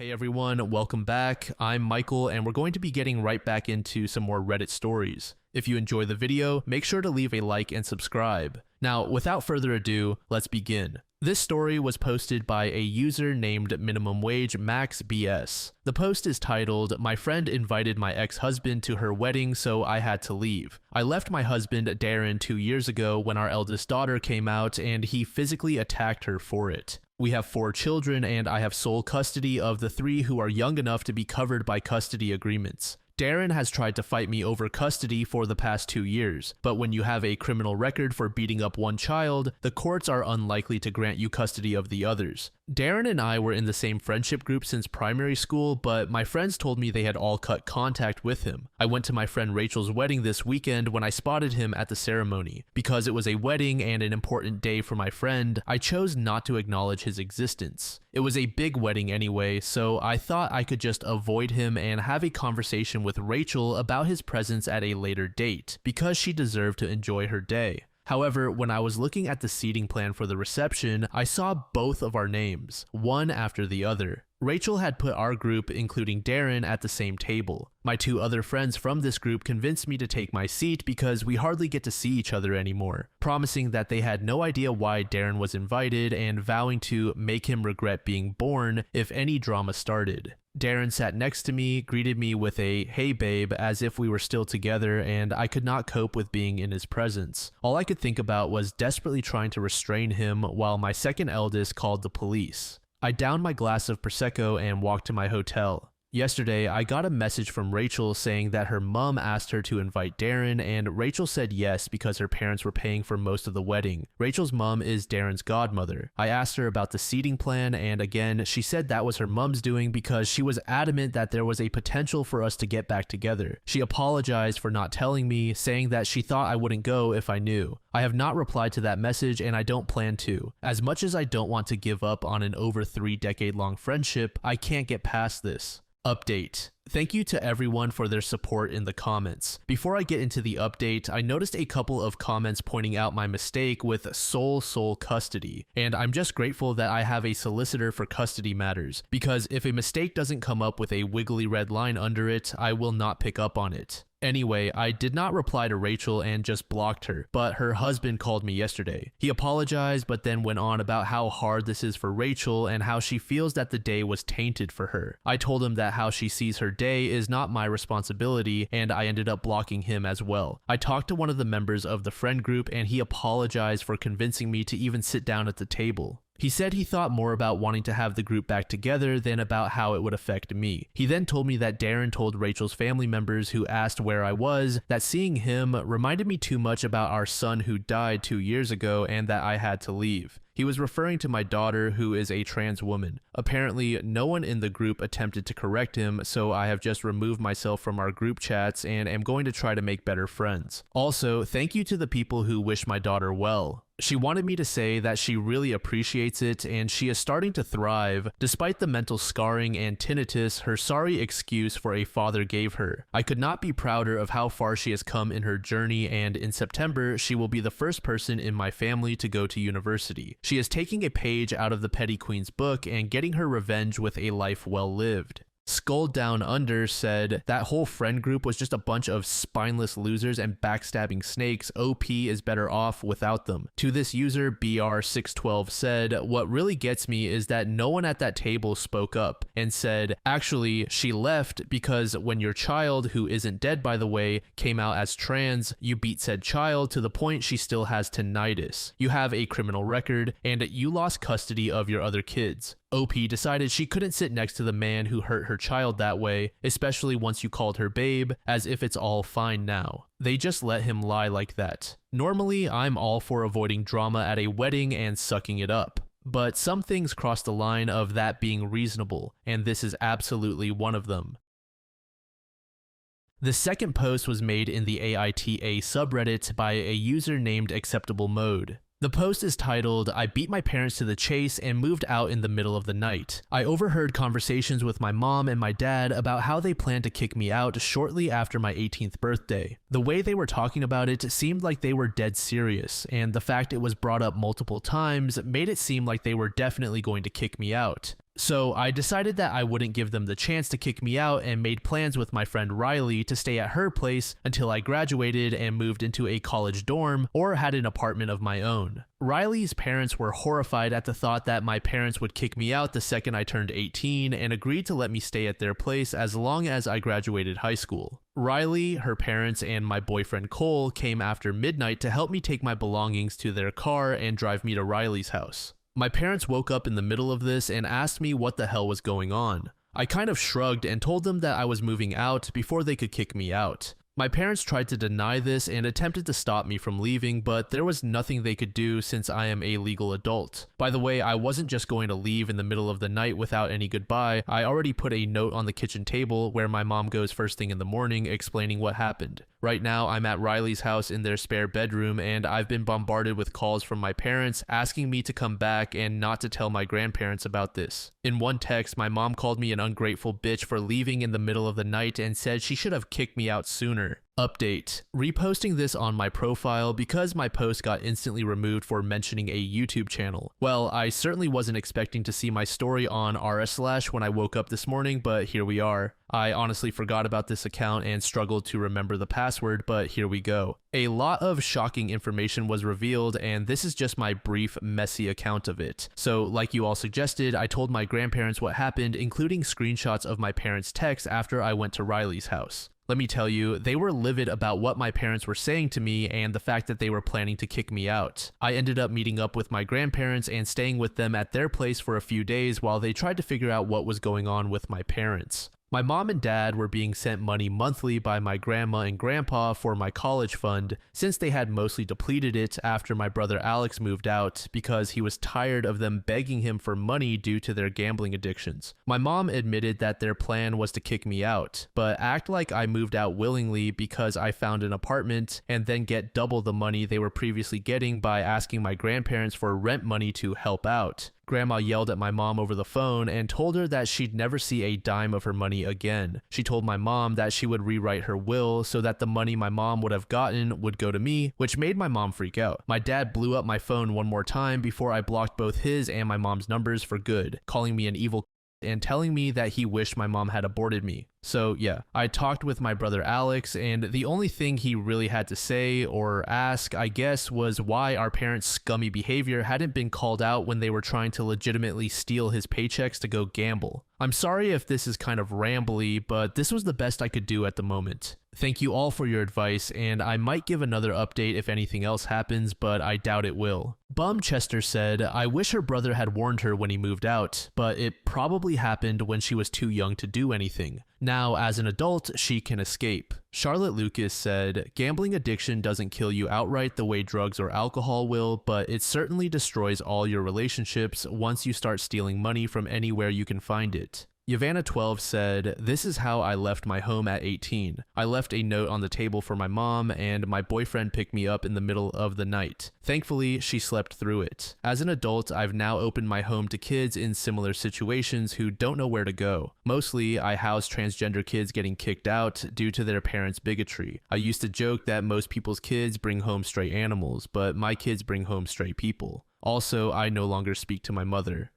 Hey everyone, welcome back. I'm Michael and we're going to be getting right back into some more Reddit stories. If you enjoy the video, make sure to leave a like and subscribe. Now, without further ado, let's begin. This story was posted by a user named Minimum Wage Max BS. The post is titled, "My friend invited my ex-husband to her wedding, so I had to leave. I left my husband Darren 2 years ago when our eldest daughter came out and he physically attacked her for it. We have 4 children and I have sole custody of the 3 who are young enough to be covered by custody agreements. Darren has tried to fight me over custody for the past 2 years, but when you have a criminal record for beating up one child, the courts are unlikely to grant you custody of the others. Darren and I were in the same friendship group since primary school, but my friends told me they had all cut contact with him. I went to my friend Rachel's wedding this weekend when I spotted him at the ceremony. Because it was a wedding and an important day for my friend, I chose not to acknowledge his existence. It was a big wedding anyway, so I thought I could just avoid him and have a conversation with Rachel about his presence at a later date, because she deserved to enjoy her day. However, when I was looking at the seating plan for the reception, I saw both of our names, one after the other. Rachel had put our group, including Darren, at the same table. My 2 other friends from this group convinced me to take my seat because we hardly get to see each other anymore, promising that they had no idea why Darren was invited and vowing to make him regret being born if any drama started. Darren sat next to me, greeted me with a "hey babe" as if we were still together, and I could not cope with being in his presence. All I could think about was desperately trying to restrain him while my second eldest called the police. I downed my glass of Prosecco and walked to my hotel. Yesterday, I got a message from Rachel saying that her mom asked her to invite Darren, and Rachel said yes because her parents were paying for most of the wedding. Rachel's mom is Darren's godmother. I asked her about the seating plan, and again, she said that was her mom's doing because she was adamant that there was a potential for us to get back together. She apologized for not telling me, saying that she thought I wouldn't go if I knew. I have not replied to that message and I don't plan to. As much as I don't want to give up on an over 3-decade-long friendship, I can't get past this. Update. Thank you to everyone for their support in the comments. Before I get into the update, I noticed a couple of comments pointing out my mistake with sole custody, and I'm just grateful that I have a solicitor for custody matters, because if a mistake doesn't come up with a wiggly red line under it, I will not pick up on it. Anyway, I did not reply to Rachel and just blocked her, but her husband called me yesterday. He apologized but then went on about how hard this is for Rachel and how she feels that the day was tainted for her. I told him that how she sees her day is not my responsibility, and I ended up blocking him as well. I talked to one of the members of the friend group and he apologized for convincing me to even sit down at the table. He said he thought more about wanting to have the group back together than about how it would affect me. He then told me that Darren told Rachel's family members who asked where I was that seeing him reminded me too much about our son who died 2 years ago and that I had to leave. He was referring to my daughter, who is a trans woman. Apparently, no one in the group attempted to correct him, so I have just removed myself from our group chats and am going to try to make better friends. Also, thank you to the people who wish my daughter well. She wanted me to say that she really appreciates it and she is starting to thrive, despite the mental scarring and tinnitus her sorry excuse for a father gave her. I could not be prouder of how far she has come in her journey, and in September, she will be the first person in my family to go to university. She is taking a page out of the Petty Queen's book and getting her revenge with a life well lived. Skull Down Under said, "That whole friend group was just a bunch of spineless losers and backstabbing snakes. OP is better off without them." To this user, BR612 said, "What really gets me is that no one at that table spoke up and said, actually, she left because when your child, who isn't dead by the way, came out as trans, you beat said child to the point she still has tinnitus. You have a criminal record and you lost custody of your other kids. OP decided she couldn't sit next to the man who hurt her child that way, especially once you called her babe, as if it's all fine now. They just let him lie like that. Normally, I'm all for avoiding drama at a wedding and sucking it up. But some things cross the line of that being reasonable, and this is absolutely one of them." The second post was made in the AITA subreddit by a user named Acceptable Mode. The post is titled, "I beat my parents to the chase and moved out in the middle of the night. I overheard conversations with my mom and my dad about how they planned to kick me out shortly after my 18th birthday. The way they were talking about it seemed like they were dead serious, and the fact it was brought up multiple times made it seem like they were definitely going to kick me out. So I decided that I wouldn't give them the chance to kick me out and made plans with my friend Riley to stay at her place until I graduated and moved into a college dorm or had an apartment of my own. Riley's parents were horrified at the thought that my parents would kick me out the second I turned 18 and agreed to let me stay at their place as long as I graduated high school. Riley, her parents, and my boyfriend Cole came after midnight to help me take my belongings to their car and drive me to Riley's house. My parents woke up in the middle of this and asked me what the hell was going on. I kind of shrugged and told them that I was moving out before they could kick me out. My parents tried to deny this and attempted to stop me from leaving, but there was nothing they could do since I am a legal adult. By the way, I wasn't just going to leave in the middle of the night without any goodbye. I already put a note on the kitchen table where my mom goes first thing in the morning explaining what happened. Right now, I'm at Riley's house in their spare bedroom, and I've been bombarded with calls from my parents asking me to come back and not to tell my grandparents about this. In one text, my mom called me an ungrateful bitch for leaving in the middle of the night and said she should have kicked me out sooner. Update: reposting this on my profile because my post got instantly removed for mentioning a YouTube channel. Well, I certainly wasn't expecting to see my story on r// when I woke up this morning, but here we are. I honestly forgot about this account and struggled to remember the password, but here we go. A lot of shocking information was revealed, and this is just my brief, messy account of it. So, like you all suggested, I told my grandparents what happened, including screenshots of my parents' texts after I went to Riley's house. Let me tell you, they were livid about what my parents were saying to me and the fact that they were planning to kick me out. I ended up meeting up with my grandparents and staying with them at their place for a few days while they tried to figure out what was going on with my parents. My mom and dad were being sent money monthly by my grandma and grandpa for my college fund, since they had mostly depleted it after my brother Alex moved out because he was tired of them begging him for money due to their gambling addictions. My mom admitted that their plan was to kick me out, but act like I moved out willingly because I found an apartment and then get double the money they were previously getting by asking my grandparents for rent money to help out. Grandma yelled at my mom over the phone and told her that she'd never see a dime of her money again. She told my mom that she would rewrite her will so that the money my mom would have gotten would go to me, which made my mom freak out. My dad blew up my phone one more time before I blocked both his and my mom's numbers for good, calling me an evil and telling me that he wished my mom had aborted me. So yeah, I talked with my brother Alex, and the only thing he really had to say or ask, I guess, was why our parents' scummy behavior hadn't been called out when they were trying to legitimately steal his paychecks to go gamble. I'm sorry if this is kind of rambly, but this was the best I could do at the moment. Thank you all for your advice, and I might give another update if anything else happens, but I doubt it will. Bum Chester said, I wish her brother had warned her when he moved out, but it probably happened when she was too young to do anything. Now, as an adult, she can escape. Charlotte Lucas said, gambling addiction doesn't kill you outright the way drugs or alcohol will, but it certainly destroys all your relationships once you start stealing money from anywhere you can find it. Yavanna12 said, this is how I left my home at 18. I left a note on the table for my mom, and my boyfriend picked me up in the middle of the night. Thankfully, she slept through it. As an adult, I've now opened my home to kids in similar situations who don't know where to go. Mostly, I house transgender kids getting kicked out due to their parents' bigotry. I used to joke that most people's kids bring home stray animals, but my kids bring home stray people. Also, I no longer speak to my mother.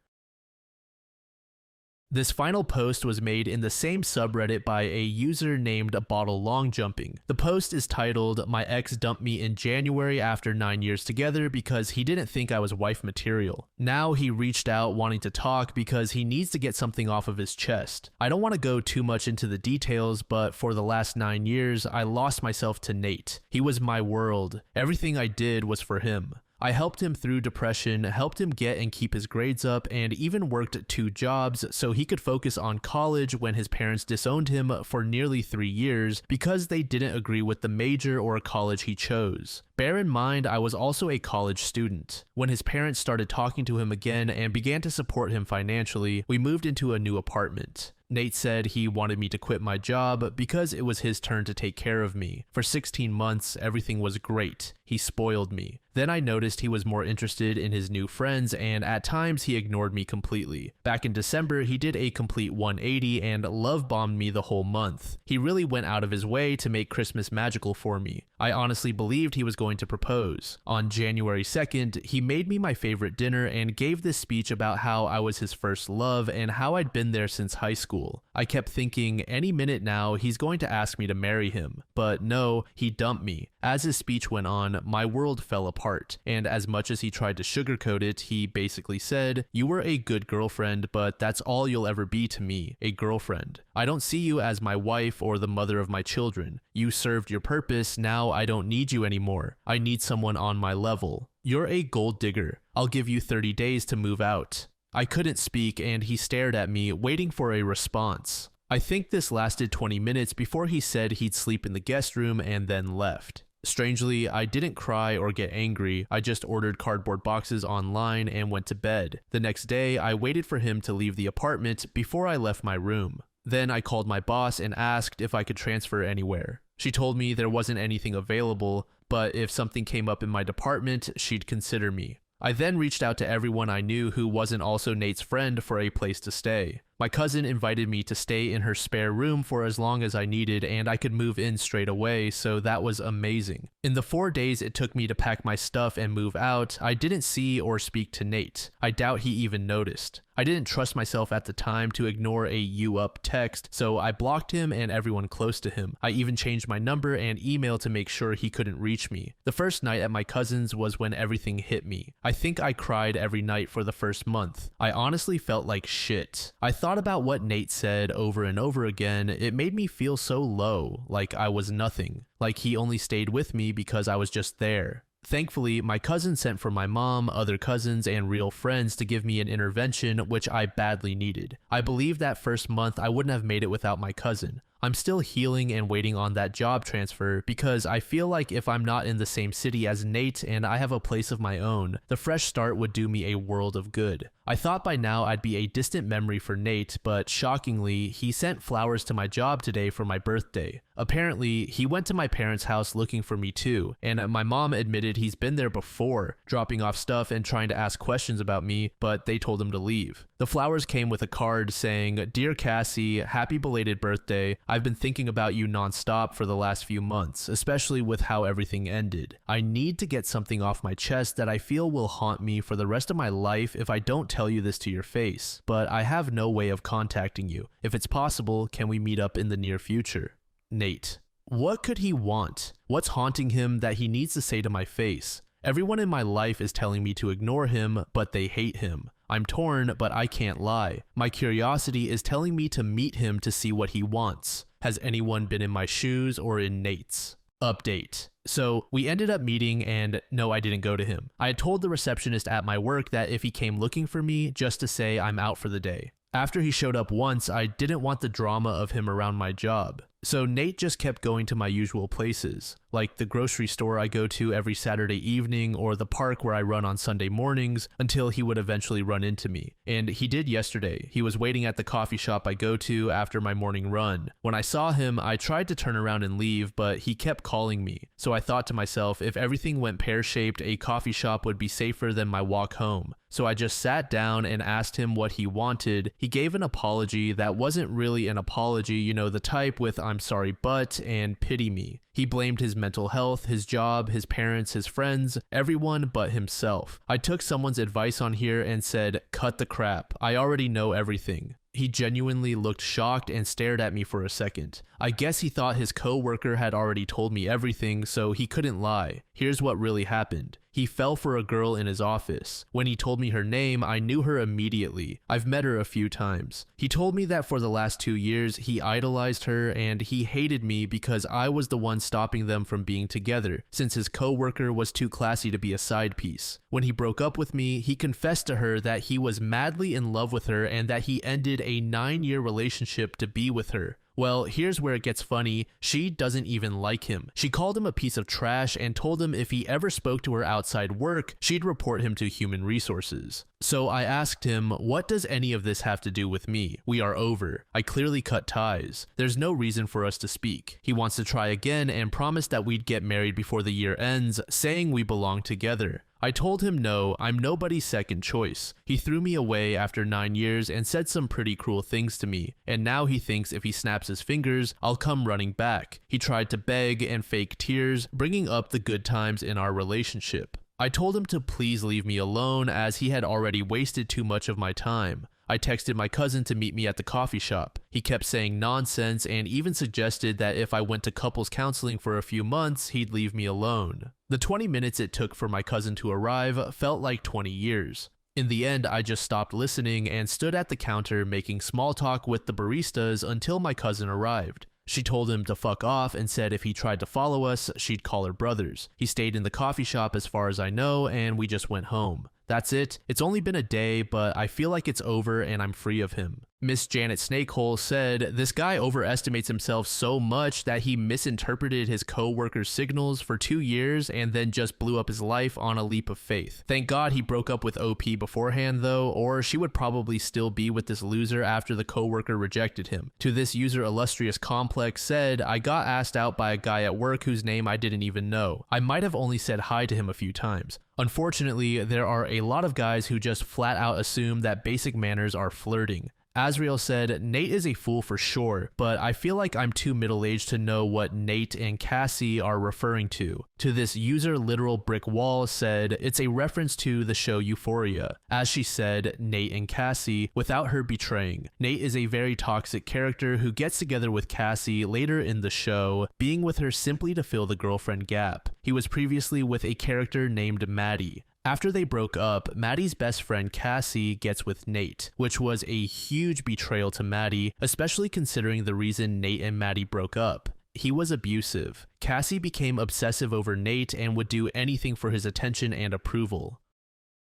This final post was made in the same subreddit by a user named Bottle Long Jumping. The post is titled, My ex dumped me in January after 9 years together because he didn't think I was wife material. Now he reached out wanting to talk because he needs to get something off of his chest. I don't want to go too much into the details, but for the last 9 years, I lost myself to Nate. He was my world. Everything I did was for him. I helped him through depression, helped him get and keep his grades up, and even worked 2 jobs so he could focus on college when his parents disowned him for nearly 3 years because they didn't agree with the major or college he chose. Bear in mind, I was also a college student. When his parents started talking to him again and began to support him financially, we moved into a new apartment. Nate said he wanted me to quit my job because it was his turn to take care of me. For 16 months, everything was great. He spoiled me. Then I noticed he was more interested in his new friends, and at times he ignored me completely. Back in December, he did a complete 180 and love bombed me the whole month. He really went out of his way to make Christmas magical for me. I honestly believed he was going to propose. On January 2nd, he made me my favorite dinner and gave this speech about how I was his first love and how I'd been there since high school. I kept thinking, any minute now, he's going to ask me to marry him. But no, he dumped me. As his speech went on, my world fell apart, and as much as he tried to sugarcoat it, he basically said, "You were a good girlfriend, but that's all you'll ever be to me, a girlfriend. I don't see you as my wife or the mother of my children. You served your purpose, now I don't need you anymore. I need someone on my level. You're a gold digger. I'll give you 30 days to move out." I couldn't speak, and he stared at me, waiting for a response. I think this lasted 20 minutes before he said he'd sleep in the guest room and then left. Strangely, I didn't cry or get angry. I just ordered cardboard boxes online and went to bed. The next day, I waited for him to leave the apartment before I left my room. Then I called my boss and asked if I could transfer anywhere. She told me there wasn't anything available, but if something came up in my department, she'd consider me. I then reached out to everyone I knew who wasn't also Nate's friend for a place to stay. My cousin invited me to stay in her spare room for as long as I needed, and I could move in straight away, so that was amazing. In the 4 days it took me to pack my stuff and move out, I didn't see or speak to Nate. I doubt he even noticed. I didn't trust myself at the time to ignore a "you up" text, so I blocked him and everyone close to him. I even changed my number and email to make sure he couldn't reach me. The first night at my cousin's was when everything hit me. I think I cried every night for the first month. I honestly felt like shit. I thought about what Nate said over and over again. It made me feel so low, like I was nothing, like he only stayed with me because I was just there. Thankfully, my cousin sent for my mom, other cousins, and real friends to give me an intervention, which I badly needed. I believe that first month I wouldn't have made it without my cousin. I'm still healing and waiting on that job transfer because I feel like if I'm not in the same city as Nate and I have a place of my own, the fresh start would do me a world of good. I thought by now I'd be a distant memory for Nate, but shockingly, he sent flowers to my job today for my birthday. Apparently, he went to my parents' house looking for me too, and my mom admitted he's been there before, dropping off stuff and trying to ask questions about me, but they told him to leave. The flowers came with a card saying, "Dear Cassie, happy belated birthday. I've been thinking about you nonstop for the last few months, especially with how everything ended. I need to get something off my chest that I feel will haunt me for the rest of my life if I don't tell you this to your face, but I have no way of contacting you. If it's possible, can we meet up in the near future? Nate." What could he want? What's haunting him that he needs to say to my face? Everyone in my life is telling me to ignore him, but they hate him. I'm torn, but I can't lie. My curiosity is telling me to meet him to see what he wants. Has anyone been in my shoes or in Nate's? Update. So we ended up meeting, and no, I didn't go to him. I had told the receptionist at my work that if he came looking for me, just to say I'm out for the day. After he showed up once, I didn't want the drama of him around my job. So Nate just kept going to my usual places, like the grocery store I go to every Saturday evening or the park where I run on Sunday mornings, until he would eventually run into me. And he did yesterday. He was waiting at the coffee shop I go to after my morning run. When I saw him, I tried to turn around and leave, but he kept calling me. So I thought to myself, if everything went pear-shaped, a coffee shop would be safer than my walk home. So I just sat down and asked him what he wanted. He gave an apology that wasn't really an apology, you know, the type with "I'm sorry but" and "pity me." He blamed his mental health, his job, his parents, his friends, everyone but himself. I took someone's advice on here and said, cut the crap. I already know everything. He genuinely looked shocked and stared at me for a second. I guess he thought his co-worker had already told me everything, so he couldn't lie. Here's what really happened. He fell for a girl in his office. When he told me her name, I knew her immediately. I've met her a few times. He told me that for the last 2 years, he idolized her and he hated me because I was the one stopping them from being together, since his co-worker was too classy to be a side piece. When he broke up with me, he confessed to her that he was madly in love with her and that he ended a 9-year relationship to be with her. Well, here's where it gets funny. She doesn't even like him. She called him a piece of trash and told him if he ever spoke to her outside work, she'd report him to human resources. So I asked him, what does any of this have to do with me? We are over. I clearly cut ties. There's no reason for us to speak. He wants to try again and promised that we'd get married before the year ends, saying we belong together. I told him no, I'm nobody's second choice. He threw me away after 9 years and said some pretty cruel things to me, and now he thinks if he snaps his fingers, I'll come running back. He tried to beg and fake tears, bringing up the good times in our relationship. I told him to please leave me alone as he had already wasted too much of my time. I texted my cousin to meet me at the coffee shop. He kept saying nonsense and even suggested that if I went to couples counseling for a few months, he'd leave me alone. The 20 minutes it took for my cousin to arrive felt like 20 years. In the end, I just stopped listening and stood at the counter making small talk with the baristas until my cousin arrived. She told him to fuck off and said if he tried to follow us, she'd call her brothers. He stayed in the coffee shop as far as I know, and we just went home. That's it. It's only been a day, but I feel like it's over and I'm free of him. Miss Janet Snakehole said, this guy overestimates himself so much that he misinterpreted his co-worker's signals for 2 years and then just blew up his life on a leap of faith. Thank God he broke up with OP beforehand though, or she would probably still be with this loser after the co-worker rejected him. To this user Illustrious Complex said, I got asked out by a guy at work whose name I didn't even know. I might have only said hi to him a few times. Unfortunately, there are a lot of guys who just flat out assume that basic manners are flirting. Azrael said, Nate is a fool for sure, but I feel like I'm too middle-aged to know what Nate and Cassie are referring to. To this user Literal Brick Wall said, it's a reference to the show Euphoria. As she said, Nate and Cassie, without her betraying. Nate is a very toxic character who gets together with Cassie later in the show, being with her simply to fill the girlfriend gap. He was previously with a character named Maddie. After they broke up, Maddie's best friend Cassie gets with Nate, which was a huge betrayal to Maddie, especially considering the reason Nate and Maddie broke up. He was abusive. Cassie became obsessive over Nate and would do anything for his attention and approval.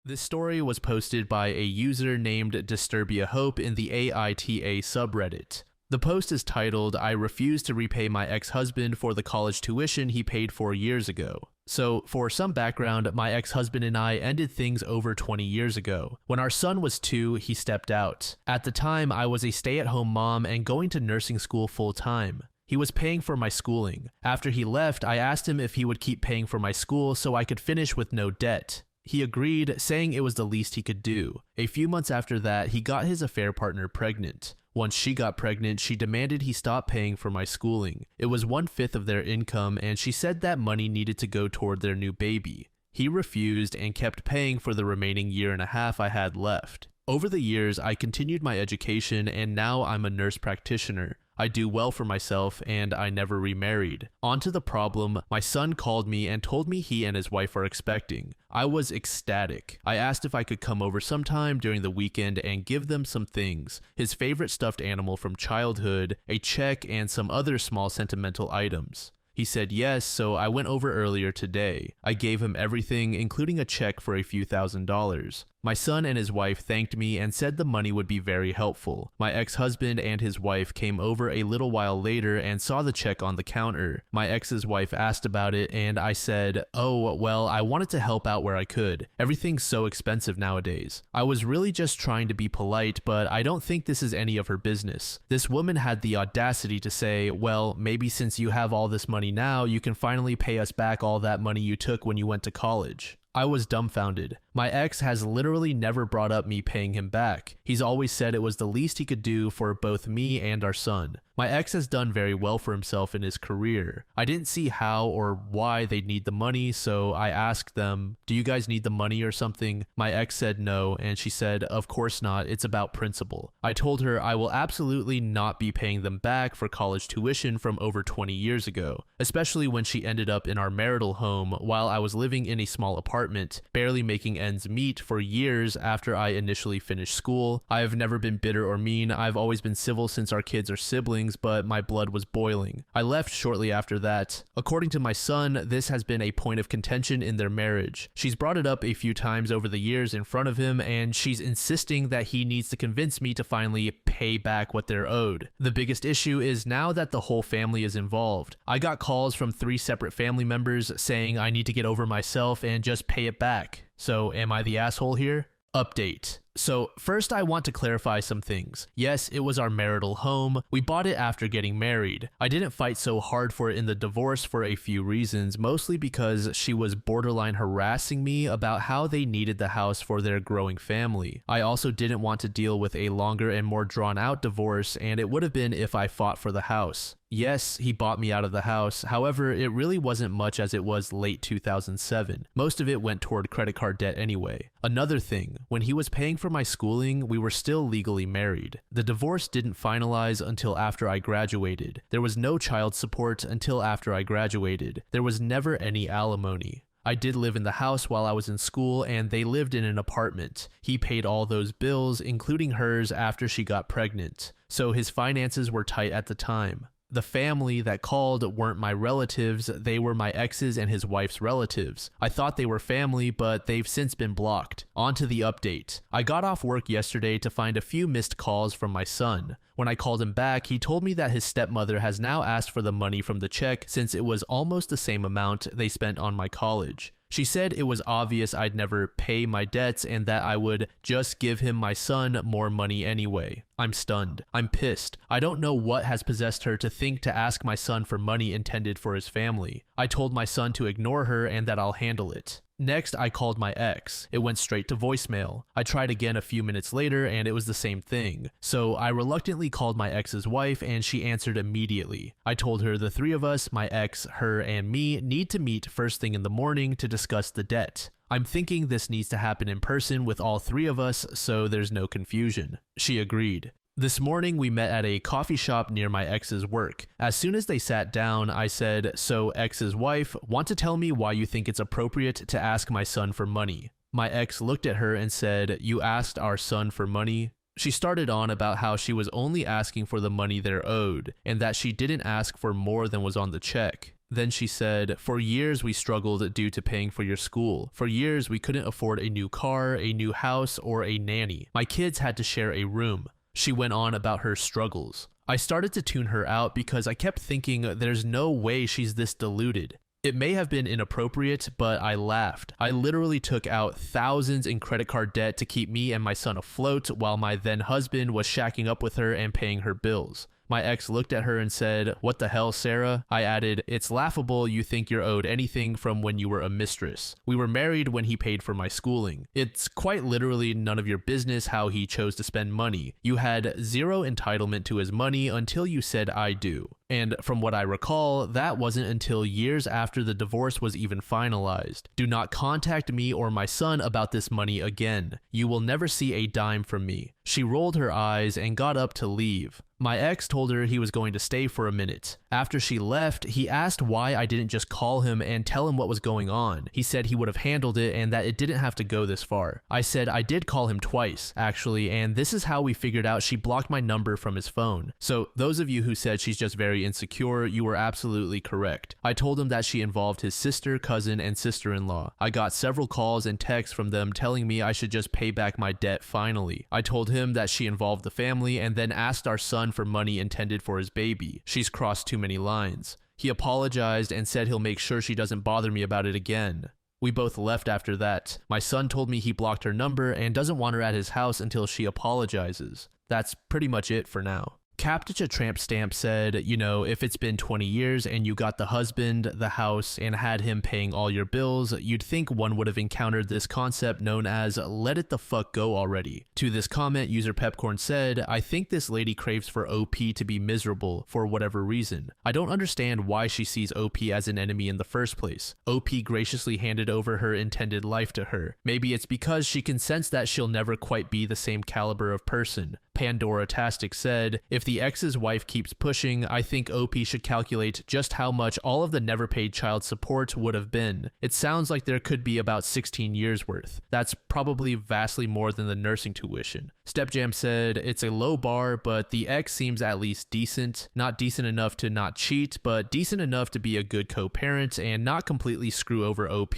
This story was posted by a user named Disturbia Hope in the AITA subreddit. The post is titled, I refuse to repay my ex-husband for the college tuition he paid for years ago. So, for some background, my ex-husband and I ended things over 20 years ago. When our son was 2, he stepped out. At the time, I was a stay-at-home mom and going to nursing school full-time. He was paying for my schooling. After he left, I asked him if he would keep paying for my school so I could finish with no debt. He agreed, saying it was the least he could do. A few months after that, he got his affair partner pregnant. Once she got pregnant, she demanded he stop paying for my schooling. It was 1/5 of their income, and she said that money needed to go toward their new baby. He refused and kept paying for the remaining 1.5 years I had left. Over the years, I continued my education, and now I'm a nurse practitioner. I do well for myself, and I never remarried. On to the problem, my son called me and told me he and his wife are expecting. I was ecstatic. I asked if I could come over sometime during the weekend and give them some things. His favorite stuffed animal from childhood, a check, and some other small sentimental items. He said yes, so I went over earlier today. I gave him everything, including a check for a few $1,000s. My son and his wife thanked me and said the money would be very helpful. My ex-husband and his wife came over a little while later and saw the check on the counter. My ex's wife asked about it and I said, oh, well, I wanted to help out where I could. Everything's so expensive nowadays. I was really just trying to be polite, but I don't think this is any of her business. This woman had the audacity to say, well, maybe since you have all this money now, you can finally pay us back all that money you took when you went to college. I was dumbfounded. My ex has literally never brought up me paying him back. He's always said it was the least he could do for both me and our son. My ex has done very well for himself in his career. I didn't see how or why they'd need the money, so I asked them, do you guys need the money or something? My ex said no, and she said, of course not, it's about principle. I told her I will absolutely not be paying them back for college tuition from over 20 years ago, especially when she ended up in our marital home while I was living in a small apartment, barely making ends meet for years after I initially finished school. I have never been bitter or mean. I've always been civil since our kids are siblings, but my blood was boiling. I left shortly after that. According to my son, this has been a point of contention in their marriage. She's brought it up a few times over the years in front of him, and she's insisting that he needs to convince me to finally pay back what they're owed. The biggest issue is now that the whole family is involved. I got calls from 3 separate family members saying I need to get over myself and just pay it back. So am I the asshole here? Update. So first I want to clarify some things. Yes, it was our marital home. We bought it after getting married. I didn't fight so hard for it in the divorce for a few reasons, mostly because she was borderline harassing me about how they needed the house for their growing family. I also didn't want to deal with a longer and more drawn out divorce, and it would have been if I fought for the house. Yes, he bought me out of the house. However, it really wasn't much as it was late 2007. Most of it went toward credit card debt anyway. Another thing, when he was paying for my schooling, we were still legally married. The divorce didn't finalize until after I graduated. There was no child support until after I graduated. There was never any alimony. I did live in the house while I was in school, and they lived in an apartment. He paid all those bills, including hers, after she got pregnant. So his finances were tight at the time. The family that called weren't my relatives, they were my ex's and his wife's relatives. I thought they were family, but they've since been blocked. On to the update. I got off work yesterday to find a few missed calls from my son. When I called him back, he told me that his stepmother has now asked for the money from the check since it was almost the same amount they spent on my college. She said it was obvious I'd never pay my debts and that I would just give him my son more money anyway. I'm stunned. I'm pissed. I don't know what has possessed her to think to ask my son for money intended for his family. I told my son to ignore her and that I'll handle it. Next, I called my ex. It went straight to voicemail. I tried again a few minutes later and it was the same thing. So I reluctantly called my ex's wife and she answered immediately. I told her the 3 of us, my ex, her, and me, need to meet first thing in the morning to discuss the debt. I'm thinking this needs to happen in person with all 3 of us so there's no confusion. She agreed. This morning we met at a coffee shop near my ex's work. As soon as they sat down, I said, "So ex's wife, want to tell me why you think it's appropriate to ask my son for money?" My ex looked at her and said, "You asked our son for money?" She started on about how she was only asking for the money they're owed, and that she didn't ask for more than was on the check. Then she said, "For years we struggled due to paying for your school. For years we couldn't afford a new car, a new house, or a nanny. My kids had to share a room." She went on about her struggles. I started to tune her out because I kept thinking there's no way she's this deluded. It may have been inappropriate, but I laughed. I literally took out thousands in credit card debt to keep me and my son afloat while my then husband was shacking up with her and paying her bills. My ex looked at her and said, "What the hell, Sarah?" I added, "It's laughable you think you're owed anything from when you were a mistress. We were married when he paid for my schooling. It's quite literally none of your business how he chose to spend money. You had zero entitlement to his money until you said I do." And from what I recall, that wasn't until years after the divorce was even finalized. "Do not contact me or my son about this money again. You will never see a dime from me." She rolled her eyes and got up to leave. My ex told her he was going to stay for a minute. After she left, he asked why I didn't just call him and tell him what was going on. He said he would have handled it and that it didn't have to go this far. I said I did call him twice, actually, and this is how we figured out she blocked my number from his phone. So those of you who said she's just very insecure, you were absolutely correct. I told him that she involved his sister, cousin, and sister-in-law. I got several calls and texts from them telling me I should just pay back my debt finally. I told him that she involved the family and then asked our son for money intended for his baby. She's crossed too many lines. He apologized and said he'll make sure she doesn't bother me about it again. We both left after that. My son told me he blocked her number and doesn't want her at his house until she apologizes. That's pretty much it for now. Captcha Tramp Stamp said, if it's been 20 years and you got the husband, the house, and had him paying all your bills, you'd think one would have encountered this concept known as let it the fuck go already. To this comment, user Pepcorn said, "I think this lady craves for OP to be miserable for whatever reason. I don't understand why she sees OP as an enemy in the first place. OP graciously handed over her intended life to her. Maybe it's because she can sense that she'll never quite be the same caliber of person." Pandora Tastic said, "If the ex's wife keeps pushing, I think OP should calculate just how much all of the never paid child support would have been. It sounds like there could be about 16 years worth. That's probably vastly more than the nursing tuition. StepJam said, it's a low bar, but the ex seems at least decent. Not decent enough to not cheat, but decent enough to be a good co-parent and not completely screw over OP.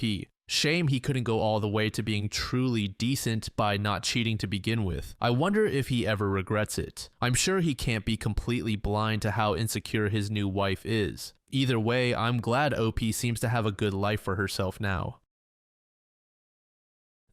Shame he couldn't go all the way to being truly decent by not cheating to begin with. I wonder if he ever regrets it. I'm sure he can't be completely blind to how insecure his new wife is. Either way, I'm glad OP seems to have a good life for herself now.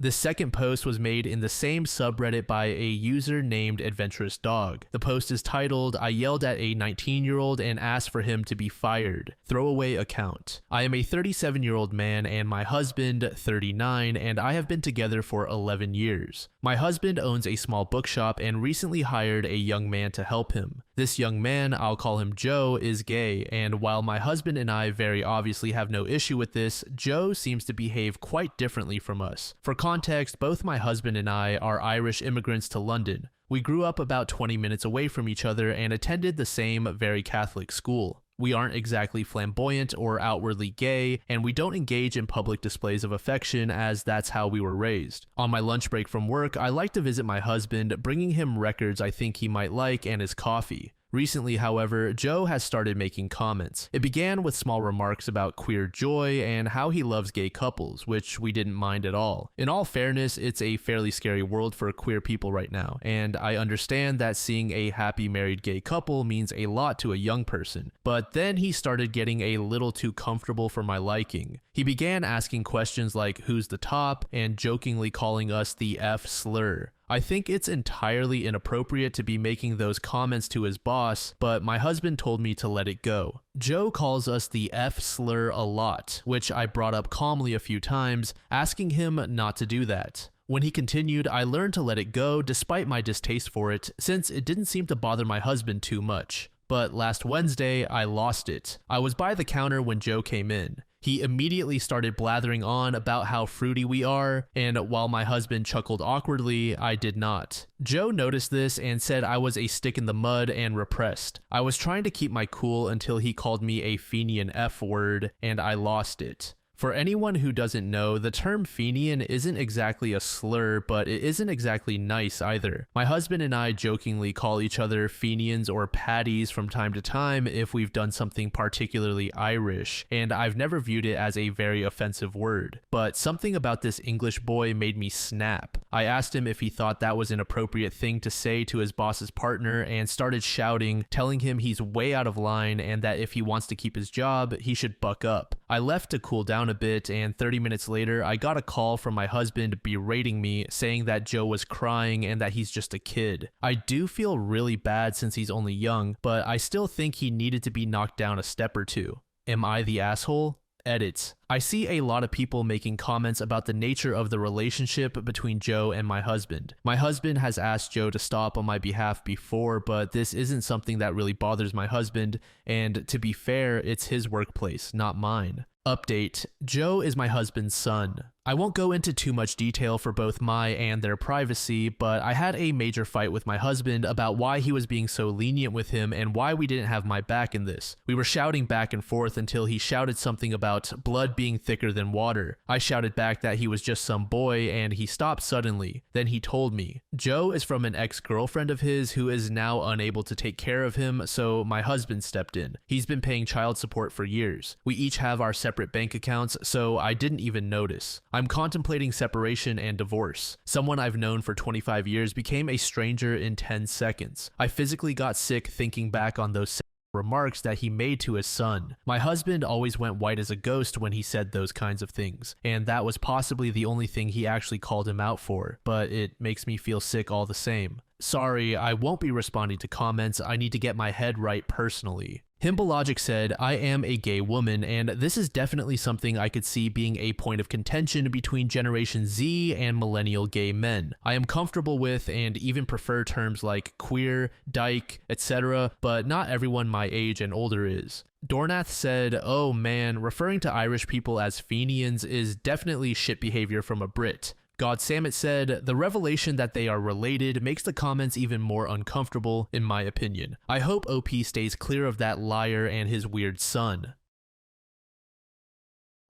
The second post was made in the same subreddit by a user named Adventurous Dog. The post is titled, I yelled at a 19-year-old and asked for him to be fired. Throwaway account. I am a 37-year-old man and my husband, 39, and I have been together for 11 years. My husband owns a small bookshop and recently hired a young man to help him. This young man, I'll call him Joe, is gay, and while my husband and I very obviously have no issue with this, Joe seems to behave quite differently from us. For context, both my husband and I are Irish immigrants to London. We grew up about 20 minutes away from each other and attended the same very Catholic school. We aren't exactly flamboyant or outwardly gay, and we don't engage in public displays of affection as that's how we were raised. On my lunch break from work, I like to visit my husband, bringing him records I think he might like and his coffee. Recently, however, Joe has started making comments. It began with small remarks about queer joy and how he loves gay couples, which we didn't mind at all. In all fairness, it's a fairly scary world for queer people right now, and I understand that seeing a happy married gay couple means a lot to a young person. But then he started getting a little too comfortable for my liking. He began asking questions like who's the top and jokingly calling us the F slur. I think it's entirely inappropriate to be making those comments to his boss, but my husband told me to let it go. Joe calls us the F slur a lot, which I brought up calmly a few times, asking him not to do that. When he continued, I learned to let it go despite my distaste for it, since it didn't seem to bother my husband too much. But last Wednesday, I lost it. I was by the counter when Joe came in. He immediately started blathering on about how fruity we are, and while my husband chuckled awkwardly, I did not. Joe noticed this and said I was a stick in the mud and repressed. I was trying to keep my cool until he called me a Fenian F word, and I lost it. For anyone who doesn't know, the term Fenian isn't exactly a slur, but it isn't exactly nice either. My husband and I jokingly call each other Fenians or Paddies from time to time if we've done something particularly Irish, and I've never viewed it as a very offensive word. But something about this English boy made me snap. I asked him if he thought that was an appropriate thing to say to his boss's partner and started shouting, telling him he's way out of line and that if he wants to keep his job, he should buck up. I left to cool down a bit, and 30 minutes later, I got a call from my husband berating me, saying that Joe was crying and that he's just a kid. I do feel really bad since he's only young, but I still think he needed to be knocked down a step or two. Am I the asshole? Edit. I see a lot of people making comments about the nature of the relationship between Joe and my husband. My husband has asked Joe to stop on my behalf before, but this isn't something that really bothers my husband, and to be fair, it's his workplace, not mine. Update. Joe is my husband's son. I won't go into too much detail for both my and their privacy, but I had a major fight with my husband about why he was being so lenient with him and why we didn't have my back in this. We were shouting back and forth until he shouted something about blood being thicker than water. I shouted back that he was just some boy, and he stopped suddenly. Then he told me. Joe is from an ex-girlfriend of his who is now unable to take care of him, so my husband stepped in. He's been paying child support for years. We each have our separate bank accounts, so I didn't even notice. I'm contemplating separation and divorce. Someone I've known for 25 years became a stranger in 10 seconds. I physically got sick thinking back on those remarks that he made to his son. My husband always went white as a ghost when he said those kinds of things, and that was possibly the only thing he actually called him out for, but it makes me feel sick all the same. Sorry, I won't be responding to comments. I need to get my head right personally. Himbalogic said, I am a gay woman, and this is definitely something I could see being a point of contention between Generation Z and millennial gay men. I am comfortable with and even prefer terms like queer, dyke, etc., but not everyone my age and older is. Dornath said, oh man, referring to Irish people as Fenians is definitely shit behavior from a Brit. Godsamit said, "The revelation that they are related makes the comments even more uncomfortable, in my opinion. I hope OP stays clear of that liar and his weird son."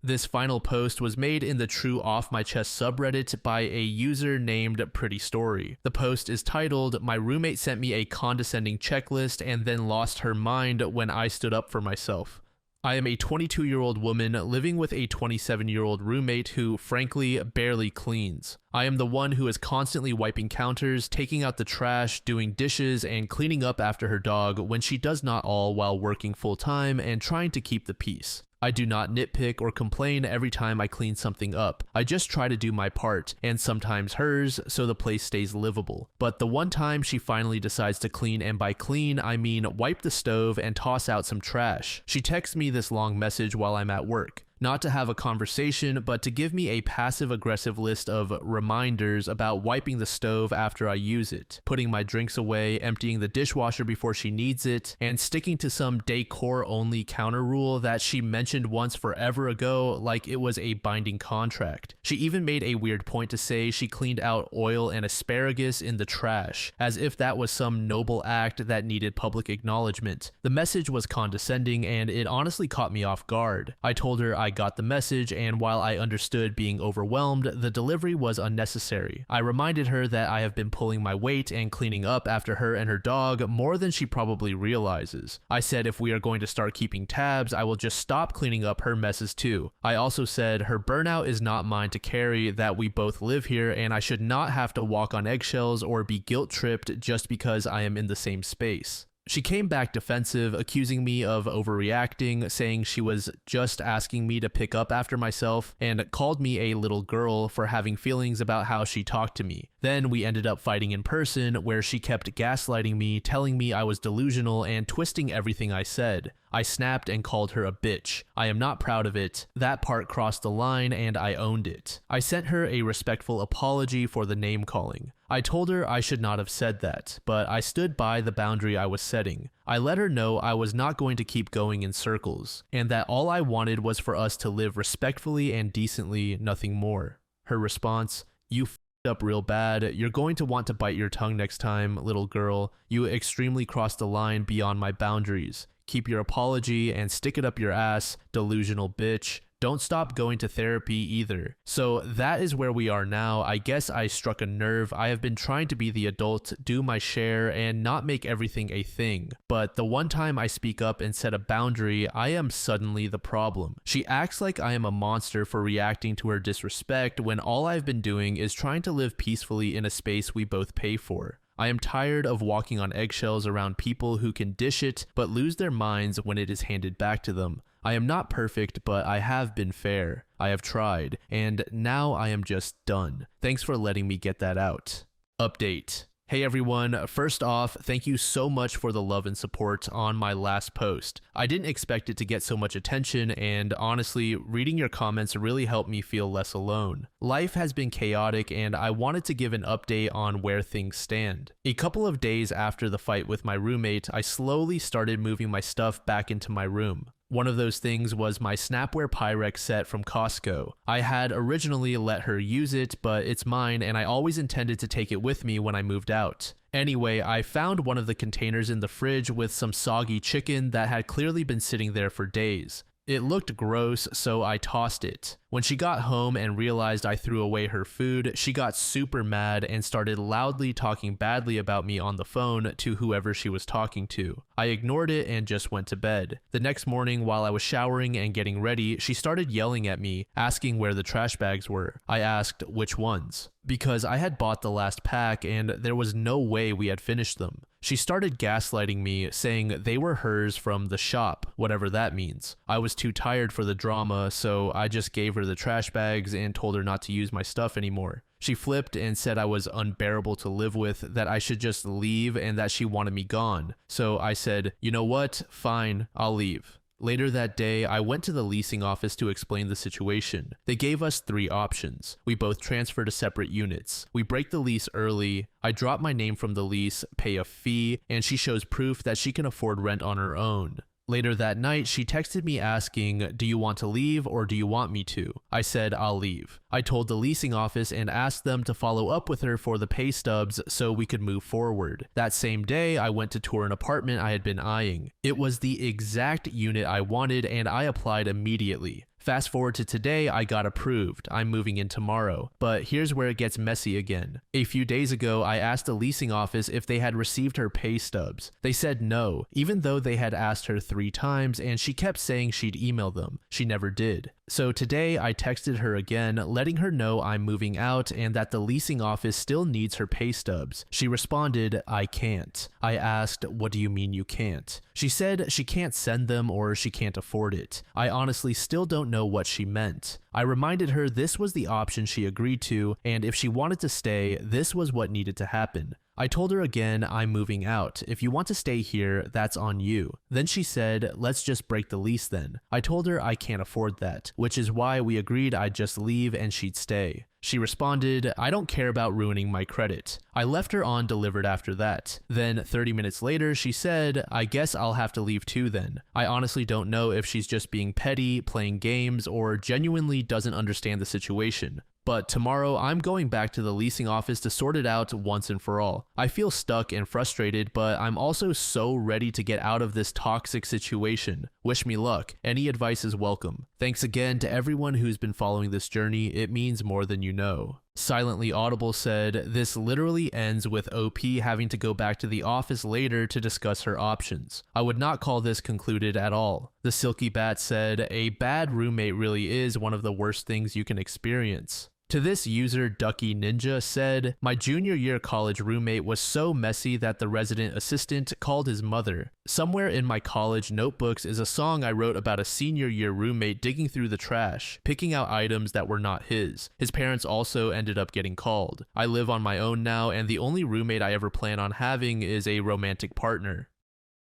This final post was made in the True Off My Chest subreddit by a user named Pretty Story. The post is titled, "My roommate sent me a condescending checklist and then lost her mind when I stood up for myself. I am a 22-year-old woman living with a 27-year-old roommate who, frankly, barely cleans. I am the one who is constantly wiping counters, taking out the trash, doing dishes, and cleaning up after her dog when she does not all while working full-time and trying to keep the peace. I do not nitpick or complain every time I clean something up. I just try to do my part, and sometimes hers, so the place stays livable. But the one time she finally decides to clean, and by clean, I mean wipe the stove and toss out some trash, she texts me this long message while I'm at work. Not to have a conversation, but to give me a passive-aggressive list of reminders about wiping the stove after I use it, putting my drinks away, emptying the dishwasher before she needs it, and sticking to some decor-only counter rule that she mentioned once forever ago like it was a binding contract. She even made a weird point to say she cleaned out oil and asparagus in the trash, as if that was some noble act that needed public acknowledgement. The message was condescending, and it honestly caught me off guard. I told her I got the message, and while I understood being overwhelmed, the delivery was unnecessary. I reminded her that I have been pulling my weight and cleaning up after her and her dog more than she probably realizes. I said if we are going to start keeping tabs, I will just stop cleaning up her messes too. I also said her burnout is not mine to carry, that we both live here and I should not have to walk on eggshells or be guilt-tripped just because I am in the same space. She came back defensive, accusing me of overreacting, saying she was just asking me to pick up after myself, and called me a little girl for having feelings about how she talked to me. Then we ended up fighting in person, where she kept gaslighting me, telling me I was delusional and twisting everything I said. I snapped and called her a bitch. I am not proud of it. That part crossed the line and I owned it. I sent her a respectful apology for the name calling. I told her I should not have said that, but I stood by the boundary I was setting. I let her know I was not going to keep going in circles, and that all I wanted was for us to live respectfully and decently, nothing more. Her response, "You f***ed up real bad. You're going to want to bite your tongue next time, little girl. You extremely crossed the line beyond my boundaries. Keep your apology and stick it up your ass, delusional bitch. Don't stop going to therapy either." So that is where we are now. I guess I struck a nerve. I have been trying to be the adult, do my share, and not make everything a thing. But the one time I speak up and set a boundary, I am suddenly the problem. She acts like I am a monster for reacting to her disrespect when all I've been doing is trying to live peacefully in a space we both pay for. I am tired of walking on eggshells around people who can dish it but lose their minds when it is handed back to them. I am not perfect, but I have been fair. I have tried, and now I am just done. Thanks for letting me get that out. Update. Hey everyone, first off, thank you so much for the love and support on my last post. I didn't expect it to get so much attention, and honestly, reading your comments really helped me feel less alone. Life has been chaotic, and I wanted to give an update on where things stand. A couple of days after the fight with my roommate, I slowly started moving my stuff back into my room. One of those things was my Snapware Pyrex set from Costco. I had originally let her use it, but it's mine and I always intended to take it with me when I moved out. Anyway, I found one of the containers in the fridge with some soggy chicken that had clearly been sitting there for days. It looked gross, so I tossed it. When she got home and realized I threw away her food, she got super mad and started loudly talking badly about me on the phone to whoever she was talking to. I ignored it and just went to bed. The next morning, while I was showering and getting ready, she started yelling at me, asking where the trash bags were. I asked which ones, because I had bought the last pack and there was no way we had finished them. She started gaslighting me, saying they were hers from the shop, whatever that means. I was too tired for the drama, so I just gave her the trash bags and told her not to use my stuff anymore. She flipped and said I was unbearable to live with, that I should just leave, and that she wanted me gone. So I said, you know what? Fine, I'll leave. Later that day, I went to the leasing office to explain the situation. They gave us 3 options. We both transfer to separate units. We break the lease early, I drop my name from the lease, pay a fee, and she shows proof that she can afford rent on her own. Later that night, she texted me asking, "Do you want to leave or do you want me to?" I said, "I'll leave." I told the leasing office and asked them to follow up with her for the pay stubs so we could move forward. That same day, I went to tour an apartment I had been eyeing. It was the exact unit I wanted and I applied immediately. Fast forward to today, I got approved. I'm moving in tomorrow. But here's where it gets messy again. A few days ago, I asked the leasing office if they had received her pay stubs. They said no, even though they had asked her 3 times and she kept saying she'd email them. She never did. So today I texted her again, letting her know I'm moving out and that the leasing office still needs her pay stubs. She responded, "I can't." I asked, "What do you mean you can't?" She said she can't send them or she can't afford it. I honestly still don't know what she meant. I reminded her this was the option she agreed to, and if she wanted to stay, this was what needed to happen. I told her again, "I'm moving out. If you want to stay here, that's on you." Then she said, "Let's just break the lease then." I told her I can't afford that, which is why we agreed I'd just leave and she'd stay. She responded, "I don't care about ruining my credit." I left her on delivered after that. Then 30 minutes later, she said, "I guess I'll have to leave too then." I honestly don't know if she's just being petty, playing games, or genuinely doesn't understand the situation. But tomorrow, I'm going back to the leasing office to sort it out once and for all. I feel stuck and frustrated, but I'm also so ready to get out of this toxic situation. Wish me luck. Any advice is welcome. Thanks again to everyone who's been following this journey. It means more than you know. Silently Audible said, "This literally ends with OP having to go back to the office later to discuss her options. I would not call this concluded at all." The Silky Bat said, "A bad roommate really is one of the worst things you can experience." To this user, Ducky Ninja said, "My junior year college roommate was so messy that the resident assistant called his mother. Somewhere in my college notebooks is a song I wrote about a senior year roommate digging through the trash, picking out items that were not his. His parents also ended up getting called. I live on my own now, and the only roommate I ever plan on having is a romantic partner."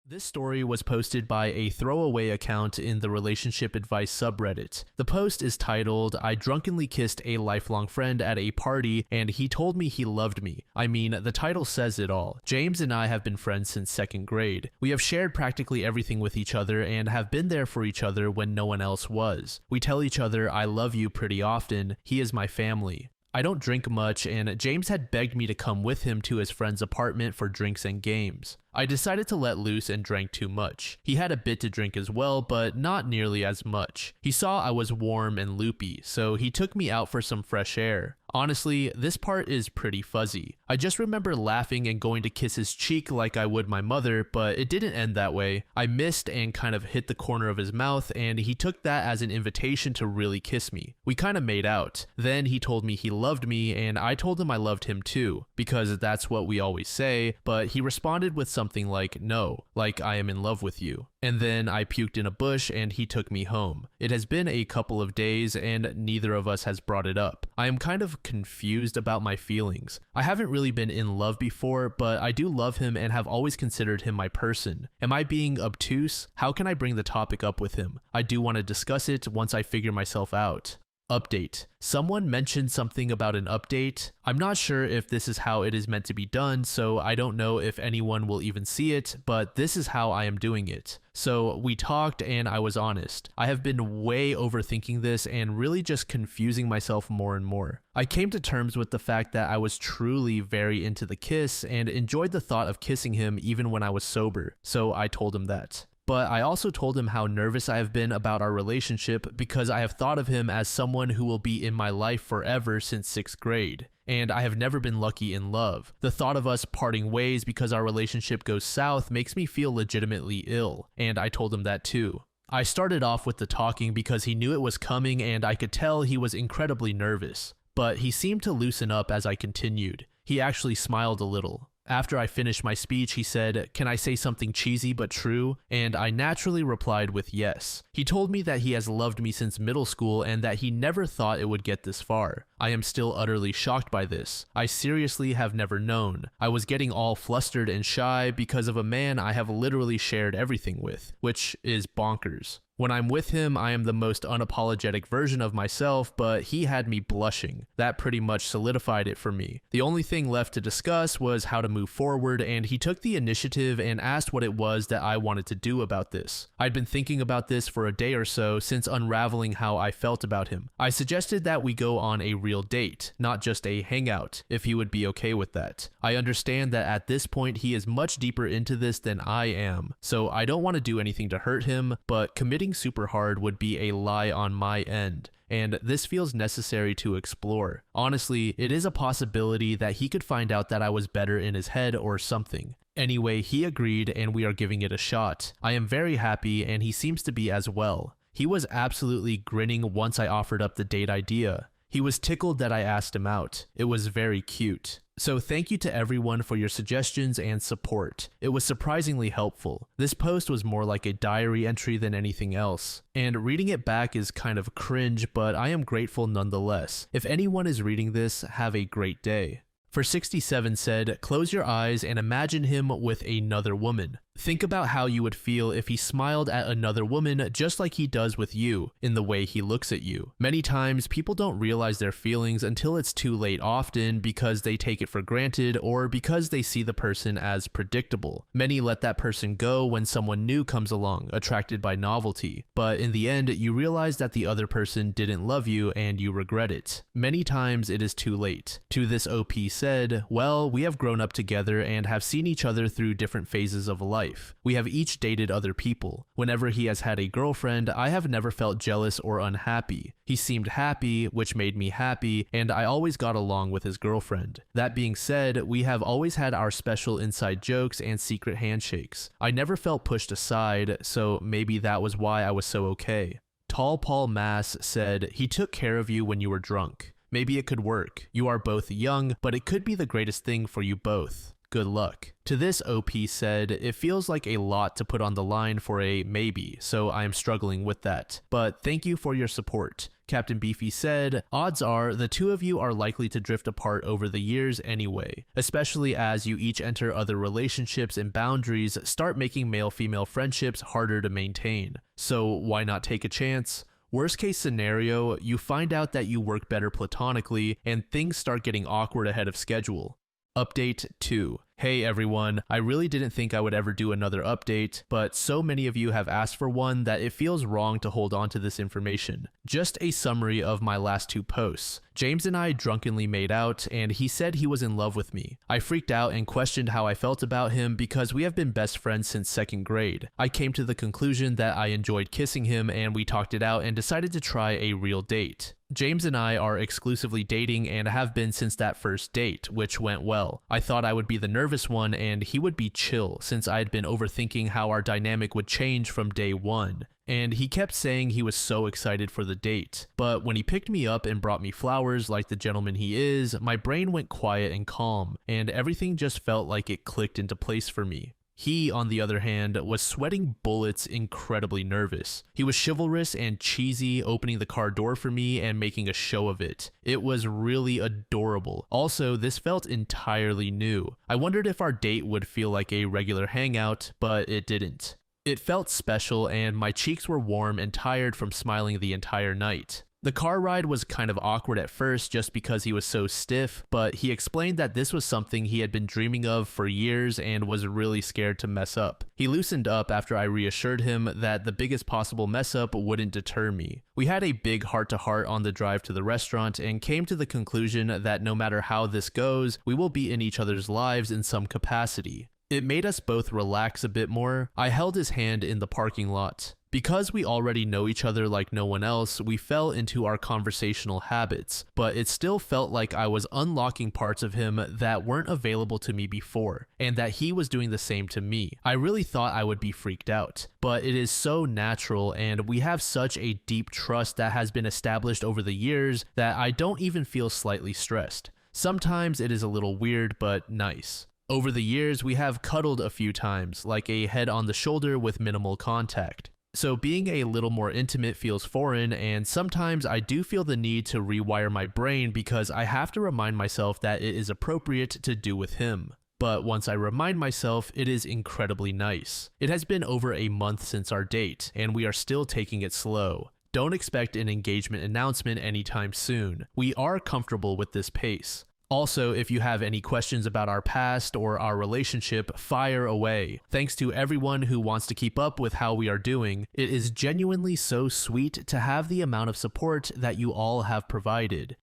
This story was posted by a throwaway account in the relationship advice subreddit. The post is titled, "I drunkenly kissed a lifelong friend at a party and he told me he loved me." I mean, the title says it all. James and I have been friends since 2nd grade. We have shared practically everything with each other and have been there for each other when no one else was. We tell each other I love you pretty often. He is my family. I don't drink much, and James had begged me to come with him to his friend's apartment for drinks and games. I decided to let loose and drank too much. He had a bit to drink as well, but not nearly as much. He saw I was warm and loopy, so he took me out for some fresh air. Honestly, this part is pretty fuzzy. I just remember laughing and going to kiss his cheek like I would my mother, but it didn't end that way. I missed and kind of hit the corner of his mouth, and he took that as an invitation to really kiss me. We kind of made out. Then he told me he loved me, and I told him I loved him too, because that's what we always say, but he responded with something like, "No, like I am in love with you." And then I puked in a bush and he took me home. It has been a couple of days and neither of us has brought it up. I am kind of confused about my feelings. I haven't really been in love before, but I do love him and have always considered him my person. Am I being obtuse? How can I bring the topic up with him? I do want to discuss it once I figure myself out. Update. Someone mentioned something about an update. I'm not sure if this is how it is meant to be done, so I don't know if anyone will even see it, but this is how I am doing it. So we talked and I was honest. I have been way overthinking this and really just confusing myself more and more. I came to terms with the fact that I was truly very into the kiss and enjoyed the thought of kissing him even when I was sober, so I told him that. But I also told him how nervous I have been about our relationship because I have thought of him as someone who will be in my life forever since 6th grade. And I have never been lucky in love. The thought of us parting ways because our relationship goes south makes me feel legitimately ill, and I told him that too. I started off with the talking because he knew it was coming and I could tell he was incredibly nervous. But he seemed to loosen up as I continued. He actually smiled a little. After I finished my speech, he said, "Can I say something cheesy but true?" And I naturally replied with yes. He told me that he has loved me since middle school and that he never thought it would get this far. I am still utterly shocked by this. I seriously have never known. I was getting all flustered and shy because of a man I have literally shared everything with, which is bonkers. When I'm with him, I am the most unapologetic version of myself, but he had me blushing. That pretty much solidified it for me. The only thing left to discuss was how to move forward, and he took the initiative and asked what it was that I wanted to do about this. I'd been thinking about this for a day or so since unraveling how I felt about him. I suggested that we go on a real date, not just a hangout, if he would be okay with that. I understand that at this point he is much deeper into this than I am, so I don't want to do anything to hurt him, but committing super hard would be a lie on my end, and this feels necessary to explore. Honestly, it is a possibility that he could find out that I was better in his head or something. Anyway, he agreed and we are giving it a shot. I am very happy and he seems to be as well. He was absolutely grinning once I offered up the date idea. He was tickled that I asked him out. It was very cute. So thank you to everyone for your suggestions and support. It was surprisingly helpful. This post was more like a diary entry than anything else, and reading it back is kind of cringe, but I am grateful nonetheless. If anyone is reading this, have a great day. For 67 said, close your eyes and imagine him with another woman. Think about how you would feel if he smiled at another woman just like he does with you, in the way he looks at you. Many times, people don't realize their feelings until it's too late, often because they take it for granted or because they see the person as predictable. Many let that person go when someone new comes along, attracted by novelty. But in the end, you realize that the other person didn't love you and you regret it. Many times, it is too late. To this OP said, well, we have grown up together and have seen each other through different phases of life. We have each dated other people. Whenever he has had a girlfriend, I have never felt jealous or unhappy. He seemed happy, which made me happy, and I always got along with his girlfriend. That being said, we have always had our special inside jokes and secret handshakes. I never felt pushed aside, so maybe that was why I was so okay. Tall Paul Mass said, he took care of you when you were drunk. Maybe it could work. You are both young, but it could be the greatest thing for you both. Good luck. To this, OP said, it feels like a lot to put on the line for a maybe, so I am struggling with that. But thank you for your support. Captain Beefy said, odds are the two of you are likely to drift apart over the years anyway, especially as you each enter other relationships and boundaries start making male-female friendships harder to maintain. So why not take a chance? Worst case scenario, you find out that you work better platonically and things start getting awkward ahead of schedule. Update 2. Hey everyone, I really didn't think I would ever do another update, but so many of you have asked for one that it feels wrong to hold on to this information. Just a summary of my last 2 posts. James and I drunkenly made out, and he said he was in love with me. I freaked out and questioned how I felt about him because we have been best friends since 2nd grade. I came to the conclusion that I enjoyed kissing him and we talked it out and decided to try a real date. James and I are exclusively dating and have been since that first date, which went well. I thought I would be the nervous one and he would be chill since I had been overthinking how our dynamic would change from day one. And he kept saying he was so excited for the date. But when he picked me up and brought me flowers like the gentleman he is, my brain went quiet and calm, and everything just felt like it clicked into place for me. He, on the other hand, was sweating bullets, incredibly nervous. He was chivalrous and cheesy, opening the car door for me and making a show of it. It was really adorable. Also, this felt entirely new. I wondered if our date would feel like a regular hangout, but it didn't. It felt special and my cheeks were warm and tired from smiling the entire night. The car ride was kind of awkward at first just because he was so stiff, but he explained that this was something he had been dreaming of for years and was really scared to mess up. He loosened up after I reassured him that the biggest possible mess up wouldn't deter me. We had a big heart-to-heart on the drive to the restaurant and came to the conclusion that no matter how this goes, we will be in each other's lives in some capacity. It made us both relax a bit more. I held his hand in the parking lot. Because we already know each other like no one else, we fell into our conversational habits, but it still felt like I was unlocking parts of him that weren't available to me before, and that he was doing the same to me. I really thought I would be freaked out, but it is so natural and we have such a deep trust that has been established over the years that I don't even feel slightly stressed. Sometimes it is a little weird, but nice. Over the years, we have cuddled a few times, like a head on the shoulder with minimal contact. So being a little more intimate feels foreign, and sometimes I do feel the need to rewire my brain because I have to remind myself that it is appropriate to do with him. but once I remind myself, it is incredibly nice. It has been over a month since our date, and we are still taking it slow. Don't expect an engagement announcement anytime soon. We are comfortable with this pace. Also, if you have any questions about our past or our relationship, fire away. Thanks to everyone who wants to keep up with how we are doing. It is genuinely so sweet to have the amount of support that you all have provided.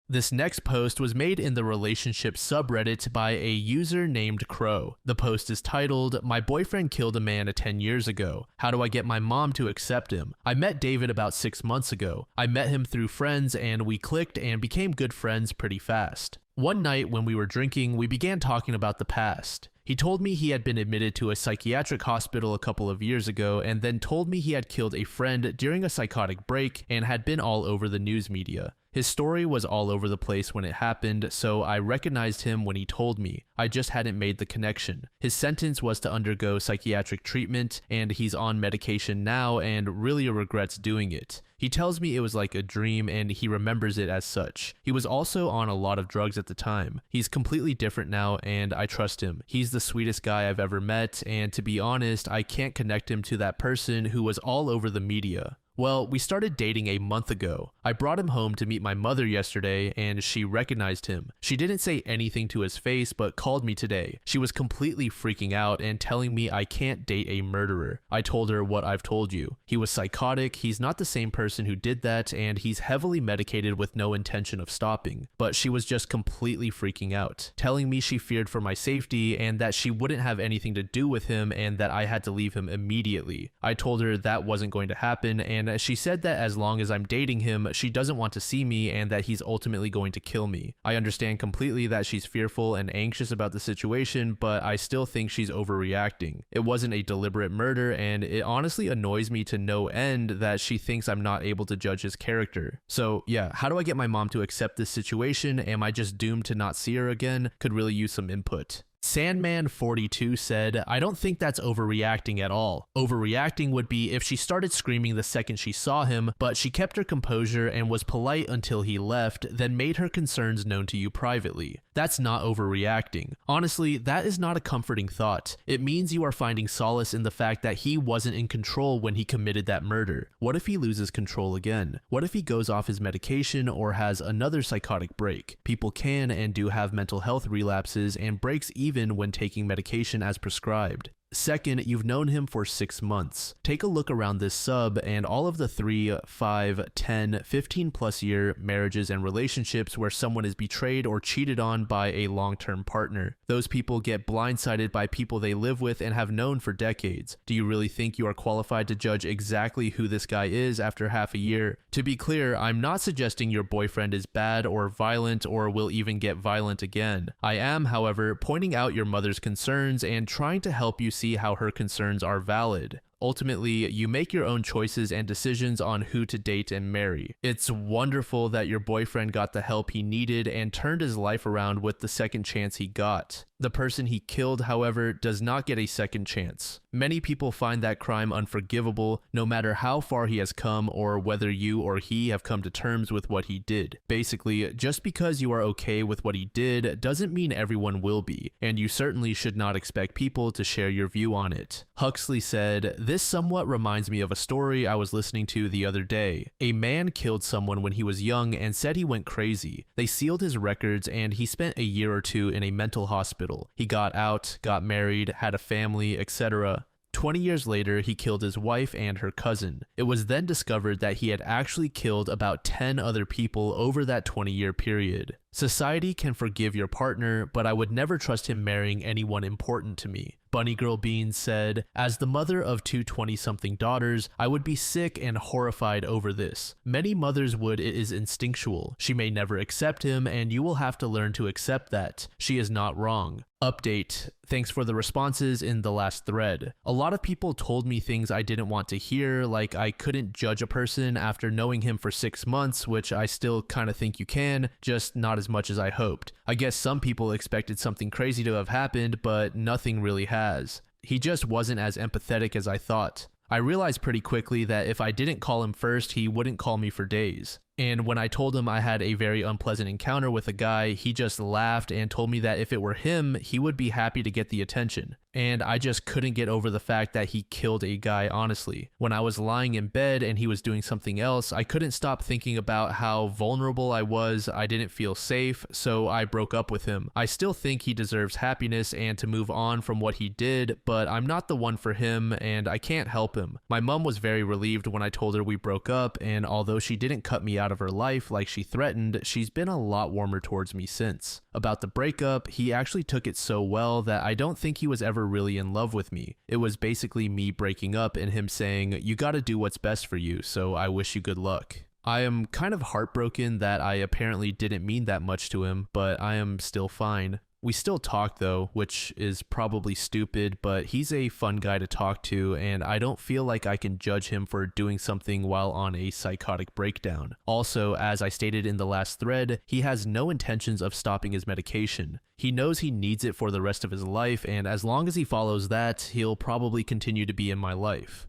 This next post was made in the relationship subreddit by a user named Crow. The post is titled, "My boyfriend killed a man 10 years ago. How do I get my mom to accept him? I met David about 6 months ago. I met him through friends and we clicked and became good friends pretty fast. One night when we were drinking, we began talking about the past. He told me he had been admitted to a psychiatric hospital a couple of years ago and then told me he had killed a friend during a psychotic break and had been all over the news media. His story was all over the place when it happened, so I recognized him when he told me. I just hadn't made the connection. His sentence was to undergo psychiatric treatment, and he's on medication now and really regrets doing it. He tells me it was like a dream and he remembers it as such. He was also on a lot of drugs at the time. He's completely different now and I trust him. He's the sweetest guy I've ever met, and to be honest, I can't connect him to that person who was all over the media. Well, we started dating a month ago. I brought him home to meet my mother yesterday and she recognized him. She didn't say anything to his face but called me today. She was completely freaking out and telling me I can't date a murderer. I told her what I've told you. He was psychotic, he's not the same person who did that, and he's heavily medicated with no intention of stopping. But she was just completely freaking out, telling me she feared for my safety and that she wouldn't have anything to do with him and that I had to leave him immediately. I told her that wasn't going to happen, and she said that as long as I'm dating him, she doesn't want to see me and that he's ultimately going to kill me. I understand completely that she's fearful and anxious about the situation, but I still think she's overreacting. It wasn't a deliberate murder, and it honestly annoys me to no end that she thinks I'm not able to judge his character. So yeah, how do I get my mom to accept this situation? Am I just doomed to not see her again? Could really use some input. Sandman42 said, "I don't think that's overreacting at all. Overreacting would be if she started screaming the second she saw him, but she kept her composure and was polite until he left, then made her concerns known to you privately. That's not overreacting. Honestly, that is not a comforting thought. It means you are finding solace in the fact that he wasn't in control when he committed that murder. What if he loses control again? What if he goes off his medication or has another psychotic break? People can and do have mental health relapses and breaks even when taking medication as prescribed. Second, you've known him for 6 months. Take a look around this sub and all of the 3, 5, 10, 15 plus year marriages and relationships where someone is betrayed or cheated on by a long-term partner. Those people get blindsided by people they live with and have known for decades. Do you really think you are qualified to judge exactly who this guy is after half a year? To be clear, I'm not suggesting your boyfriend is bad or violent or will even get violent again. I am, however, pointing out your mother's concerns and trying to help you see how her concerns are valid. Ultimately, you make your own choices and decisions on who to date and marry. It's wonderful that your boyfriend got the help he needed and turned his life around with the second chance he got. The person he killed, however, does not get a second chance. Many people find that crime unforgivable, no matter how far he has come or whether you or he have come to terms with what he did. Basically, just because you are okay with what he did doesn't mean everyone will be, and you certainly should not expect people to share your view on it." Huxley said, "This somewhat reminds me of a story I was listening to the other day. A man killed someone when he was young and said he went crazy. They sealed his records and he spent a year or two in a mental hospital. He got out, got married, had a family, etc. 20 years later, he killed his wife and her cousin. It was then discovered that he had actually killed about 10 other people over that 20-year period. Society can forgive your partner, but I would never trust him marrying anyone important to me." Bunny Girl Beans said, "As the mother of 2 20-something daughters, I would be sick and horrified over this. Many mothers would. It is instinctual. She may never accept him, and you will have to learn to accept that. She is not wrong." Update. Thanks for the responses in the last thread. A lot of people told me things I didn't want to hear, like I couldn't judge a person after knowing him for 6 months, which I still kind of think you can, just not as much as I hoped. I guess some people expected something crazy to have happened, but nothing really has. He just wasn't as empathetic as I thought. I realized pretty quickly that if I didn't call him first, he wouldn't call me for days. And when I told him I had a very unpleasant encounter with a guy, he just laughed and told me that if it were him, he would be happy to get the attention. And I just couldn't get over the fact that he killed a guy, honestly. When I was lying in bed and he was doing something else, I couldn't stop thinking about how vulnerable I was. I didn't feel safe, so I broke up with him. I still think he deserves happiness and to move on from what he did, but I'm not the one for him and I can't help him. My mom was very relieved when I told her we broke up, and although she didn't cut me out of her life like she threatened, she's been a lot warmer towards me since. About the breakup, he actually took it so well that I don't think he was ever really in love with me. It was basically me breaking up and him saying, "You gotta do what's best for you, so I wish you good luck." I am kind of heartbroken that I apparently didn't mean that much to him, but I am still fine. We still talk though, which is probably stupid, but he's a fun guy to talk to, and I don't feel like I can judge him for doing something while on a psychotic breakdown. Also, as I stated in the last thread, he has no intentions of stopping his medication. He knows he needs it for the rest of his life, and as long as he follows that, he'll probably continue to be in my life.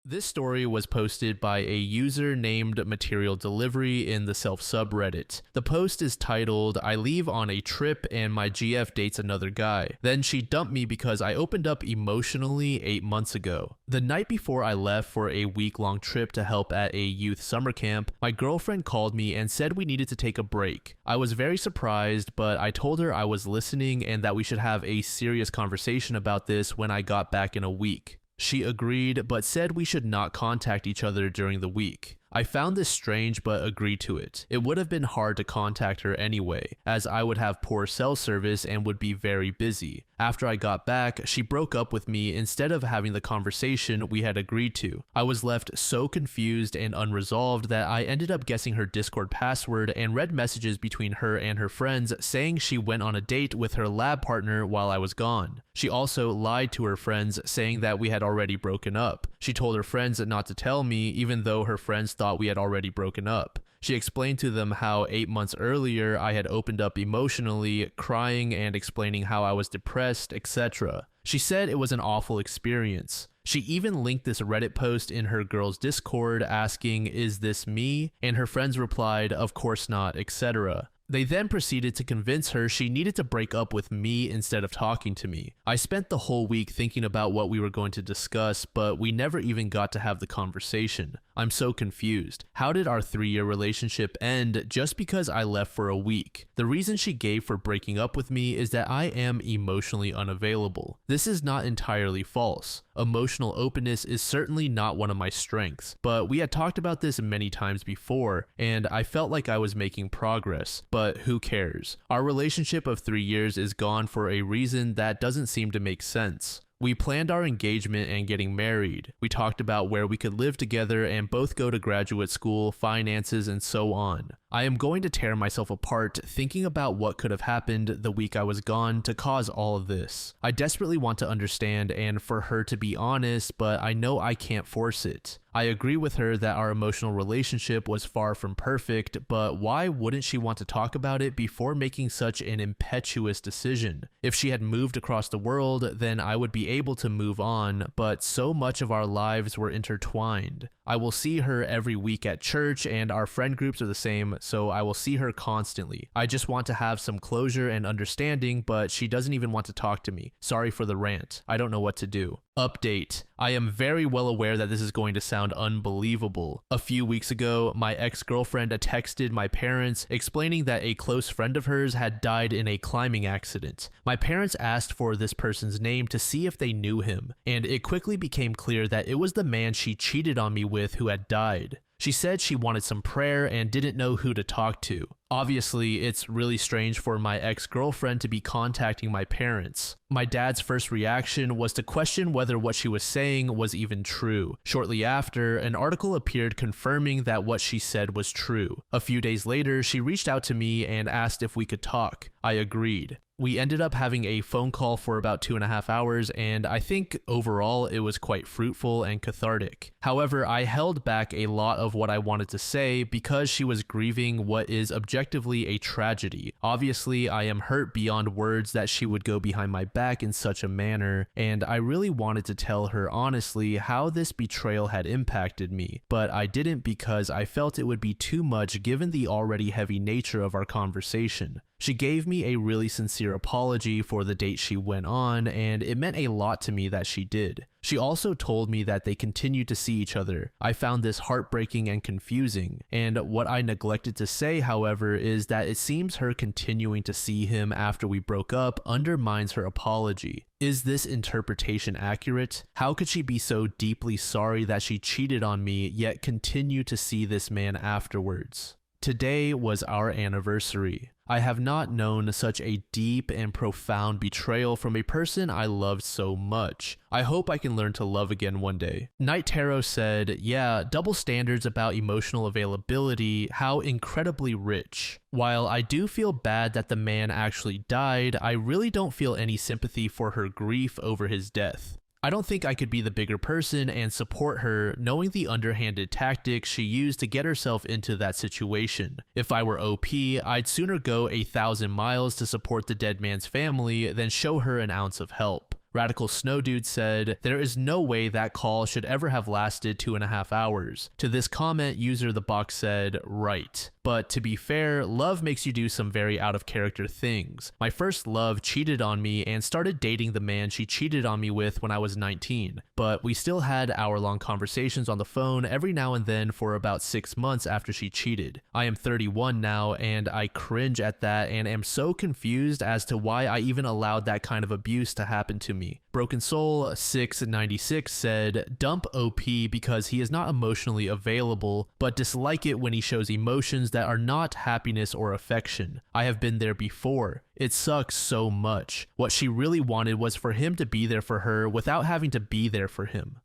This story was posted by a user named Material Delivery in the self subreddit. The post is titled, "I leave on a trip and my GF dates another guy. Then she dumped me because I opened up emotionally 8 months ago. The night before I left for a week-long trip to help at a youth summer camp, my girlfriend called me and said we needed to take a break. I was very surprised, but I told her I was listening and that we should have a serious conversation about this when I got back in a week. She agreed, but said we should not contact each other during the week. I found this strange but agreed to it. It would have been hard to contact her anyway, as I would have poor cell service and would be very busy. After I got back, she broke up with me instead of having the conversation we had agreed to. I was left so confused and unresolved that I ended up guessing her Discord password and read messages between her and her friends saying she went on a date with her lab partner while I was gone. She also lied to her friends saying that we had already broken up. She told her friends not to tell me even though her friends thought we had already broken up. She explained to them how 8 months earlier I had opened up emotionally, crying and explaining how I was depressed, etc. She said it was an awful experience. She even linked this Reddit post in her girls' Discord asking, "Is this me?" And her friends replied, "Of course not," etc. They then proceeded to convince her she needed to break up with me instead of talking to me. I spent the whole week thinking about what we were going to discuss, but we never even got to have the conversation. I'm so confused. How did our 3-year relationship end just because I left for a week? The reason she gave for breaking up with me is that I am emotionally unavailable. This is not entirely false. Emotional openness is certainly not one of my strengths, but we had talked about this many times before, and I felt like I was making progress, but who cares? Our relationship of 3 years is gone for a reason that doesn't seem to make sense. We planned our engagement and getting married. We talked about where we could live together and both go to graduate school, finances, and so on. I am going to tear myself apart thinking about what could have happened the week I was gone to cause all of this. I desperately want to understand and for her to be honest, but I know I can't force it. I agree with her that our emotional relationship was far from perfect, but why wouldn't she want to talk about it before making such an impetuous decision? If she had moved across the world, then I would be able to move on, but so much of our lives were intertwined. I will see her every week at church, and our friend groups are the same, so I will see her constantly. I just want to have some closure and understanding, but she doesn't even want to talk to me. Sorry for the rant. I don't know what to do. Update. I am very well aware that this is going to sound unbelievable. A few weeks ago, my ex-girlfriend texted my parents explaining that a close friend of hers had died in a climbing accident. My parents asked for this person's name to see if they knew him, and it quickly became clear that it was the man she cheated on me with who had died. She said she wanted some prayer and didn't know who to talk to. Obviously, it's really strange for my ex-girlfriend to be contacting my parents. My dad's first reaction was to question whether what she was saying was even true. Shortly after, an article appeared confirming that what she said was true. A few days later, she reached out to me and asked if we could talk. I agreed. We ended up having a phone call for about 2.5 hours, and I think overall it was quite fruitful and cathartic. However, I held back a lot of what I wanted to say because she was grieving what is objectively objectively a tragedy. Obviously, I am hurt beyond words that she would go behind my back in such a manner, and I really wanted to tell her honestly how this betrayal had impacted me, but I didn't because I felt it would be too much given the already heavy nature of our conversation. She gave me a really sincere apology for the date she went on, and it meant a lot to me that she did. She also told me that they continued to see each other. I found this heartbreaking and confusing, and what I neglected to say, however, is that it seems her continuing to see him after we broke up undermines her apology. Is this interpretation accurate? How could she be so deeply sorry that she cheated on me, yet continue to see this man afterwards? Today was our anniversary. I have not known such a deep and profound betrayal from a person I loved so much. I hope I can learn to love again one day. Night Tarot said, yeah, double standards about emotional availability, how incredibly rich. While I do feel bad that the man actually died, I really don't feel any sympathy for her grief over his death. I don't think I could be the bigger person and support her, knowing the underhanded tactics she used to get herself into that situation. If I were OP, I'd sooner go 1,000 miles to support the dead man's family than show her an ounce of help. Radical Snow Dude said, there is no way that call should ever have lasted 2.5 hours. To this comment, user the box said, right. But to be fair, love makes you do some very out of character things. My first love cheated on me and started dating the man she cheated on me with when I was 19. But we still had hour-long conversations on the phone every now and then for about 6 months after she cheated. I am 31 now and I cringe at that and am so confused as to why I even allowed that kind of abuse to happen to me. Broken Soul 696 said, dump OP because he is not emotionally available, but dislike it when he shows emotions that are not happiness or affection. I have been there before. It sucks so much. What she really wanted was for him to be there for her without having to be there for him.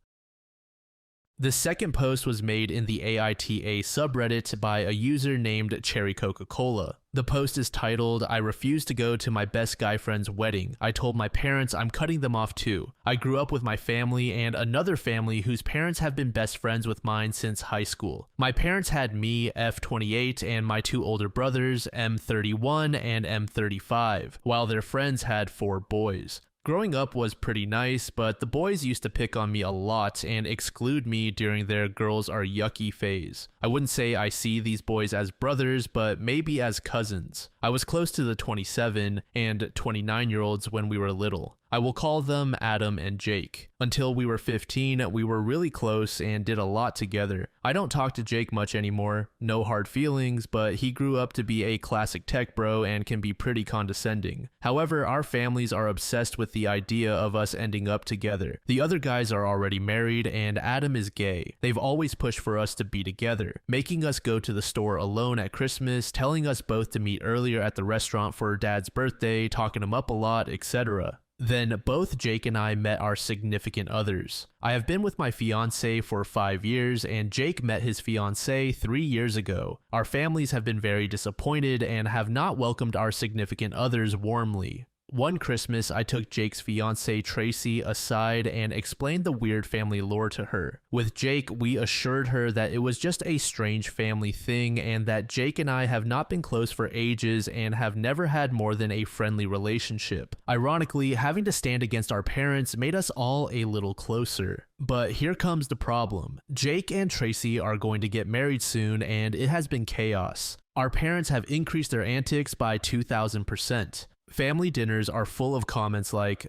The second post was made in the AITA subreddit by a user named Cherry Coca-Cola. The post is titled, I refuse to go to my best guy friend's wedding. I told my parents I'm cutting them off too. I grew up with my family and another family whose parents have been best friends with mine since high school. My parents had me, F28, and my 2 older brothers, M31 and M35, while their friends had 4 boys. Growing up was pretty nice, but the boys used to pick on me a lot and exclude me during their girls are yucky phase. I wouldn't say I see these boys as brothers, but maybe as cousins. I was close to the 27 and 29-year-olds when we were little. I will call them Adam and Jake. Until we were 15, we were really close and did a lot together. I don't talk to Jake much anymore, no hard feelings, but he grew up to be a classic tech bro and can be pretty condescending. However, our families are obsessed with the idea of us ending up together. The other guys are already married and Adam is gay. They've always pushed for us to be together, making us go to the store alone at Christmas, telling us both to meet earlier at the restaurant for Dad's birthday, talking him up a lot, etc. Then both Jake and I met our significant others. I have been with my fiance for 5 years and Jake met his fiance 3 years ago. Our families have been very disappointed and have not welcomed our significant others warmly. One Christmas, I took Jake's fiancée Tracy aside and explained the weird family lore to her. With Jake, we assured her that it was just a strange family thing and that Jake and I have not been close for ages and have never had more than a friendly relationship. Ironically, having to stand against our parents made us all a little closer. But here comes the problem. Jake and Tracy are going to get married soon and it has been chaos. Our parents have increased their antics by 2,000%. Family dinners are full of comments like,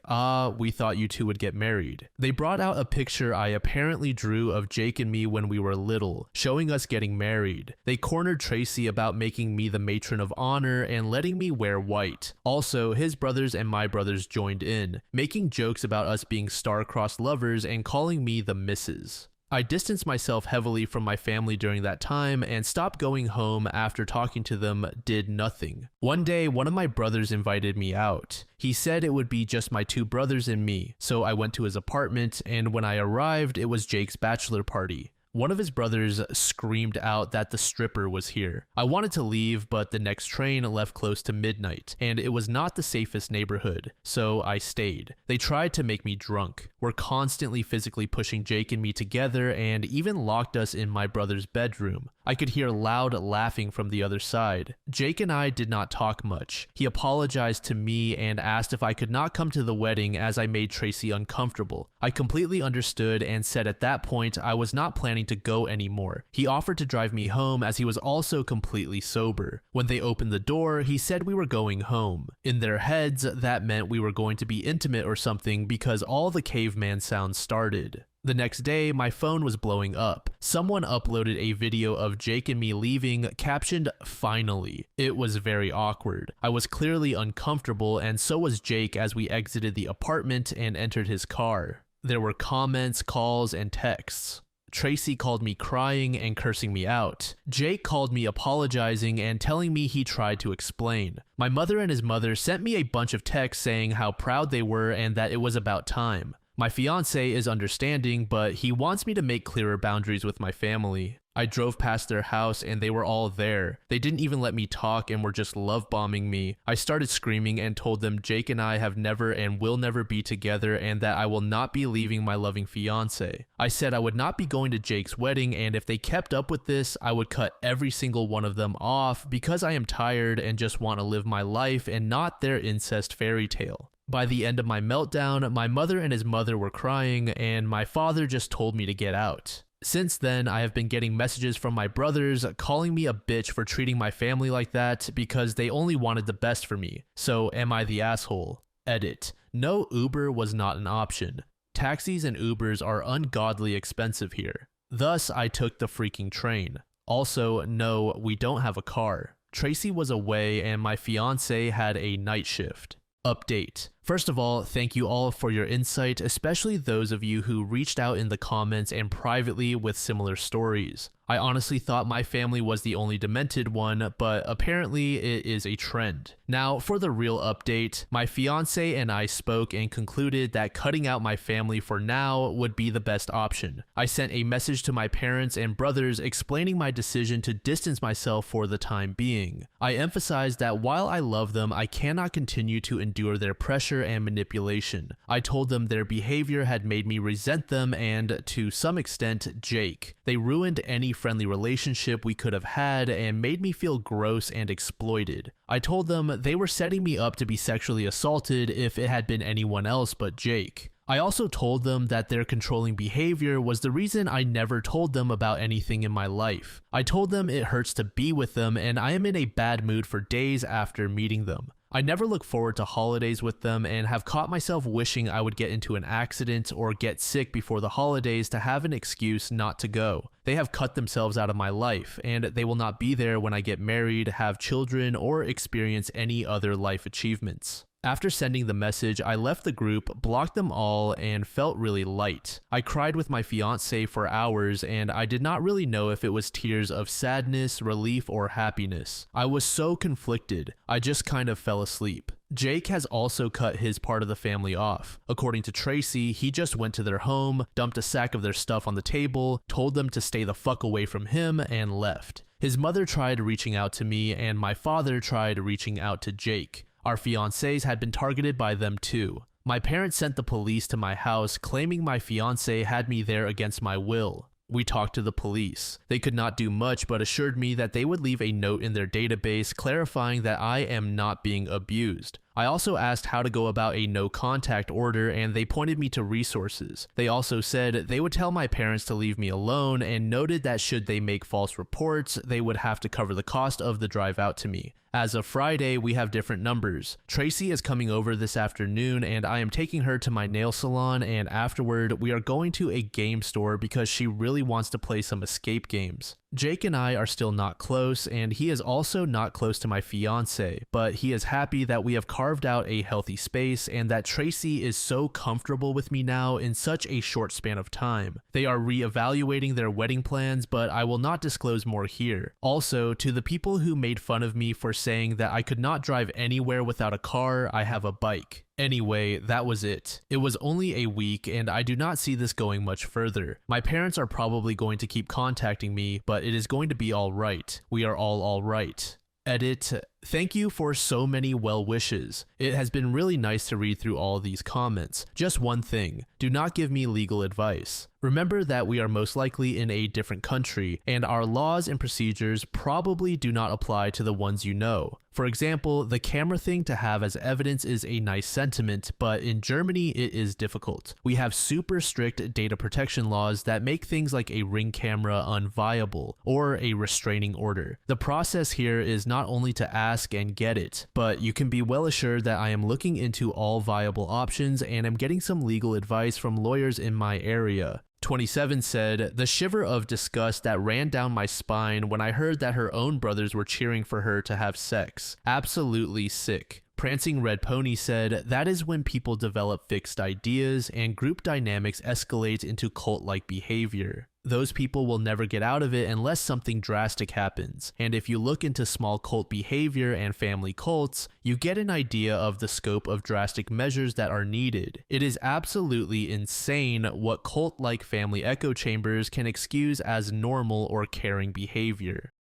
we thought you two would get married. They brought out a picture I apparently drew of Jake and me when we were little, showing us getting married. They cornered Tracy about making me the matron of honor and letting me wear white. Also, his brothers and my brothers joined in, making jokes about us being star-crossed lovers and calling me the missus. I distanced myself heavily from my family during that time and stopped going home after talking to them did nothing. One day, one of my brothers invited me out. He said it would be just my 2 brothers and me, so I went to his apartment, and when I arrived, it was Jake's bachelor party. One of his brothers screamed out that the stripper was here. I wanted to leave, but the next train left close to midnight, and it was not the safest neighborhood, so I stayed. They tried to make me drunk. were constantly physically pushing Jake and me together and even locked us in my brother's bedroom. I could hear loud laughing from the other side. Jake and I did not talk much. He apologized to me and asked if I could not come to the wedding as I made Tracy uncomfortable. I completely understood and said at that point I was not planning to go anymore. He offered to drive me home as he was also completely sober. When they opened the door, he said we were going home. In their heads, that meant we were going to be intimate or something because all the caveman sounds started. The next day, my phone was blowing up. Someone uploaded a video of Jake and me leaving, captioned, "Finally." It was very awkward. I was clearly uncomfortable, and so was Jake as we exited the apartment and entered his car. There were comments, calls, and texts. Tracy called me crying and cursing me out. Jake called me apologizing and telling me he tried to explain. My mother and his mother sent me a bunch of texts saying how proud they were and that it was about time. My fiance is understanding, but he wants me to make clearer boundaries with my family. I drove past their house and they were all there. They didn't even let me talk and were just love bombing me. I started screaming and told them Jake and I have never and will never be together and that I will not be leaving my loving fiance. I said I would not be going to Jake's wedding, and if they kept up with this, I would cut every single one of them off because I am tired and just want to live my life and not their incest fairy tale. By the end of my meltdown, my mother and his mother were crying, and my father just told me to get out. Since then, I have been getting messages from my brothers calling me a bitch for treating my family like that because they only wanted the best for me. So am I the asshole? Edit. No, Uber was not an option. Taxis and Ubers are ungodly expensive here. Thus, I took the freaking train. Also, no, we don't have a car. Tracy was away and my fiance had a night shift. Update. First of all, thank you all for your insight, especially those of you who reached out in the comments and privately with similar stories. I honestly thought my family was the only demented one, but apparently it is a trend. Now, for the real update, my fiance and I spoke and concluded that cutting out my family for now would be the best option. I sent a message to my parents and brothers explaining my decision to distance myself for the time being. I emphasized that while I love them, I cannot continue to endure their pressure and manipulation. I told them their behavior had made me resent them and, to some extent, Jake. They ruined any friendly relationship we could have had and made me feel gross and exploited. I told them they were setting me up to be sexually assaulted if it had been anyone else but Jake. I also told them that their controlling behavior was the reason I never told them about anything in my life. I told them it hurts to be with them and I am in a bad mood for days after meeting them. I never look forward to holidays with them and have caught myself wishing I would get into an accident or get sick before the holidays to have an excuse not to go. They have cut themselves out of my life, and they will not be there when I get married, have children, or experience any other life achievements. After sending the message, I left the group, blocked them all, and felt really light. I cried with my fiance for hours, and I did not really know if it was tears of sadness, relief, or happiness. I was so conflicted, I just kind of fell asleep. Jake has also cut his part of the family off. According to Tracy, he just went to their home, dumped a sack of their stuff on the table, told them to stay the fuck away from him, and left. His mother tried reaching out to me, and my father tried reaching out to Jake. Our fiancés had been targeted by them too. My parents sent the police to my house claiming my fiancé had me there against my will. We talked to the police. They could not do much but assured me that they would leave a note in their database clarifying that I am not being abused. I also asked how to go about a no contact order and they pointed me to resources. They also said they would tell my parents to leave me alone and noted that should they make false reports, they would have to cover the cost of the drive out to me. As of Friday, we have different numbers. Tracy is coming over this afternoon and I am taking her to my nail salon, and afterward we are going to a game store because she really wants to play some escape games. Jake and I are still not close, and he is also not close to my fiance, but he is happy that we have carved out a healthy space and that Tracy is so comfortable with me now in such a short span of time. They are re-evaluating their wedding plans, but I will not disclose more here. Also, to the people who made fun of me for saying that I could not drive anywhere without a car, I have a bike. Anyway, that was it. It was only a week and I do not see this going much further. My parents are probably going to keep contacting me, but it is going to be alright. We are all alright. Edit, Thank you for so many well wishes. It has been really nice to read through all these comments. Just one thing, do not give me legal advice. Remember that we are most likely in a different country, and our laws and procedures probably do not apply to the ones you know. For example, the camera thing to have as evidence is a nice sentiment, but in Germany it is difficult. We have super strict data protection laws that make things like a Ring camera unviable, or a restraining order. The process here is not only to ask and get it, but you can be well assured that I am looking into all viable options and am getting some legal advice from lawyers in my area. 27 said, the shiver of disgust that ran down my spine when I heard that her own brothers were cheering for her to have sex. Absolutely sick. Prancing Red Pony said, that is when people develop fixed ideas and group dynamics escalate into cult-like behavior. Those people will never get out of it unless something drastic happens, and if you look into small cult behavior and family cults, you get an idea of the scope of drastic measures that are needed. It is absolutely insane what cult-like family echo chambers can excuse as normal or caring behavior.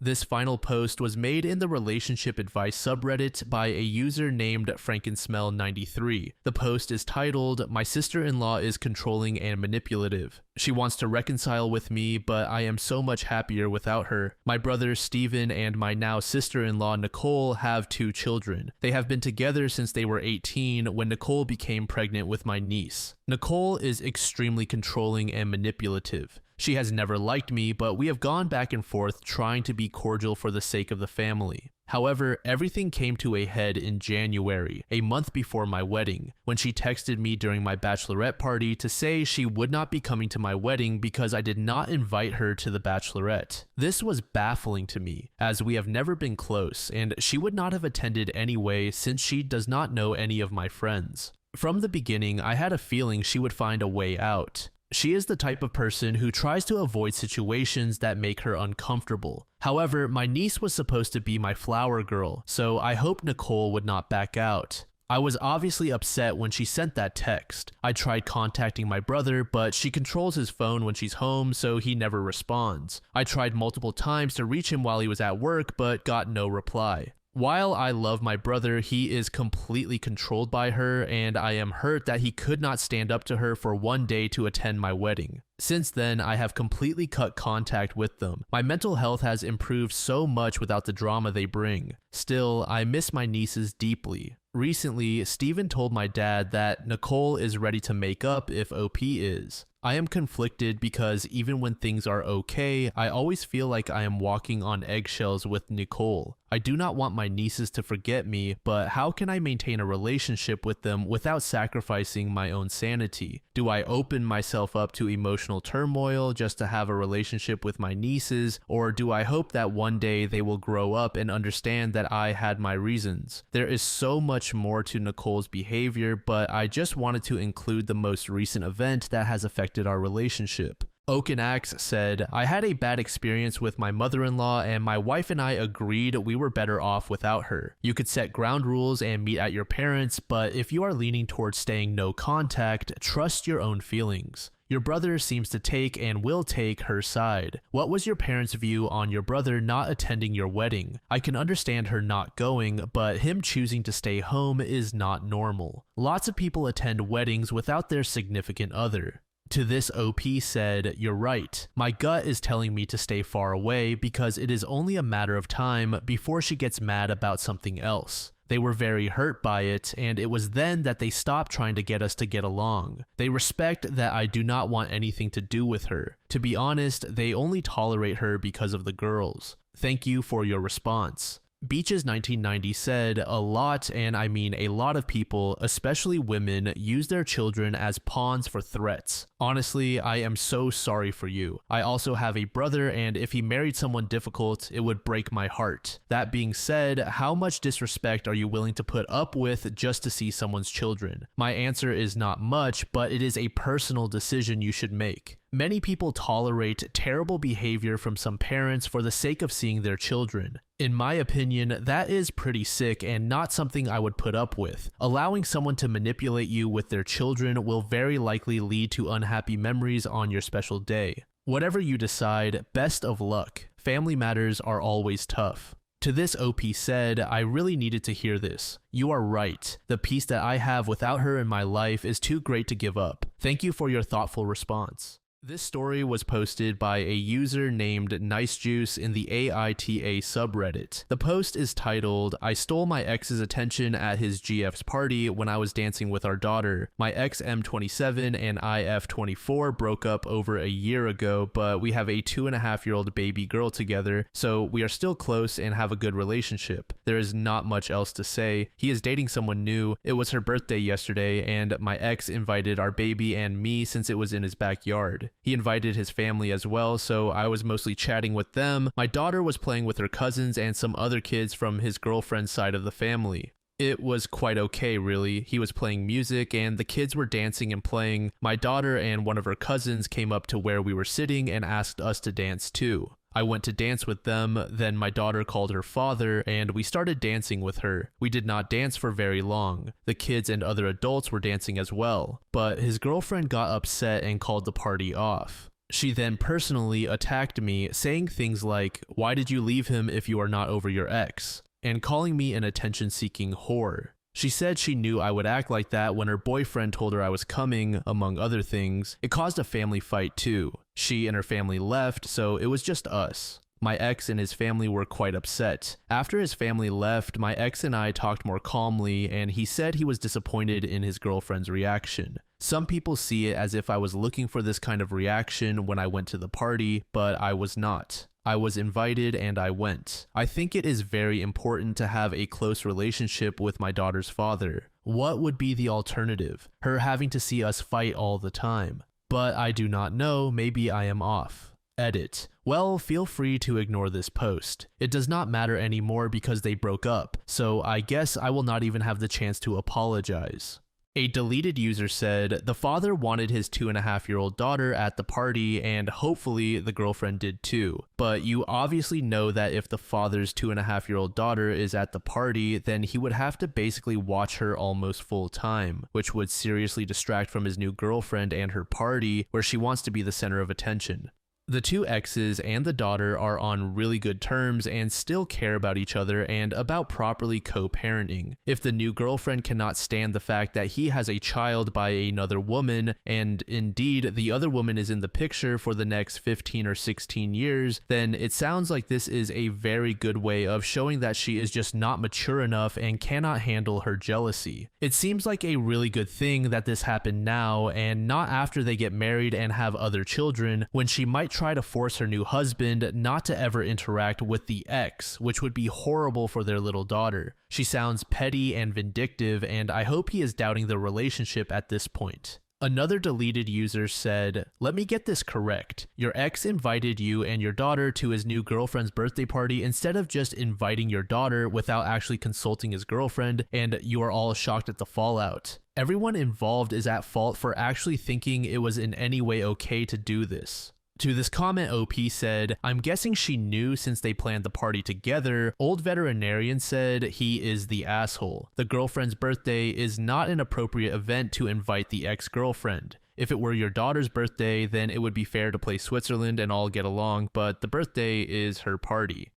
This final post was made in the relationship advice subreddit by a user named Frankensmell93. The post is titled, "My sister-in-law is controlling and manipulative. She wants to reconcile with me, but I am so much happier without her. My brother Steven and my now sister-in-law Nicole have 2 children. They have been together since they were 18 when Nicole became pregnant with my niece. Nicole is extremely controlling and manipulative. She has never liked me, but we have gone back and forth trying to be cordial for the sake of the family. However, everything came to a head in January, a month before my wedding, when she texted me during my bachelorette party to say she would not be coming to my wedding because I did not invite her to the bachelorette. This was baffling to me, as we have never been close, and she would not have attended anyway since she does not know any of my friends. From the beginning, I had a feeling she would find a way out. She is the type of person who tries to avoid situations that make her uncomfortable. However, my niece was supposed to be my flower girl, so I hoped Nicole would not back out. I was obviously upset when she sent that text. I tried contacting my brother, but she controls his phone when she's home, so he never responds. I tried multiple times to reach him while he was at work, but got no reply. While I love my brother, he is completely controlled by her, and I am hurt that he could not stand up to her for one day to attend my wedding. Since then, I have completely cut contact with them. My mental health has improved so much without the drama they bring. Still, I miss my nieces deeply. Recently, Steven told my dad that Nicole is ready to make up if OP is. I am conflicted because even when things are okay, I always feel like I am walking on eggshells with Nicole. I do not want my nieces to forget me, but how can I maintain a relationship with them without sacrificing my own sanity? Do I open myself up to emotional turmoil just to have a relationship with my nieces, or do I hope that one day they will grow up and understand that I had my reasons? There is so much more to Nicole's behavior, but I just wanted to include the most recent event that has affected our relationship. Oaken Axe said, I had a bad experience with my mother-in-law and my wife and I agreed we were better off without her. You could set ground rules and meet at your parents', but if you are leaning towards staying no contact, trust your own feelings. Your brother seems to take and will take her side. What was your parents' view on your brother not attending your wedding? I can understand her not going, but him choosing to stay home is not normal. Lots of people attend weddings without their significant other. To this, OP said, you're right. My gut is telling me to stay far away because it is only a matter of time before she gets mad about something else. They were very hurt by it, and it was then that they stopped trying to get us to get along. They respect that I do not want anything to do with her. To be honest, they only tolerate her because of the girls. Thank you for your response. Beaches 1990 said, a lot, and I mean a lot of people, especially women, use their children as pawns for threats. Honestly, I am so sorry for you. I also have a brother, and if he married someone difficult, it would break my heart. That being said, how much disrespect are you willing to put up with just to see someone's children? My answer is not much, but it is a personal decision you should make. Many people tolerate terrible behavior from some parents for the sake of seeing their children. In my opinion, that is pretty sick and not something I would put up with. Allowing someone to manipulate you with their children will very likely lead to unhappy memories on your special day. Whatever you decide, best of luck. Family matters are always tough. To this, OP said, I really needed to hear this. You are right. The peace that I have without her in my life is too great to give up. Thank you for your thoughtful response. This story was posted by a user named NiceJuice in the AITA subreddit. The post is titled, I stole my ex's attention at his GF's party when I was dancing with our daughter. My ex M27 and I F24 broke up over a year ago, but we have a 2.5-year-old baby girl together, so we are still close and have a good relationship. There is not much else to say. He is dating someone new. It was her birthday yesterday, and my ex invited our baby and me since it was in his backyard. He invited his family as well, so I was mostly chatting with them. My daughter was playing with her cousins and some other kids from his girlfriend's side of the family. It was quite okay, really. He was playing music and the kids were dancing and playing. My daughter and one of her cousins came up to where we were sitting and asked us to dance too. I went to dance with them, then my daughter called her father, and we started dancing with her. We did not dance for very long. The kids and other adults were dancing as well, but his girlfriend got upset and called the party off. She then personally attacked me, saying things like, "Why did you leave him if you are not over your ex?" and calling me an attention-seeking whore. She said she knew I would act like that when her boyfriend told her I was coming, among other things. It caused a family fight too. She and her family left, so it was just us. My ex and his family were quite upset. After his family left, my ex and I talked more calmly, and he said he was disappointed in his girlfriend's reaction. Some people see it as if I was looking for this kind of reaction when I went to the party, but I was not. I was invited and I went. I think it is very important to have a close relationship with my daughter's father. What would be the alternative? Her having to see us fight all the time. But I do not know, maybe I am off. Edit. Well, feel free to ignore this post. It does not matter anymore because they broke up, so I guess I will not even have the chance to apologize. A deleted user said, the father wanted his 2.5-year-old daughter at the party and hopefully the girlfriend did too. But you obviously know that if the father's 2.5-year-old daughter is at the party, then he would have to basically watch her almost full time, which would seriously distract from his new girlfriend and her party where she wants to be the center of attention. The two exes and the daughter are on really good terms and still care about each other and about properly co-parenting. If the new girlfriend cannot stand the fact that he has a child by another woman, and indeed the other woman is in the picture for the next 15 or 16 years, then it sounds like this is a very good way of showing that she is just not mature enough and cannot handle her jealousy. It seems like a really good thing that this happened now and not after they get married and have other children, when she might try to force her new husband not to ever interact with the ex, which would be horrible for their little daughter. She sounds petty and vindictive, and I hope he is doubting the relationship at this point. Another deleted user said, let me get this correct. Your ex invited you and your daughter to his new girlfriend's birthday party instead of just inviting your daughter without actually consulting his girlfriend, and you are all shocked at the fallout. Everyone involved is at fault for actually thinking it was in any way okay to do this. To this comment, OP said, I'm guessing she knew since they planned the party together. Old Veterinarian said he is the asshole. The girlfriend's birthday is not an appropriate event to invite the ex-girlfriend. If it were your daughter's birthday, then it would be fair to play Switzerland and all get along, but the birthday is her party.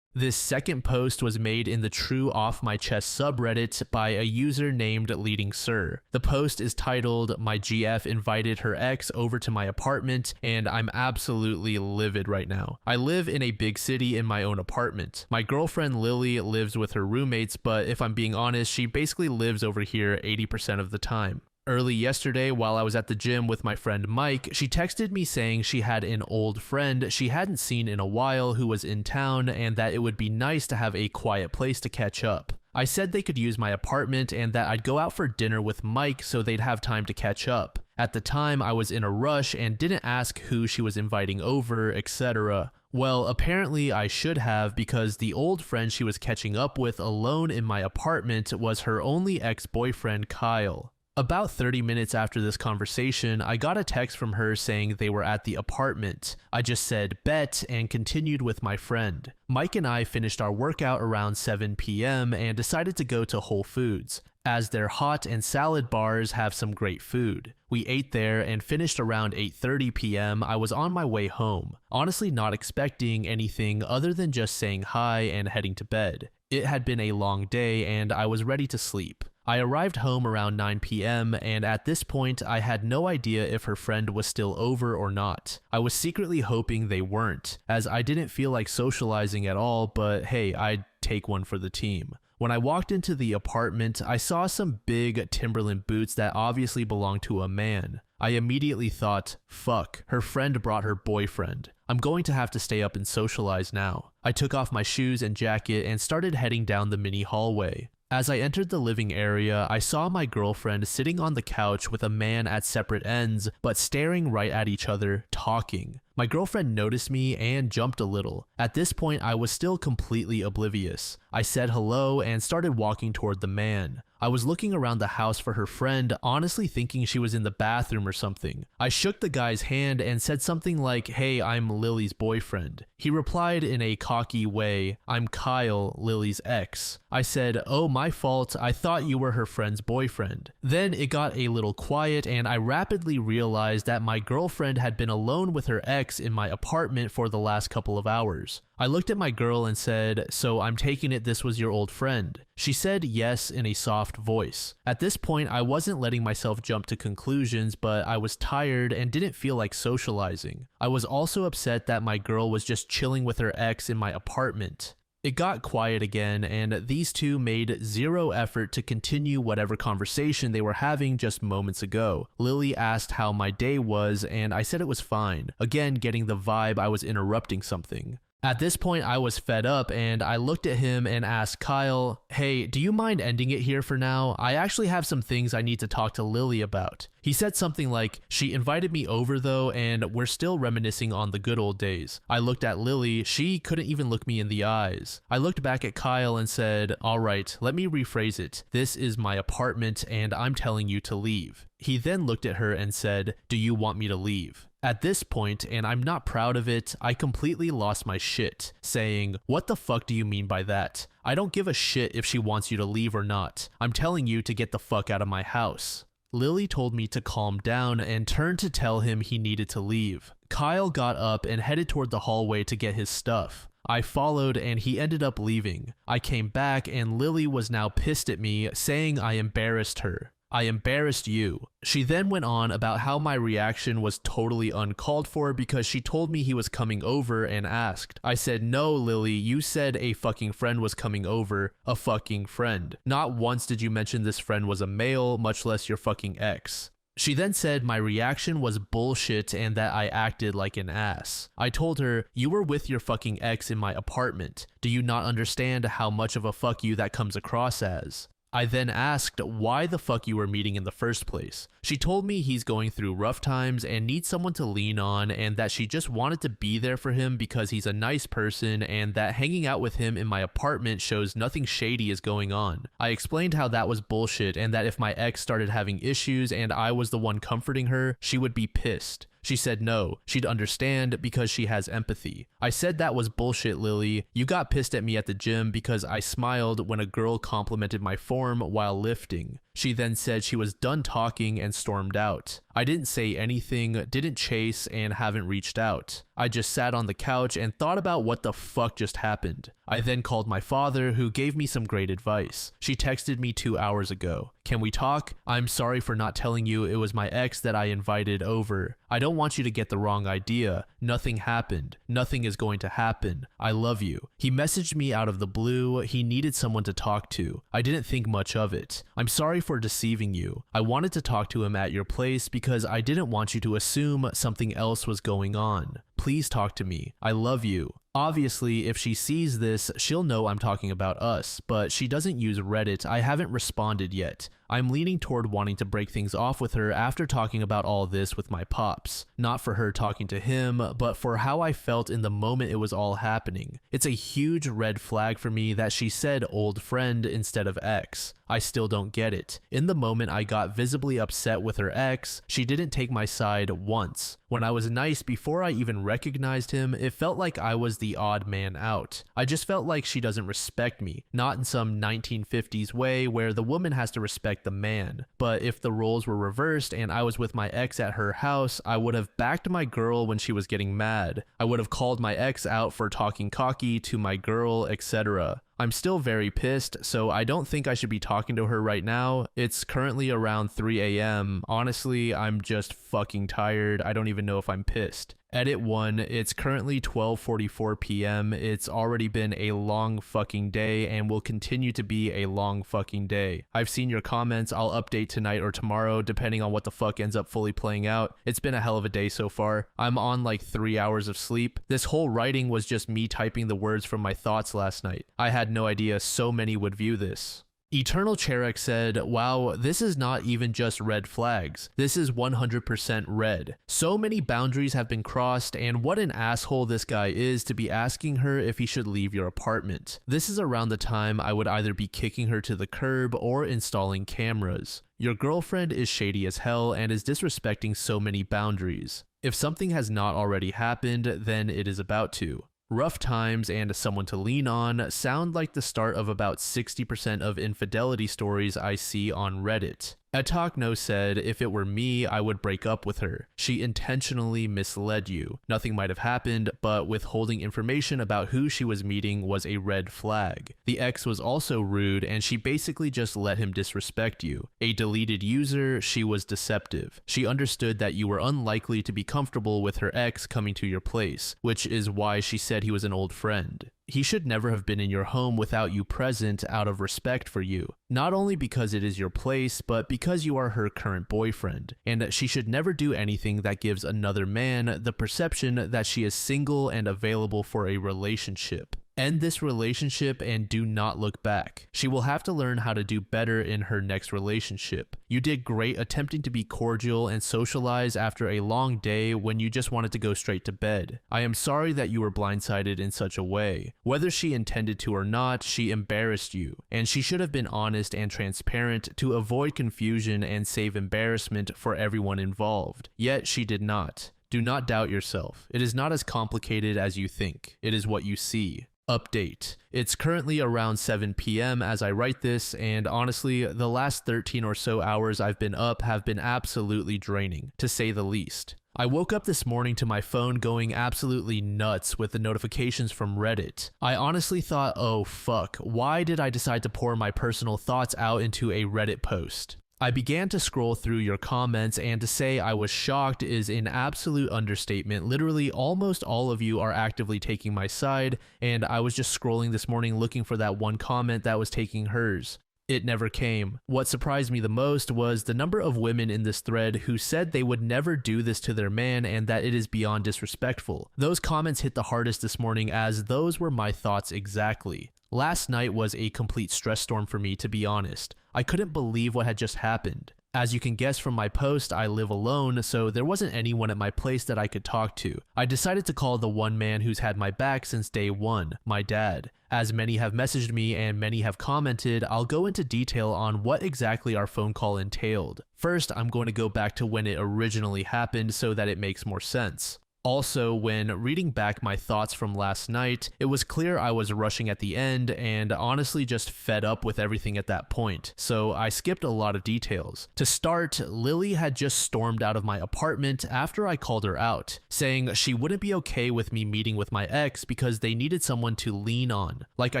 This second post was made in the True Off My Chest subreddit by a user named Leading Sir. The post is titled, My GF invited her ex over to my apartment, and I'm absolutely livid right now. I live in a big city in my own apartment. My girlfriend Lily lives with her roommates, but if I'm being honest, she basically lives over here 80% of the time. Early yesterday, while I was at the gym with my friend Mike, she texted me saying she had an old friend she hadn't seen in a while who was in town and that it would be nice to have a quiet place to catch up. I said they could use my apartment and that I'd go out for dinner with Mike so they'd have time to catch up. At the time, I was in a rush and didn't ask who she was inviting over, etc. Well, apparently I should have, because the old friend she was catching up with alone in my apartment was her only ex-boyfriend, Kyle. About 30 minutes after this conversation, I got a text from her saying they were at the apartment. I just said bet and continued with my friend. Mike and I finished our workout around 7 p.m. and decided to go to Whole Foods. as their hot and salad bars have some great food. We ate there and finished around 8:30 p.m. I was on my way home, honestly not expecting anything other than just saying hi and heading to bed. It had been a long day and I was ready to sleep. I arrived home around 9 p.m. and at this point I had no idea if her friend was still over or not. I was secretly hoping they weren't, as I didn't feel like socializing at all, but hey, I'd take one for the team. When I walked into the apartment, I saw some big Timberland boots that obviously belonged to a man. I immediately thought, fuck, her friend brought her boyfriend. I'm going to have to stay up and socialize now. I took off my shoes and jacket and started heading down the mini hallway. As I entered the living area, I saw my girlfriend sitting on the couch with a man at separate ends, but staring right at each other, talking. My girlfriend noticed me and jumped a little. At this point, I was still completely oblivious. I said hello and started walking toward the man. I was looking around the house for her friend, honestly thinking she was in the bathroom or something. I shook the guy's hand and said something like, "Hey, I'm Lily's boyfriend." He replied in a cocky way, "I'm Kyle, Lily's ex." I said, "Oh, my fault, I thought you were her friend's boyfriend." Then it got a little quiet and I rapidly realized that my girlfriend had been alone with her ex in my apartment for the last couple of hours. I looked at my girl and said, "So I'm taking it this was your old friend?" She said yes in a soft voice. At this point, I wasn't letting myself jump to conclusions, but I was tired and didn't feel like socializing. I was also upset that my girl was just chilling with her ex in my apartment. It got quiet again, and these two made zero effort to continue whatever conversation they were having just moments ago. Lily asked how my day was, and I said it was fine, again getting the vibe I was interrupting something. At this point, I was fed up and I looked at him and asked Kyle, "Hey, do you mind ending it here for now? I actually have some things I need to talk to Lily about." He said something like, "She invited me over though, and we're still reminiscing on the good old days." I looked at Lily, she couldn't even look me in the eyes. I looked back at Kyle and said, "All right, let me rephrase it. This is my apartment and I'm telling you to leave." He then looked at her and said, "Do you want me to leave?" At this point, and I'm not proud of it, I completely lost my shit, saying, "What the fuck do you mean by that? I don't give a shit if she wants you to leave or not. I'm telling you to get the fuck out of my house." Lily told me to calm down and turned to tell him he needed to leave. Kyle got up and headed toward the hallway to get his stuff. I followed and he ended up leaving. I came back and Lily was now pissed at me, saying I embarrassed her. "I embarrassed you." She then went on about how my reaction was totally uncalled for because she told me he was coming over and asked. I said, "No, Lily, you said a fucking friend was coming over, a fucking friend. Not once did you mention this friend was a male, much less your fucking ex." She then said my reaction was bullshit and that I acted like an ass. I told her, "You were with your fucking ex in my apartment. Do you not understand how much of a fuck you that comes across as?" I then asked why the fuck you were meeting in the first place. She told me he's going through rough times and needs someone to lean on, and that she just wanted to be there for him because he's a nice person and that hanging out with him in my apartment shows nothing shady is going on. I explained how that was bullshit and that if my ex started having issues and I was the one comforting her, she would be pissed. She said no, she'd understand because she has empathy. I said that was bullshit, Lily. You got pissed at me at the gym because I smiled when a girl complimented my form while lifting. She then said she was done talking and stormed out. I didn't say anything, didn't chase, and haven't reached out. I just sat on the couch and thought about what the fuck just happened. I then called my father, who gave me some great advice. She texted me 2 hours ago. "Can we talk? I'm sorry for not telling you it was my ex that I invited over. I don't want you to get the wrong idea. Nothing happened. Nothing is going to happen. I love you." He messaged me out of the blue. He needed someone to talk to. I didn't think much of it. "I'm sorry for deceiving you. I wanted to talk to him at your place because I didn't want you to assume something else was going on. Please talk to me. I love you." Obviously, if she sees this, she'll know I'm talking about us, but she doesn't use Reddit. I haven't responded yet. I'm leaning toward wanting to break things off with her after talking about all this with my pops. Not for her talking to him, but for how I felt in the moment it was all happening. It's a huge red flag for me that she said old friend instead of ex. I still don't get it. In the moment I got visibly upset with her ex, she didn't take my side once. When I was nice before I even read recognized him, it felt like I was the odd man out. I just felt like she doesn't respect me, not in some 1950s way where the woman has to respect the man. But if the roles were reversed and I was with my ex at her house, I would have backed my girl when she was getting mad. I would have called my ex out for talking cocky to my girl, etc. I'm still very pissed, so I don't think I should be talking to her right now. It's currently around 3 a.m. Honestly, I'm just fucking tired. I don't even know if I'm pissed. Edit 1, it's currently 12:44 p.m. It's already been a long fucking day and will continue to be a long fucking day. I've seen your comments. I'll update tonight or tomorrow depending on what the fuck ends up fully playing out. It's been a hell of a day so far. I'm on like 3 hours of sleep. This whole writing was just me typing the words from my thoughts last night. I had no idea so many would view this. Eternal Cherek said, wow, this is not even just red flags. This is 100% red. So many boundaries have been crossed, and what an asshole this guy is to be asking her if he should leave your apartment. This is around the time I would either be kicking her to the curb or installing cameras. Your girlfriend is shady as hell and is disrespecting so many boundaries. If something has not already happened, then it is about to. Rough times and someone to lean on sound like the start of about 60% of infidelity stories I see on Reddit. Etakno said, if it were me, I would break up with her. She intentionally misled you. Nothing might have happened, but withholding information about who she was meeting was a red flag. The ex was also rude, and she basically just let him disrespect you. A deleted user, she was deceptive. She understood that you were unlikely to be comfortable with her ex coming to your place, which is why she said he was an old friend. He should never have been in your home without you present out of respect for you. Not only because it is your place, but because you are her current boyfriend. And she should never do anything that gives another man the perception that she is single and available for a relationship. End this relationship and do not look back. She will have to learn how to do better in her next relationship. You did great attempting to be cordial and socialize after a long day when you just wanted to go straight to bed. I am sorry that you were blindsided in such a way. Whether she intended to or not, she embarrassed you, and she should have been honest and transparent to avoid confusion and save embarrassment for everyone involved. Yet she did not. Do not doubt yourself. It is not as complicated as you think. It is what you see. Update. It's currently around 7 p.m. as I write this, and honestly, the last 13 or so hours I've been up have been absolutely draining, to say the least. I woke up this morning to my phone going absolutely nuts with the notifications from Reddit. I honestly thought, oh fuck, why did I decide to pour my personal thoughts out into a Reddit post? I began to scroll through your comments, and to say I was shocked is an absolute understatement. Literally, almost all of you are actively taking my side, and I was just scrolling this morning looking for that one comment that was taking hers. It never came. What surprised me the most was the number of women in this thread who said they would never do this to their man and that it is beyond disrespectful. Those comments hit the hardest this morning, as those were my thoughts exactly. Last night was a complete stress storm for me, to be honest. I couldn't believe what had just happened. As you can guess from my post, I live alone, so there wasn't anyone at my place that I could talk to. I decided to call the one man who's had my back since day one, my dad. As many have messaged me and many have commented, I'll go into detail on what exactly our phone call entailed. First, I'm going to go back to when it originally happened so that it makes more sense. Also, when reading back my thoughts from last night, it was clear I was rushing at the end and honestly just fed up with everything at that point, so I skipped a lot of details. To start, Lily had just stormed out of my apartment after I called her out, saying she wouldn't be okay with me meeting with my ex because they needed someone to lean on. Like I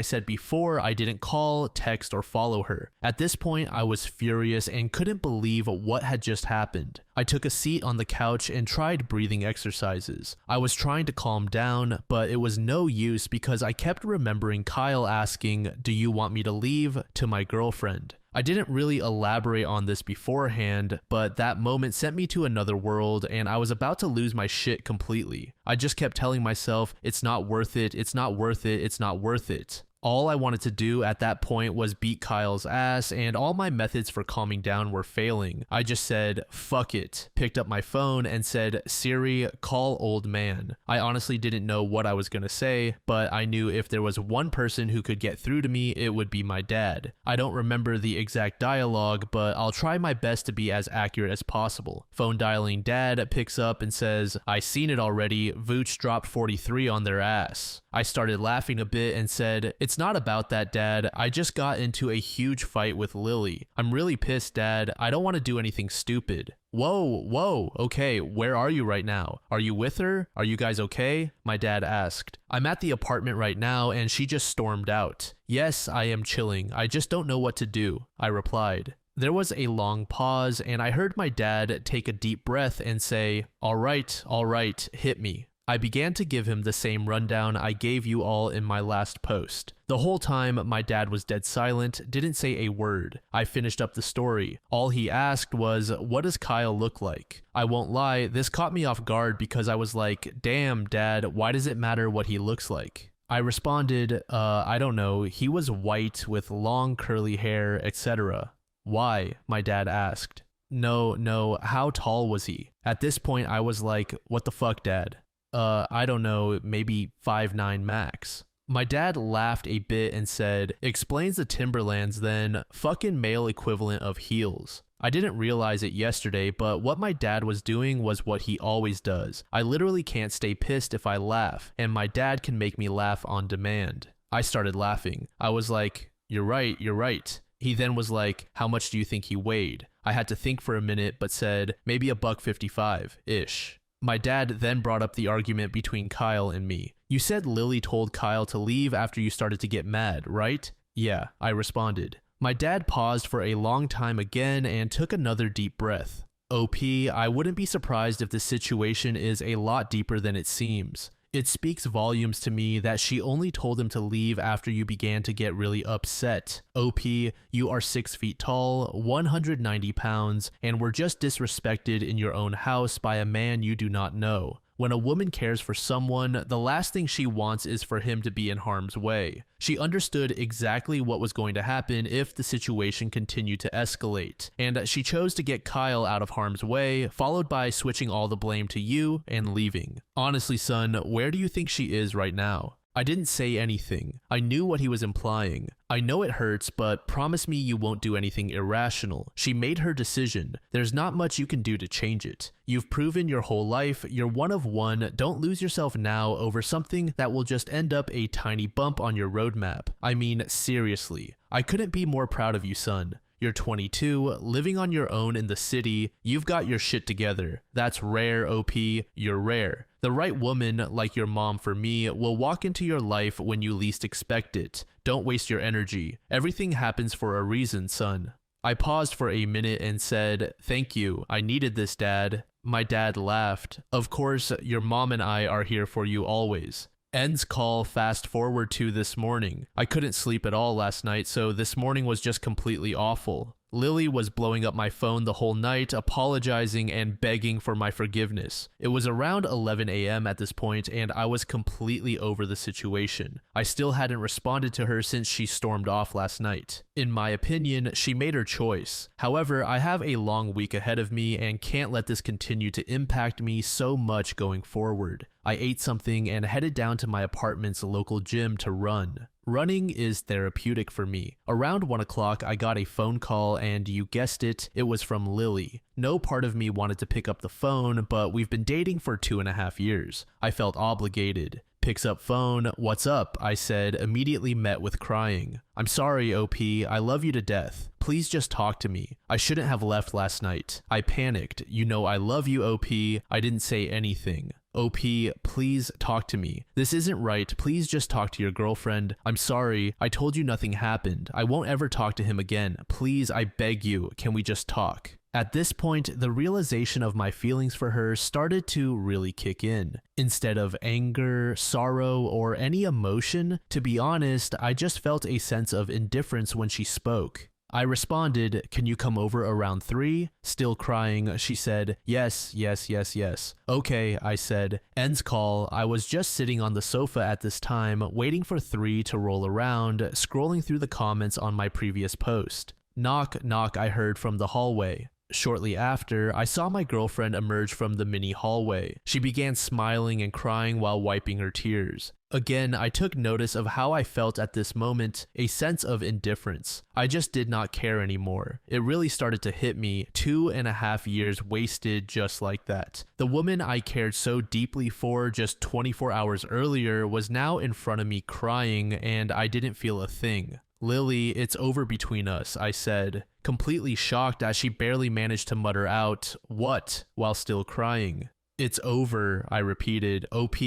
said before, I didn't call, text, or follow her. At this point, I was furious and couldn't believe what had just happened. I took a seat on the couch and tried breathing exercises. I was trying to calm down, but it was no use because I kept remembering Kyle asking, "Do you want me to leave?" to my girlfriend. I didn't really elaborate on this beforehand, but that moment sent me to another world and I was about to lose my shit completely. I just kept telling myself, it's not worth it, it's not worth it, it's not worth it. All I wanted to do at that point was beat Kyle's ass, and all my methods for calming down were failing. I just said, fuck it, picked up my phone and said, Siri, call old man. I honestly didn't know what I was gonna say, but I knew if there was one person who could get through to me, it would be my dad. I don't remember the exact dialogue, but I'll try my best to be as accurate as possible. Phone dialing dad picks up and says, I seen it already, Vooch dropped 43 on their ass. I started laughing a bit and said, it's not about that, Dad. I just got into a huge fight with Lily. I'm really pissed, Dad. I don't want to do anything stupid. Whoa, okay, where are you right now? Are you with her? Are you guys okay? My dad asked. I'm at the apartment right now and she just stormed out. Yes, I am chilling. I just don't know what to do, I replied. There was a long pause and I heard my dad take a deep breath and say, all right, hit me. I began to give him the same rundown I gave you all in my last post. The whole time, my dad was dead silent, didn't say a word. I finished up the story. All he asked was, what does Kyle look like? I won't lie, this caught me off guard because I was like, damn, Dad, why does it matter what he looks like? I responded, I don't know, he was white with long curly hair, etc. Why? My dad asked. No, how tall was he? At this point, I was like, what the fuck, Dad? I don't know, maybe 5'9" max. My dad laughed a bit and said, explains the Timberlands then, fucking male equivalent of heels. I didn't realize it yesterday, but what my dad was doing was what he always does. I literally can't stay pissed if I laugh, and my dad can make me laugh on demand. I started laughing. I was like, you're right. He then was like, how much do you think he weighed? I had to think for a minute, but said, maybe $155-ish. My dad then brought up the argument between Kyle and me. You said Lily told Kyle to leave after you started to get mad, right? Yeah, I responded. My dad paused for a long time again and took another deep breath. OP, I wouldn't be surprised if the situation is a lot deeper than it seems. It speaks volumes to me that she only told him to leave after you began to get really upset. OP, you are 6 feet tall, 190 pounds, and were just disrespected in your own house by a man you do not know. When a woman cares for someone, the last thing she wants is for him to be in harm's way. She understood exactly what was going to happen if the situation continued to escalate, and she chose to get Kyle out of harm's way, followed by switching all the blame to you and leaving. Honestly, son, where do you think she is right now? I didn't say anything. I knew what he was implying. I know it hurts, but promise me you won't do anything irrational. She made her decision. There's not much you can do to change it. You've proven your whole life you're one of one. Don't lose yourself now over something that will just end up a tiny bump on your roadmap. I mean, seriously. I couldn't be more proud of you, son. You're 22, living on your own in the city, you've got your shit together. That's rare, OP, you're rare. The right woman, like your mom for me, will walk into your life when you least expect it. Don't waste your energy. Everything happens for a reason, son. I paused for a minute and said, thank you, I needed this, Dad. My dad laughed. Of course, your mom and I are here for you always. Ends call fast forward to this morning. I couldn't sleep at all last night, so this morning was just completely awful. Lily was blowing up my phone the whole night, apologizing and begging for my forgiveness. It was around 11 a.m. at this point, and I was completely over the situation. I still hadn't responded to her since she stormed off last night. In my opinion, she made her choice. However, I have a long week ahead of me and can't let this continue to impact me so much going forward. I ate something and headed down to my apartment's local gym to run. Running is therapeutic for me. Around 1 o'clock, I got a phone call and you guessed it, it was from Lily. No part of me wanted to pick up the phone, but we've been dating for 2.5 years. I felt obligated. Picks up phone, what's up? I said, immediately met with crying. I'm sorry, OP, I love you to death. Please just talk to me. I shouldn't have left last night. I panicked. You know I love you, OP. I didn't say anything. OP, please talk to me. This isn't right. Please just talk to your girlfriend. I'm sorry. I told you nothing happened. I won't ever talk to him again. Please, I beg you. Can we just talk? At this point, the realization of my feelings for her started to really kick in. Instead of anger, sorrow, or any emotion, to be honest, I just felt a sense of indifference when she spoke. I responded, "Can you come over around 3? Still crying, she said, "Yes, yes, yes, yes." "Okay," I said. Ends call. I was just sitting on the sofa at this time, waiting for 3 to roll around, scrolling through the comments on my previous post. Knock, knock, I heard from the hallway. Shortly after, I saw my girlfriend emerge from the mini hallway. She began smiling and crying while wiping her tears. Again, I took notice of how I felt at this moment, a sense of indifference. I just did not care anymore. It really started to hit me, 2.5 years wasted just like that. The woman I cared so deeply for just 24 hours earlier was now in front of me crying, and I didn't feel a thing. "Lily, it's over between us," I said, completely shocked as she barely managed to mutter out, "What?" while still crying. "It's over," I repeated. OP,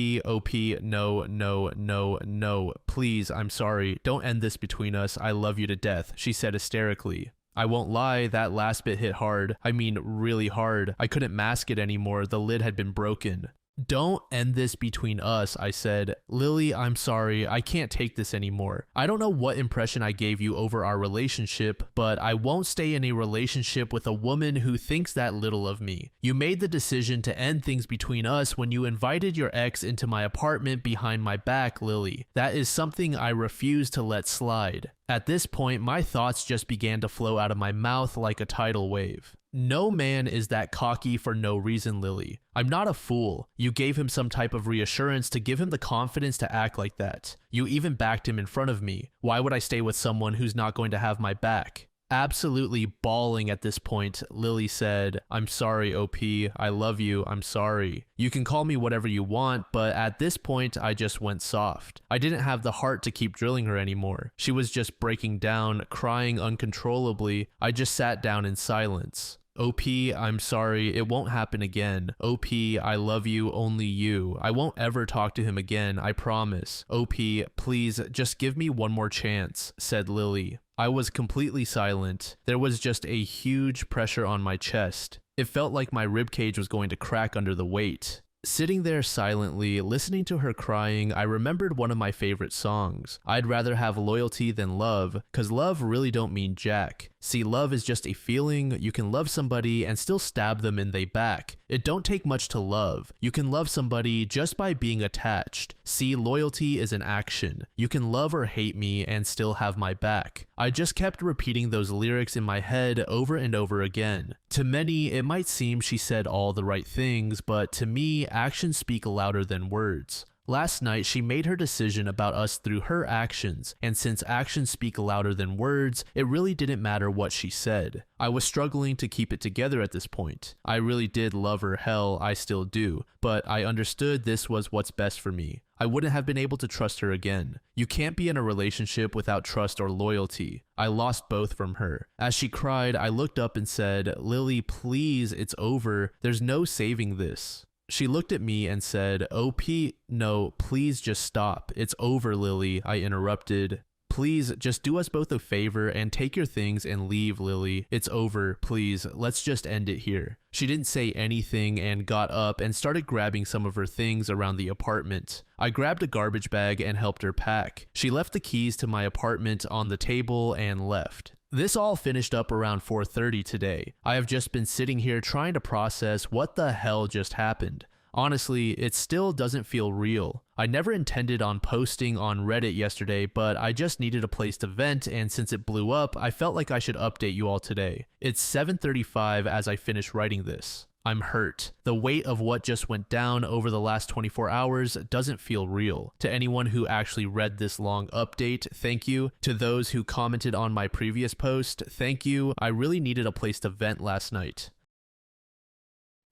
no, no, no, no. "Please, I'm sorry. Don't end this between us. I love you to death," she said hysterically. I won't lie, that last bit hit hard. I mean, really hard. I couldn't mask it anymore. The lid had been broken. "Don't end this between us," I said. "Lily, I'm sorry. I can't take this anymore. I don't know what impression I gave you over our relationship, but I won't stay in a relationship with a woman who thinks that little of me. You made the decision to end things between us when you invited your ex into my apartment behind my back, Lily. That is something I refuse to let slide." At this point, my thoughts just began to flow out of my mouth like a tidal wave. "No man is that cocky for no reason, Lily. I'm not a fool. You gave him some type of reassurance to give him the confidence to act like that. You even backed him in front of me. Why would I stay with someone who's not going to have my back?" Absolutely bawling at this point, Lily said, "I'm sorry, OP. I love you. I'm sorry. You can call me whatever you want," but at this point, I just went soft. I didn't have the heart to keep drilling her anymore. She was just breaking down, crying uncontrollably. I just sat down in silence. "OP, I'm sorry, it won't happen again. OP, I love you, only you. I won't ever talk to him again, I promise. OP, please, just give me one more chance," said Lily. I was completely silent. There was just a huge pressure on my chest. It felt like my ribcage was going to crack under the weight. Sitting there silently, listening to her crying, I remembered one of my favorite songs. "I'd rather have loyalty than love, 'cause love really don't mean jack. See, love is just a feeling. You can love somebody and still stab them in they back. It don't take much to love. You can love somebody just by being attached. See, loyalty is an action. You can love or hate me and still have my back." I just kept repeating those lyrics in my head over and over again. To many, it might seem she said all the right things, but to me, actions speak louder than words. Last night, she made her decision about us through her actions, and since actions speak louder than words, it really didn't matter what she said. I was struggling to keep it together at this point. I really did love her, hell, I still do, but I understood this was what's best for me. I wouldn't have been able to trust her again. You can't be in a relationship without trust or loyalty. I lost both from her. As she cried, I looked up and said, "Lily, please, it's over. There's no saving this." She looked at me and said, "OP, no, please just stop. It's over, Lily," I interrupted. "Please, just do us both a favor and take your things and leave, Lily. It's over, please. Let's just end it here." She didn't say anything and got up and started grabbing some of her things around the apartment. I grabbed a garbage bag and helped her pack. She left the keys to my apartment on the table and left. This all finished up around 4:30 today. I have just been sitting here trying to process what the hell just happened. Honestly, it still doesn't feel real. I never intended on posting on Reddit yesterday, but I just needed a place to vent, and since it blew up, I felt like I should update you all today. It's 7:35 as I finish writing this. I'm hurt. The weight of what just went down over the last 24 hours doesn't feel real. To anyone who actually read this long update, thank you. To those who commented on my previous post, thank you. I really needed a place to vent last night.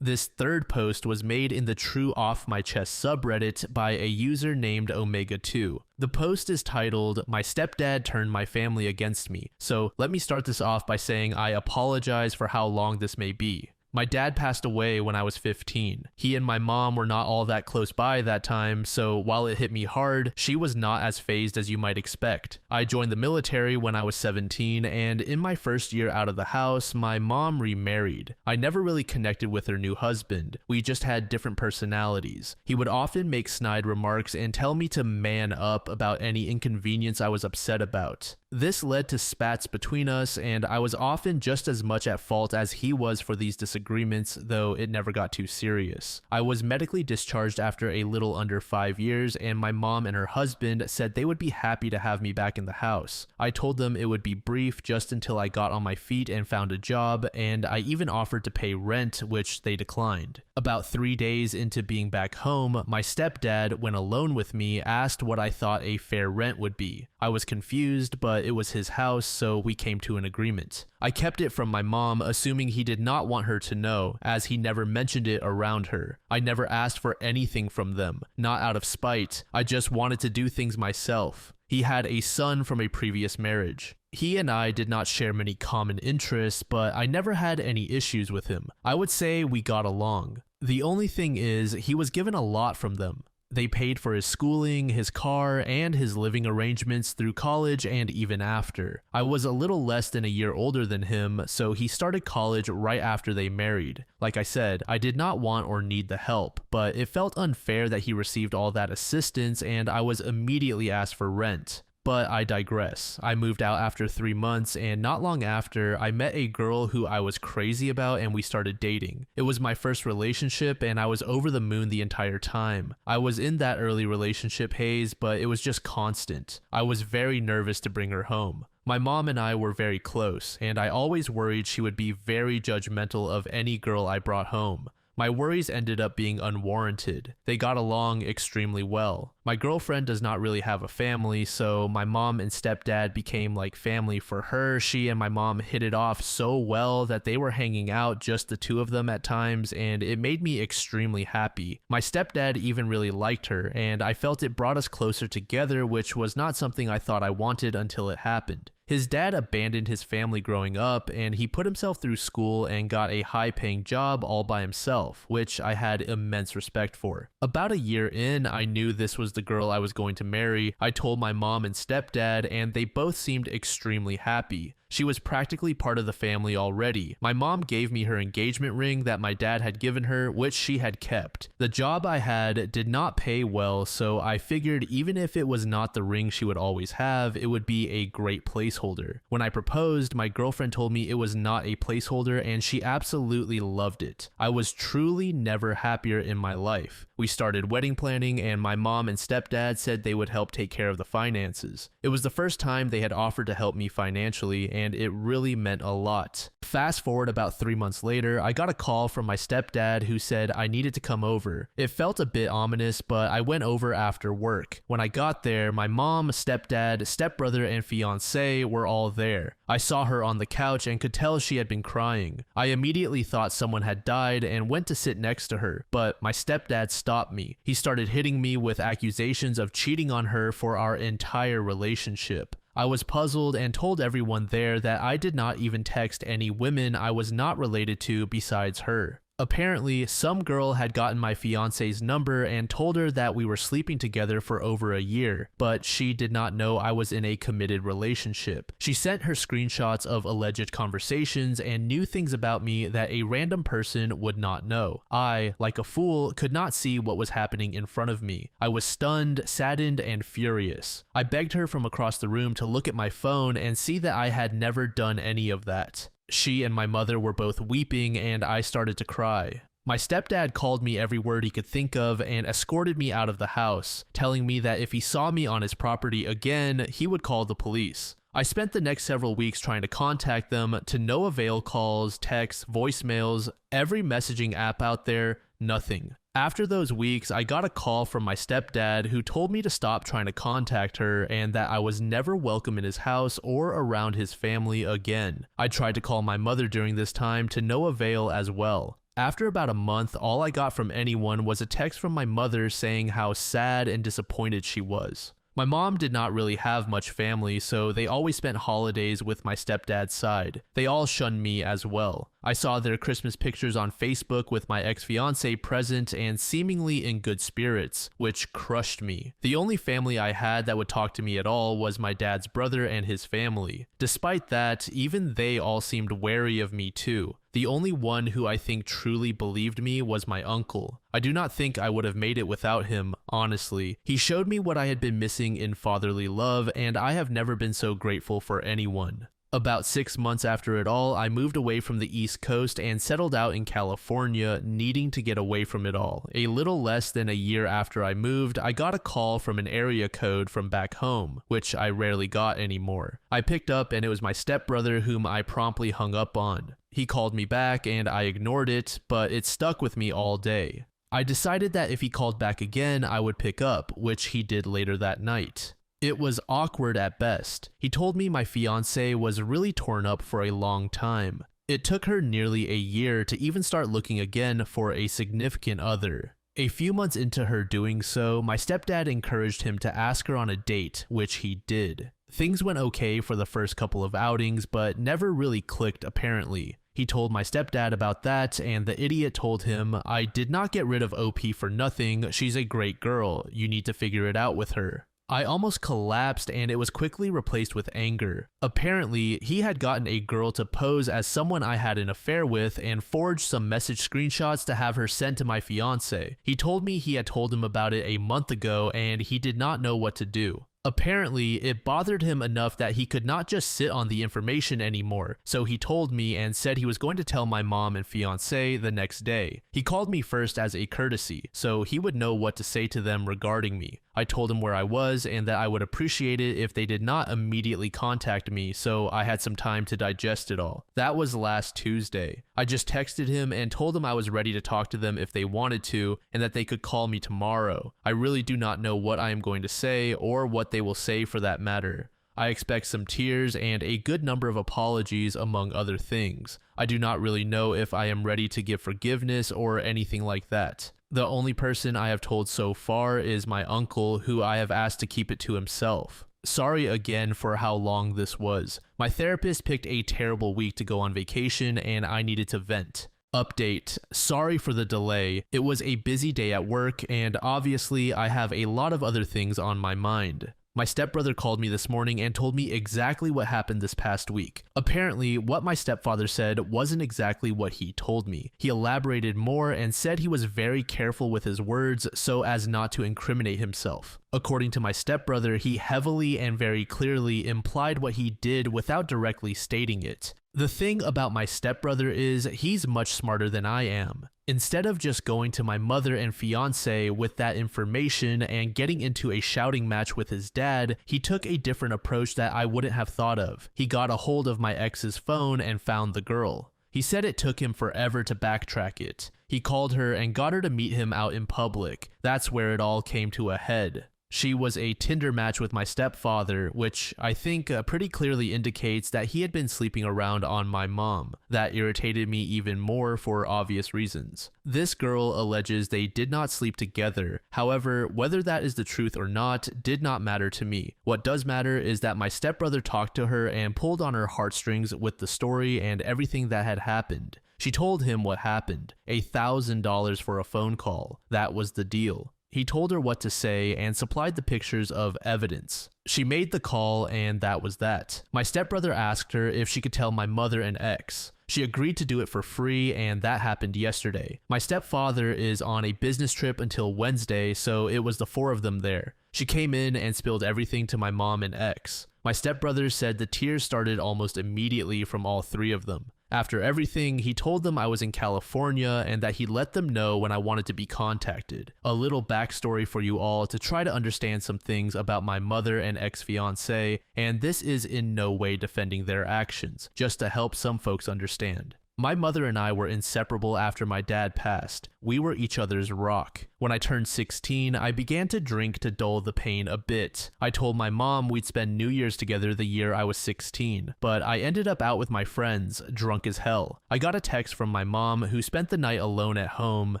This third post was made in the True Off My Chest subreddit by a user named Omega2. The post is titled, "My stepdad turned my family against me." So let me start this off by saying I apologize for how long this may be. My dad passed away when I was 15. He and my mom were not all that close by that time, so while it hit me hard, she was not as fazed as you might expect. I joined the military when I was 17, and in my first year out of the house, my mom remarried. I never really connected with her new husband. We just had different personalities. He would often make snide remarks and tell me to man up about any inconvenience I was upset about. This led to spats between us, and I was often just as much at fault as he was for these disagreements, though it never got too serious. I was medically discharged after a little under 5 years, and my mom and her husband said they would be happy to have me back in the house. I told them it would be brief, just until I got on my feet and found a job, and I even offered to pay rent, which they declined. About 3 days into being back home, my stepdad, when alone with me, asked what I thought a fair rent would be. I was confused, but it was his house, so we came to an agreement. I kept it from my mom, assuming he did not want her to know, as he never mentioned it around her. I never asked for anything from them, not out of spite. I just wanted to do things myself. He had a son from a previous marriage. He and I did not share many common interests, but I never had any issues with him. I would say we got along. The only thing is, he was given a lot from them. They paid for his schooling, his car, and his living arrangements through college and even after. I was a little less than a year older than him, so he started college right after they married. Like I said, I did not want or need the help, but it felt unfair that he received all that assistance and I was immediately asked for rent. But I digress. I moved out after 3 months, and not long after, I met a girl who I was crazy about and we started dating. It was my first relationship and I was over the moon the entire time. I was in that early relationship haze, but it was just constant. I was very nervous to bring her home. My mom and I were very close, and I always worried she would be very judgmental of any girl I brought home. My worries ended up being unwarranted. They got along extremely well. My girlfriend does not really have a family, so my mom and stepdad became like family for her. She and my mom hit it off so well that they were hanging out, just the two of them at times, and it made me extremely happy. My stepdad even really liked her, and I felt it brought us closer together, which was not something I thought I wanted until it happened. His dad abandoned his family growing up, and he put himself through school and got a high-paying job all by himself, which I had immense respect for. About a year in, I knew this was the girl I was going to marry. I told my mom and stepdad, and they both seemed extremely happy. She was practically part of the family already. My mom gave me her engagement ring that my dad had given her, which she had kept. The job I had did not pay well, so I figured even if it was not the ring she would always have, it would be a great placeholder. When I proposed, my girlfriend told me it was not a placeholder and she absolutely loved it. I was truly never happier in my life. We started wedding planning and my mom and stepdad said they would help take care of the finances. It was the first time they had offered to help me financially, and it really meant a lot. Fast forward about 3 months later, I got a call from my stepdad who said I needed to come over. It felt a bit ominous, but I went over after work. When I got there, my mom, stepdad, stepbrother, and fiancé were all there. I saw her on the couch and could tell she had been crying. I immediately thought someone had died and went to sit next to her, but my stepdad stopped me. He started hitting me with accusations of cheating on her for our entire relationship. I was puzzled and told everyone there that I did not even text any women I was not related to besides her. Apparently, some girl had gotten my fiance's number and told her that we were sleeping together for over a year, but she did not know I was in a committed relationship. She sent her screenshots of alleged conversations and knew things about me that a random person would not know. I, like a fool, could not see what was happening in front of me. I was stunned, saddened, and furious. I begged her from across the room to look at my phone and see that I had never done any of that. She and my mother were both weeping and I started to cry. My stepdad called me every word he could think of and escorted me out of the house, telling me that if he saw me on his property again, he would call the police. I spent the next several weeks trying to contact them, to no avail. Calls, texts, voicemails, every messaging app out there, nothing. After those weeks, I got a call from my stepdad who told me to stop trying to contact her and that I was never welcome in his house or around his family again. I tried to call my mother during this time, to no avail as well. After about a month, all I got from anyone was a text from my mother saying how sad and disappointed she was. My mom did not really have much family, so they always spent holidays with my stepdad's side. They all shunned me as well. I saw their Christmas pictures on Facebook with my ex-fiancé present and seemingly in good spirits, which crushed me. The only family I had that would talk to me at all was my dad's brother and his family. Despite that, even they all seemed wary of me too. The only one who I think truly believed me was my uncle. I do not think I would have made it without him, honestly. He showed me what I had been missing in fatherly love, and I have never been so grateful for anyone. About 6 months after it all, I moved away from the East Coast and settled out in California, needing to get away from it all. A little less than a year after I moved, I got a call from an area code from back home, which I rarely got anymore. I picked up and it was my stepbrother, whom I promptly hung up on. He called me back and I ignored it, but it stuck with me all day. I decided that if he called back again, I would pick up, which he did later that night. It was awkward at best. He told me my fiancée was really torn up for a long time. It took her nearly a year to even start looking again for a significant other. A few months into her doing so, my stepdad encouraged him to ask her on a date, which he did. Things went okay for the first couple of outings, but never really clicked apparently. He told my stepdad about that, and the idiot told him, "I did not get rid of OP for nothing, she's a great girl, you need to figure it out with her." I almost collapsed and it was quickly replaced with anger. Apparently, he had gotten a girl to pose as someone I had an affair with and forged some message screenshots to have her sent to my fiance. He told me he had told him about it a month ago and he did not know what to do. Apparently, it bothered him enough that he could not just sit on the information anymore, so he told me and said he was going to tell my mom and fiancé the next day. He called me first as a courtesy, so he would know what to say to them regarding me. I told him where I was and that I would appreciate it if they did not immediately contact me, so I had some time to digest it all. That was last Tuesday. I just texted him and told him I was ready to talk to them if they wanted to, and that they could call me tomorrow. I really do not know what I am going to say or what they will say for that matter. I expect some tears and a good number of apologies among other things. I do not really know if I am ready to give forgiveness or anything like that. The only person I have told so far is my uncle, who I have asked to keep it to himself. Sorry again for how long this was. My therapist picked a terrible week to go on vacation and I needed to vent. Update. Sorry for the delay. It was a busy day at work and obviously I have a lot of other things on my mind. My stepbrother called me this morning and told me exactly what happened this past week. Apparently, what my stepfather said wasn't exactly what he told me. He elaborated more and said he was very careful with his words so as not to incriminate himself. According to my stepbrother, he heavily and very clearly implied what he did without directly stating it. The thing about my stepbrother is he's much smarter than I am. Instead of just going to my mother and fiance with that information and getting into a shouting match with his dad, he took a different approach that I wouldn't have thought of. He got a hold of my ex's phone and found the girl. He said it took him forever to backtrack it. He called her and got her to meet him out in public. That's where it all came to a head. She was a Tinder match with my stepfather, which I think pretty clearly indicates that he had been sleeping around on my mom. That irritated me even more for obvious reasons. This girl alleges they did not sleep together. However, whether that is the truth or not did not matter to me. What does matter is that my stepbrother talked to her and pulled on her heartstrings with the story and everything that had happened. She told him what happened, $1,000 for a phone call. That was the deal. He told her what to say and supplied the pictures of evidence. She made the call and that was that. My stepbrother asked her if she could tell my mother and ex. She agreed to do it for free and that happened yesterday. My stepfather is on a business trip until Wednesday, so it was the four of them there. She came in and spilled everything to my mom and ex. My stepbrother said the tears started almost immediately from all three of them. After everything, he told them I was in California and that he'd let them know when I wanted to be contacted. A little backstory for you all to try to understand some things about my mother and ex-fiancé, and this is in no way defending their actions, just to help some folks understand. My mother and I were inseparable after my dad passed. We were each other's rock. When I turned 16, I began to drink to dull the pain a bit. I told my mom we'd spend New Year's together the year I was 16, but I ended up out with my friends, drunk as hell. I got a text from my mom who spent the night alone at home,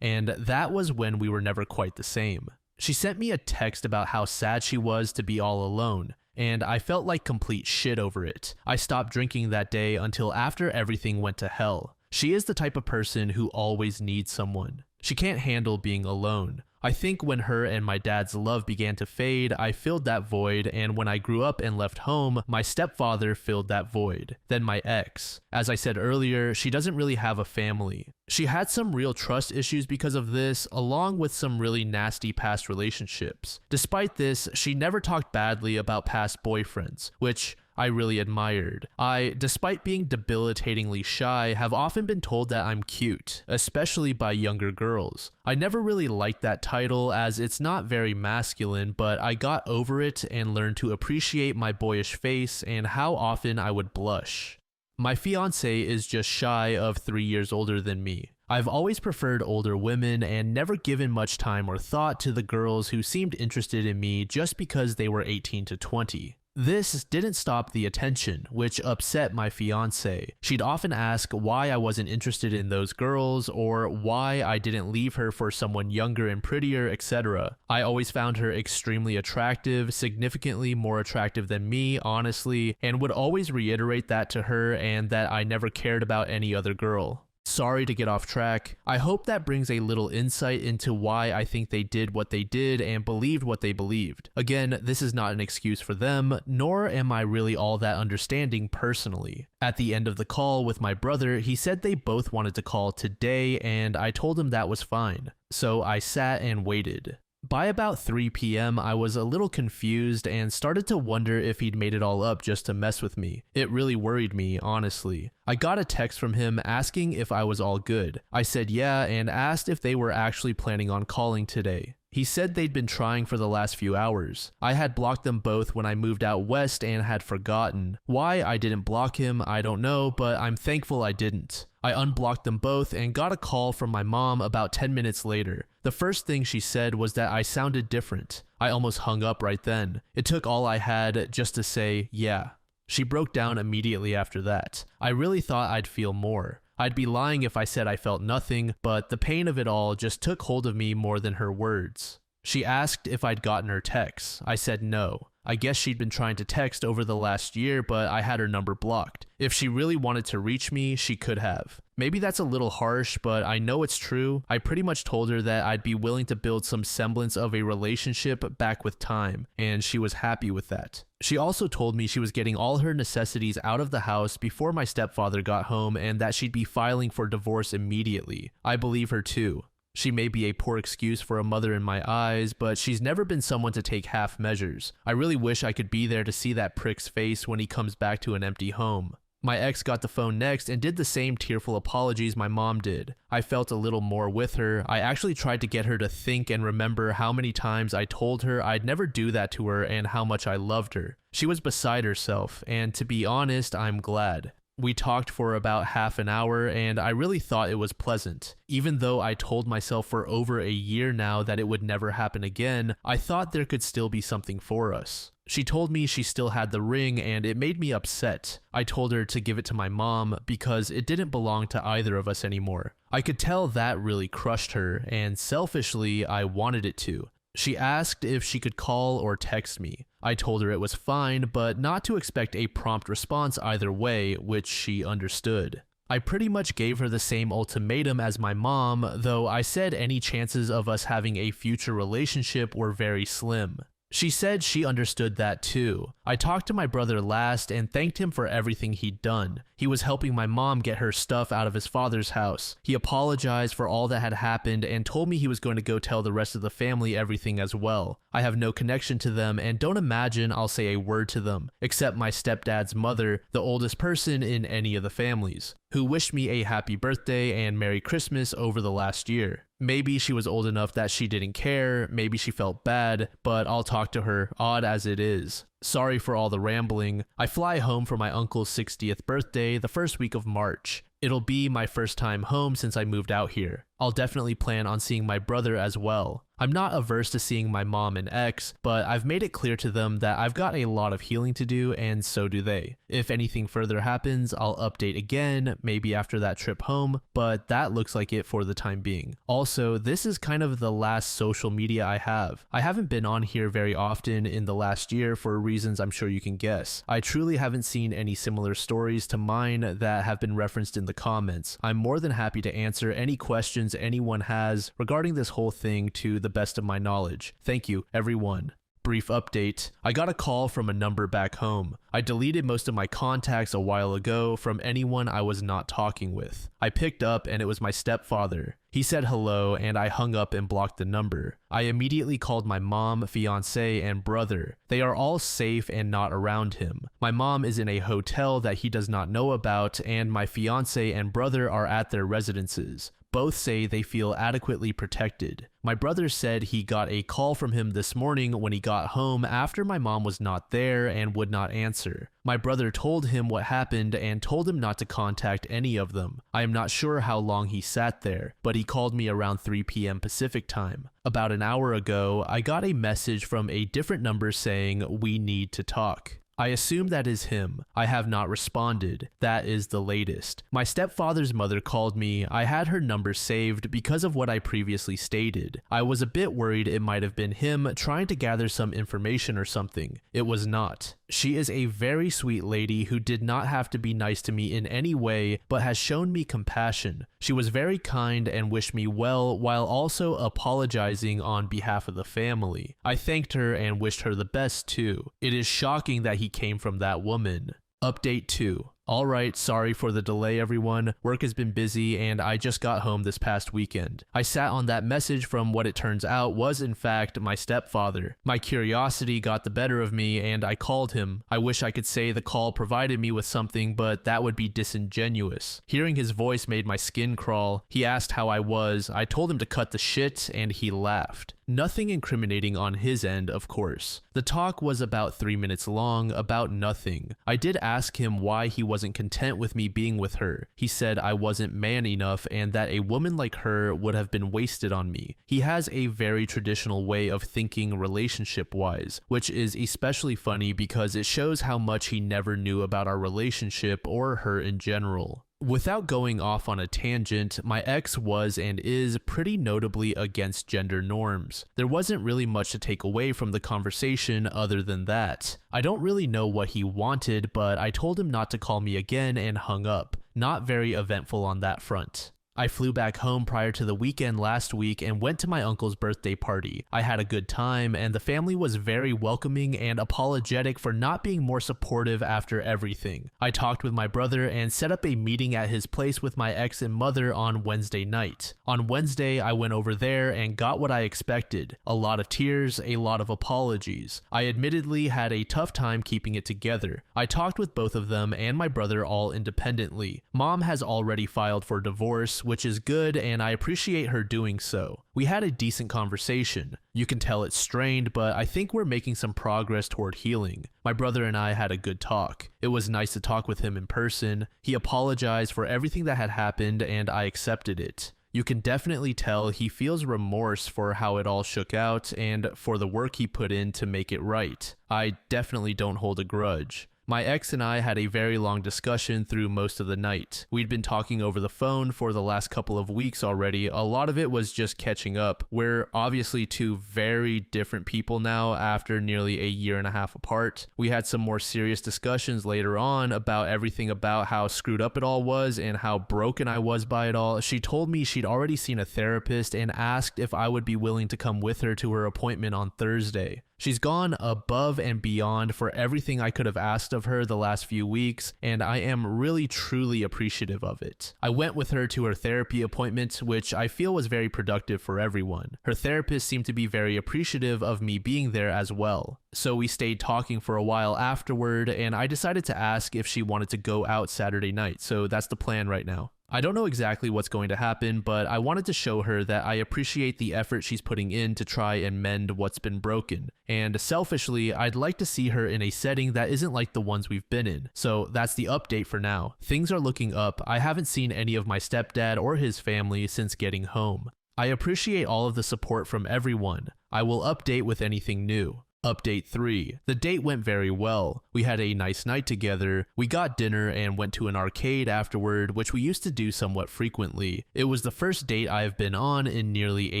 and that was when we were never quite the same. She sent me a text about how sad she was to be all alone, and I felt like complete shit over it. I stopped drinking that day until after everything went to hell. She is the type of person who always needs someone. She can't handle being alone. I think when her and my dad's love began to fade, I filled that void, and when I grew up and left home, my stepfather filled that void. Then my ex. As I said earlier, she doesn't really have a family. She had some real trust issues because of this, along with some really nasty past relationships. Despite this, she never talked badly about past boyfriends, which I really admired. I, despite being debilitatingly shy, have often been told that I'm cute, especially by younger girls. I never really liked that title as it's not very masculine, but I got over it and learned to appreciate my boyish face and how often I would blush. My fiancé is just shy of 3 years older than me. I've always preferred older women and never given much time or thought to the girls who seemed interested in me just because they were 18 to 20. This didn't stop the attention, which upset my fiancé. She'd often ask why I wasn't interested in those girls or why I didn't leave her for someone younger and prettier, etc. I always found her extremely attractive, significantly more attractive than me, honestly, and would always reiterate that to her and that I never cared about any other girl. Sorry to get off track. I hope that brings a little insight into why I think they did what they did and believed what they believed. Again, this is not an excuse for them, nor am I really all that understanding personally. At the end of the call with my brother, he said they both wanted to call today, and I told him that was fine. So I sat and waited. By about 3 p.m., I was a little confused and started to wonder if he'd made it all up just to mess with me. It really worried me, honestly. I got a text from him asking if I was all good. I said yeah and asked if they were actually planning on calling today. He said they'd been trying for the last few hours. I had blocked them both when I moved out west and had forgotten. Why I didn't block him, I don't know, but I'm thankful I didn't. I unblocked them both and got a call from my mom about 10 minutes later. The first thing she said was that I sounded different. I almost hung up right then. It took all I had just to say, yeah. She broke down immediately after that. I really thought I'd feel more. I'd be lying if I said I felt nothing, but the pain of it all just took hold of me more than her words. She asked if I'd gotten her texts. I said no. I guess she'd been trying to text over the last year, but I had her number blocked. If she really wanted to reach me, she could have. Maybe that's a little harsh, but I know it's true. I pretty much told her that I'd be willing to build some semblance of a relationship back with time, and she was happy with that. She also told me she was getting all her necessities out of the house before my stepfather got home and that she'd be filing for divorce immediately. I believe her too. She may be a poor excuse for a mother in my eyes, but she's never been someone to take half measures. I really wish I could be there to see that prick's face when he comes back to an empty home. My ex got the phone next and did the same tearful apologies my mom did. I felt a little more with her. I actually tried to get her to think and remember how many times I told her I'd never do that to her and how much I loved her. She was beside herself, and to be honest, I'm glad. We talked for about half an hour, and I really thought it was pleasant. Even though I told myself for over a year now that it would never happen again, I thought there could still be something for us. She told me she still had the ring, and it made me upset. I told her to give it to my mom because it didn't belong to either of us anymore. I could tell that really crushed her, and selfishly, I wanted it to. She asked if she could call or text me. I told her it was fine, but not to expect a prompt response either way, which she understood. I pretty much gave her the same ultimatum as my mom, though I said any chances of us having a future relationship were very slim. She said she understood that too. I talked to my brother last and thanked him for everything he'd done. He was helping my mom get her stuff out of his father's house. He apologized for all that had happened and told me he was going to go tell the rest of the family everything as well. I have no connection to them and don't imagine I'll say a word to them, except my stepdad's mother, the oldest person in any of the families, who wished me a happy birthday and Merry Christmas over the last year. Maybe she was old enough that she didn't care, maybe she felt bad, but I'll talk to her, odd as it is. Sorry for all the rambling. I fly home for my uncle's 60th birthday the first week of March. It'll be my first time home since I moved out here. I'll definitely plan on seeing my brother as well. I'm not averse to seeing my mom and ex, but I've made it clear to them that I've got a lot of healing to do, and so do they. If anything further happens, I'll update again, maybe after that trip home, but that looks like it for the time being. Also, this is kind of the last social media I have. I haven't been on here very often in the last year for reasons I'm sure you can guess. I truly haven't seen any similar stories to mine that have been referenced in the comments. I'm more than happy to answer any questions anyone has regarding this whole thing to the the best of my knowledge. Thank you, everyone. Brief update. I got a call from a number back home. I deleted most of my contacts a while ago from anyone I was not talking with. I picked up and it was my stepfather. He said hello and I hung up and blocked the number. I immediately called my mom, fiance, and brother. They are all safe and not around him. My mom is in a hotel that he does not know about, and my fiance and brother are at their residences. Both say they feel adequately protected. My brother said he got a call from him this morning when he got home after my mom was not there and would not answer. My brother told him what happened and told him not to contact any of them. I am not sure how long he sat there, but he called me around 3 p.m. Pacific time. About an hour ago, I got a message from a different number saying, "We need to talk." I assume that is him. I have not responded. That is the latest. My stepfather's mother called me. I had her number saved because of what I previously stated. I was a bit worried it might have been him trying to gather some information or something. It was not. She is a very sweet lady who did not have to be nice to me in any way, but has shown me compassion. She was very kind and wished me well while also apologizing on behalf of the family. I thanked her and wished her the best too. It is shocking that he came from that woman. Update 2. Alright, sorry for the delay everyone. Work has been busy and I just got home this past weekend. I sat on that message from what it turns out was in fact my stepfather. My curiosity got the better of me and I called him. I wish I could say the call provided me with something, but that would be disingenuous. Hearing his voice made my skin crawl. He asked how I was. I told him to cut the shit and he laughed. Nothing incriminating on his end, of course. The talk was about 3 minutes long, about nothing. I did ask him why he wasn't content with me being with her. He said I wasn't man enough and that a woman like her would have been wasted on me. He has a very traditional way of thinking relationship-wise, which is especially funny because it shows how much he never knew about our relationship or her in general. Without going off on a tangent, my ex was and is pretty notably against gender norms. There wasn't really much to take away from the conversation other than that. I don't really know what he wanted, but I told him not to call me again and hung up. Not very eventful on that front. I flew back home prior to the weekend last week and went to my uncle's birthday party. I had a good time and the family was very welcoming and apologetic for not being more supportive after everything. I talked with my brother and set up a meeting at his place with my ex and mother on Wednesday night. On Wednesday, I went over there and got what I expected. A lot of tears, a lot of apologies. I admittedly had a tough time keeping it together. I talked with both of them and my brother all independently. Mom has already filed for divorce, which is good and I appreciate her doing so. We had a decent conversation. You can tell it's strained, but I think we're making some progress toward healing. My brother and I had a good talk. It was nice to talk with him in person. He apologized for everything that had happened and I accepted it. You can definitely tell he feels remorse for how it all shook out and for the work he put in to make it right. I definitely don't hold a grudge. My ex and I had a very long discussion through most of the night. We'd been talking over the phone for the last couple of weeks already. A lot of it was just catching up. We're obviously two very different people now after nearly a year and a half apart. We had some more serious discussions later on about everything about how screwed up it all was and how broken I was by it all. She told me she'd already seen a therapist and asked if I would be willing to come with her to her appointment on Thursday. She's gone above and beyond for everything I could have asked of her the last few weeks, and I am really truly appreciative of it. I went with her to her therapy appointment, which I feel was very productive for everyone. Her therapist seemed to be very appreciative of me being there as well. So we stayed talking for a while afterward, and I decided to ask if she wanted to go out Saturday night, so that's the plan right now. I don't know exactly what's going to happen, but I wanted to show her that I appreciate the effort she's putting in to try and mend what's been broken. And selfishly, I'd like to see her in a setting that isn't like the ones we've been in. So that's the update for now. Things are looking up. I haven't seen any of my stepdad or his family since getting home. I appreciate all of the support from everyone. I will update with anything new. Update 3. The date went very well. We had a nice night together. We got dinner and went to an arcade afterward, which we used to do somewhat frequently. It was the first date I have been on in nearly a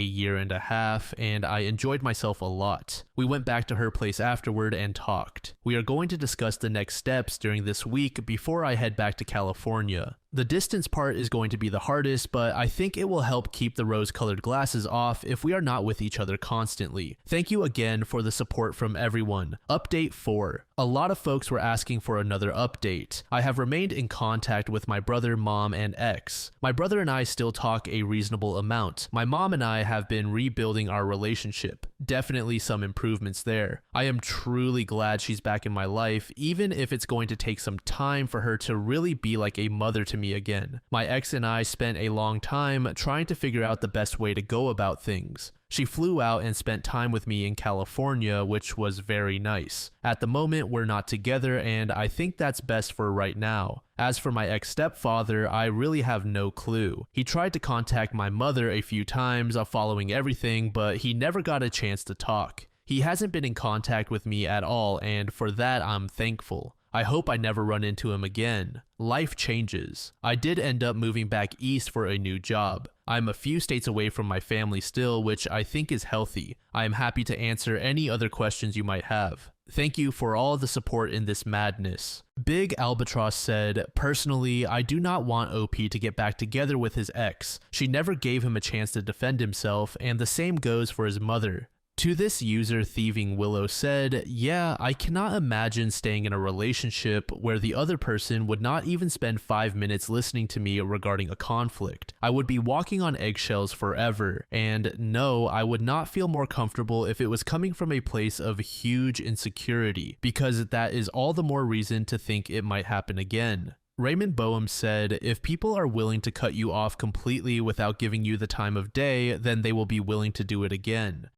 year and a half, and I enjoyed myself a lot. We went back to her place afterward and talked. We are going to discuss the next steps during this week before I head back to California. The distance part is going to be the hardest, but I think it will help keep the rose-colored glasses off if we are not with each other constantly. Thank you again for the support from everyone. Update 4. A lot of folks were asking for another update. I have remained in contact with my brother, mom, and ex. My brother and I still talk a reasonable amount. My mom and I have been rebuilding our relationship. Definitely some improvements there. I am truly glad she's back in my life, even if it's going to take some time for her to really be like a mother to me again. My ex and I spent a long time trying to figure out the best way to go about things. She flew out and spent time with me in California, which was very nice. At the moment, we're not together, and I think that's best for right now. As for my ex-stepfather, I really have no clue. He tried to contact my mother a few times following everything, but he never got a chance to talk. He hasn't been in contact with me at all, and for that I'm thankful. I hope I never run into him again. Life changes. I did end up moving back east for a new job. I'm a few states away from my family still, which I think is healthy. I am happy to answer any other questions you might have. Thank you for all the support in this madness. Big Albatross said, personally, I do not want OP to get back together with his ex. She never gave him a chance to defend himself, and the same goes for his mother. To this user, Thieving Willow said, yeah, I cannot imagine staying in a relationship where the other person would not even spend 5 minutes listening to me regarding a conflict. I would be walking on eggshells forever, and no, I would not feel more comfortable if it was coming from a place of huge insecurity, because that is all the more reason to think it might happen again. Raymond Boehm said, if people are willing to cut you off completely without giving you the time of day, then they will be willing to do it again.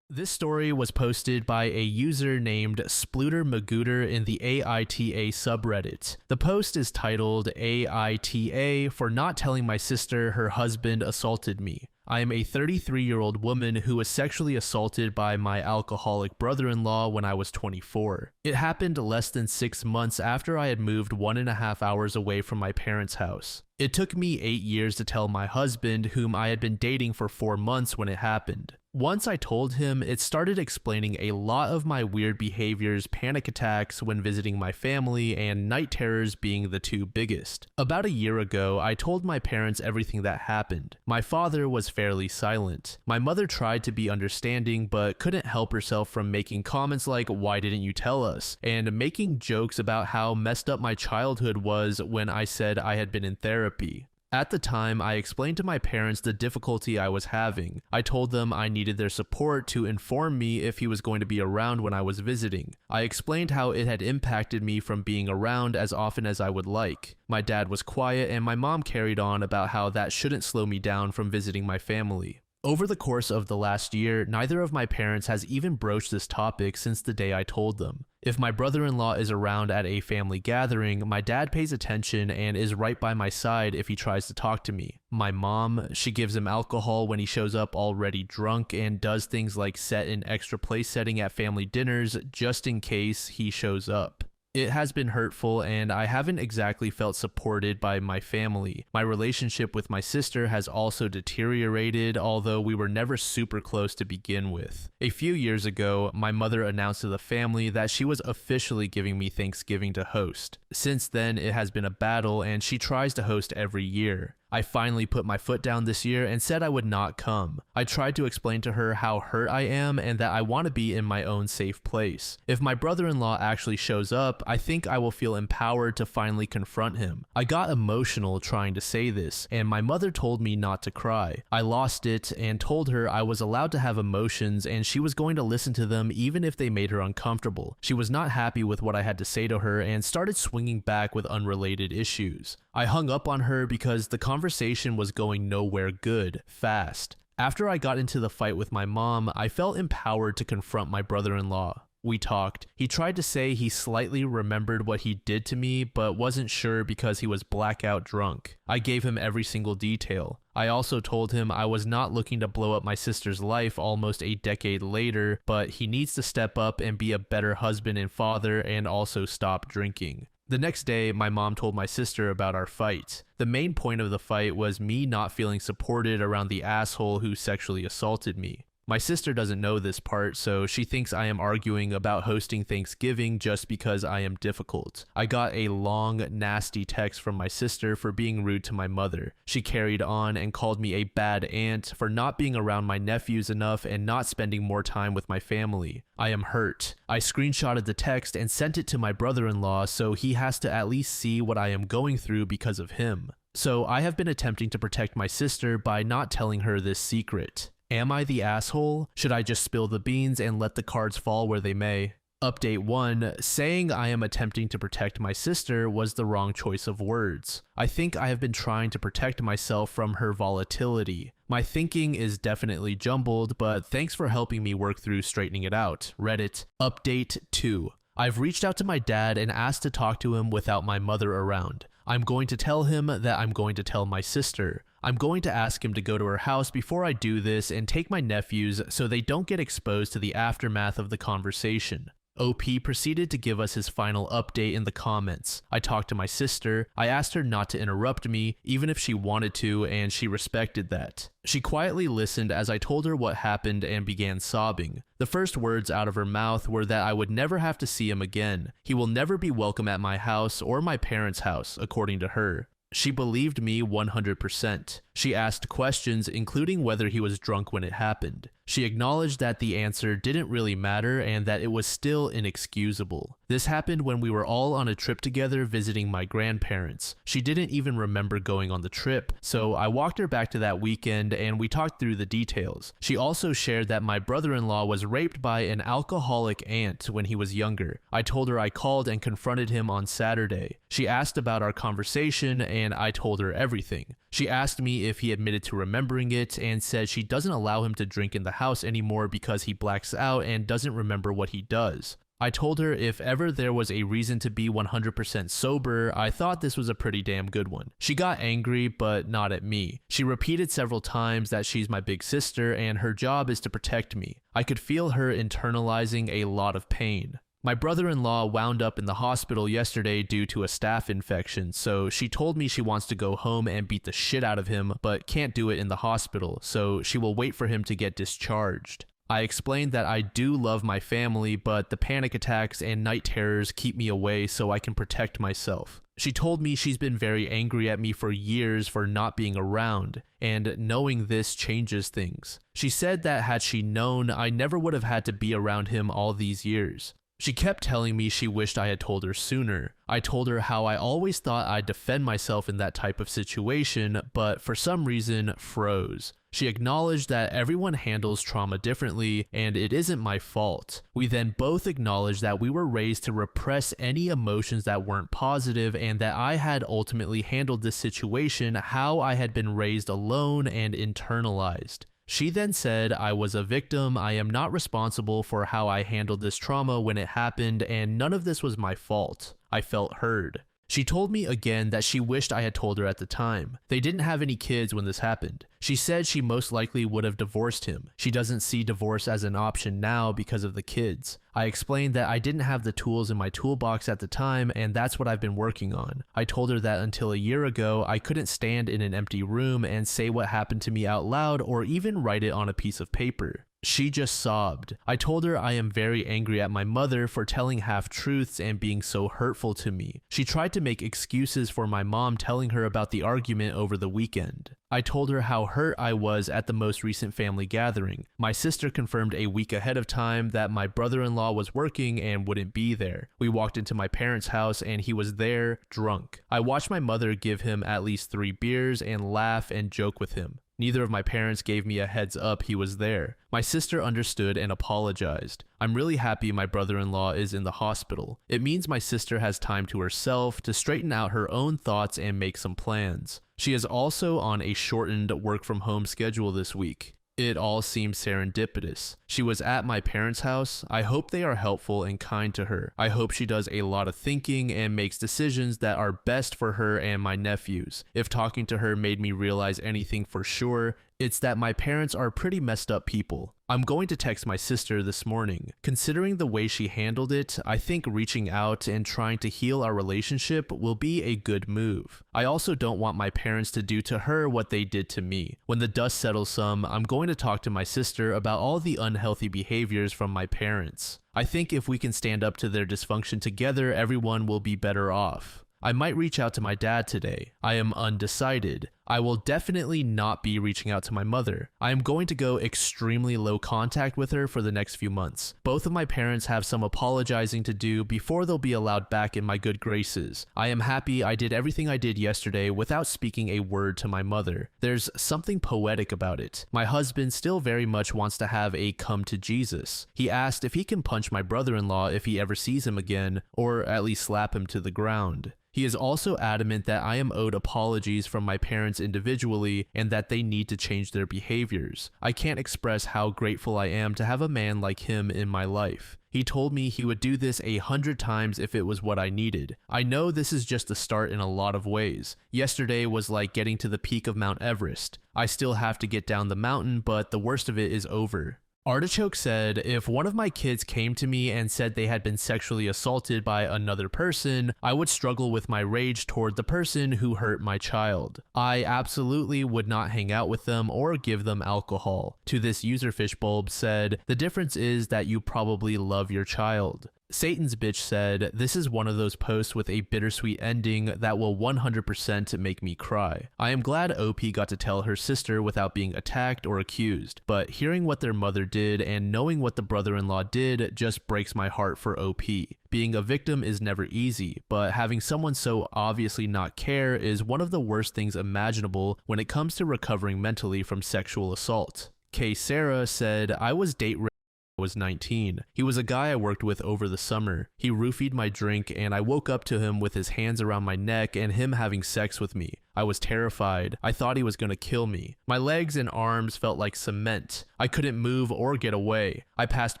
This story was posted by a user named Spluter Magooter in the AITA subreddit. The post is titled AITA for not telling my sister her husband assaulted me. I am a 33-year-old woman who was sexually assaulted by my alcoholic brother-in-law when I was 24. It happened less than 6 months after I had moved 1.5 hours away from my parents' house. It took me 8 years to tell my husband, whom I had been dating for 4 months when it happened. Once I told him, it started explaining a lot of my weird behaviors, panic attacks when visiting my family, and night terrors being the two biggest. About a year ago, I told my parents everything that happened. My father was fairly silent. My mother tried to be understanding, but couldn't help herself from making comments like, "Why didn't you tell us?" and making jokes about how messed up my childhood was when I said I had been in therapy. At the time, I explained to my parents the difficulty I was having. I told them I needed their support to inform me if he was going to be around when I was visiting. I explained how it had impacted me from being around as often as I would like. My dad was quiet, and my mom carried on about how that shouldn't slow me down from visiting my family. Over the course of the last year, neither of my parents has even broached this topic since the day I told them. If my brother-in-law is around at a family gathering, my dad pays attention and is right by my side if he tries to talk to me. My mom, she gives him alcohol when he shows up already drunk and does things like set an extra place setting at family dinners just in case he shows up. It has been hurtful, and I haven't exactly felt supported by my family. My relationship with my sister has also deteriorated, although we were never super close to begin with. A few years ago, my mother announced to the family that she was officially giving me Thanksgiving to host. Since then, it has been a battle, and she tries to host every year. I finally put my foot down this year and said I would not come. I tried to explain to her how hurt I am and that I want to be in my own safe place. If my brother-in-law actually shows up, I think I will feel empowered to finally confront him. I got emotional trying to say this, and my mother told me not to cry. I lost it and told her I was allowed to have emotions and she was going to listen to them even if they made her uncomfortable. She was not happy with what I had to say to her and started swinging back with unrelated issues. I hung up on her because the conversation was going nowhere good, fast. After I got into the fight with my mom, I felt empowered to confront my brother-in-law. We talked. He tried to say he slightly remembered what he did to me, but wasn't sure because he was blackout drunk. I gave him every single detail. I also told him I was not looking to blow up my sister's life almost a decade later, but he needs to step up and be a better husband and father and also stop drinking. The next day, my mom told my sister about our fight. The main point of the fight was me not feeling supported around the asshole who sexually assaulted me. My sister doesn't know this part, so she thinks I am arguing about hosting Thanksgiving just because I am difficult. I got a long, nasty text from my sister for being rude to my mother. She carried on and called me a bad aunt for not being around my nephews enough and not spending more time with my family. I am hurt. I screenshotted the text and sent it to my brother-in-law so he has to at least see what I am going through because of him. So I have been attempting to protect my sister by not telling her this secret. Am I the asshole? Should I just spill the beans and let the cards fall where they may? Update 1, saying I am attempting to protect my sister was the wrong choice of words. I think I have been trying to protect myself from her volatility. My thinking is definitely jumbled, but thanks for helping me work through straightening it out. Reddit. Update 2. I've reached out to my dad and asked to talk to him without my mother around. I'm going to tell him that I'm going to tell my sister. I'm going to ask him to go to her house before I do this and take my nephews so they don't get exposed to the aftermath of the conversation. OP proceeded to give us his final update in the comments. I talked to my sister. I asked her not to interrupt me, even if she wanted to, and she respected that. She quietly listened as I told her what happened and began sobbing. The first words out of her mouth were that I would never have to see him again. He will never be welcome at my house or my parents' house, according to her. She believed me 100%. She asked questions, including whether he was drunk when it happened. She acknowledged that the answer didn't really matter and that it was still inexcusable. This happened when we were all on a trip together visiting my grandparents. She didn't even remember going on the trip, so I walked her back to that weekend and we talked through the details. She also shared that my brother-in-law was raped by an alcoholic aunt when he was younger. I told her I called and confronted him on Saturday. She asked about our conversation and I told her everything. She asked me if he admitted to remembering it and said she doesn't allow him to drink in the house anymore because he blacks out and doesn't remember what he does. I told her if ever there was a reason to be 100% sober, I thought this was a pretty damn good one. She got angry, but not at me. She repeated several times that she's my big sister and her job is to protect me. I could feel her internalizing a lot of pain. My brother-in-law wound up in the hospital yesterday due to a staph infection, so she told me she wants to go home and beat the shit out of him, but can't do it in the hospital, so she will wait for him to get discharged. I explained that I do love my family, but the panic attacks and night terrors keep me away so I can protect myself. She told me she's been very angry at me for years for not being around, and knowing this changes things. She said that had she known, I never would have had to be around him all these years. She kept telling me she wished I had told her sooner. I told her how I always thought I'd defend myself in that type of situation, but for some reason froze. She acknowledged that everyone handles trauma differently, and it isn't my fault. We then both acknowledged that we were raised to repress any emotions that weren't positive, and that I had ultimately handled this situation how I had been raised alone and internalized. She then said I was a victim, I am not responsible for how I handled this trauma when it happened, and none of this was my fault. I felt heard. She told me again that she wished I had told her at the time. They didn't have any kids when this happened. She said she most likely would have divorced him. She doesn't see divorce as an option now because of the kids. I explained that I didn't have the tools in my toolbox at the time, and that's what I've been working on. I told her that until a year ago, I couldn't stand in an empty room and say what happened to me out loud or even write it on a piece of paper. She just sobbed. I told her I am very angry at my mother for telling half-truths and being so hurtful to me. She tried to make excuses for my mom telling her about the argument over the weekend. I told her how hurt I was at the most recent family gathering. My sister confirmed a week ahead of time that my brother-in-law was working and wouldn't be there. We walked into my parents' house and he was there, drunk. I watched my mother give him at least 3 beers and laugh and joke with him. Neither of my parents gave me a heads up he was there. My sister understood and apologized. I'm really happy my brother-in-law is in the hospital. It means my sister has time to herself to straighten out her own thoughts and make some plans. She is also on a shortened work-from-home schedule this week. It all seems serendipitous. She was at my parents' house. I hope they are helpful and kind to her. I hope she does a lot of thinking and makes decisions that are best for her and my nephews. If talking to her made me realize anything for sure, it's that my parents are pretty messed up people. I'm going to text my sister this morning. Considering the way she handled it, I think reaching out and trying to heal our relationship will be a good move. I also don't want my parents to do to her what they did to me. When the dust settles some, I'm going to talk to my sister about all the unhealthy behaviors from my parents. I think if we can stand up to their dysfunction together, everyone will be better off. I might reach out to my dad today. I am undecided. I will definitely not be reaching out to my mother. I am going to go extremely low contact with her for the next few months. Both of my parents have some apologizing to do before they'll be allowed back in my good graces. I am happy I did everything I did yesterday without speaking a word to my mother. There's something poetic about it. My husband still very much wants to have a come to Jesus. He asked if he can punch my brother-in-law if he ever sees him again, or at least slap him to the ground. He is also adamant that I am owed apologies from my parents individually and that they need to change their behaviors. I can't express how grateful I am to have a man like him in my life. He told me he would do this 100 times if it was what I needed. I know this is just the start in a lot of ways. Yesterday was like getting to the peak of Mount Everest. I still have to get down the mountain, but the worst of it is over. Artichoke said, if one of my kids came to me and said they had been sexually assaulted by another person, I would struggle with my rage toward the person who hurt my child. I absolutely would not hang out with them or give them alcohol. To this user Fishbulb said, the difference is that you probably love your child. Satan's Bitch said, this is one of those posts with a bittersweet ending that will 100% make me cry. I am glad OP got to tell her sister without being attacked or accused, but hearing what their mother did and knowing what the brother-in-law did just breaks my heart for OP. Being a victim is never easy, but having someone so obviously not care is one of the worst things imaginable when it comes to recovering mentally from sexual assault. Kay Sarah said, I was date raped when I was 19. He was a guy I worked with over the summer. He roofied my drink and I woke up to him with his hands around my neck and him having sex with me. I was terrified. I thought he was going to kill me. My legs and arms felt like cement. I couldn't move or get away. I passed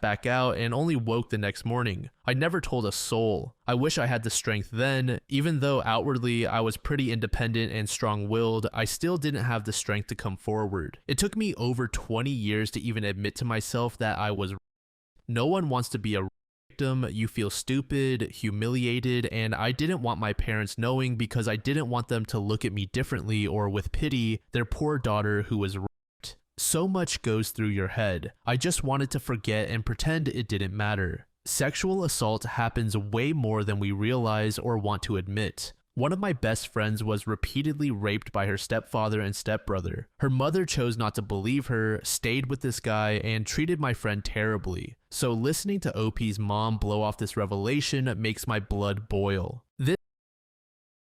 back out and only woke the next morning. I never told a soul. I wish I had the strength then. Even though outwardly I was pretty independent and strong-willed, I still didn't have the strength to come forward. It took me over 20 years to even admit to myself that I was. No one wants to be a victim. You feel stupid, humiliated, and I didn't want my parents knowing because I didn't want them to look at me differently or with pity, their poor daughter who was raped. So much goes through your head. I just wanted to forget and pretend it didn't matter. Sexual assault happens way more than we realize or want to admit. One of my best friends was repeatedly raped by her stepfather and stepbrother. Her mother chose not to believe her, stayed with this guy, and treated my friend terribly. So listening to OP's mom blow off this revelation makes my blood boil. This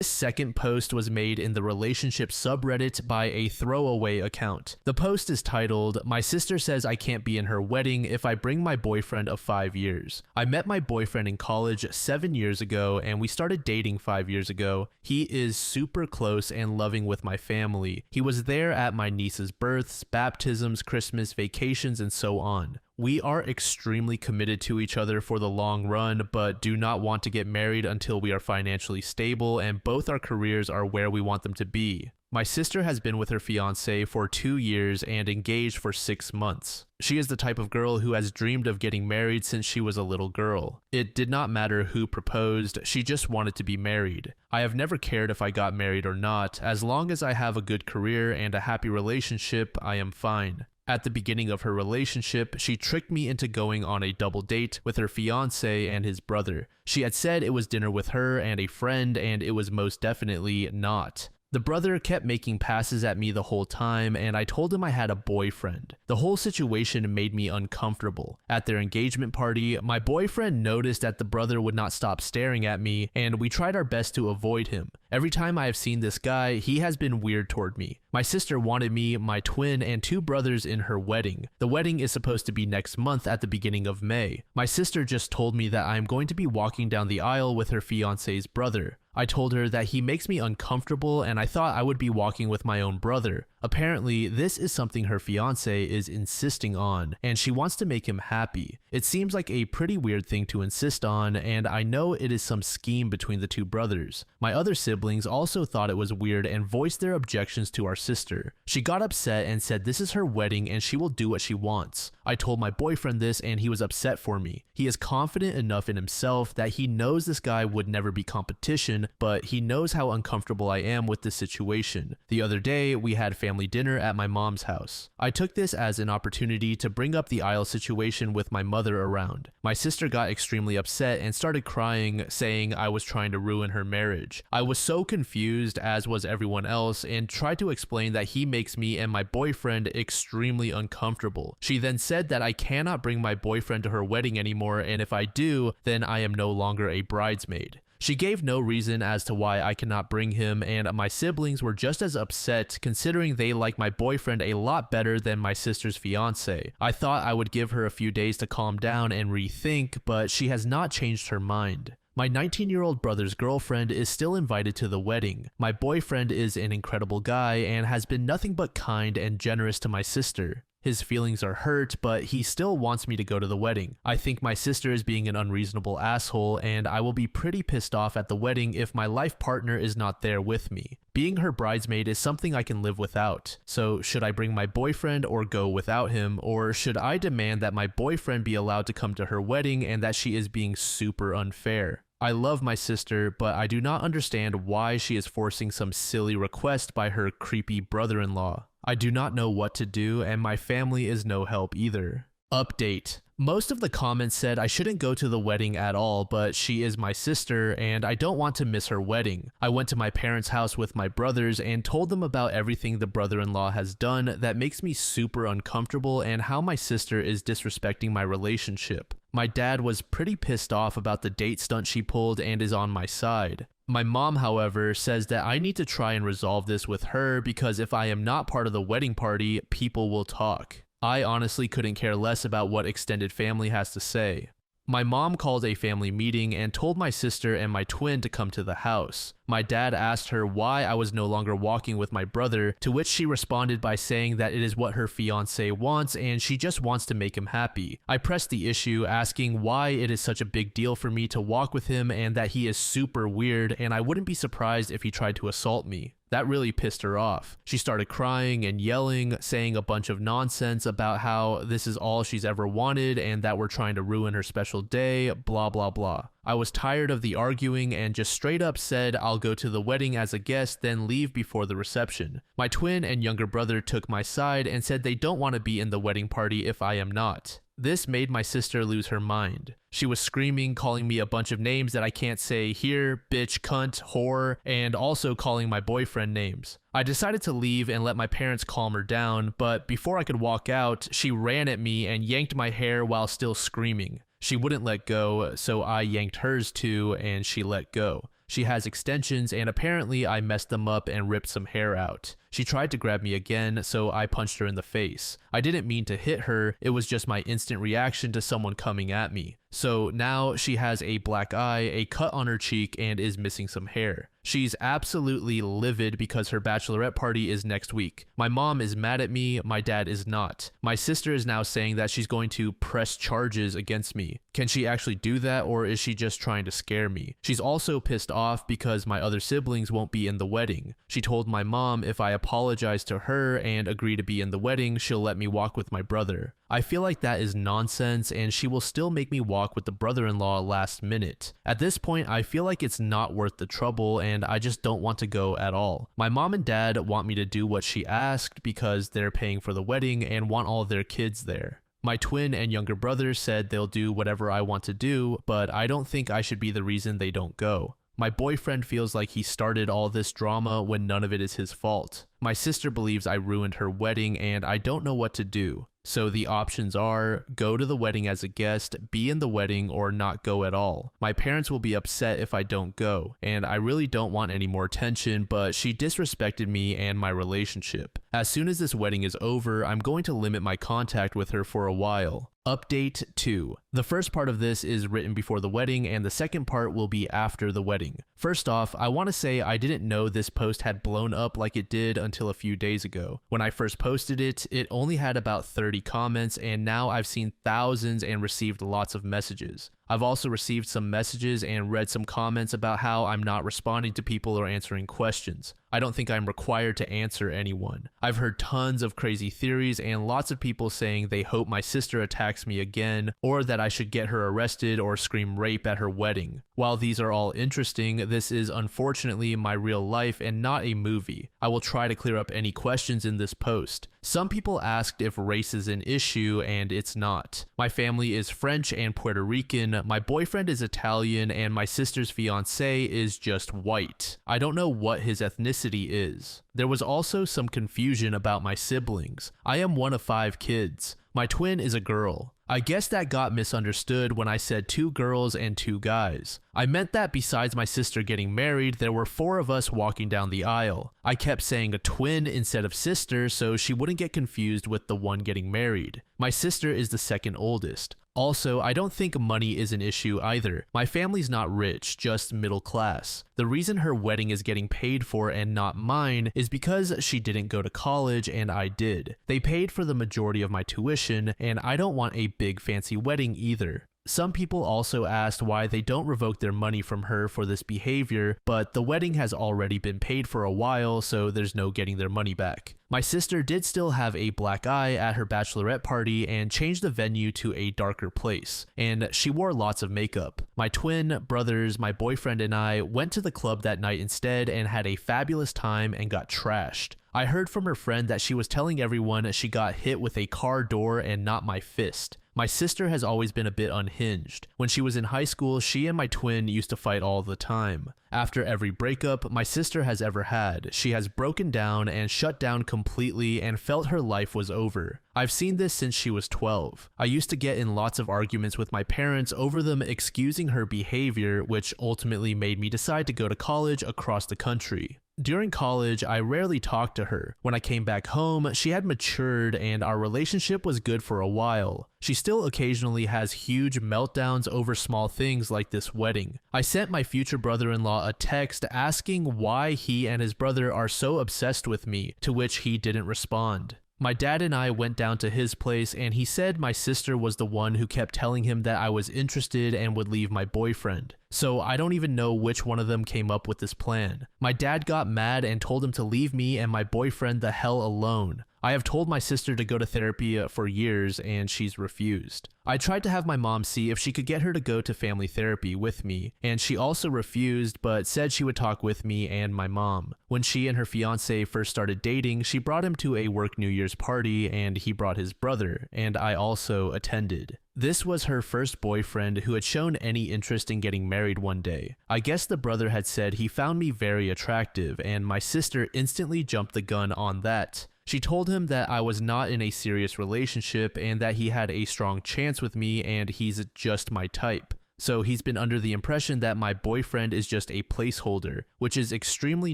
second post was made in the relationship subreddit by a throwaway account. The post is titled, My sister says I can't be in her wedding if I bring my boyfriend of 5 years. I met my boyfriend in college 7 years ago and we started dating 5 years ago. He is super close and loving with my family. He was there at my niece's births, baptisms, Christmas, vacations, and so on. We are extremely committed to each other for the long run, but do not want to get married until we are financially stable and both our careers are where we want them to be. My sister has been with her fiancé for 2 years and engaged for 6 months. She is the type of girl who has dreamed of getting married since she was a little girl. It did not matter who proposed, she just wanted to be married. I have never cared if I got married or not. As long as I have a good career and a happy relationship, I am fine. At the beginning of her relationship, she tricked me into going on a double date with her fiancé and his brother. She had said it was dinner with her and a friend, and it was most definitely not. The brother kept making passes at me the whole time, and I told him I had a boyfriend. The whole situation made me uncomfortable. At their engagement party, my boyfriend noticed that the brother would not stop staring at me, and we tried our best to avoid him. Every time I have seen this guy, he has been weird toward me. My sister wanted me, my twin, and 2 brothers in her wedding. The wedding is supposed to be next month at the beginning of May. My sister just told me that I am going to be walking down the aisle with her fiancé's brother. I told her that he makes me uncomfortable and I thought I would be walking with my own brother. Apparently, this is something her fiancé is insisting on, and she wants to make him happy. It seems like a pretty weird thing to insist on, and I know it is some scheme between the 2 brothers. My other siblings also thought it was weird and voiced their objections to our sister. She got upset and said this is her wedding and she will do what she wants. I told my boyfriend this and he was upset for me. He is confident enough in himself that he knows this guy would never be competition, but he knows how uncomfortable I am with this situation. The other day, we had family dinner at my mom's house. I took this as an opportunity to bring up the aisle situation with my mother around. My sister got extremely upset and started crying, saying I was trying to ruin her marriage. I was so confused, as was everyone else, and tried to explain that he makes me and my boyfriend extremely uncomfortable. She then said that I cannot bring my boyfriend to her wedding anymore, and if I do, then I am no longer a bridesmaid. She gave no reason as to why I cannot bring him, and my siblings were just as upset considering they like my boyfriend a lot better than my sister's fiance. I thought I would give her a few days to calm down and rethink, but she has not changed her mind. My 19-year-old brother's girlfriend is still invited to the wedding. My boyfriend is an incredible guy and has been nothing but kind and generous to my sister. His feelings are hurt, but he still wants me to go to the wedding. I think my sister is being an unreasonable asshole, and I will be pretty pissed off at the wedding if my life partner is not there with me. Being her bridesmaid is something I can live without. So should I bring my boyfriend or go without him, or should I demand that my boyfriend be allowed to come to her wedding and that she is being super unfair? I love my sister, but I do not understand why she is forcing some silly request by her creepy brother-in-law. I do not know what to do, and my family is no help either. Update. Most of the comments said I shouldn't go to the wedding at all, but she is my sister and I don't want to miss her wedding. I went to my parents' house with my brothers and told them about everything the brother-in-law has done that makes me super uncomfortable and how my sister is disrespecting my relationship. My dad was pretty pissed off about the date stunt she pulled and is on my side. My mom, however, says that I need to try and resolve this with her because if I am not part of the wedding party, people will talk. I honestly couldn't care less about what extended family has to say. My mom called a family meeting and told my sister and my twin to come to the house. My dad asked her why I was no longer walking with my brother, to which she responded by saying that it is what her fiance wants and she just wants to make him happy. I pressed the issue, asking why it is such a big deal for me to walk with him and that he is super weird and I wouldn't be surprised if he tried to assault me. That really pissed her off. She started crying and yelling, saying a bunch of nonsense about how this is all she's ever wanted and that we're trying to ruin her special day, blah blah blah. I was tired of the arguing and just straight up said I'll go to the wedding as a guest, then leave before the reception. My twin and younger brother took my side and said they don't want to be in the wedding party if I am not. This made my sister lose her mind. She was screaming, calling me a bunch of names that I can't say here, bitch, cunt, whore, and also calling my boyfriend names. I decided to leave and let my parents calm her down, but before I could walk out, she ran at me and yanked my hair while still screaming. She wouldn't let go, so I yanked hers too, and she let go. She has extensions, and apparently I messed them up and ripped some hair out. She tried to grab me again, so I punched her in the face. I didn't mean to hit her, it was just my instant reaction to someone coming at me. So now she has a black eye, a cut on her cheek, and is missing some hair. She's absolutely livid because her bachelorette party is next week. My mom is mad at me, my dad is not. My sister is now saying that she's going to press charges against me. Can she actually do that, or is she just trying to scare me? She's also pissed off because my other siblings won't be in the wedding. She told my mom if I apologize to her and agree to be in the wedding, she'll let me walk with my brother. I feel like that is nonsense and she will still make me walk with the brother-in-law last minute. At this point, I feel like it's not worth the trouble and I just don't want to go at all. My mom and dad want me to do what she asked because they're paying for the wedding and want all of their kids there. My twin and younger brother said they'll do whatever I want to do, but I don't think I should be the reason they don't go. My boyfriend feels like he started all this drama when none of it is his fault. My sister believes I ruined her wedding and I don't know what to do. So the options are go to the wedding as a guest, be in the wedding, or not go at all. My parents will be upset if I don't go, and I really don't want any more tension, but she disrespected me and my relationship. As soon as this wedding is over, I'm going to limit my contact with her for a while. Update 2. The first part of this is written before the wedding and the second part will be after the wedding. First off, I want to say I didn't know this post had blown up like it did until a few days ago. When I first posted it, it only had about 30 comments and now I've seen thousands and received lots of messages. I've also received some messages and read some comments about how I'm not responding to people or answering questions. I don't think I'm required to answer anyone. I've heard tons of crazy theories and lots of people saying they hope my sister attacks me again or that I should get her arrested or scream rape at her wedding. While these are all interesting, this is unfortunately my real life and not a movie. I will try to clear up any questions in this post. Some people asked if race is an issue, and it's not. My family is French and Puerto Rican, my boyfriend is Italian, and my sister's fiancé is just white. I don't know what his ethnicity is. There was also some confusion about my siblings. I am one of 5 kids. My twin is a girl. I guess that got misunderstood when I said 2 girls and 2 guys. I meant that besides my sister getting married, there were 4 of us walking down the aisle. I kept saying a twin instead of sister so she wouldn't get confused with the one getting married. My sister is the second oldest. Also, I don't think money is an issue either. My family's not rich, just middle class. The reason her wedding is getting paid for and not mine is because she didn't go to college and I did. They paid for the majority of my tuition, and I don't want a big fancy wedding either. Some people also asked why they don't revoke their money from her for this behavior, but the wedding has already been paid for a while, so there's no getting their money back. My sister did still have a black eye at her bachelorette party and changed the venue to a darker place, and she wore lots of makeup. My twin brothers, my boyfriend, and I went to the club that night instead and had a fabulous time and got trashed. I heard from her friend that she was telling everyone she got hit with a car door and not my fist. My sister has always been a bit unhinged. When she was in high school, she and my twin used to fight all the time. After every breakup my sister has ever had, she has broken down and shut down completely and felt her life was over. I've seen this since she was 12. I used to get in lots of arguments with my parents over them excusing her behavior, which ultimately made me decide to go to college across the country. During college, I rarely talked to her. When I came back home, she had matured and our relationship was good for a while. She still occasionally has huge meltdowns over small things like this wedding. I sent my future brother-in-law a text asking why he and his brother are so obsessed with me, to which he didn't respond. My dad and I went down to his place and he said my sister was the one who kept telling him that I was interested and would leave my boyfriend. So I don't even know which one of them came up with this plan. My dad got mad and told him to leave me and my boyfriend the hell alone. I have told my sister to go to therapy for years and she's refused. I tried to have my mom see if she could get her to go to family therapy with me, and she also refused but said she would talk with me and my mom. When she and her fiance first started dating, she brought him to a work New Year's party and he brought his brother, and I also attended. This was her first boyfriend who had shown any interest in getting married one day. I guess the brother had said he found me very attractive, and my sister instantly jumped the gun on that. She told him that I was not in a serious relationship and that he had a strong chance with me and he's just my type. So he's been under the impression that my boyfriend is just a placeholder, which is extremely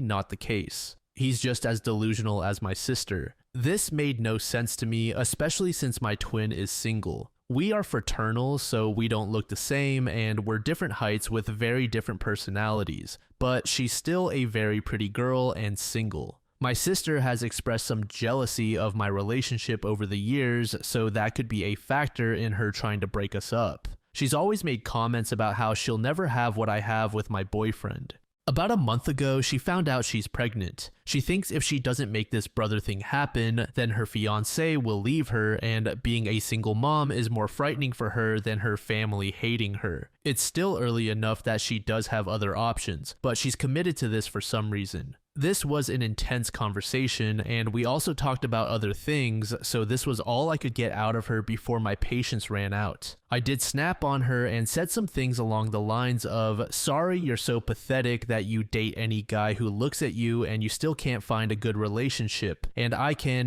not the case. He's just as delusional as my sister. This made no sense to me, especially since my twin is single. We are fraternal, so we don't look the same and we're different heights with very different personalities, but she's still a very pretty girl and single. My sister has expressed some jealousy of my relationship over the years, so that could be a factor in her trying to break us up. She's always made comments about how she'll never have what I have with my boyfriend. About a month ago, she found out she's pregnant. She thinks if she doesn't make this brother thing happen, then her fiancé will leave her, and being a single mom is more frightening for her than her family hating her. It's still early enough that she does have other options, but she's committed to this for some reason. This was an intense conversation, and we also talked about other things, so this was all I could get out of her before my patience ran out. I did snap on her and said some things along the lines of, "Sorry you're so pathetic that you date any guy who looks at you and you still can't find a good relationship, and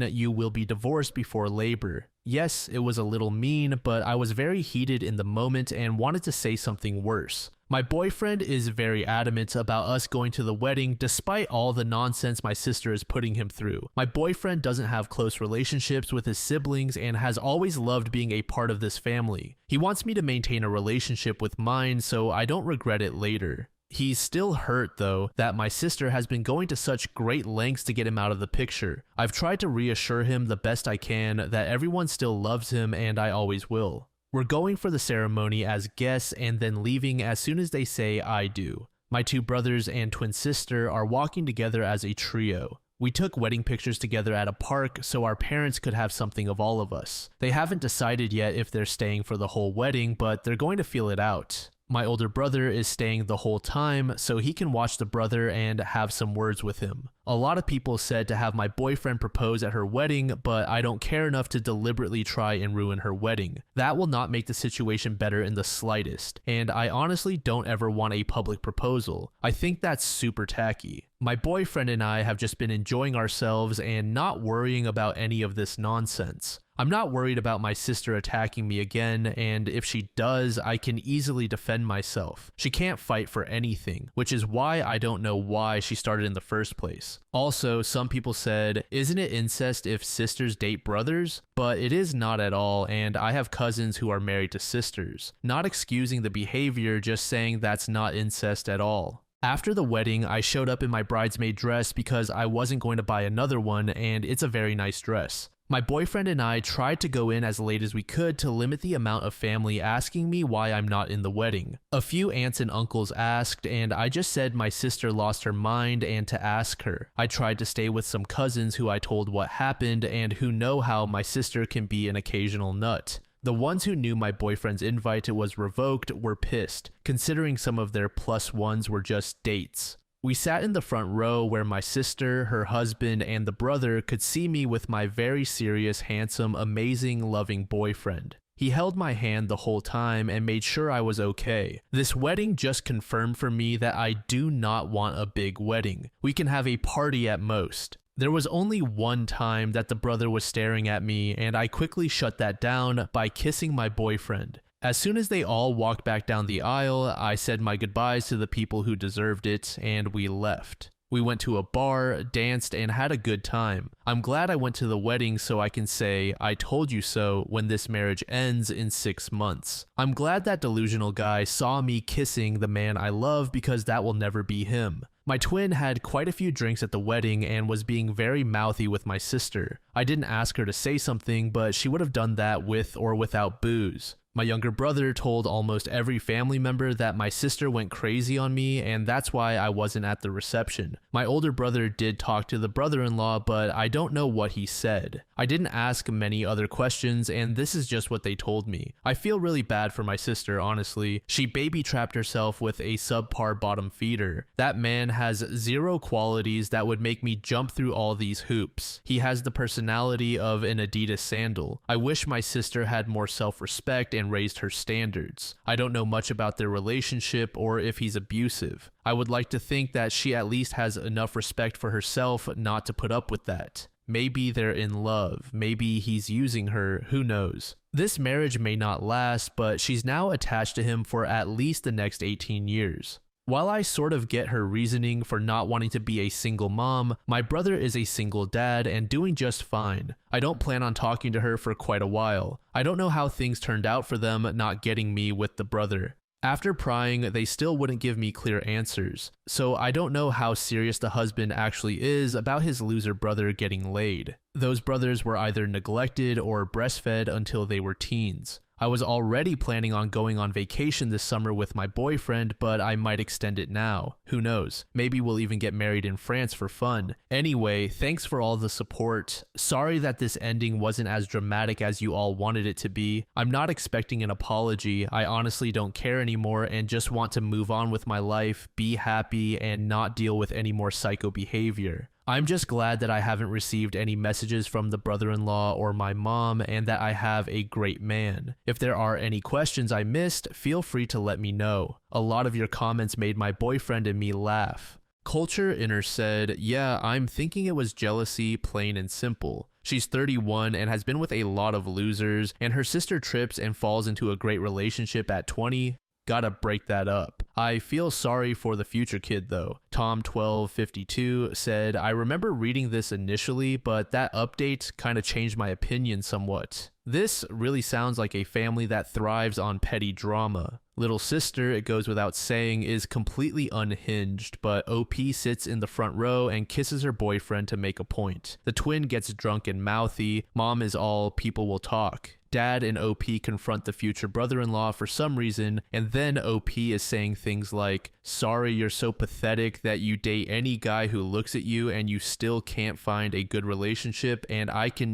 you will be divorced before labor." Yes, it was a little mean, but I was very heated in the moment and wanted to say something worse. My boyfriend is very adamant about us going to the wedding despite all the nonsense my sister is putting him through. My boyfriend doesn't have close relationships with his siblings and has always loved being a part of this family. He wants me to maintain a relationship with mine so I don't regret it later. He's still hurt, though, that my sister has been going to such great lengths to get him out of the picture. I've tried to reassure him the best I can that everyone still loves him and I always will. We're going for the ceremony as guests and then leaving as soon as they say I do. My two brothers and twin sister are walking together as a trio. We took wedding pictures together at a park so our parents could have something of all of us. They haven't decided yet if they're staying for the whole wedding, but they're going to feel it out. My older brother is staying the whole time so he can watch the brother and have some words with him. A lot of people said to have my boyfriend propose at her wedding, but I don't care enough to deliberately try and ruin her wedding. That will not make the situation better in the slightest, and I honestly don't ever want a public proposal. I think that's super tacky. My boyfriend and I have just been enjoying ourselves and not worrying about any of this nonsense. I'm not worried about my sister attacking me again, and if she does, I can easily defend myself. She can't fight for anything, which is why I don't know why she started in the first place. Also, some people said, isn't it incest if sisters date brothers? But it is not at all, and I have cousins who are married to sisters. Not excusing the behavior, just saying that's not incest at all. After the wedding, I showed up in my bridesmaid dress because I wasn't going to buy another one, and it's a very nice dress. My boyfriend and I tried to go in as late as we could to limit the amount of family asking me why I'm not in the wedding. A few aunts and uncles asked, and I just said my sister lost her mind and to ask her. I tried to stay with some cousins who I told what happened and who know how my sister can be an occasional nut. The ones who knew my boyfriend's invite was revoked were pissed, considering some of their plus ones were just dates. We sat in the front row where my sister, her husband, and the brother could see me with my very serious, handsome, amazing, loving boyfriend. He held my hand the whole time and made sure I was okay. This wedding just confirmed for me that I do not want a big wedding. We can have a party at most. There was only one time that the brother was staring at me, and I quickly shut that down by kissing my boyfriend. As soon as they all walked back down the aisle, I said my goodbyes to the people who deserved it, and we left. We went to a bar, danced, and had a good time. I'm glad I went to the wedding so I can say, I told you so, when this marriage ends in 6 months. I'm glad that delusional guy saw me kissing the man I love because that will never be him. My twin had quite a few drinks at the wedding and was being very mouthy with my sister. I didn't ask her to say something, but she would have done that with or without booze. My younger brother told almost every family member that my sister went crazy on me, and that's why I wasn't at the reception. My older brother did talk to the brother-in-law, but I don't know what he said. I didn't ask many other questions, and this is just what they told me. I feel really bad for my sister, honestly. She baby-trapped herself with a subpar bottom feeder. That man has zero qualities that would make me jump through all these hoops. He has the personality of an Adidas sandal. I wish my sister had more self-respect and raised her standards. I don't know much about their relationship or if he's abusive. I would like to think that she at least has enough respect for herself not to put up with that. Maybe they're in love. Maybe he's using her. Who knows? This marriage may not last, but she's now attached to him for at least the next 18 years. While I sort of get her reasoning for not wanting to be a single mom, my brother is a single dad and doing just fine. I don't plan on talking to her for quite a while. I don't know how things turned out for them not getting me with the brother. After prying, they still wouldn't give me clear answers, so I don't know how serious the husband actually is about his loser brother getting laid. Those brothers were either neglected or breastfed until they were teens. I was already planning on going on vacation this summer with my boyfriend, but I might extend it now. Who knows? Maybe we'll even get married in France for fun. Anyway, thanks for all the support. Sorry that this ending wasn't as dramatic as you all wanted it to be. I'm not expecting an apology. I honestly don't care anymore and just want to move on with my life, be happy, and not deal with any more psycho behavior. I'm just glad that I haven't received any messages from the brother-in-law or my mom and that I have a great man. If there are any questions I missed, feel free to let me know. A lot of your comments made my boyfriend and me laugh. Culture Inner said, yeah, I'm thinking it was jealousy, plain and simple. She's 31 and has been with a lot of losers, and her sister trips and falls into a great relationship at 20. Gotta break that up. I feel sorry for the future kid though. Tom1252 said, I remember reading this initially, but that update kind of changed my opinion somewhat. This really sounds like a family that thrives on petty drama. Little sister, it goes without saying, is completely unhinged, but OP sits in the front row and kisses her boyfriend to make a point. The twin gets drunk and mouthy. Mom is all people will talk. Dad and OP confront the future brother-in-law for some reason, and then OP is saying things like, "Sorry, you're so pathetic that you date any guy who looks at you and you still can't find a good relationship, and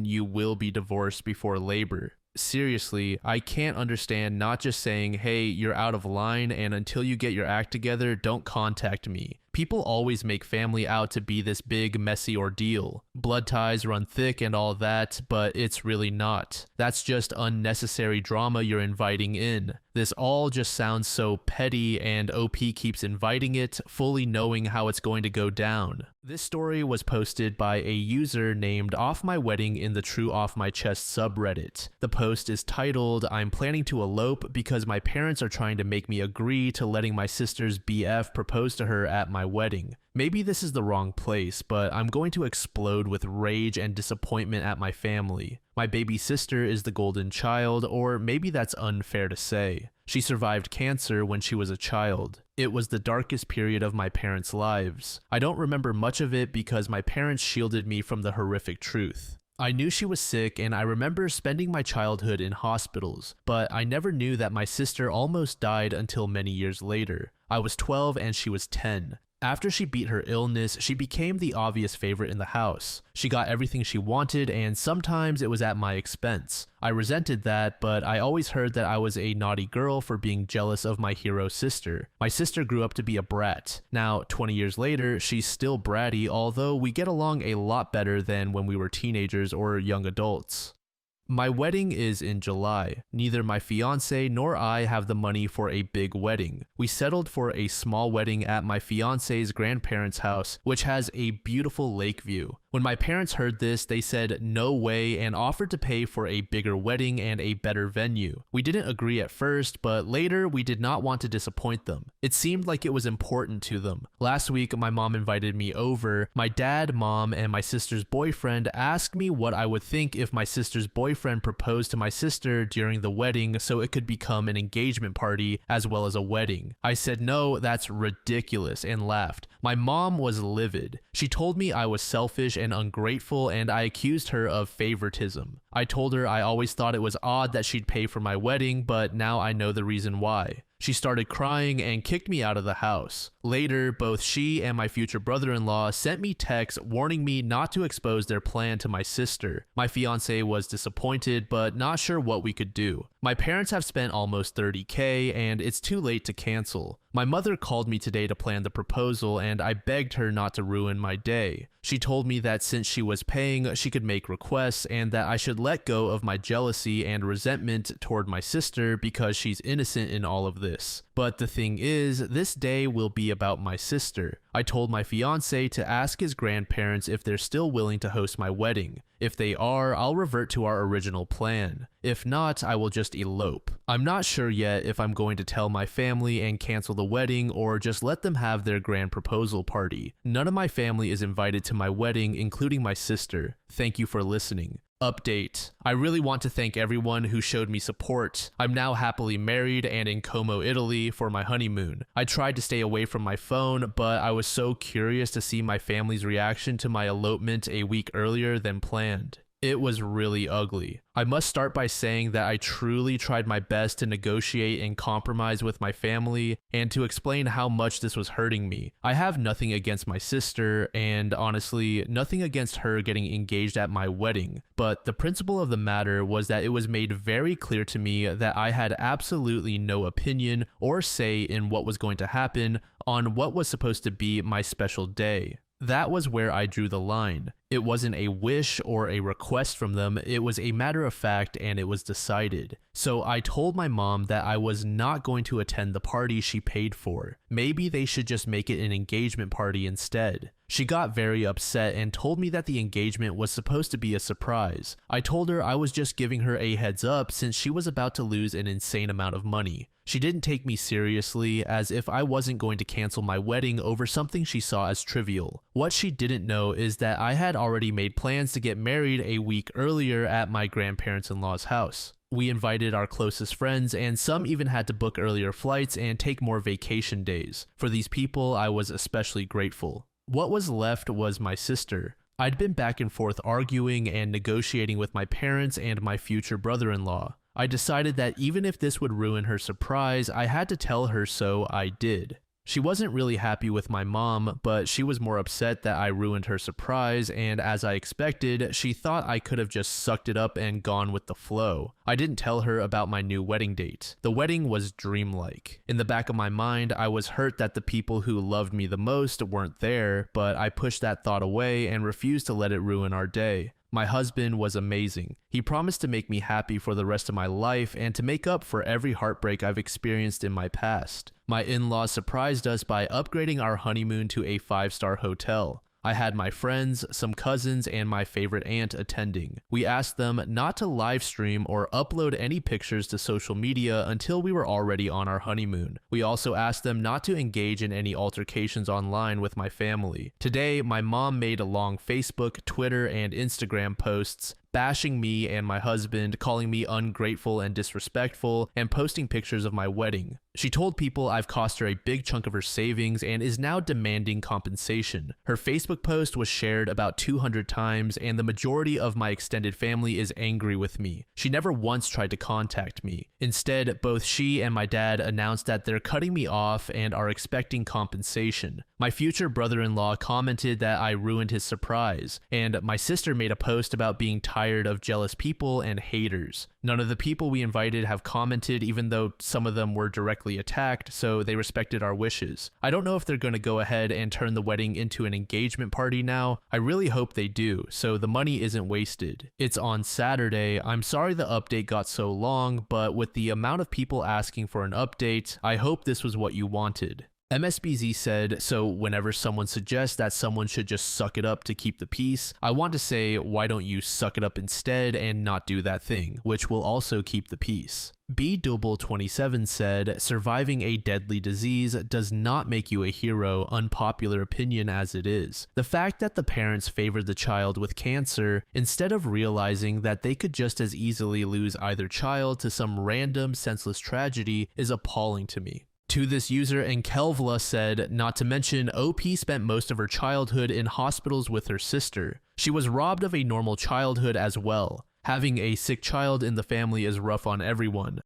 you will be divorced before labor." Seriously, I can't understand not just saying, "Hey, you're out of line, and until you get your act together, don't contact me." People always make family out to be this big, messy ordeal. Blood ties run thick and all that, but it's really not. That's just unnecessary drama you're inviting in. This all just sounds so petty, and OP keeps inviting it, fully knowing how it's going to go down. This story was posted by a user named Off My Wedding in the True Off My Chest subreddit. The post is titled, "I'm planning to elope because my parents are trying to make me agree to letting my sister's BF propose to her at my wedding. Maybe this is the wrong place, but I'm going to explode with rage and disappointment at my family. My baby sister is the golden child, or maybe that's unfair to say. She survived cancer when she was a child. It was the darkest period of my parents' lives. I don't remember much of it because my parents shielded me from the horrific truth. I knew she was sick, and I remember spending my childhood in hospitals, but I never knew that my sister almost died until many years later. I was 12 and she was 10. After she beat her illness, she became the obvious favorite in the house. She got everything she wanted, and sometimes it was at my expense. I resented that, but I always heard that I was a naughty girl for being jealous of my hero sister. My sister grew up to be a brat. Now, 20 years later, she's still bratty, although we get along a lot better than when we were teenagers or young adults. My wedding is in July. Neither my fiance nor I have the money for a big wedding. We settled for a small wedding at my fiance's grandparents' house, which has a beautiful lake view. When my parents heard this, they said no way and offered to pay for a bigger wedding and a better venue. We didn't agree at first, but later we did not want to disappoint them. It seemed like it was important to them. Last week, my mom invited me over. My dad, mom, and my sister's boyfriend asked me what I would think if my sister's boyfriend proposed to my sister during the wedding so it could become an engagement party as well as a wedding. I said no, that's ridiculous, and laughed. My mom was livid. She told me I was selfish and ungrateful, and I accused her of favoritism. I told her I always thought it was odd that she'd pay for my wedding, but now I know the reason why. She started crying and kicked me out of the house. Later, both she and my future brother-in-law sent me texts warning me not to expose their plan to my sister. My fiance was disappointed, but not sure what we could do. My parents have spent almost $30,000, and it's too late to cancel. My mother called me today to plan the proposal, and I begged her not to ruin my day. She told me that since she was paying, she could make requests, and that I should let go of my jealousy and resentment toward my sister because she's innocent in all of this. But the thing is, this day will be about my sister. I told my fiance to ask his grandparents if they're still willing to host my wedding. If they are, I'll revert to our original plan. If not, I will just elope. I'm not sure yet if I'm going to tell my family and cancel the wedding or just let them have their grand proposal party. None of my family is invited to my wedding, including my sister. Thank you for listening. Update. I really want to thank everyone who showed me support. I'm now happily married and in Como, Italy for my honeymoon. I tried to stay away from my phone, but I was so curious to see my family's reaction to my elopement a week earlier than planned. It was really ugly. I must start by saying that I truly tried my best to negotiate and compromise with my family and to explain how much this was hurting me. I have nothing against my sister and honestly, nothing against her getting engaged at my wedding, but the principle of the matter was that it was made very clear to me that I had absolutely no opinion or say in what was going to happen on what was supposed to be my special day. That was where I drew the line. It wasn't a wish or a request from them, it was a matter of fact and it was decided. So I told my mom that I was not going to attend the party she paid for. Maybe they should just make it an engagement party instead. She got very upset and told me that the engagement was supposed to be a surprise. I told her I was just giving her a heads up since she was about to lose an insane amount of money. She didn't take me seriously, as if I wasn't going to cancel my wedding over something she saw as trivial. What she didn't know is that I had already made plans to get married a week earlier at my grandparents-in-law's house. We invited our closest friends, and some even had to book earlier flights and take more vacation days. For these people, I was especially grateful. What was left was my sister. I'd been back and forth arguing and negotiating with my parents and my future brother-in-law. I decided that even if this would ruin her surprise, I had to tell her, so I did. She wasn't really happy with my mom, but she was more upset that I ruined her surprise, and as I expected, she thought I could have just sucked it up and gone with the flow. I didn't tell her about my new wedding date. The wedding was dreamlike. In the back of my mind, I was hurt that the people who loved me the most weren't there, but I pushed that thought away and refused to let it ruin our day. My husband was amazing. He promised to make me happy for the rest of my life and to make up for every heartbreak I've experienced in my past. My in-laws surprised us by upgrading our honeymoon to a 5-star hotel. I had my friends, some cousins, and my favorite aunt attending. We asked them not to live stream or upload any pictures to social media until we were already on our honeymoon. We also asked them not to engage in any altercations online with my family. Today, my mom made long Facebook, Twitter, and Instagram posts bashing me and my husband, calling me ungrateful and disrespectful, and posting pictures of my wedding. She told people I've cost her a big chunk of her savings and is now demanding compensation. Her Facebook post was shared about 200 times, and the majority of my extended family is angry with me. She never once tried to contact me. Instead, both she and my dad announced that they're cutting me off and are expecting compensation. My future brother-in-law commented that I ruined his surprise, and my sister made a post about being tired of jealous people and haters. None of the people we invited have commented, even though some of them were directly attacked, so they respected our wishes. I don't know if they're going to go ahead and turn the wedding into an engagement party now. I really hope they do, so the money isn't wasted. It's on Saturday. I'm sorry the update got so long, but with the amount of people asking for an update, I hope this was what you wanted. MSBZ said, so whenever someone suggests that someone should just suck it up to keep the peace, I want to say, why don't you suck it up instead and not do that thing, which will also keep the peace. B-Double27 said, surviving a deadly disease does not make you a hero, unpopular opinion as it is. The fact that the parents favored the child with cancer, instead of realizing that they could just as easily lose either child to some random senseless tragedy, is appalling to me. To this user, Enkelvla said, not to mention, OP spent most of her childhood in hospitals with her sister. She was robbed of a normal childhood as well. Having a sick child in the family is rough on everyone.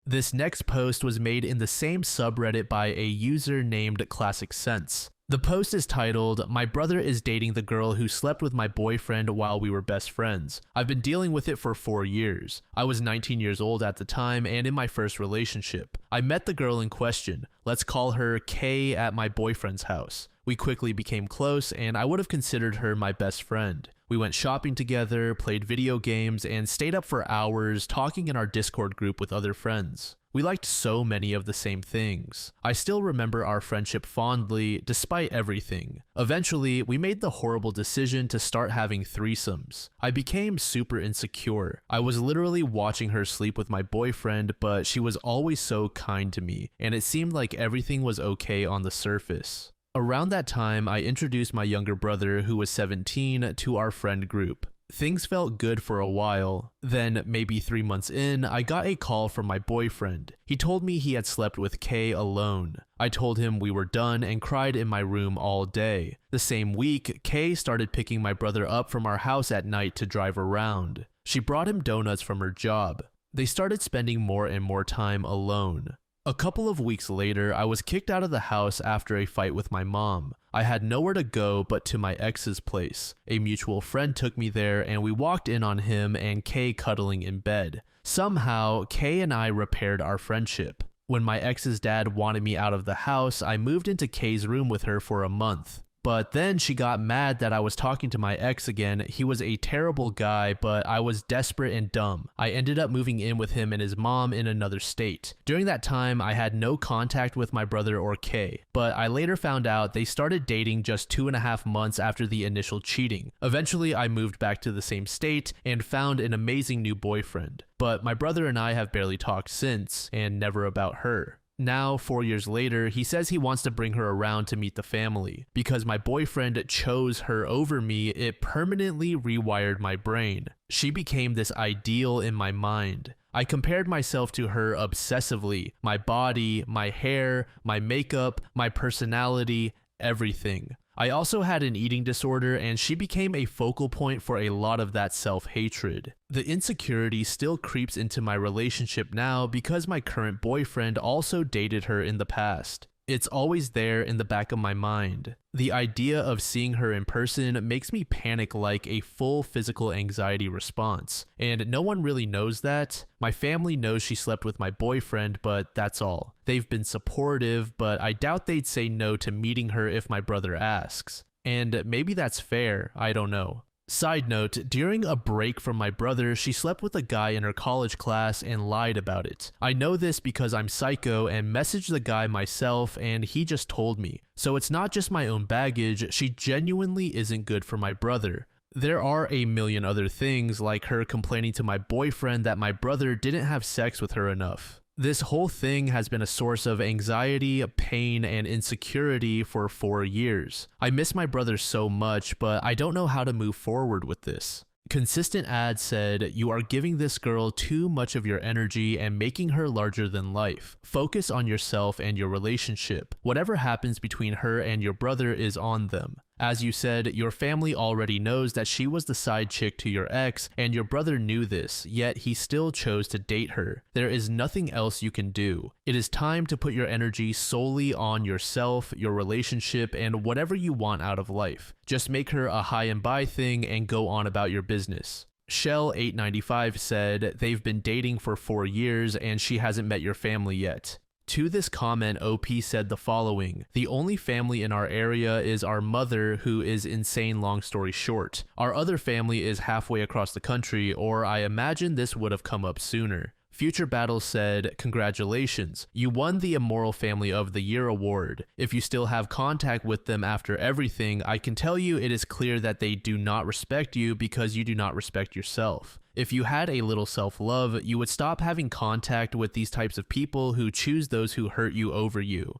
This next post was made in the same subreddit by a user named Classic Sense. The post is titled, "My brother is dating the girl who slept with my boyfriend while we were best friends. I've been dealing with it for 4 years. I was 19 years old at the time and in my first relationship. I met the girl in question. Let's call her K at my boyfriend's house. We quickly became close and I would have considered her my best friend. We went shopping together, played video games, and stayed up for hours talking in our Discord group with other friends. We liked so many of the same things. I still remember our friendship fondly, despite everything. Eventually, we made the horrible decision to start having threesomes. I became super insecure. I was literally watching her sleep with my boyfriend, but she was always so kind to me, and it seemed like everything was okay on the surface. Around that time, I introduced my younger brother, who was 17, to our friend group. Things felt good for a while. Then, maybe 3 months in, I got a call from my boyfriend. He told me he had slept with Kay alone. I told him we were done and cried in my room all day. The same week, Kay started picking my brother up from our house at night to drive around. She brought him donuts from her job. They started spending more and more time alone. A couple of weeks later, I was kicked out of the house after a fight with my mom. I had nowhere to go but to my ex's place. A mutual friend took me there and we walked in on him and Kay cuddling in bed. Somehow, Kay and I repaired our friendship. When my ex's dad wanted me out of the house, I moved into Kay's room with her for a month. But then she got mad that I was talking to my ex again. He was a terrible guy, but I was desperate and dumb. I ended up moving in with him and his mom in another state. During that time, I had no contact with my brother or Kay, but I later found out they started dating just 2.5 months after the initial cheating. Eventually, I moved back to the same state and found an amazing new boyfriend. But my brother and I have barely talked since, and never about her. Now, 4 years later, he says he wants to bring her around to meet the family. Because my boyfriend chose her over me, it permanently rewired my brain. She became this ideal in my mind. I compared myself to her obsessively. My body, my hair, my makeup, my personality, everything. I also had an eating disorder, and she became a focal point for a lot of that self-hatred. The insecurity still creeps into my relationship now because my current boyfriend also dated her in the past. It's always there in the back of my mind. The idea of seeing her in person makes me panic like a full physical anxiety response, and no one really knows that. My family knows she slept with my boyfriend, but that's all. They've been supportive, but I doubt they'd say no to meeting her if my brother asks. And maybe that's fair, I don't know. Side note, during a break from my brother, she slept with a guy in her college class and lied about it. I know this because I'm psycho and messaged the guy myself, and he just told me. So it's not just my own baggage, she genuinely isn't good for my brother. There are a million other things, like her complaining to my boyfriend that my brother didn't have sex with her enough. This whole thing has been a source of anxiety, pain, and insecurity for 4 years. I miss my brother so much, but I don't know how to move forward with this. Consistent Ad said, "You are giving this girl too much of your energy and making her larger than life. Focus on yourself and your relationship. Whatever happens between her and your brother is on them. As you said, your family already knows that she was the side chick to your ex, and your brother knew this, yet he still chose to date her. There is nothing else you can do. It is time to put your energy solely on yourself, your relationship, and whatever you want out of life. Just make her a high and by thing and go on about your business." Shell895 said, "They've been dating for 4 years and she hasn't met your family yet." To this comment, OP said the following: "The only family in our area is our mother, who is insane, long story short. Our other family is halfway across the country, or I imagine this would have come up sooner." Future Battles said, "Congratulations, you won the Immoral Family of the Year award. If you still have contact with them after everything, I can tell you it is clear that they do not respect you because you do not respect yourself. If you had a little self-love, you would stop having contact with these types of people who choose those who hurt you over you."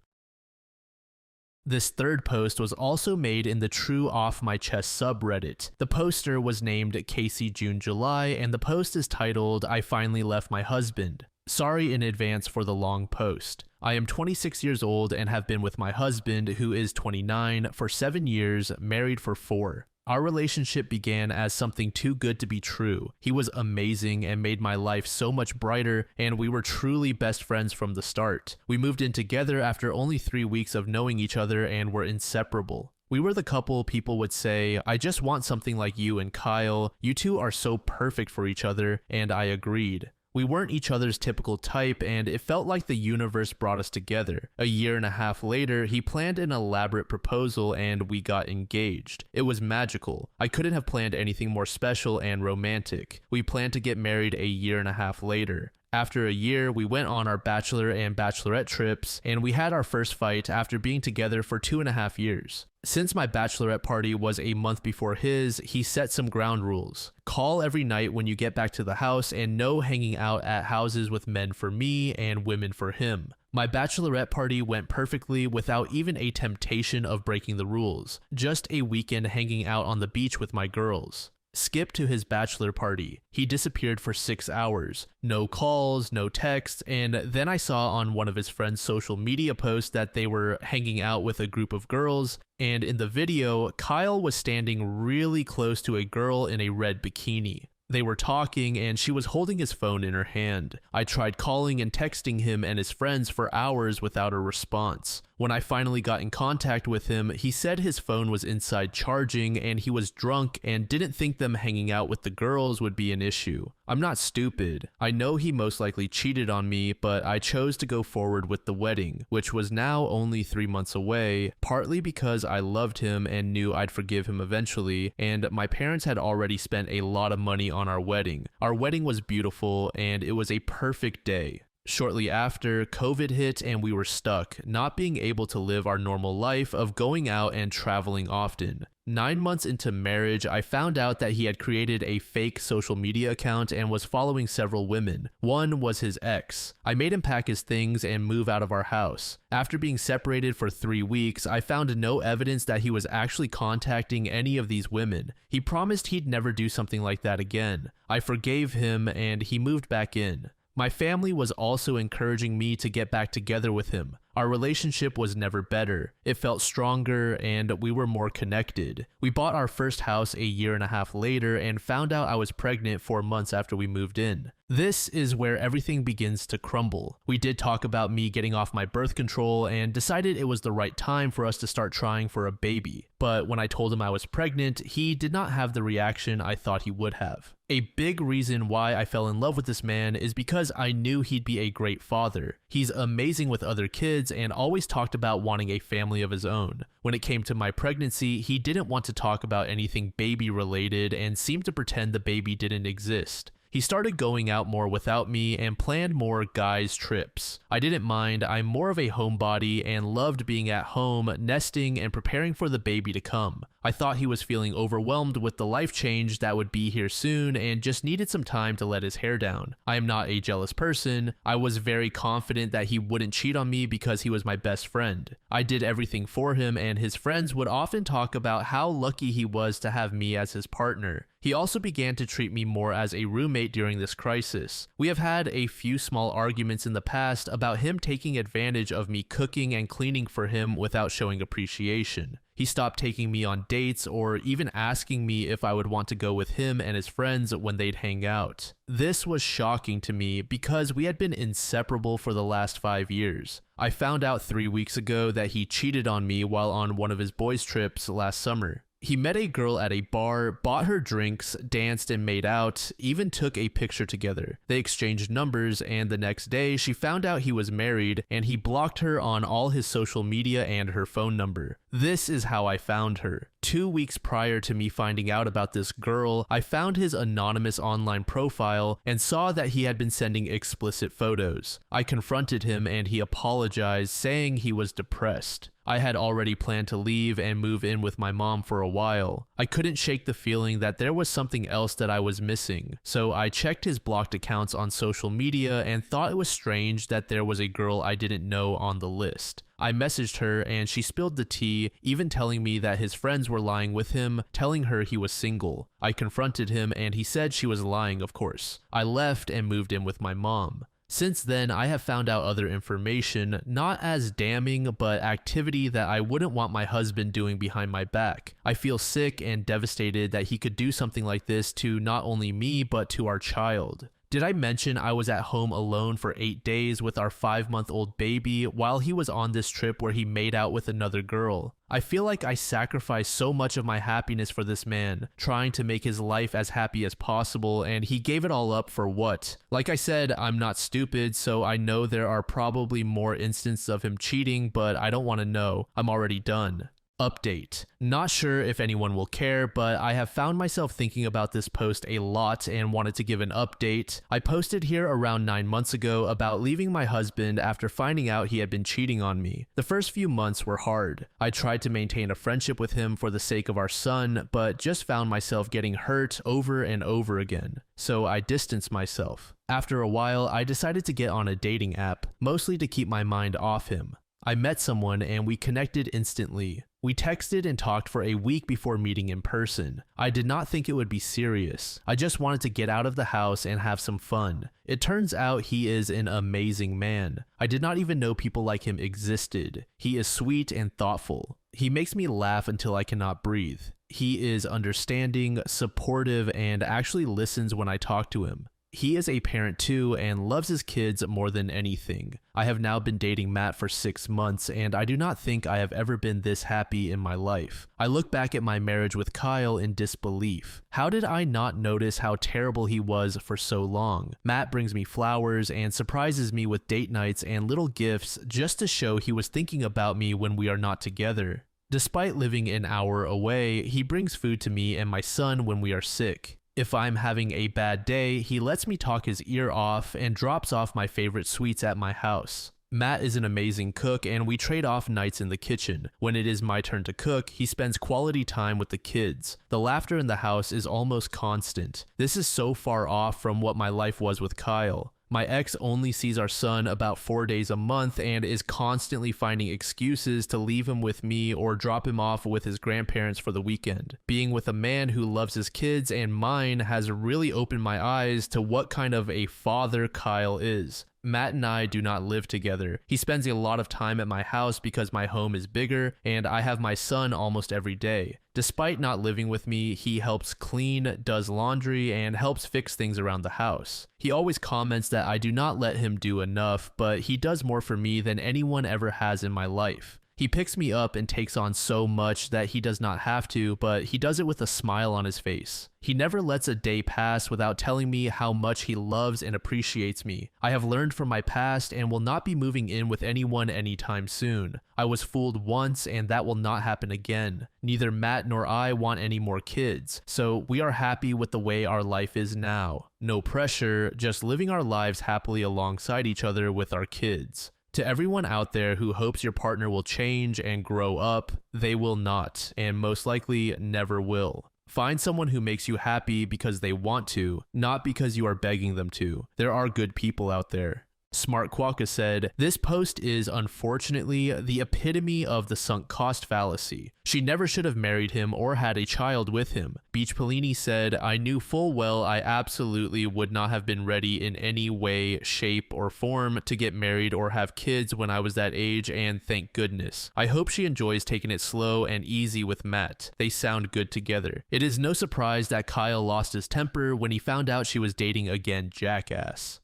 This third post was also made in the True Off My Chest subreddit. The poster was named Casey June July, and the post is titled, "I finally left my husband. Sorry in advance for the long post. I am 26 years old and have been with my husband, who is 29, for 7 years, married for 4. Our relationship began as something too good to be true. He was amazing and made my life so much brighter, and we were truly best friends from the start. We moved in together after only 3 weeks of knowing each other and were inseparable. We were the couple people would say, 'I just want something like you and Kyle. You two are so perfect for each other,' and I agreed. We weren't each other's typical type, and it felt like the universe brought us together. A year and a half later, he planned an elaborate proposal and we got engaged. It was magical. I couldn't have planned anything more special and romantic. We planned to get married a year and a half later. After a year, we went on our bachelor and bachelorette trips, and we had our first fight after being together for 2.5 years. Since my bachelorette party was a month before his, he set some ground rules. Call every night when you get back to the house, and no hanging out at houses with men for me and women for him. My bachelorette party went perfectly without even a temptation of breaking the rules. Just a weekend hanging out on the beach with my girls. Skip to his bachelor party. He disappeared for 6 hours. No calls, no texts, and then I saw on one of his friends' social media posts that they were hanging out with a group of girls, and in the video, Kyle was standing really close to a girl in a red bikini. They were talking and she was holding his phone in her hand. I tried calling and texting him and his friends for hours without a response. When I finally got in contact with him, he said his phone was inside charging and he was drunk and didn't think them hanging out with the girls would be an issue. I'm not stupid. I know he most likely cheated on me, but I chose to go forward with the wedding, which was now only 3 months away, partly because I loved him and knew I'd forgive him eventually, and my parents had already spent a lot of money on our wedding. Our wedding was beautiful and it was a perfect day. Shortly after, COVID hit and we were stuck, not being able to live our normal life of going out and traveling often. 9 months into marriage, I found out that he had created a fake social media account and was following several women. One was his ex. I made him pack his things and move out of our house. After being separated for 3 weeks, I found no evidence that he was actually contacting any of these women. He promised he'd never do something like that again. I forgave him and he moved back in. My family was also encouraging me to get back together with him. Our relationship was never better. It felt stronger and we were more connected. We bought our first house a year and a half later and found out I was pregnant 4 months after we moved in. This is where everything begins to crumble. We did talk about me getting off my birth control and decided it was the right time for us to start trying for a baby. But when I told him I was pregnant, he did not have the reaction I thought he would have. A big reason why I fell in love with this man is because I knew he'd be a great father. He's amazing with other kids and always talked about wanting a family of his own. When it came to my pregnancy, he didn't want to talk about anything baby related and seemed to pretend the baby didn't exist. He started going out more without me and planned more guys' trips. I didn't mind. I'm more of a homebody and loved being at home, nesting, and preparing for the baby to come. I thought he was feeling overwhelmed with the life change that would be here soon and just needed some time to let his hair down. I am not a jealous person. I was very confident that he wouldn't cheat on me because he was my best friend. I did everything for him, and his friends would often talk about how lucky he was to have me as his partner. He also began to treat me more as a roommate during this crisis. We have had a few small arguments in the past about him taking advantage of me cooking and cleaning for him without showing appreciation. He stopped taking me on dates or even asking me if I would want to go with him and his friends when they'd hang out. This was shocking to me because we had been inseparable for the last 5 years. I found out 3 weeks ago that he cheated on me while on one of his boys' trips last summer. He met a girl at a bar, bought her drinks, danced and made out, even took a picture together. They exchanged numbers, and the next day she found out he was married and he blocked her on all his social media and her phone number. This is how I found her. 2 weeks prior to me finding out about this girl, I found his anonymous online profile and saw that he had been sending explicit photos. I confronted him and he apologized, saying he was depressed. I had already planned to leave and move in with my mom for a while. I couldn't shake the feeling that there was something else that I was missing, so I checked his blocked accounts on social media and thought it was strange that there was a girl I didn't know on the list. I messaged her and she spilled the tea, even telling me that his friends were lying with him, telling her he was single. I confronted him and he said she was lying, of course. I left and moved in with my mom. Since then, I have found out other information, not as damning, but activity that I wouldn't want my husband doing behind my back. I feel sick and devastated that he could do something like this to not only me, but to our child. Did I mention I was at home alone for 8 days with our 5-month-old baby while he was on this trip where he made out with another girl? I feel like I sacrificed so much of my happiness for this man, trying to make his life as happy as possible, and he gave it all up for what? Like I said, I'm not stupid, so I know there are probably more instances of him cheating, but I don't want to know. I'm already done. Update. Not sure if anyone will care, but I have found myself thinking about this post a lot and wanted to give an update. I posted here around 9 months ago about leaving my husband after finding out he had been cheating on me. The first few months were hard. I tried to maintain a friendship with him for the sake of our son, but just found myself getting hurt over and over again. So I distanced myself. After a while, I decided to get on a dating app, mostly to keep my mind off him. I met someone and we connected instantly. We texted and talked for a week before meeting in person. I did not think it would be serious. I just wanted to get out of the house and have some fun. It turns out he is an amazing man. I did not even know people like him existed. He is sweet and thoughtful. He makes me laugh until I cannot breathe. He is understanding, supportive, and actually listens when I talk to him. He is a parent too and loves his kids more than anything. I have now been dating Matt for 6 months and I do not think I have ever been this happy in my life. I look back at my marriage with Kyle in disbelief. How did I not notice how terrible he was for so long? Matt brings me flowers and surprises me with date nights and little gifts just to show he was thinking about me when we are not together. Despite living an hour away, he brings food to me and my son when we are sick. If I'm having a bad day, he lets me talk his ear off and drops off my favorite sweets at my house. Matt is an amazing cook and we trade off nights in the kitchen. When it is my turn to cook, he spends quality time with the kids. The laughter in the house is almost constant. This is so far off from what my life was with Kyle. My ex only sees our son about 4 days a month and is constantly finding excuses to leave him with me or drop him off with his grandparents for the weekend. Being with a man who loves his kids and mine has really opened my eyes to what kind of a father Kyle is. Matt and I do not live together. He spends a lot of time at my house because my home is bigger and I have my son almost every day. Despite not living with me, he helps clean, does laundry, and helps fix things around the house. He always comments that I do not let him do enough, but he does more for me than anyone ever has in my life. He picks me up and takes on so much that he does not have to, but he does it with a smile on his face. He never lets a day pass without telling me how much he loves and appreciates me. I have learned from my past and will not be moving in with anyone anytime soon. I was fooled once and that will not happen again. Neither Matt nor I want any more kids, so we are happy with the way our life is now. No pressure, just living our lives happily alongside each other with our kids. To everyone out there who hopes your partner will change and grow up, they will not, and most likely never will. Find someone who makes you happy because they want to, not because you are begging them to. There are good people out there. Smart Quokka said, "This post is unfortunately the epitome of the sunk cost fallacy. She never should have married him or had a child with him." Beach Pellini said, "I knew full well I absolutely would not have been ready in any way, shape, or form to get married or have kids when I was that age, and thank goodness. I hope she enjoys taking it slow and easy with Matt. They sound good together. It is no surprise that Kyle lost his temper when he found out she was dating again, jackass."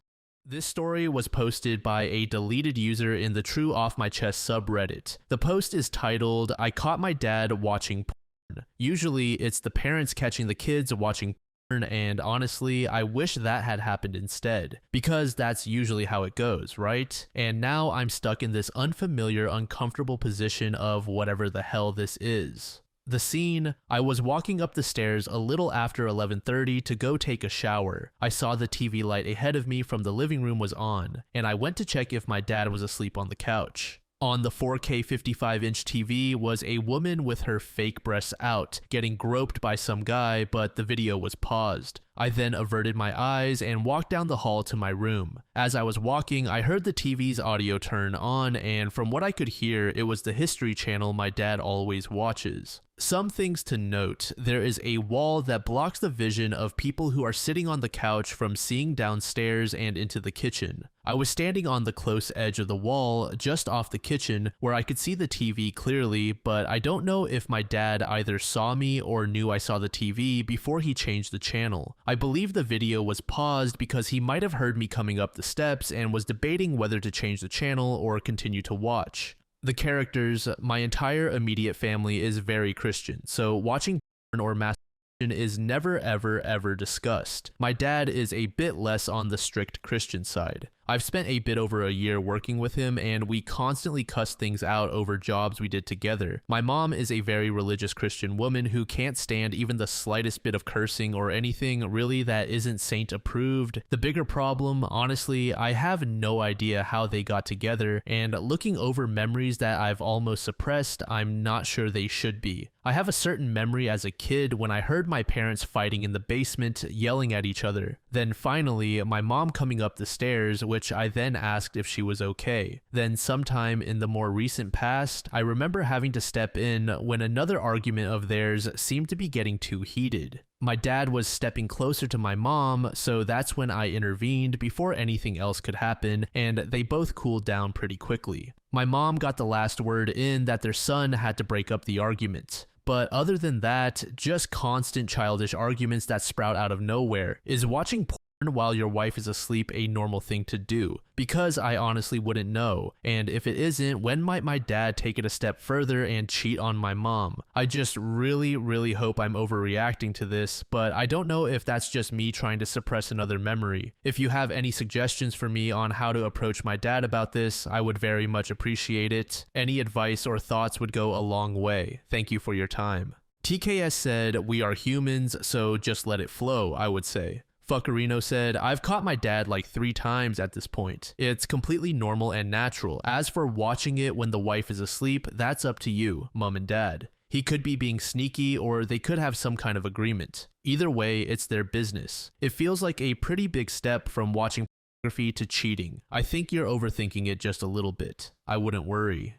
This story was posted by a deleted user in the True Off My Chest subreddit. The post is titled, "I caught my dad watching porn." Usually, it's the parents catching the kids watching porn, and honestly, I wish that had happened instead, because that's usually how it goes, right? And now I'm stuck in this unfamiliar, uncomfortable position of whatever the hell this is. The scene: I was walking up the stairs a little after 11:30 to go take a shower. I saw the TV light ahead of me from the living room was on, and I went to check if my dad was asleep on the couch. On the 4K 55-inch TV was a woman with her fake breasts out, getting groped by some guy, but the video was paused. I then averted my eyes and walked down the hall to my room. As I was walking, I heard the TV's audio turn on, and from what I could hear, it was the History Channel my dad always watches. Some things to note: there is a wall that blocks the vision of people who are sitting on the couch from seeing downstairs and into the kitchen. I was standing on the close edge of the wall, just off the kitchen, where I could see the TV clearly, but I don't know if my dad either saw me or knew I saw the TV before he changed the channel. I believe the video was paused because he might have heard me coming up the steps and was debating whether to change the channel or continue to watch. The characters: my entire immediate family is very Christian, so watching porn or masturbation is never ever discussed. My dad is a bit less on the strict Christian side. I've spent a bit over a year working with him, and we constantly cuss things out over jobs we did together. My mom is a very religious Christian woman who can't stand even the slightest bit of cursing or anything really that isn't saint approved. The bigger problem, honestly, I have no idea how they got together, and looking over memories that I've almost suppressed, I'm not sure they should be. I have a certain memory as a kid when I heard my parents fighting in the basement, yelling at each other. Then finally, my mom coming up the stairs, which I then asked if she was okay. Then sometime in the more recent past, I remember having to step in when another argument of theirs seemed to be getting too heated. My dad was stepping closer to my mom, so that's when I intervened before anything else could happen, and they both cooled down pretty quickly. My mom got the last word in that their son had to break up the argument. But other than that, just constant childish arguments that sprout out of nowhere. Is watching porn while your wife is asleep a normal thing to do? Because I honestly wouldn't know. And if it isn't, when might my dad take it a step further and cheat on my mom? I just really hope I'm overreacting to this, but I don't know if that's just me trying to suppress another memory. If you have any suggestions for me on how to approach my dad about this, I would very much appreciate it. Any advice or thoughts would go a long way. Thank you for your time. TKS said, "We are humans, so just let it flow," I would say. Fuckerino said, "I've caught my dad like 3 times at this point. It's completely normal and natural. As for watching it when the wife is asleep, that's up to you, mom and dad. He could be being sneaky, or they could have some kind of agreement. Either way, it's their business. It feels like a pretty big step from watching pornography to cheating. I think you're overthinking it just a little bit. I wouldn't worry."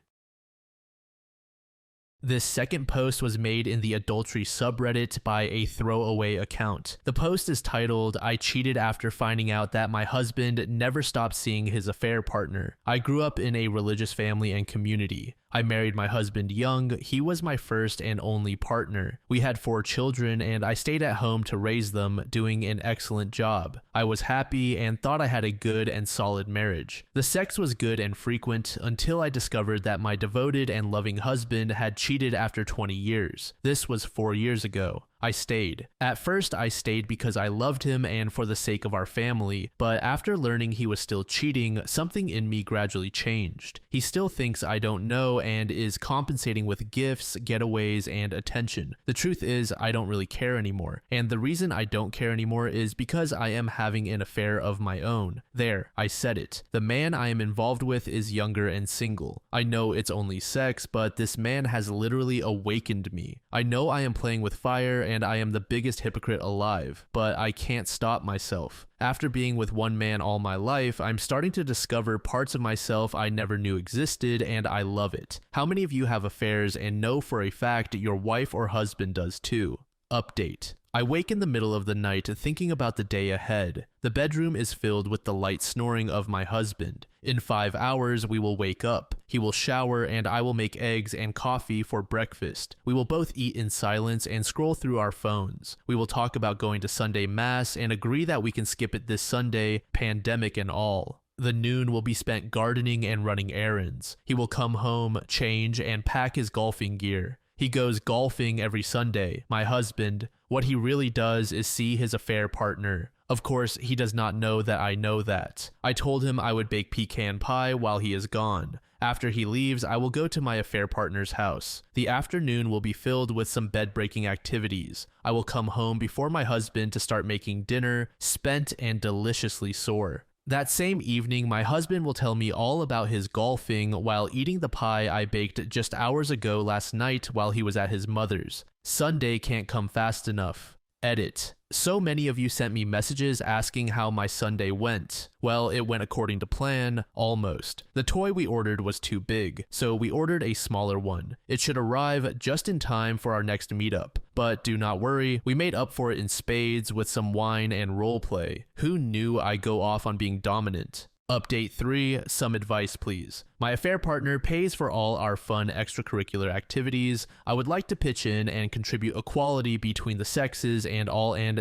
This second post was made in the adultery subreddit by a throwaway account. The post is titled, "I cheated after finding out that my husband never stopped seeing his affair partner. I grew up in a religious family and community. I married my husband young. He was my first and only partner. We had 4 children and I stayed at home to raise them, doing an excellent job. I was happy and thought I had a good and solid marriage. The sex was good and frequent until I discovered that my devoted and loving husband had cheated after 20 years. This was 4 years ago. I stayed. At first, I stayed because I loved him and for the sake of our family, but after learning he was still cheating, something in me gradually changed. He still thinks I don't know and is compensating with gifts, getaways, and attention. The truth is, I don't really care anymore, and the reason I don't care anymore is because I am having an affair of my own. There, I said it. The man I am involved with is younger and single. I know it's only sex, but this man has literally awakened me. I know I am playing with fire, and I am the biggest hypocrite alive, but I can't stop myself. After being with one man all my life, I'm starting to discover parts of myself I never knew existed, and I love it. How many of you have affairs and know for a fact your wife or husband does too? Update. I wake in the middle of the night thinking about the day ahead. The bedroom is filled with the light snoring of my husband. In 5 hours, we will wake up. He will shower and I will make eggs and coffee for breakfast. We will both eat in silence and scroll through our phones. We will talk about going to Sunday Mass and agree that we can skip it this Sunday, pandemic and all. The noon will be spent gardening and running errands. He will come home, change, and pack his golfing gear. He goes golfing every Sunday. My husband, what he really does is see his affair partner. Of course, he does not know that I know that. I told him I would bake pecan pie while he is gone. After he leaves, I will go to my affair partner's house. The afternoon will be filled with some bed-breaking activities. I will come home before my husband to start making dinner, spent and deliciously sore. That same evening, my husband will tell me all about his golfing while eating the pie I baked just hours ago last night while he was at his mother's. Sunday can't come fast enough. Edit. So many of you sent me messages asking how my Sunday went. Well, it went according to plan, almost. The toy we ordered was too big, so we ordered a smaller one. It should arrive just in time for our next meetup. But do not worry, we made up for it in spades with some wine and roleplay. Who knew I go off on being dominant? Update 3, some advice please. My affair partner pays for all our fun extracurricular activities. I would like to pitch in and contribute equality between the sexes and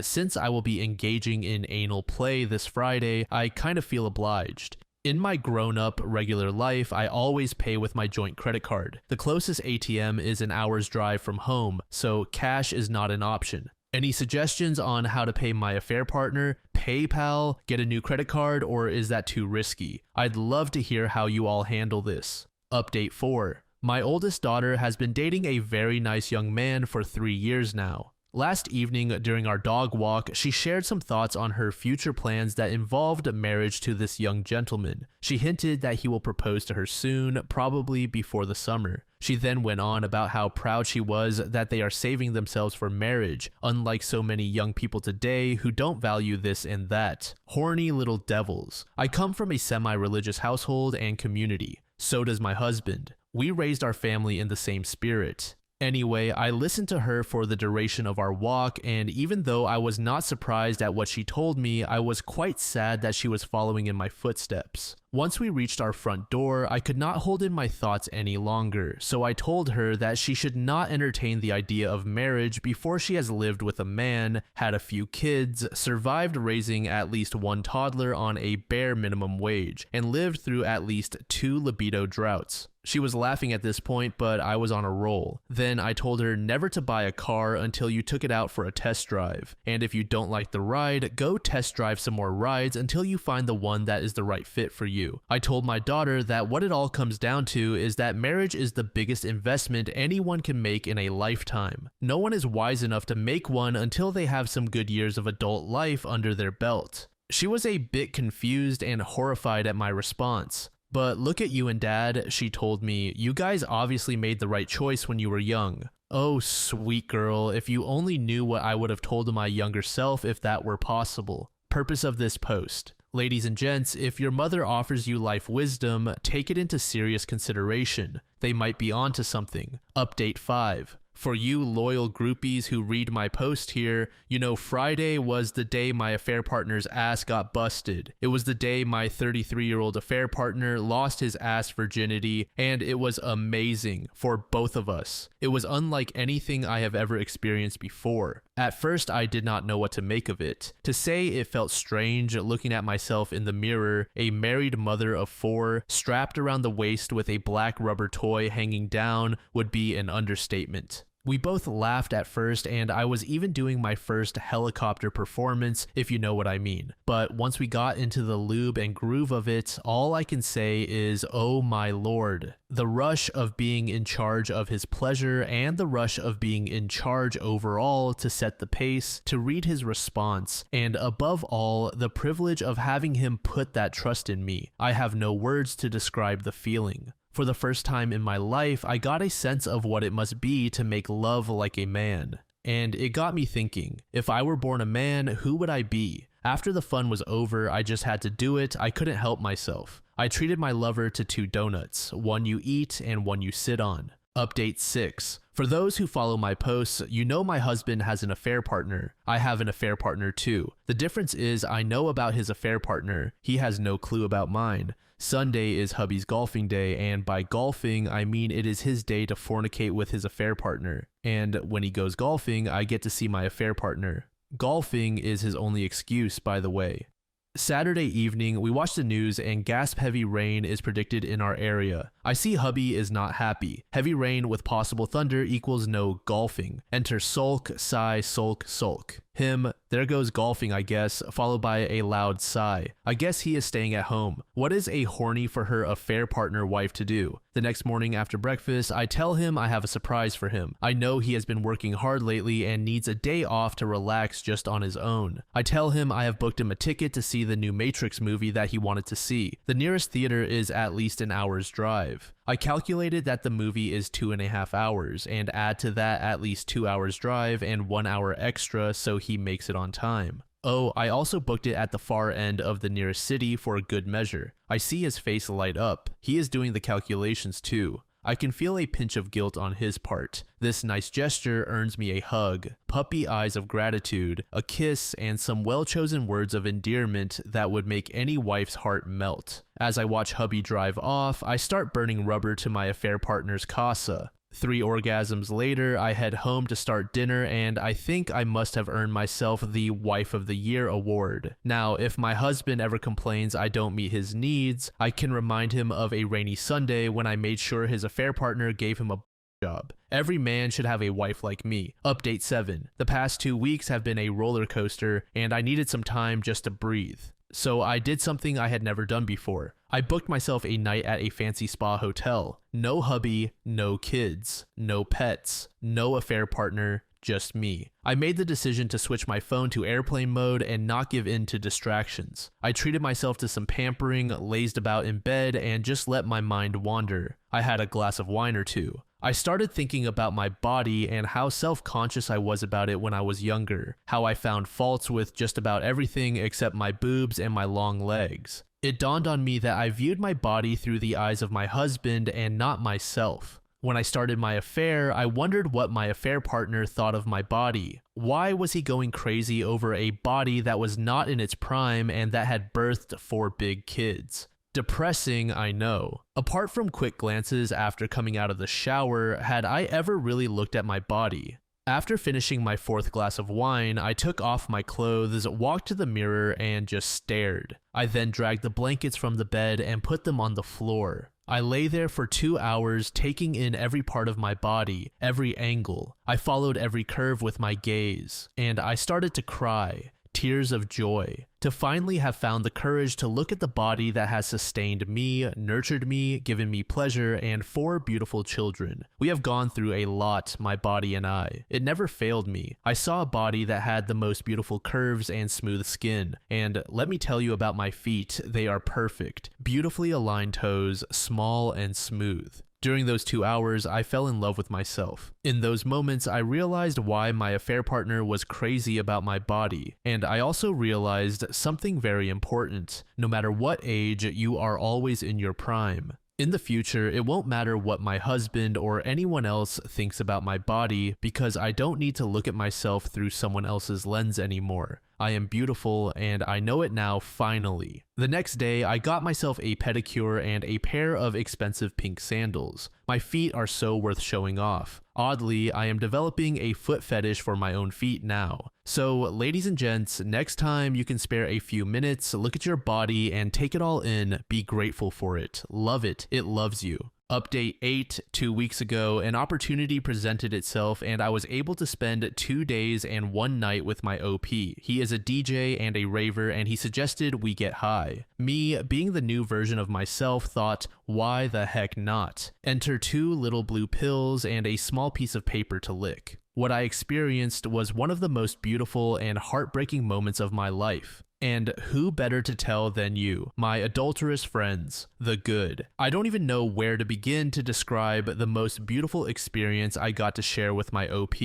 since I will be engaging in anal play this Friday, I kind of feel obliged. In my grown-up, regular life, I always pay with my joint credit card. The closest ATM is an hour's drive from home, so cash is not an option. Any suggestions on how to pay my affair partner? PayPal, get a new credit card, or is that too risky? I'd love to hear how you all handle this. Update 4. My oldest daughter has been dating a very nice young man for 3 years now. Last evening, during our dog walk, she shared some thoughts on her future plans that involved marriage to this young gentleman. She hinted that he will propose to her soon, probably before the summer. She then went on about how proud she was that they are saving themselves for marriage, unlike so many young people today who don't value this and that. Horny little devils. I come from a semi-religious household and community. So does my husband. We raised our family in the same spirit. Anyway, I listened to her for the duration of our walk, and even though I was not surprised at what she told me, I was quite sad that she was following in my footsteps. Once we reached our front door, I could not hold in my thoughts any longer, so I told her that she should not entertain the idea of marriage before she has lived with a man, had a few kids, survived raising at least one toddler on a bare minimum wage, and lived through at least 2 libido droughts. She was laughing at this point, but I was on a roll. Then I told her never to buy a car until you took it out for a test drive. And if you don't like the ride, go test drive some more rides until you find the one that is the right fit for you. I told my daughter that what it all comes down to is that marriage is the biggest investment anyone can make in a lifetime. No one is wise enough to make one until they have some good years of adult life under their belt. She was a bit confused and horrified at my response. But look at you and Dad, she told me. You guys obviously made the right choice when you were young. Oh, sweet girl, if you only knew what I would have told my younger self if that were possible. Purpose of this post. Ladies and gents, if your mother offers you life wisdom, take it into serious consideration. They might be onto something. Update 5. For you loyal groupies who read my post here, you know Friday was the day my affair partner's ass got busted. It was the day my 33-year-old affair partner lost his ass virginity, and it was amazing for both of us. It was unlike anything I have ever experienced before. At first, I did not know what to make of it. To say it felt strange looking at myself in the mirror, a married mother of 4, strapped around the waist with a black rubber toy hanging down, would be an understatement. We both laughed at first, and I was even doing my first helicopter performance, if you know what I mean. But once we got into the lube and groove of it, all I can say is, oh my lord. The rush of being in charge of his pleasure and the rush of being in charge overall to set the pace, to read his response, and above all, the privilege of having him put that trust in me. I have no words to describe the feeling. For the first time in my life, I got a sense of what it must be to make love like a man. And it got me thinking, if I were born a man, who would I be? After the fun was over, I just had to do it. I couldn't help myself. I treated my lover to 2 donuts, one you eat and one you sit on. Update 6. For those who follow my posts, you know my husband has an affair partner. I have an affair partner too. The difference is I know about his affair partner. He has no clue about mine. Sunday is hubby's golfing day, and by golfing, I mean it is his day to fornicate with his affair partner. And when he goes golfing, I get to see my affair partner. Golfing is his only excuse, by the way. Saturday evening, we watch the news and gasp-heavy rain is predicted in our area. I see hubby is not happy. Heavy rain with possible thunder equals no golfing. Enter sulk, sigh, sulk, sulk. Him, there goes golfing I guess, followed by a loud sigh. I guess he is staying at home. What is a horny for her affair partner wife to do? The next morning after breakfast, I tell him I have a surprise for him. I know he has been working hard lately and needs a day off to relax just on his own. I tell him I have booked him a ticket to see the new Matrix movie that he wanted to see. The nearest theater is at least an hour's drive. I calculated that the movie is 2.5 hours, and add to that at least 2 hours drive and 1 hour extra so he makes it on time. Oh, I also booked it at the far end of the nearest city for a good measure. I see his face light up. He is doing the calculations too. I can feel a pinch of guilt on his part. This nice gesture earns me a hug, puppy eyes of gratitude, a kiss, and some well-chosen words of endearment that would make any wife's heart melt. As I watch hubby drive off, I start burning rubber to my affair partner's casa. 3 orgasms later, I head home to start dinner, and I think I must have earned myself the Wife of the Year award. Now, if my husband ever complains I don't meet his needs, I can remind him of a rainy Sunday when I made sure his affair partner gave him a job. Every man should have a wife like me. Update 7. The past 2 weeks have been a roller coaster, and I needed some time just to breathe. So I did something I had never done before. I booked myself a night at a fancy spa hotel. No hubby, no kids, no pets, no affair partner, just me. I made the decision to switch my phone to airplane mode and not give in to distractions. I treated myself to some pampering, lazed about in bed, and just let my mind wander. I had a glass of wine or 2. I started thinking about my body and how self-conscious I was about it when I was younger, how I found faults with just about everything except my boobs and my long legs. It dawned on me that I viewed my body through the eyes of my husband and not myself. When I started my affair, I wondered what my affair partner thought of my body. Why was he going crazy over a body that was not in its prime and that had birthed 4 big kids? Depressing, I know. Apart from quick glances after coming out of the shower, had I ever really looked at my body? After finishing my 4th glass of wine, I took off my clothes, walked to the mirror, and just stared. I then dragged the blankets from the bed and put them on the floor. I lay there for 2 hours, taking in every part of my body, every angle. I followed every curve with my gaze, and I started to cry. Tears of joy, to finally have found the courage to look at the body that has sustained me, nurtured me, given me pleasure, and 4 beautiful children. We have gone through a lot, my body and I. It never failed me. I saw a body that had the most beautiful curves and smooth skin, and let me tell you about my feet, they are perfect. Beautifully aligned toes, small and smooth. During those 2 hours, I fell in love with myself. In those moments, I realized why my affair partner was crazy about my body, and I also realized something very important. No matter what age, you are always in your prime. In the future, it won't matter what my husband or anyone else thinks about my body because I don't need to look at myself through someone else's lens anymore. I am beautiful and I know it now finally. The next day, I got myself a pedicure and a pair of expensive pink sandals. My feet are so worth showing off. Oddly, I am developing a foot fetish for my own feet now. So, ladies and gents, next time you can spare a few minutes, look at your body and take it all in, be grateful for it, love it, it loves you. Update 8, 2 weeks ago, an opportunity presented itself and I was able to spend 2 days and 1 night with my OP. He is a DJ and a raver and he suggested we get high. Me, being the new version of myself, thought, why the heck not? Enter 2 little blue pills and a small piece of paper to lick. What I experienced was one of the most beautiful and heartbreaking moments of my life. And who better to tell than you, my adulterous friends, the good. I don't even know where to begin to describe the most beautiful experience I got to share with my OP.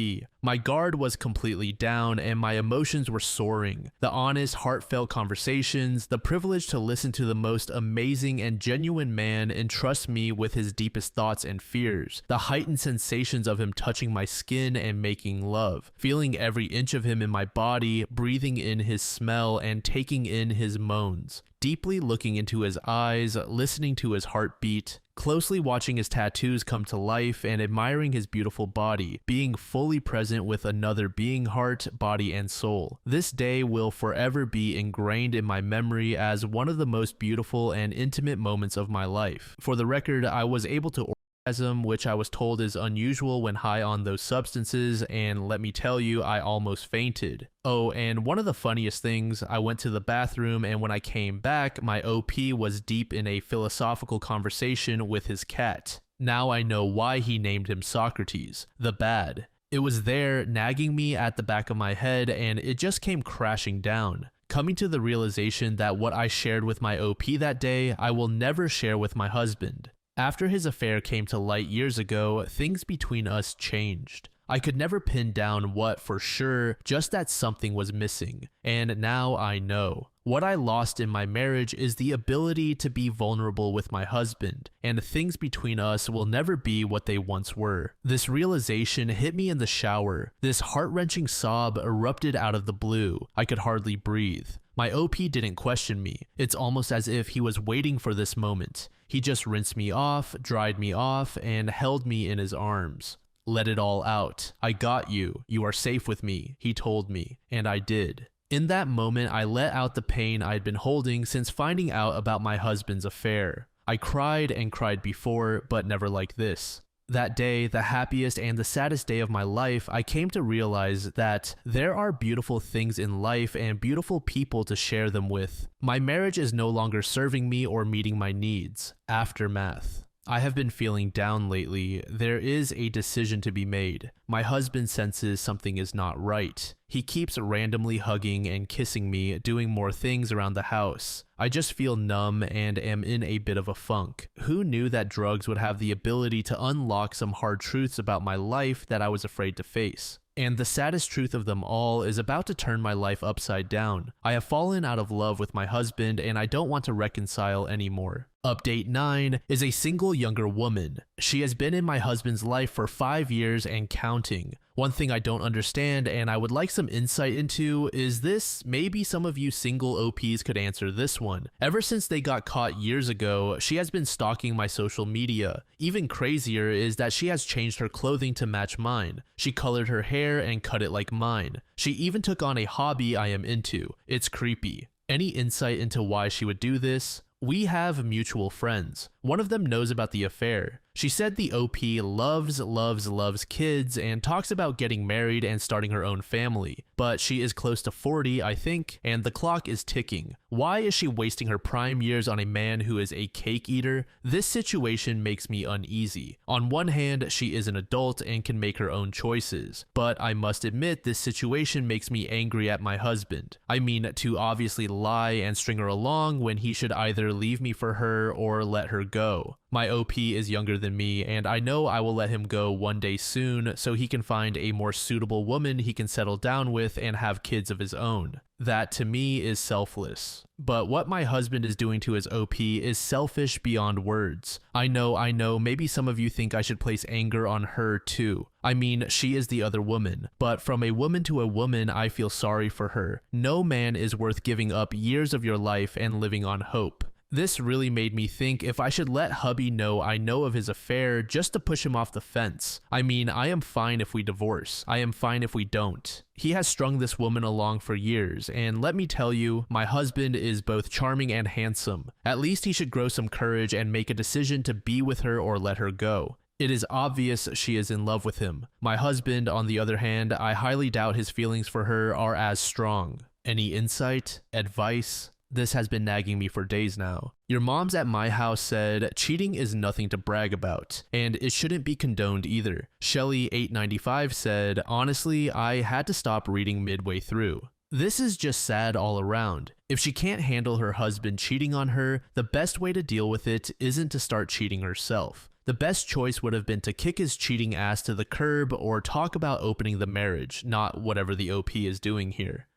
My guard was completely down and my emotions were soaring. The honest, heartfelt conversations, the privilege to listen to the most amazing and genuine man entrust me with his deepest thoughts and fears, the heightened sensations of him touching my skin and making love, feeling every inch of him in my body, breathing in his smell and taking in his moans, deeply looking into his eyes, listening to his heartbeat, closely watching his tattoos come to life and admiring his beautiful body, being fully present with another being, heart, body, and soul. This day will forever be ingrained in my memory as one of the most beautiful and intimate moments of my life. For the record, I was able to orgasm, which I was told is unusual when high on those substances, and let me tell you, I almost fainted. Oh, and one of the funniest things, I went to the bathroom and when I came back, my OP was deep in a philosophical conversation with his cat. Now I know why he named him Socrates, the bad. It was there nagging me at the back of my head and it just came crashing down. Coming to the realization that what I shared with my OP that day, I will never share with my husband. After his affair came to light years ago, things between us changed. I could never pin down what for sure, just that something was missing. And now I know. What I lost in my marriage is the ability to be vulnerable with my husband, and things between us will never be what they once were. This realization hit me in the shower. This heart-wrenching sob erupted out of the blue. I could hardly breathe. My OP didn't question me. It's almost as if he was waiting for this moment. He just rinsed me off, dried me off, and held me in his arms. Let it all out. I got you. You are safe with me, he told me, and I did. In that moment, I let out the pain I'd been holding since finding out about my husband's affair. I cried and cried before, but never like this. That day, the happiest and the saddest day of my life, I came to realize that there are beautiful things in life and beautiful people to share them with. My marriage is no longer serving me or meeting my needs. Aftermath. I have been feeling down lately. There is a decision to be made. My husband senses something is not right. He keeps randomly hugging and kissing me, doing more things around the house. I just feel numb and am in a bit of a funk. Who knew that drugs would have the ability to unlock some hard truths about my life that I was afraid to face? And the saddest truth of them all is about to turn my life upside down. I have fallen out of love with my husband and I don't want to reconcile anymore. Update 9 is a single younger woman. She has been in my husband's life for 5 years and counting. One thing I don't understand and I would like some insight into is this. Maybe some of you single OPs could answer this one. Ever since they got caught years ago, she has been stalking my social media. Even crazier is that she has changed her clothing to match mine. She colored her hair and cut it like mine. She even took on a hobby I am into. It's creepy. Any insight into why she would do this? We have mutual friends. One of them knows about the affair. She said the OP loves kids and talks about getting married and starting her own family. But she is close to 40, I think, and the clock is ticking. Why is she wasting her prime years on a man who is a cake eater? This situation makes me uneasy. On one hand, she is an adult and can make her own choices. But I must admit this situation makes me angry at my husband. I mean, to obviously lie and string her along when he should either leave me for her or let her go. My OP is younger than me, and I know I will let him go one day soon so he can find a more suitable woman he can settle down with and have kids of his own. That to me is selfless. But what my husband is doing to his OP is selfish beyond words. I know, maybe some of you think I should place anger on her too. I mean, she is the other woman, but from a woman to a woman, I feel sorry for her. No man is worth giving up years of your life and living on hope. This really made me think if I should let hubby know I know of his affair just to push him off the fence. I mean, I am fine if we divorce. I am fine if we don't. He has strung this woman along for years, and let me tell you, my husband is both charming and handsome. At least he should grow some courage and make a decision to be with her or let her go. It is obvious she is in love with him. My husband, on the other hand, I highly doubt his feelings for her are as strong. Any insight? Advice? This has been nagging me for days now. Your moms at my house said cheating is nothing to brag about, and it shouldn't be condoned either. Shelly895 said, honestly, I had to stop reading midway through. This is just sad all around. If she can't handle her husband cheating on her, the best way to deal with it isn't to start cheating herself. The best choice would have been to kick his cheating ass to the curb or talk about opening the marriage, not whatever the OP is doing here.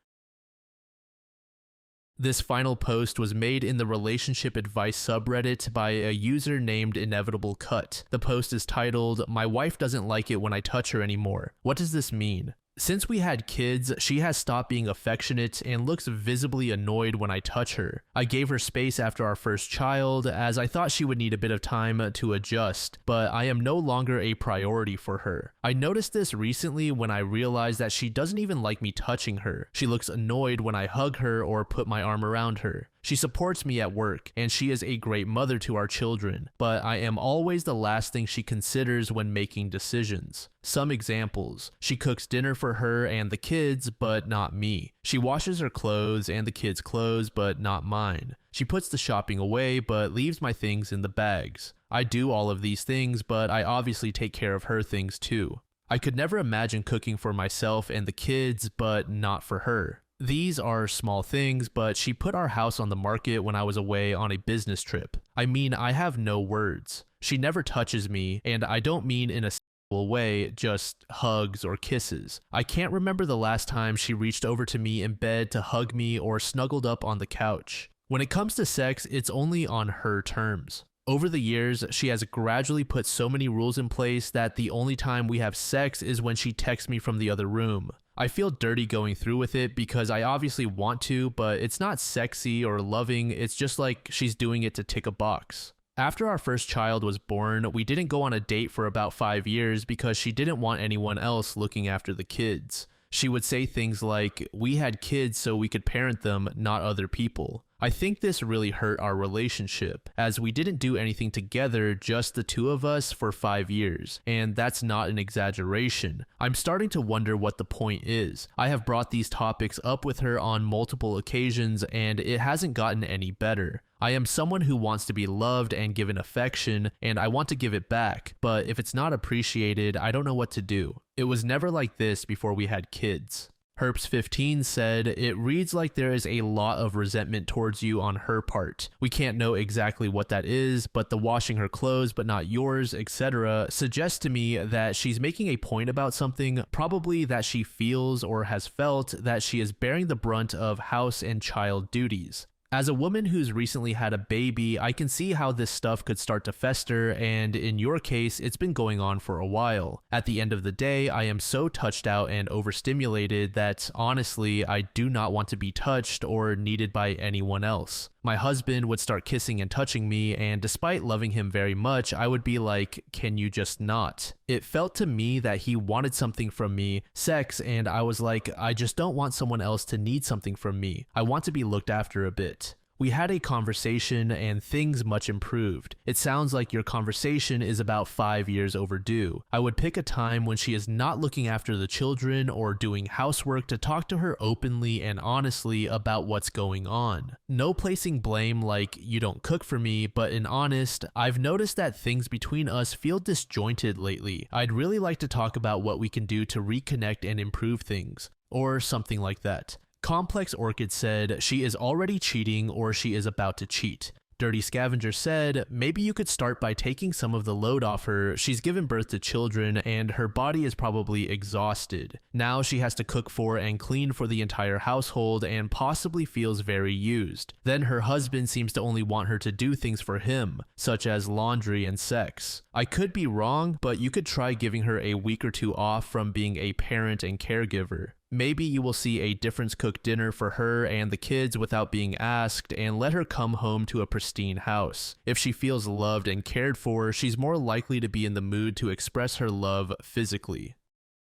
This final post was made in the relationship advice subreddit by a user named Inevitable Cut. The post is titled, "My wife doesn't like it when I touch her anymore. What does this mean?" Since we had kids, she has stopped being affectionate and looks visibly annoyed when I touch her. I gave her space after our first child, as I thought she would need a bit of time to adjust, but I am no longer a priority for her. I noticed this recently when I realized that she doesn't even like me touching her. She looks annoyed when I hug her or put my arm around her. She supports me at work, and she is a great mother to our children, but I am always the last thing she considers when making decisions. Some examples: she cooks dinner for her and the kids, but not me. She washes her clothes and the kids' clothes, but not mine. She puts the shopping away, but leaves my things in the bags. I do all of these things, but I obviously take care of her things too. I could never imagine cooking for myself and the kids, but not for her. These are small things, but she put our house on the market when I was away on a business trip. I mean, I have no words. She never touches me, and I don't mean in a sexual way, just hugs or kisses. I can't remember the last time she reached over to me in bed to hug me or snuggled up on the couch. When it comes to sex, it's only on her terms. Over the years, she has gradually put so many rules in place that the only time we have sex is when she texts me from the other room. I feel dirty going through with it because I obviously want to, but it's not sexy or loving, it's just like she's doing it to tick a box. After our first child was born, we didn't go on a date for about 5 years because she didn't want anyone else looking after the kids. She would say things like, "We had kids so we could parent them, not other people." I think this really hurt our relationship, as we didn't do anything together, just the two of us, for 5 years, and that's not an exaggeration. I'm starting to wonder what the point is. I have brought these topics up with her on multiple occasions, and it hasn't gotten any better. I am someone who wants to be loved and given affection, and I want to give it back, but if it's not appreciated, I don't know what to do. It was never like this before we had kids. Herps15 said, "It reads like there is a lot of resentment towards you on her part. We can't know exactly what that is, but the washing her clothes but not yours, etc. suggests to me that she's making a point about something, probably that she feels or has felt that she is bearing the brunt of house and child duties. As a woman who's recently had a baby, I can see how this stuff could start to fester, and in your case, it's been going on for a while. At the end of the day, I am so touched out and overstimulated that, honestly, I do not want to be touched or needed by anyone else. My husband would start kissing and touching me, and despite loving him very much, I would be like, can you just not? It felt to me that he wanted something from me, sex, and I was like, I just don't want someone else to need something from me. I want to be looked after a bit. We had a conversation and things much improved. It sounds like your conversation is about 5 years overdue. I would pick a time when she is not looking after the children or doing housework to talk to her openly and honestly about what's going on. No placing blame like, you don't cook for me, but in honest, I've noticed that things between us feel disjointed lately. I'd really like to talk about what we can do to reconnect and improve things, or something like that. Complex Orchid said, she is already cheating or she is about to cheat. Dirty Scavenger said, maybe you could start by taking some of the load off her. She's given birth to children and her body is probably exhausted. Now she has to cook for and clean for the entire household and possibly feels very used. Then her husband seems to only want her to do things for him, such as laundry and sex. I could be wrong, but you could try giving her a week or two off from being a parent and caregiver. Maybe you will see a difference cooked dinner for her and the kids without being asked and let her come home to a pristine house. If she feels loved and cared for, she's more likely to be in the mood to express her love physically.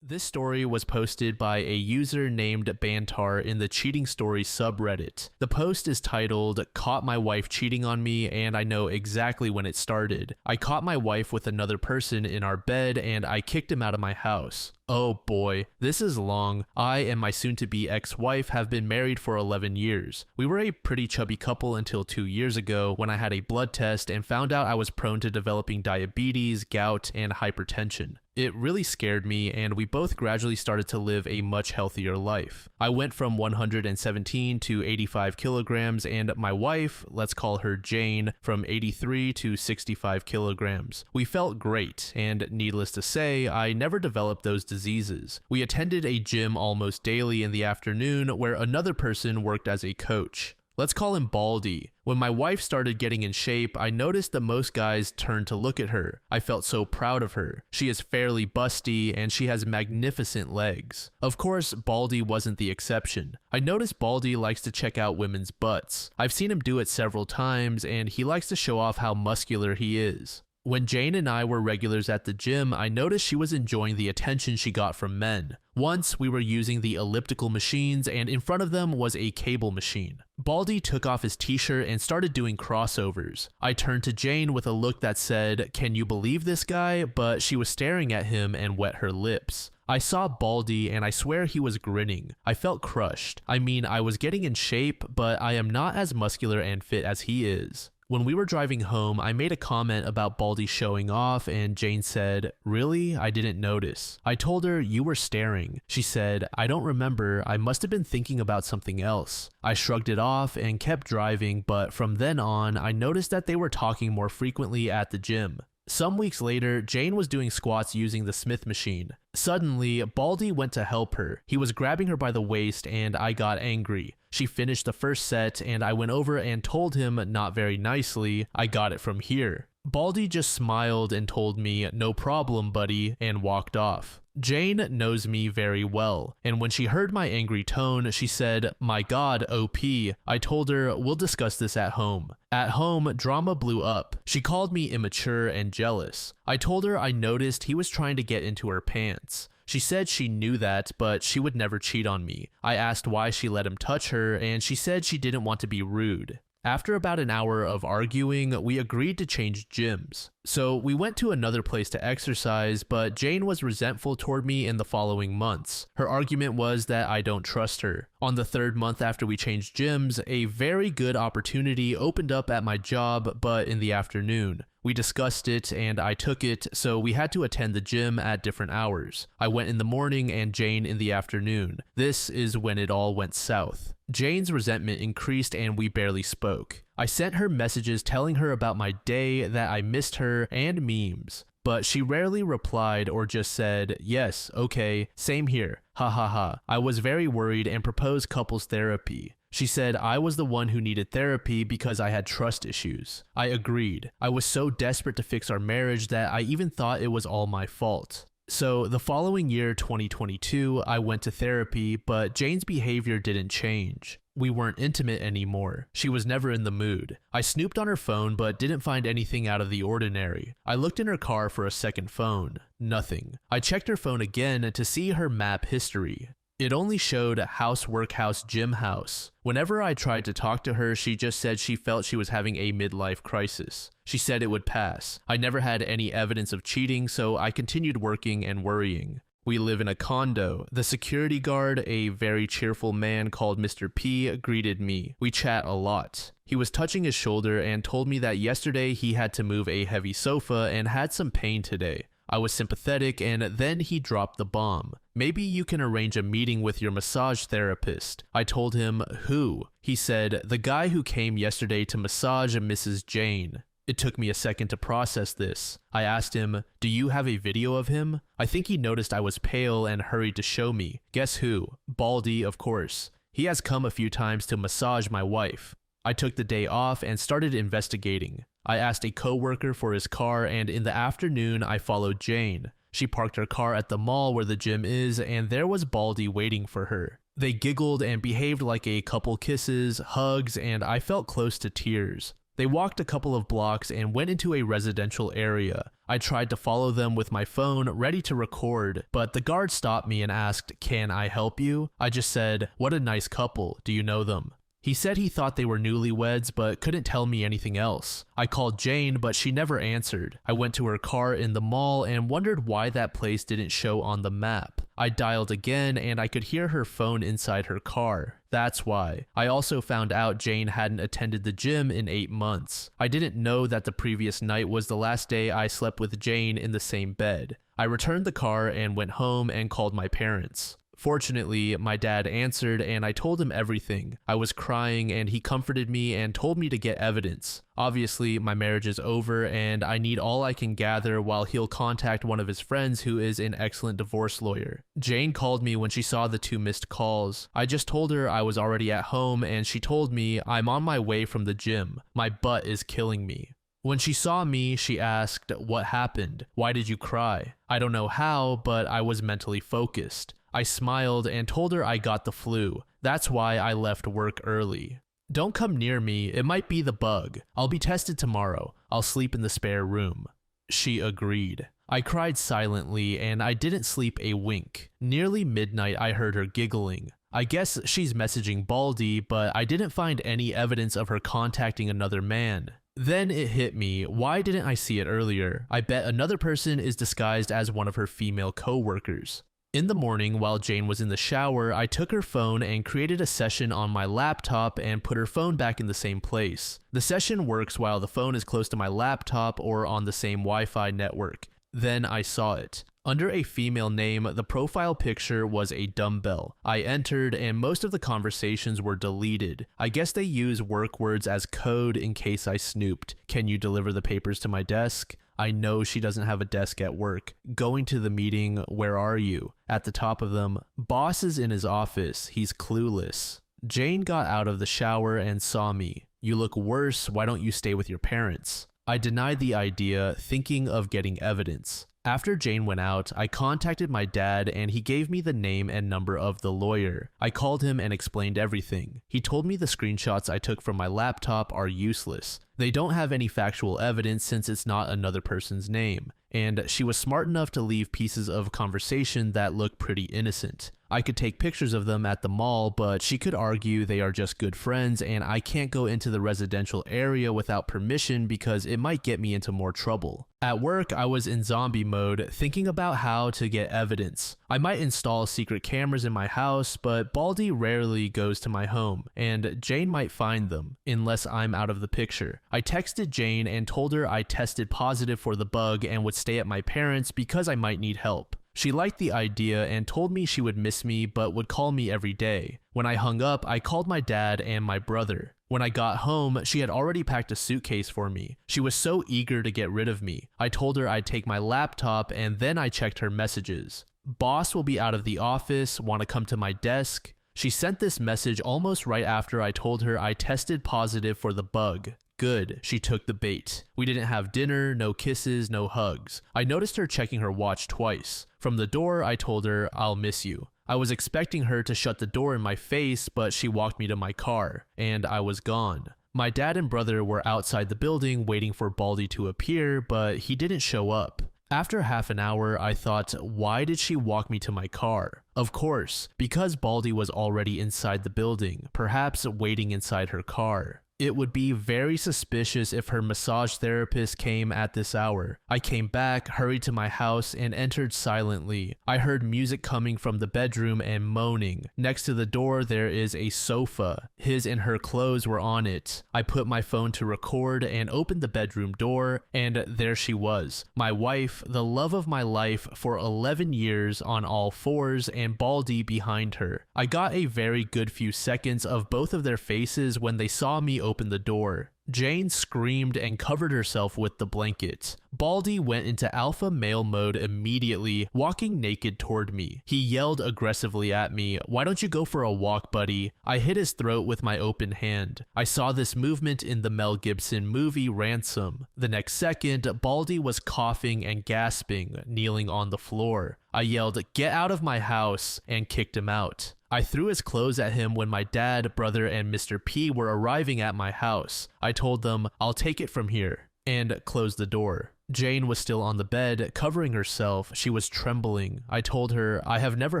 This story was posted by a user named Bantar in the Cheating Stories subreddit. The post is titled, "Caught my wife cheating on me and I know exactly when it started. I caught my wife with another person in our bed and I kicked him out of my house. Oh boy, this is long. I and my soon-to-be ex-wife have been married for 11 years. We were a pretty chubby couple until 2 years ago when I had a blood test and found out I was prone to developing diabetes, gout, and hypertension. It really scared me and we both gradually started to live a much healthier life. I went from 117 to 85 kilograms and my wife, let's call her Jane, from 83 to 65 kilograms. We felt great and needless to say, I never developed those diseases. We attended a gym almost daily in the afternoon where another person worked as a coach. Let's call him Baldy. When my wife started getting in shape, I noticed that most guys turned to look at her. I felt so proud of her. She is fairly busty and she has magnificent legs. Of course, Baldy wasn't the exception. I noticed Baldy likes to check out women's butts. I've seen him do it several times and he likes to show off how muscular he is. When Jane and I were regulars at the gym, I noticed she was enjoying the attention she got from men. Once, we were using the elliptical machines and in front of them was a cable machine. Baldy took off his t-shirt and started doing crossovers. I turned to Jane with a look that said, "Can you believe this guy?" But she was staring at him and wet her lips. I saw Baldy and I swear he was grinning. I felt crushed. I mean, I was getting in shape, but I am not as muscular and fit as he is. When we were driving home, I made a comment about Baldy showing off and Jane said, "Really? I didn't notice." I told her, "You were staring." She said, "I don't remember. I must have been thinking about something else." I shrugged it off and kept driving, but from then on, I noticed that they were talking more frequently at the gym. Some weeks later, Jane was doing squats using the Smith machine. Suddenly, Baldy went to help her. He was grabbing her by the waist and I got angry. She finished the first set and I went over and told him, not very nicely, "I got it from here." Baldy just smiled and told me, "No problem, buddy," and walked off. Jane knows me very well, and when she heard my angry tone, she said, "My God, OP." I told her, "We'll discuss this at home." At home, drama blew up. She called me immature and jealous. I told her I noticed he was trying to get into her pants. She said she knew that, but she would never cheat on me. I asked why she let him touch her, and she said she didn't want to be rude. After about an hour of arguing, we agreed to change gyms. So we went to another place to exercise, but Jane was resentful toward me in the following months. Her argument was that I don't trust her. On the third month after we changed gyms, a very good opportunity opened up at my job, but in the afternoon. We discussed it and I took it, so we had to attend the gym at different hours. I went in the morning and Jane in the afternoon. This is when it all went south. Jane's resentment increased and we barely spoke. I sent her messages telling her about my day, that I missed her, and memes. But she rarely replied or just said, "Yes, okay, same here, ha ha ha." I was very worried and proposed couples therapy. She said I was the one who needed therapy because I had trust issues. I agreed. I was so desperate to fix our marriage that I even thought it was all my fault. So the following year, 2022, I went to therapy, but Jane's behavior didn't change. We weren't intimate anymore. She was never in the mood. I snooped on her phone but didn't find anything out of the ordinary. I looked in her car for a second phone. Nothing. I checked her phone again to see her map history. It only showed house, workhouse, gym house. Whenever I tried to talk to her, she just said she felt she was having a midlife crisis. She said it would pass. I never had any evidence of cheating, so I continued working and worrying. We live in a condo. The security guard, a very cheerful man called Mr. P, greeted me. We chat a lot. He was touching his shoulder and told me that yesterday he had to move a heavy sofa and had some pain today. I was sympathetic, and then he dropped the bomb. Maybe you can arrange a meeting with your massage therapist. I told him, who? He said, the guy who came yesterday to massage Mrs. Jane. It took me a second to process this. I asked him, do you have a video of him? I think he noticed I was pale and hurried to show me. Guess who? Baldy, of course. He has come a few times to massage my wife. I took the day off and started investigating. I asked a coworker for his car, and in the afternoon I followed Jane. She parked her car at the mall where the gym is, and there was Baldy waiting for her. They giggled and behaved like a couple kisses, hugs, and I felt close to tears. They walked a couple of blocks and went into a residential area. I tried to follow them with my phone, ready to record, but the guard stopped me and asked, "Can I help you?" I just said, "What a nice couple, do you know them?" He said he thought they were newlyweds, but couldn't tell me anything else. I called Jane, but she never answered. I went to her car in the mall and wondered why that place didn't show on the map. I dialed again and I could hear her phone inside her car. That's why. I also found out Jane hadn't attended the gym in 8 months. I didn't know that the previous night was the last day I slept with Jane in the same bed. I returned the car and went home and called my parents. Fortunately, my dad answered and I told him everything. I was crying and he comforted me and told me to get evidence. Obviously, my marriage is over and I need all I can gather while he'll contact one of his friends who is an excellent divorce lawyer. Jane called me when she saw the 2 missed calls. I just told her I was already at home and she told me I'm on my way from the gym. My butt is killing me. When she saw me, she asked, "What happened? Why did you cry?" I don't know how, but I was mentally focused. I smiled and told her I got the flu. That's why I left work early. "Don't come near me, it might be the bug. I'll be tested tomorrow. I'll sleep in the spare room." She agreed. I cried silently and I didn't sleep a wink. Nearly midnight I heard her giggling. I guess she's messaging Baldy, but I didn't find any evidence of her contacting another man. Then it hit me, why didn't I see it earlier? I bet another person is disguised as one of her female co-workers. In the morning, while Jane was in the shower, I took her phone and created a session on my laptop and put her phone back in the same place. The session works while the phone is close to my laptop or on the same Wi-Fi network. Then I saw it. Under a female name, the profile picture was a dumbbell. I entered and most of the conversations were deleted. I guess they use work words as code in case I snooped. "Can you deliver the papers to my desk?" I know she doesn't have a desk at work. "Going to the meeting, where are you?" At the top of them, "Boss is in his office, he's clueless." Jane got out of the shower and saw me. "You look worse, why don't you stay with your parents?" I denied the idea, thinking of getting evidence. After Jane went out, I contacted my dad and he gave me the name and number of the lawyer. I called him and explained everything. He told me the screenshots I took from my laptop are useless. They don't have any factual evidence since it's not another person's name. And she was smart enough to leave pieces of conversation that look pretty innocent. I could take pictures of them at the mall, but she could argue they are just good friends and I can't go into the residential area without permission because it might get me into more trouble. At work, I was in zombie mode, thinking about how to get evidence. I might install secret cameras in my house, but Baldy rarely goes to my home, and Jane might find them, unless I'm out of the picture. I texted Jane and told her I tested positive for the bug and would stay at my parents' because I might need help. She liked the idea and told me she would miss me but would call me every day. When I hung up, I called my dad and my brother. When I got home, she had already packed a suitcase for me. She was so eager to get rid of me. I told her I'd take my laptop and then I checked her messages. "Boss will be out of the office, want to come to my desk?" She sent this message almost right after I told her I tested positive for the bug. Good, she took the bait. We didn't have dinner, no kisses, no hugs. I noticed her checking her watch twice. From the door, I told her, "I'll miss you." I was expecting her to shut the door in my face, but she walked me to my car, and I was gone. My dad and brother were outside the building waiting for Baldy to appear, but he didn't show up. After half an hour, I thought, why did she walk me to my car? Of course, because Baldy was already inside the building, perhaps waiting inside her car. It would be very suspicious if her massage therapist came at this hour. I came back, hurried to my house, and entered silently. I heard music coming from the bedroom and moaning. Next to the door, there is a sofa. His and her clothes were on it. I put my phone to record and opened the bedroom door, and there she was. My wife, the love of my life for 11 years, on all fours, and Baldy behind her. I got a very good few seconds of both of their faces when they saw me open the door. Jane screamed and covered herself with the blanket. Baldy went into alpha male mode immediately, walking naked toward me. He yelled aggressively at me, "Why don't you go for a walk, buddy?" I hit his throat with my open hand. I saw this movement in the Mel Gibson movie Ransom. The next second, Baldy was coughing and gasping, kneeling on the floor. I yelled, "Get out of my house," and kicked him out. I threw his clothes at him when my dad, brother, and Mr. P were arriving at my house. I told them, "I'll take it from here," and closed the door. Jane was still on the bed, covering herself. She was trembling. I told her, "I have never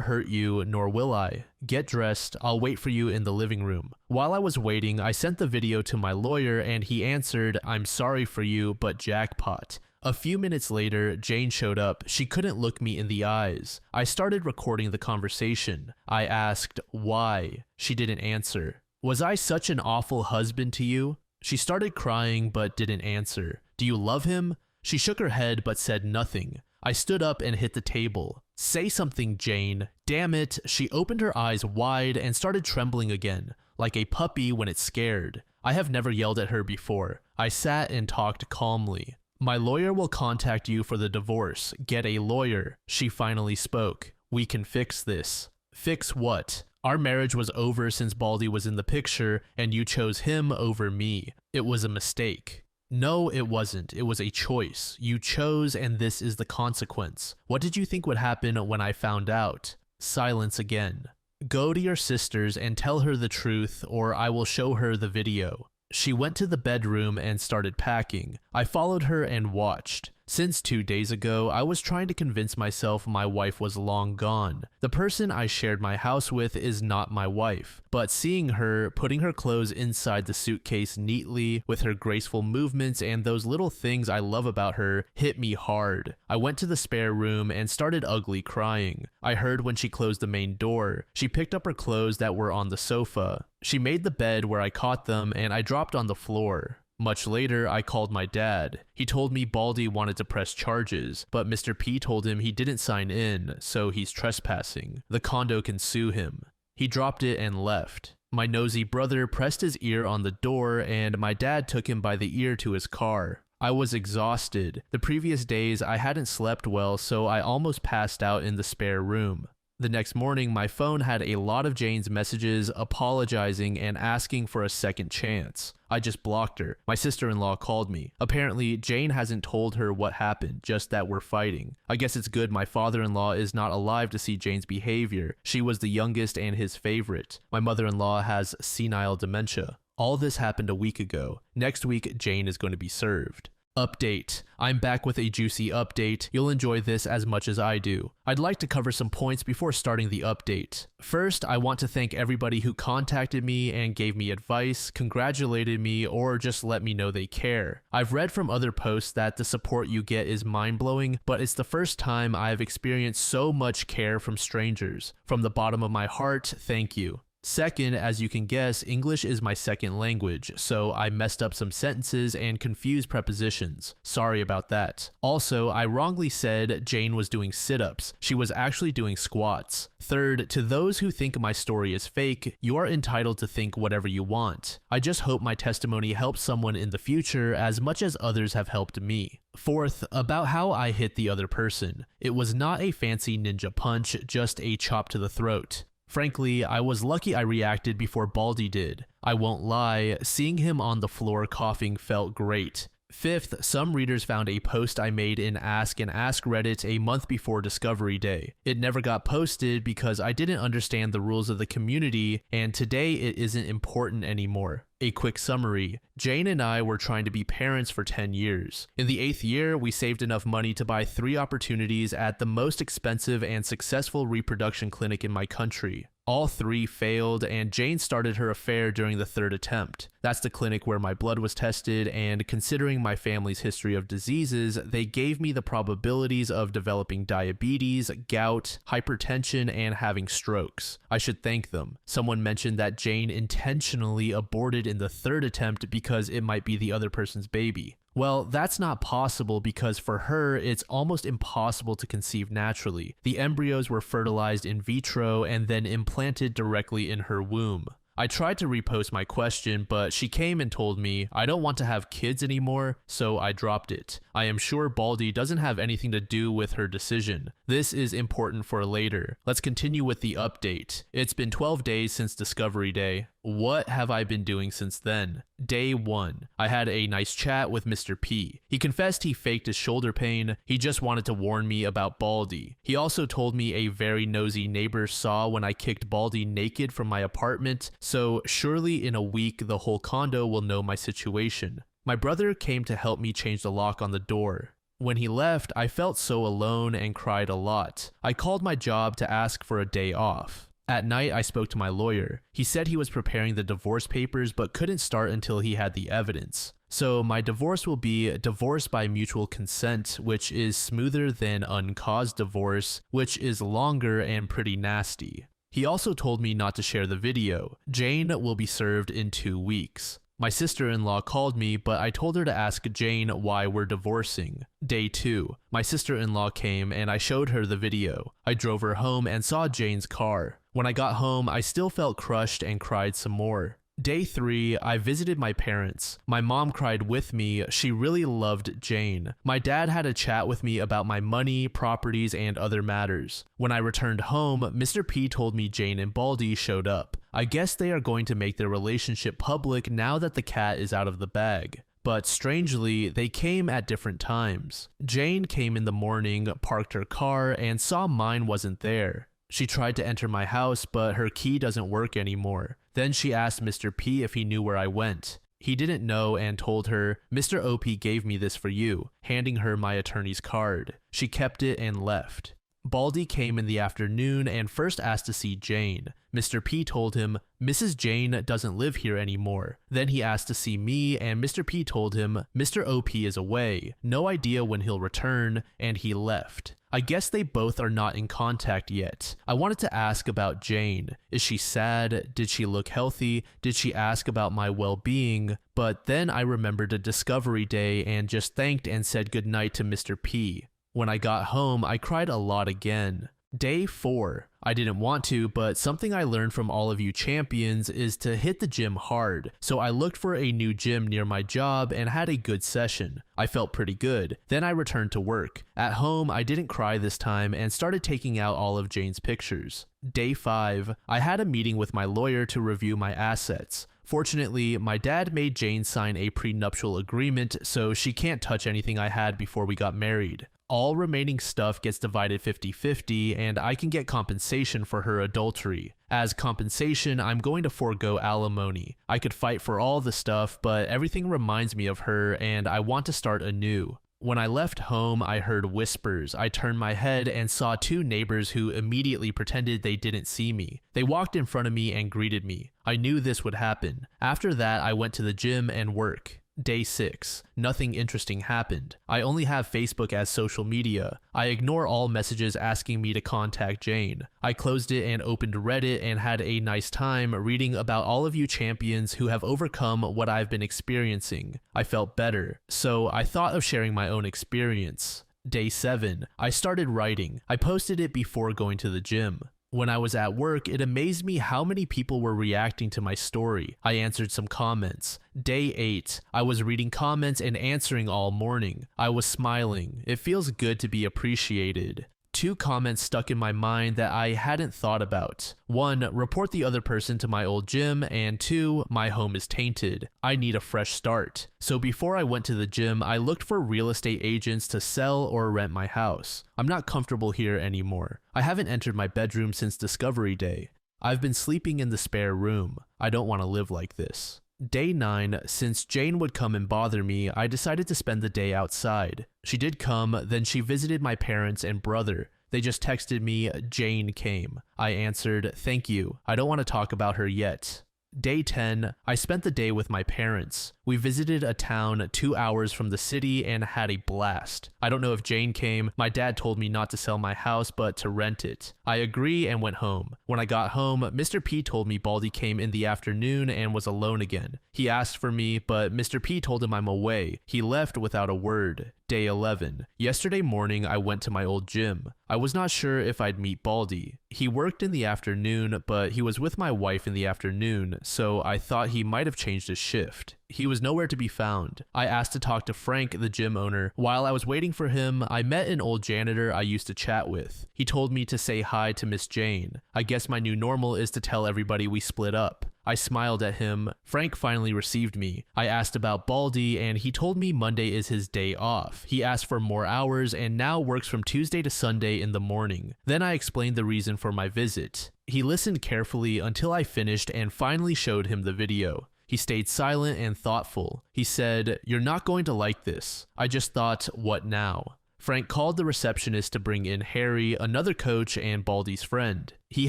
hurt you, nor will I. Get dressed. I'll wait for you in the living room." While I was waiting, I sent the video to my lawyer, and he answered, "I'm sorry for you, but jackpot." A few minutes later, Jane showed up. She couldn't look me in the eyes. I started recording the conversation. I asked, "Why?" She didn't answer. "Was I such an awful husband to you?" She started crying but didn't answer. "Do you love him?" She shook her head but said nothing. I stood up and hit the table. "Say something, Jane." Damn it, she opened her eyes wide and started trembling again, like a puppy when it's scared. I have never yelled at her before. I sat and talked calmly. "My lawyer will contact you for the divorce. Get a lawyer." She finally spoke. "We can fix this." "Fix what?" "Our marriage was over since Baldy was in the picture, and you chose him over me. It was a mistake." "No, it wasn't. It was a choice. You chose, and this is the consequence. What did you think would happen when I found out?" Silence again. "Go to your sisters and tell her the truth, or I will show her the video." She went to the bedroom and started packing. I followed her and watched. Since 2 days ago, I was trying to convince myself my wife was long gone. The person I shared my house with is not my wife, but seeing her, putting her clothes inside the suitcase neatly, with her graceful movements and those little things I love about her, hit me hard. I went to the spare room and started ugly crying. I heard when she closed the main door. She picked up her clothes that were on the sofa. She made the bed where I caught them, and I dropped on the floor. Much later, I called my dad. He told me Baldy wanted to press charges, but Mr. P told him he didn't sign in, so he's trespassing. The condo can sue him. He dropped it and left. My nosy brother pressed his ear on the door, and my dad took him by the ear to his car. I was exhausted. The previous days, I hadn't slept well, so I almost passed out in the spare room. The next morning, my phone had a lot of Jane's messages apologizing and asking for a second chance. I just blocked her. My sister-in-law called me. Apparently, Jane hasn't told her what happened, just that we're fighting. I guess it's good my father-in-law is not alive to see Jane's behavior. She was the youngest and his favorite. My mother-in-law has senile dementia. All this happened a week ago. Next week, Jane is going to be served. Update. I'm back with a juicy update. You'll enjoy this as much as I do. I'd like to cover some points before starting the update. First, I want to thank everybody who contacted me and gave me advice, congratulated me, or just let me know they care. I've read from other posts that the support you get is mind-blowing, but it's the first time I've experienced so much care from strangers. From the bottom of my heart, thank you. Second, as you can guess, English is my second language, so I messed up some sentences and confused prepositions. Sorry about that. Also, I wrongly said Jane was doing sit-ups. She was actually doing squats. Third, to those who think my story is fake, you are entitled to think whatever you want. I just hope my testimony helps someone in the future as much as others have helped me. Fourth, about how I hit the other person. It was not a fancy ninja punch, just a chop to the throat. Frankly, I was lucky I reacted before Baldy did. I won't lie, seeing him on the floor coughing felt great. Fifth, some readers found a post I made in Ask and Ask Reddit a month before Discovery Day. It never got posted because I didn't understand the rules of the community, and today it isn't important anymore. A quick summary. Jane and I were trying to be parents for 10 years. In the 8th year, we saved enough money to buy 3 opportunities at the most expensive and successful reproduction clinic in my country. All 3 failed, and Jane started her affair during the 3rd attempt. That's the clinic where my blood was tested, and considering my family's history of diseases, they gave me the probabilities of developing diabetes, gout, hypertension, and having strokes. I should thank them. Someone mentioned that Jane intentionally aborted in the 3rd attempt because it might be the other person's baby. Well, that's not possible because for her, it's almost impossible to conceive naturally. The embryos were fertilized in vitro and then implanted directly in her womb. I tried to repost my question, but she came and told me, I don't want to have kids anymore, so I dropped it. I am sure Baldy doesn't have anything to do with her decision. This is important for later. Let's continue with the update. It's been 12 days since Discovery Day. What have I been doing since then? Day 1. I had a nice chat with Mr. P. He confessed he faked his shoulder pain. He just wanted to warn me about Baldy. He also told me a very nosy neighbor saw when I kicked Baldy naked from my apartment, so surely in a week the whole condo will know my situation. My brother came to help me change the lock on the door. When he left, I felt so alone and cried a lot. I called my job to ask for a day off. At night, I spoke to my lawyer. He said he was preparing the divorce papers but couldn't start until he had the evidence. So my divorce will be divorce by mutual consent, which is smoother than uncaused divorce, which is longer and pretty nasty. He also told me not to share the video. Jane will be served in 2 weeks. My sister-in-law called me, but I told her to ask Jane why we're divorcing. Day 2. My sister-in-law came and I showed her the video. I drove her home and saw Jane's car. When I got home, I still felt crushed and cried some more. Day 3, I visited my parents. My mom cried with me. She really loved Jane. My dad had a chat with me about my money, properties, and other matters. When I returned home, Mr. P told me Jane and Baldy showed up. I guess they are going to make their relationship public now that the cat is out of the bag. But strangely, they came at different times. Jane came in the morning, parked her car, and saw mine wasn't there. She tried to enter my house, but her key doesn't work anymore. Then she asked Mr. P if he knew where I went. He didn't know and told her, Mr. OP gave me this for you, handing her my attorney's card. She kept it and left. Baldy came in the afternoon and first asked to see Jane. Mr. P told him, Mrs. Jane doesn't live here anymore. Then he asked to see me and Mr. P told him, Mr. OP is away, no idea when he'll return, and he left. I guess they both are not in contact yet. I wanted to ask about Jane. Is she sad? Did she look healthy? Did she ask about my well-being? But then I remembered a Discovery Day and just thanked and said goodnight to Mr. P. When I got home, I cried a lot again. Day 4. I didn't want to, but something I learned from all of you champions is to hit the gym hard. So I looked for a new gym near my job and had a good session. I felt pretty good. Then I returned to work. At home, I didn't cry this time and started taking out all of Jane's pictures. Day 5. I had a meeting with my lawyer to review my assets. Fortunately, my dad made Jane sign a prenuptial agreement, so she can't touch anything I had before we got married. All remaining stuff gets divided 50-50 and I can get compensation for her adultery. As compensation, I'm going to forego alimony. I could fight for all the stuff, but everything reminds me of her and I want to start anew. When I left home, I heard whispers. I turned my head and saw 2 neighbors who immediately pretended they didn't see me. They walked in front of me and greeted me. I knew this would happen. After that, I went to the gym and work. Day 6. Nothing interesting happened. I only have Facebook as social media. I ignore all messages asking me to contact Jane. I closed it and opened Reddit and had a nice time reading about all of you champions who have overcome what I've been experiencing. I felt better, so I thought of sharing my own experience. Day 7. I started writing. I posted it before going to the gym. When I was at work, it amazed me how many people were reacting to my story. I answered some comments. Day 8. I was reading comments and answering all morning. I was smiling. It feels good to be appreciated. 2 comments stuck in my mind that I hadn't thought about. 1, report the other person to my old gym, and 2, my home is tainted. I need a fresh start. So before I went to the gym, I looked for real estate agents to sell or rent my house. I'm not comfortable here anymore. I haven't entered my bedroom since Discovery Day. I've been sleeping in the spare room. I don't want to live like this. Day 9, since Jane would come and bother me, I decided to spend the day outside. She did come, then she visited my parents and brother. They just texted me, Jane came. I answered, thank you. I don't want to talk about her yet. Day 10, I spent the day with my parents. We visited a town 2 hours from the city and had a blast. I don't know if Jane came. My dad told me not to sell my house, but to rent it. I agree and went home. When I got home, Mr. P told me Baldy came in the afternoon and was alone again. He asked for me, but Mr. P told him I'm away. He left without a word. Day 11. Yesterday morning, I went to my old gym. I was not sure if I'd meet Baldy. He worked in the afternoon, but he was with my wife in the afternoon, so I thought he might have changed his shift. He was nowhere to be found. I asked to talk to Frank, the gym owner. While I was waiting for him, I met an old janitor I used to chat with. He told me to say hi to Miss Jane. I guess my new normal is to tell everybody we split up. I smiled at him. Frank finally received me. I asked about Baldy, and he told me Monday is his day off. He asked for more hours and now works from Tuesday to Sunday in the morning. Then I explained the reason for my visit. He listened carefully until I finished and finally showed him the video. He stayed silent and thoughtful. He said, "You're not going to like this." I just thought, what now? Frank called the receptionist to bring in Harry, another coach, and Baldy's friend. He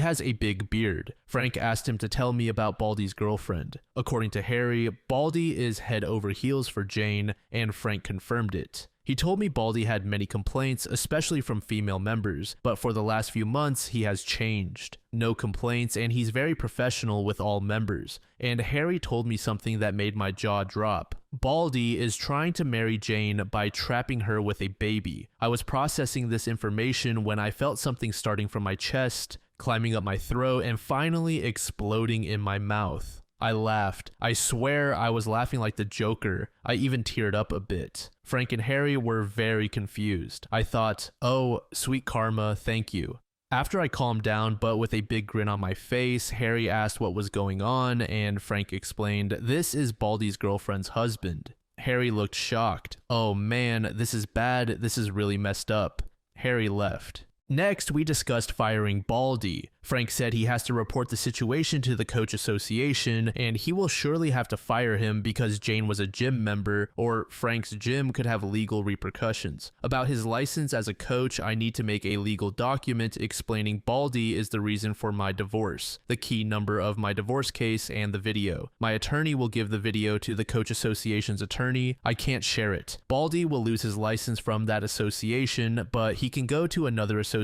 has a big beard. Frank asked him to tell me about Baldy's girlfriend. According to Harry, Baldy is head over heels for Jane, and Frank confirmed it. He told me Baldy had many complaints, especially from female members, but for the last few months, he has changed. No complaints, and he's very professional with all members. And Harry told me something that made my jaw drop. Baldy is trying to marry Jane by trapping her with a baby. I was processing this information when I felt something starting from my chest, climbing up my throat, and finally exploding in my mouth. I laughed. I swear I was laughing like the Joker. I even teared up a bit. Frank and Harry were very confused. I thought, oh, sweet karma, thank you. After I calmed down, but with a big grin on my face, Harry asked what was going on, and Frank explained, this is Baldy's girlfriend's husband. Harry looked shocked. Oh man, this is bad. This is really messed up. Harry left. Next, we discussed firing Baldy. Frank said he has to report the situation to the coach association, and he will surely have to fire him because Jane was a gym member, or Frank's gym could have legal repercussions. About his license as a coach, I need to make a legal document explaining Baldy is the reason for my divorce, the key number of my divorce case, and the video. My attorney will give the video to the coach association's attorney. I can't share it. Baldy will lose his license from that association, but he can go to another association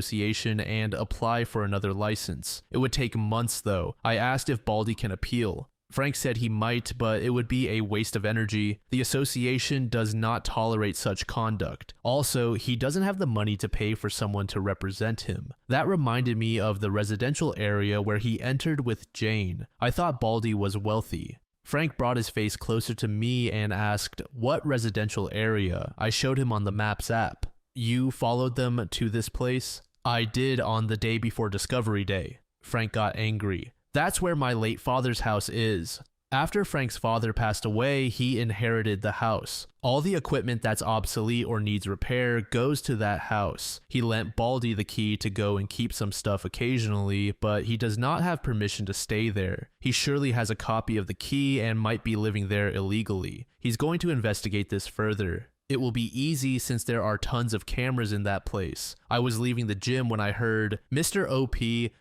and apply for another license. It would take months though. I asked if Baldy can appeal. Frank said he might, but it would be a waste of energy. The association does not tolerate such conduct. Also, he doesn't have the money to pay for someone to represent him. That reminded me of the residential area where he entered with Jane. I thought Baldy was wealthy. Frank brought his face closer to me and asked, what residential area? I showed him on the Maps app. You followed them to this place? I did on the day before Discovery Day. Frank got angry. That's where my late father's house is. After Frank's father passed away, he inherited the house. All the equipment that's obsolete or needs repair goes to that house. He lent Baldy the key to go and keep some stuff occasionally, but he does not have permission to stay there. He surely has a copy of the key and might be living there illegally. He's going to investigate this further. It will be easy since there are tons of cameras in that place. I was leaving the gym when I heard, Mr. OP,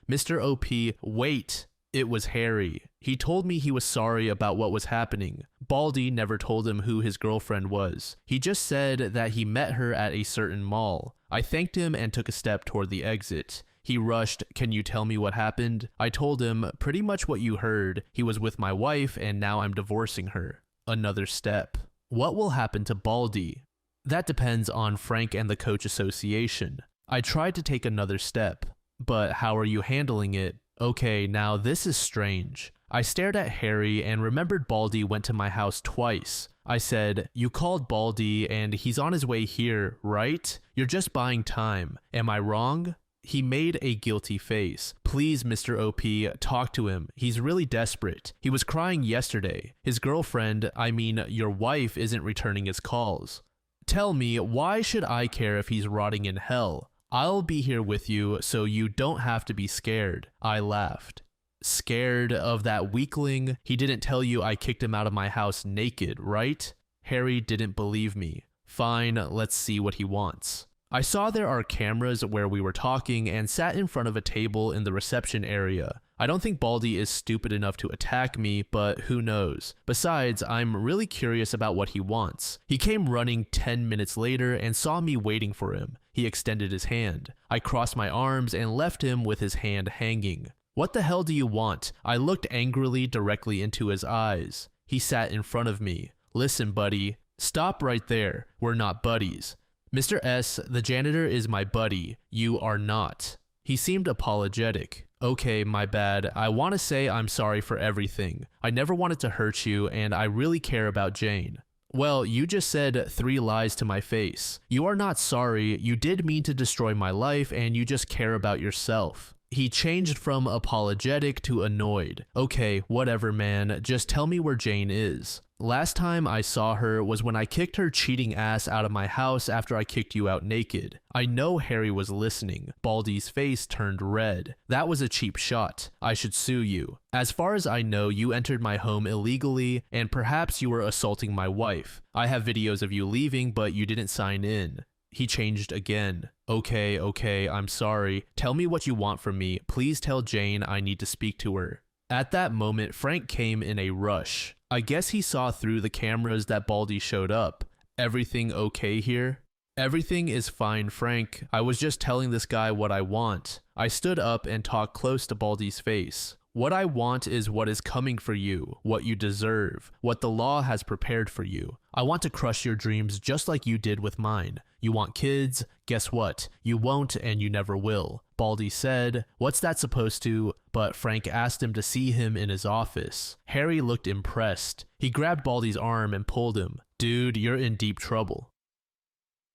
Mr. OP, wait. It was Harry. He told me he was sorry about what was happening. Baldy never told him who his girlfriend was. He just said that he met her at a certain mall. I thanked him and took a step toward the exit. He rushed, "Can you tell me what happened?" I told him, pretty much what you heard. He was with my wife and now I'm divorcing her. Another step. What will happen to Baldy? That depends on Frank and the coach association. I tried to take another step, but how are you handling it? Okay, now this is strange. I stared at Harry and remembered Baldy went to my house twice. I said, you called Baldy and he's on his way here, right? You're just buying time. Am I wrong? He made a guilty face. Please, Mr. OP, talk to him. He's really desperate. He was crying yesterday. His girlfriend, I mean, your wife, isn't returning his calls. Tell me, why should I care if he's rotting in hell? I'll be here with you, so you don't have to be scared. I laughed. Scared of that weakling? He didn't tell you I kicked him out of my house naked, right? Harry didn't believe me. Fine, let's see what he wants. I saw there are cameras where we were talking and sat in front of a table in the reception area. I don't think Baldy is stupid enough to attack me, but who knows. Besides, I'm really curious about what he wants. He came running 10 minutes later and saw me waiting for him. He extended his hand. I crossed my arms and left him with his hand hanging. What the hell do you want? I looked angrily directly into his eyes. He sat in front of me. Listen, buddy. Stop right there. We're not buddies. Mr. S, the janitor is my buddy. You are not. He seemed apologetic. Okay, my bad. I want to say I'm sorry for everything. I never wanted to hurt you, and I really care about Jane. Well, you just said 3 lies to my face. You are not sorry. You did mean to destroy my life, and you just care about yourself. He changed from apologetic to annoyed. Okay, whatever, man. Just tell me where Jane is. Last time I saw her was when I kicked her cheating ass out of my house after I kicked you out naked. I know Harry was listening. Baldy's face turned red. That was a cheap shot. I should sue you. As far as I know, you entered my home illegally, and perhaps you were assaulting my wife. I have videos of you leaving, but you didn't sign in. He changed again. Okay, I'm sorry. Tell me what you want from me. Please tell Jane I need to speak to her. At that moment, Frank came in a rush. I guess he saw through the cameras that Baldy showed up. Everything okay here? Everything is fine, Frank. I was just telling this guy what I want. I stood up and talked close to Baldy's face. What I want is what is coming for you, what you deserve, what the law has prepared for you. I want to crush your dreams just like you did with mine. You want kids? Guess what? You won't and you never will. Baldy said, "What's that supposed to?" But Frank asked him to see him in his office. Harry looked impressed. He grabbed Baldy's arm and pulled him. Dude, you're in deep trouble.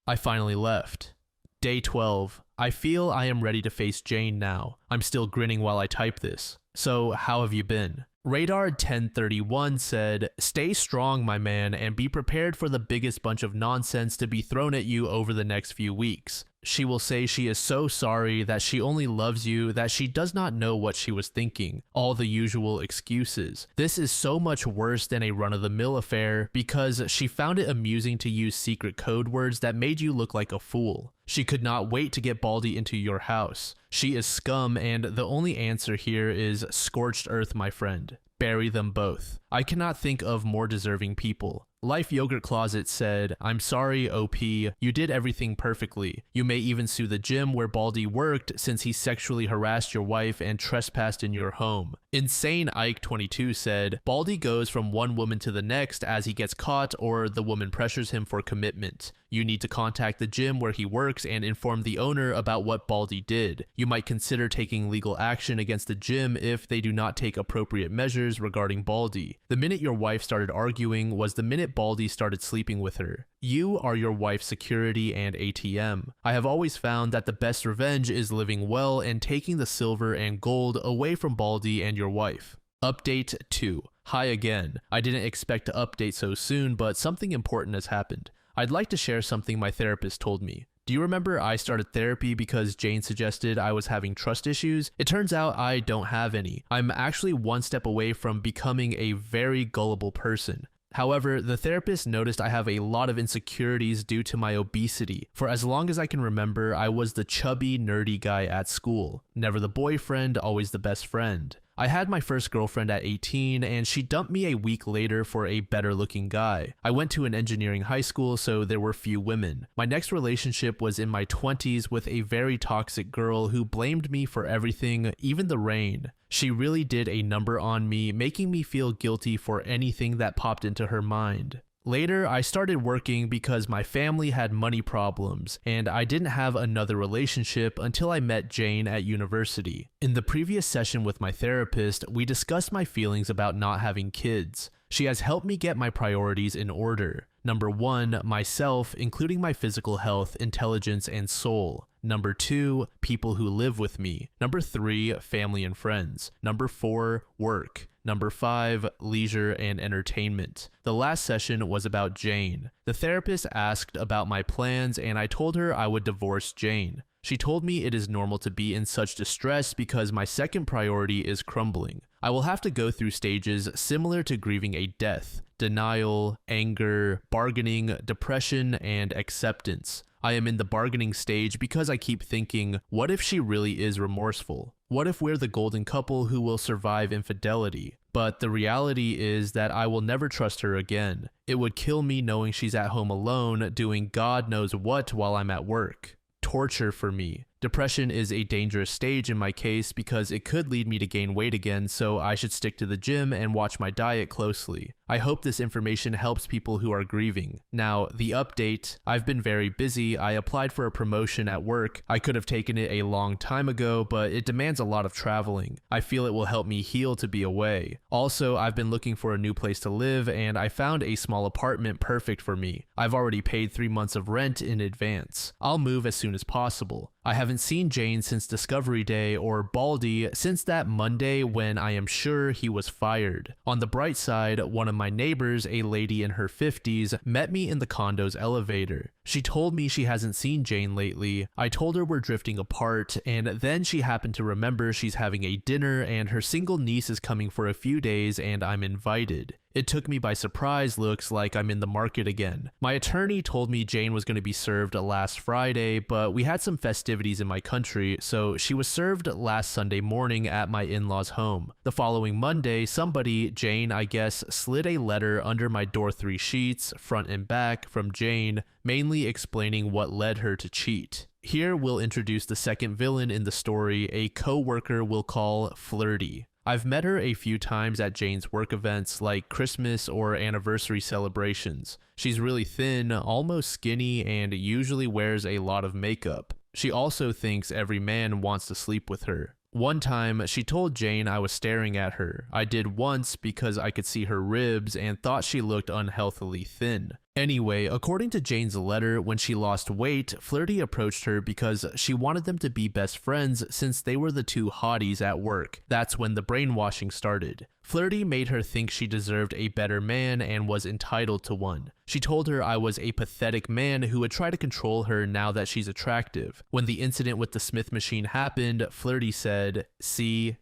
I finally left. Day 12. I feel I am ready to face Jane now. I'm still grinning while I type this. So, how have you been? Radar 1031 said, "Stay strong, my man, and be prepared for the biggest bunch of nonsense to be thrown at you over the next few weeks. She will say she is so sorry, that she only loves you, that she does not know what she was thinking. All the usual excuses. This is so much worse than a run-of-the-mill affair because she found it amusing to use secret code words that made you look like a fool. She could not wait to get Baldy into your house. She is scum, and the only answer here is scorched earth, my friend. Bury them both. I cannot think of more deserving people." Life Yogurt Closet said, "I'm sorry, OP. You did everything perfectly. You may even sue the gym where Baldy worked since he sexually harassed your wife and trespassed in your home." Insane Ike 22 said, "Baldy goes from one woman to the next as he gets caught or the woman pressures him for commitment. You need to contact the gym where he works and inform the owner about what Baldy did. You might consider taking legal action against the gym if they do not take appropriate measures regarding Baldy. The minute your wife started arguing was the minute Baldy started sleeping with her. You are your wife's security and ATM. I have always found that the best revenge is living well and taking the silver and gold away from Baldy and your wife." Update 2. Hi again. I didn't expect to update so soon, but something important has happened. I'd like to share something my therapist told me. Do you remember I started therapy because Jane suggested I was having trust issues? It turns out I don't have any. I'm actually one step away from becoming a very gullible person. However, the therapist noticed I have a lot of insecurities due to my obesity. For as long as I can remember, I was the chubby, nerdy guy at school. Never the boyfriend, always the best friend. I had my first girlfriend at 18, and she dumped me a week later for a better-looking guy. I went to an engineering high school, so there were few women. My next relationship was in my 20s with a very toxic girl who blamed me for everything, even the rain. She really did a number on me, making me feel guilty for anything that popped into her mind. Later, I started working because my family had money problems, and I didn't have another relationship until I met Jane at university. In the previous session with my therapist, we discussed my feelings about not having kids. She has helped me get my priorities in order. Number 1, myself, including my physical health, intelligence, and soul. Number 2, people who live with me. Number 3, family and friends. Number 4, work. Number 5, leisure and entertainment. The last session was about Jane. The therapist asked about my plans, and I told her I would divorce Jane. She told me it is normal to be in such distress because my second priority is crumbling. I will have to go through stages similar to grieving a death: denial, anger, bargaining, depression, and acceptance. I am in the bargaining stage because I keep thinking, what if she really is remorseful? What if we're the golden couple who will survive infidelity? But the reality is that I will never trust her again. It would kill me knowing she's at home alone doing God knows what while I'm at work. Torture for me. Depression is a dangerous stage in my case because it could lead me to gain weight again, so I should stick to the gym and watch my diet closely. I hope this information helps people who are grieving. Now, the update. I've been very busy. I applied for a promotion at work. I could have taken it a long time ago, but it demands a lot of traveling. I feel it will help me heal to be away. Also, I've been looking for a new place to live, and I found a small apartment perfect for me. I've already paid 3 months of rent in advance. I'll move as soon as possible. I haven't seen Jane since Discovery Day or Baldy since that Monday when I am sure he was fired. On the bright side, one of my neighbors, a lady in her 50s, met me in the condo's elevator. She told me she hasn't seen Jane lately. I told her we're drifting apart, and then she happened to remember she's having a dinner and her single niece is coming for a few days and I'm invited. It took me by surprise, looks like I'm in the market again. My attorney told me Jane was going to be served last Friday, but we had some festivities in my country, so she was served last Sunday morning at my in-laws' home. The following Monday, somebody, Jane I guess, slid a letter under my door 3 sheets, front and back, from Jane, mainly explaining what led her to cheat. Here we'll introduce the second villain in the story, a co-worker we'll call Flirty. I've met her a few times at Jane's work events like Christmas or anniversary celebrations. She's really thin, almost skinny, and usually wears a lot of makeup. She also thinks every man wants to sleep with her. One time, she told Jane I was staring at her. I did once because I could see her ribs and thought she looked unhealthily thin. Anyway, according to Jane's letter, when she lost weight, Flirty approached her because she wanted them to be best friends since they were the two hotties at work. That's when the brainwashing started. Flirty made her think she deserved a better man and was entitled to one. She told her I was a pathetic man who would try to control her now that she's attractive. When the incident with the Smith machine happened, Flirty said, See,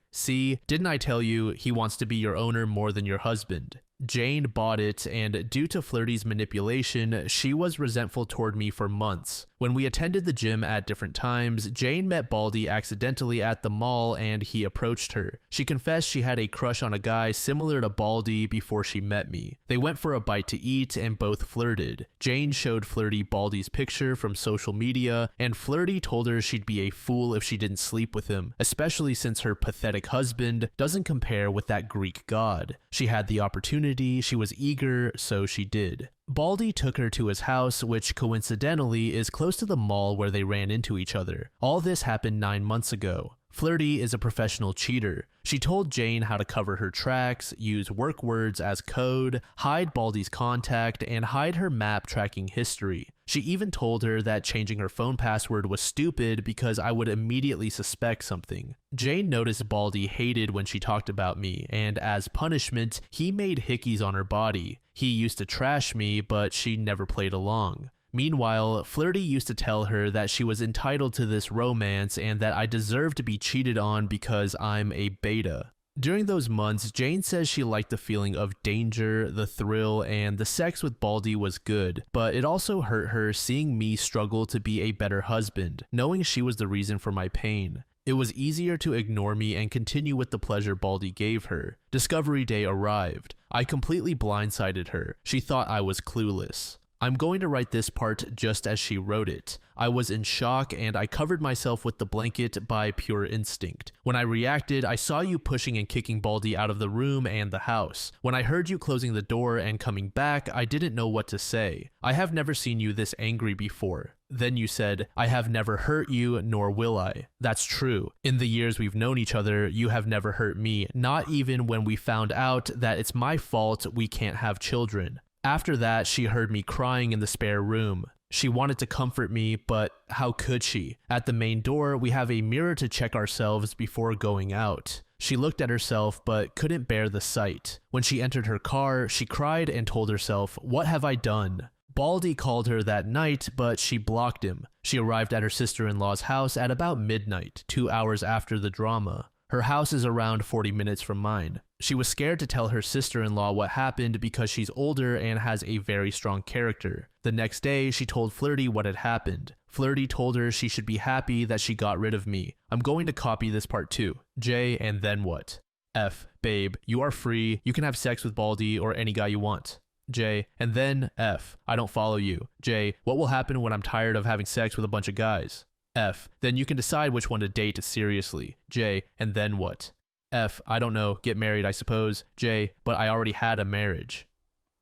didn't I tell you he wants to be your owner more than your husband? Jane bought it, and due to Flirty's manipulation, she was resentful toward me for months. When we attended the gym at different times, Jane met Baldy accidentally at the mall and he approached her. She confessed she had a crush on a guy similar to Baldy before she met me. They went for a bite to eat and both flirted. Jane showed Flirty Baldy's picture from social media, and Flirty told her she'd be a fool if she didn't sleep with him, especially since her pathetic husband doesn't compare with that Greek god. She had the opportunity, she was eager, so she did. Baldy took her to his house, which coincidentally is close to the mall where they ran into each other. All this happened 9 months ago. Flirty is a professional cheater. She told Jane how to cover her tracks, use work words as code, hide Baldy's contact, and hide her map tracking history. She even told her that changing her phone password was stupid because I would immediately suspect something. Jane noticed Baldy hated when she talked about me, and as punishment, he made hickeys on her body. He used to trash me, but she never played along. Meanwhile, Flirty used to tell her that she was entitled to this romance and that I deserved to be cheated on because I'm a beta. During those months, Jane says she liked the feeling of danger, the thrill, and the sex with Baldy was good, but it also hurt her seeing me struggle to be a better husband, knowing she was the reason for my pain. It was easier to ignore me and continue with the pleasure Baldy gave her. Discovery Day arrived. I completely blindsided her. She thought I was clueless. I'm going to write this part just as she wrote it. I was in shock and I covered myself with the blanket by pure instinct. When I reacted, I saw you pushing and kicking Baldy out of the room and the house. When I heard you closing the door and coming back, I didn't know what to say. I have never seen you this angry before. Then you said, I have never hurt you, nor will I. That's true. In the years we've known each other, you have never hurt me, not even when we found out that it's my fault we can't have children. After that, she heard me crying in the spare room. She wanted to comfort me, but how could she? At the main door, we have a mirror to check ourselves before going out. She looked at herself, but couldn't bear the sight. When she entered her car, she cried and told herself, "What have I done?" Baldy called her that night, but she blocked him. She arrived at her sister-in-law's house at about midnight, 2 hours after the drama. Her house is around 40 minutes from mine. She was scared to tell her sister-in-law what happened because she's older and has a very strong character. The next day, she told Flirty what had happened. Flirty told her she should be happy that she got rid of me. I'm going to copy this part too. J, and then what? F, babe, you are free. You can have sex with Baldy or any guy you want. J, and then F, I don't follow you. J, what will happen when I'm tired of having sex with a bunch of guys? F, then you can decide which one to date seriously. J, and then what? F, I don't know, get married I suppose. J, but I already had a marriage.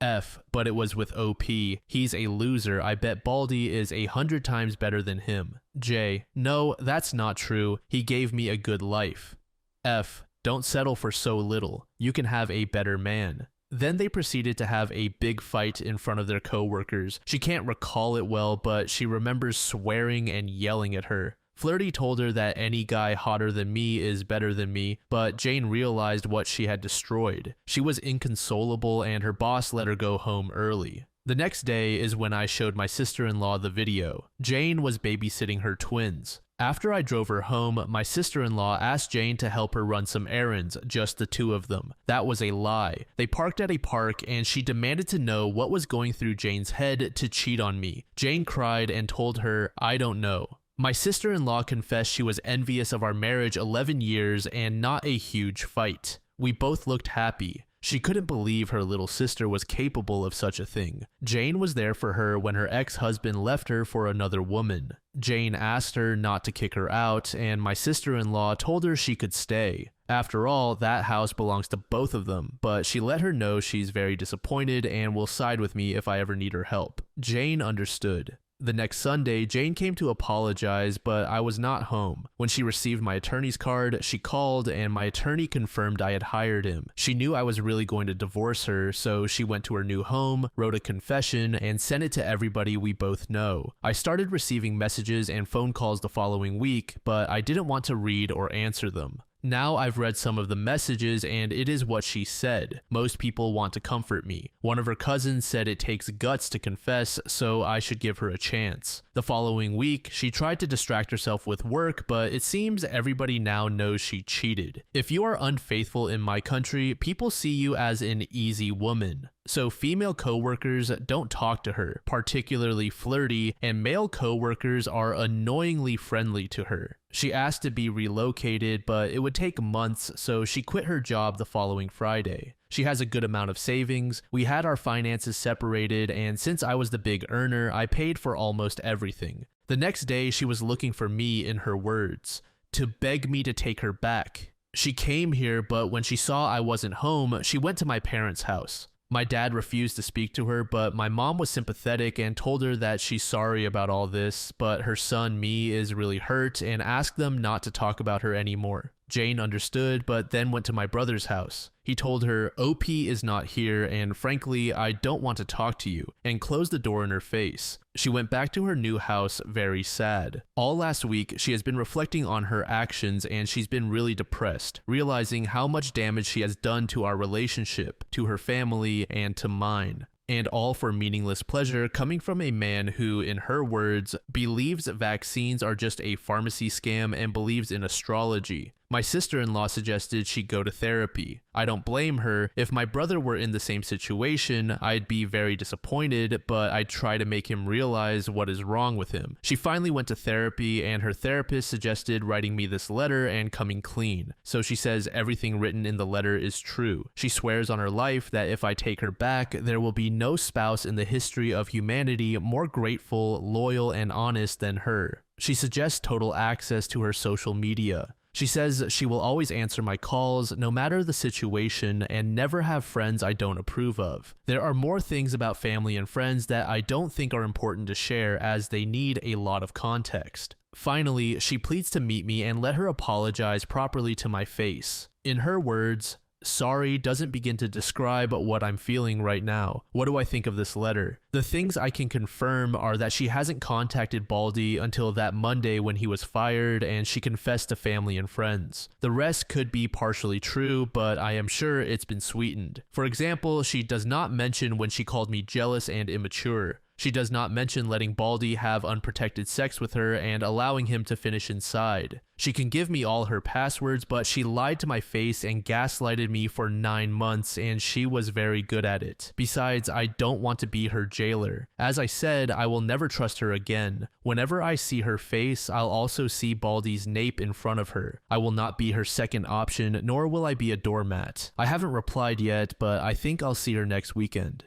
F, but it was with OP. He's a loser. I bet Baldy is 100 times better than him. J, no, that's not true. He gave me a good life. F, don't settle for so little. You can have a better man. Then they proceeded to have a big fight in front of their co-workers. She can't recall it well, but she remembers swearing and yelling at her. Flirty told her that any guy hotter than me is better than me, but Jane realized what she had destroyed. She was inconsolable and her boss let her go home early. The next day is when I showed my sister-in-law the video. Jane was babysitting her twins. After I drove her home, my sister-in-law asked Jane to help her run some errands, just the two of them. That was a lie. They parked at a park and she demanded to know what was going through Jane's head to cheat on me. Jane cried and told her, I don't know. My sister-in-law confessed she was envious of our marriage 11 years and not a huge fight. We both looked happy. She couldn't believe her little sister was capable of such a thing. Jane was there for her when her ex-husband left her for another woman. Jane asked her not to kick her out, and my sister-in-law told her she could stay. After all, that house belongs to both of them, but she let her know she's very disappointed and will side with me if I ever need her help. Jane understood. The next Sunday, Jane came to apologize, but I was not home. When she received my attorney's card, she called and my attorney confirmed I had hired him. She knew I was really going to divorce her, so she went to her new home, wrote a confession, and sent it to everybody we both know. I started receiving messages and phone calls the following week, but I didn't want to read or answer them. Now I've read some of the messages and it is what she said. Most people want to comfort me. One of her cousins said it takes guts to confess, so I should give her a chance. The following week, she tried to distract herself with work, but it seems everybody now knows she cheated. If you are unfaithful in my country, people see you as an easy woman. So female coworkers don't talk to her, particularly Flirty, and male coworkers are annoyingly friendly to her. She asked to be relocated, but it would take months, so she quit her job the following Friday. She has a good amount of savings. We had our finances separated, and since I was the big earner, I paid for almost everything. The next day, she was looking for me, in her words, to beg me to take her back. She came here, but when she saw I wasn't home, she went to my parents' house. My dad refused to speak to her, but my mom was sympathetic and told her that she's sorry about all this, but her son, me, is really hurt and asked them not to talk about her anymore. Jane understood, but then went to my brother's house. He told her, OP is not here, and frankly, I don't want to talk to you, and closed the door in her face. She went back to her new house very sad. All last week, she has been reflecting on her actions, and she's been really depressed, realizing how much damage she has done to our relationship, to her family, and to mine. And all for meaningless pleasure coming from a man who, in her words, believes vaccines are just a pharmacy scam and believes in astrology. My sister-in-law suggested she go to therapy. I don't blame her. If my brother were in the same situation, I'd be very disappointed, but I'd try to make him realize what is wrong with him. She finally went to therapy, and her therapist suggested writing me this letter and coming clean. So she says everything written in the letter is true. She swears on her life that if I take her back, there will be no spouse in the history of humanity more grateful, loyal, and honest than her. She suggests total access to her social media. She says she will always answer my calls, no matter the situation, and never have friends I don't approve of. There are more things about family and friends that I don't think are important to share, as they need a lot of context. Finally, she pleads to meet me and let her apologize properly to my face. In her words, sorry doesn't begin to describe what I'm feeling right now. What do I think of this letter? The things I can confirm are that she hasn't contacted Baldy until that Monday when he was fired, and she confessed to family and friends. The rest could be partially true, but I am sure it's been sweetened. For example, she does not mention when she called me jealous and immature. She does not mention letting Baldy have unprotected sex with her and allowing him to finish inside. She can give me all her passwords, but she lied to my face and gaslighted me for 9 months, and she was very good at it. Besides, I don't want to be her jailer. As I said, I will never trust her again. Whenever I see her face, I'll also see Baldy's nape in front of her. I will not be her second option, nor will I be a doormat. I haven't replied yet, but I think I'll see her next weekend.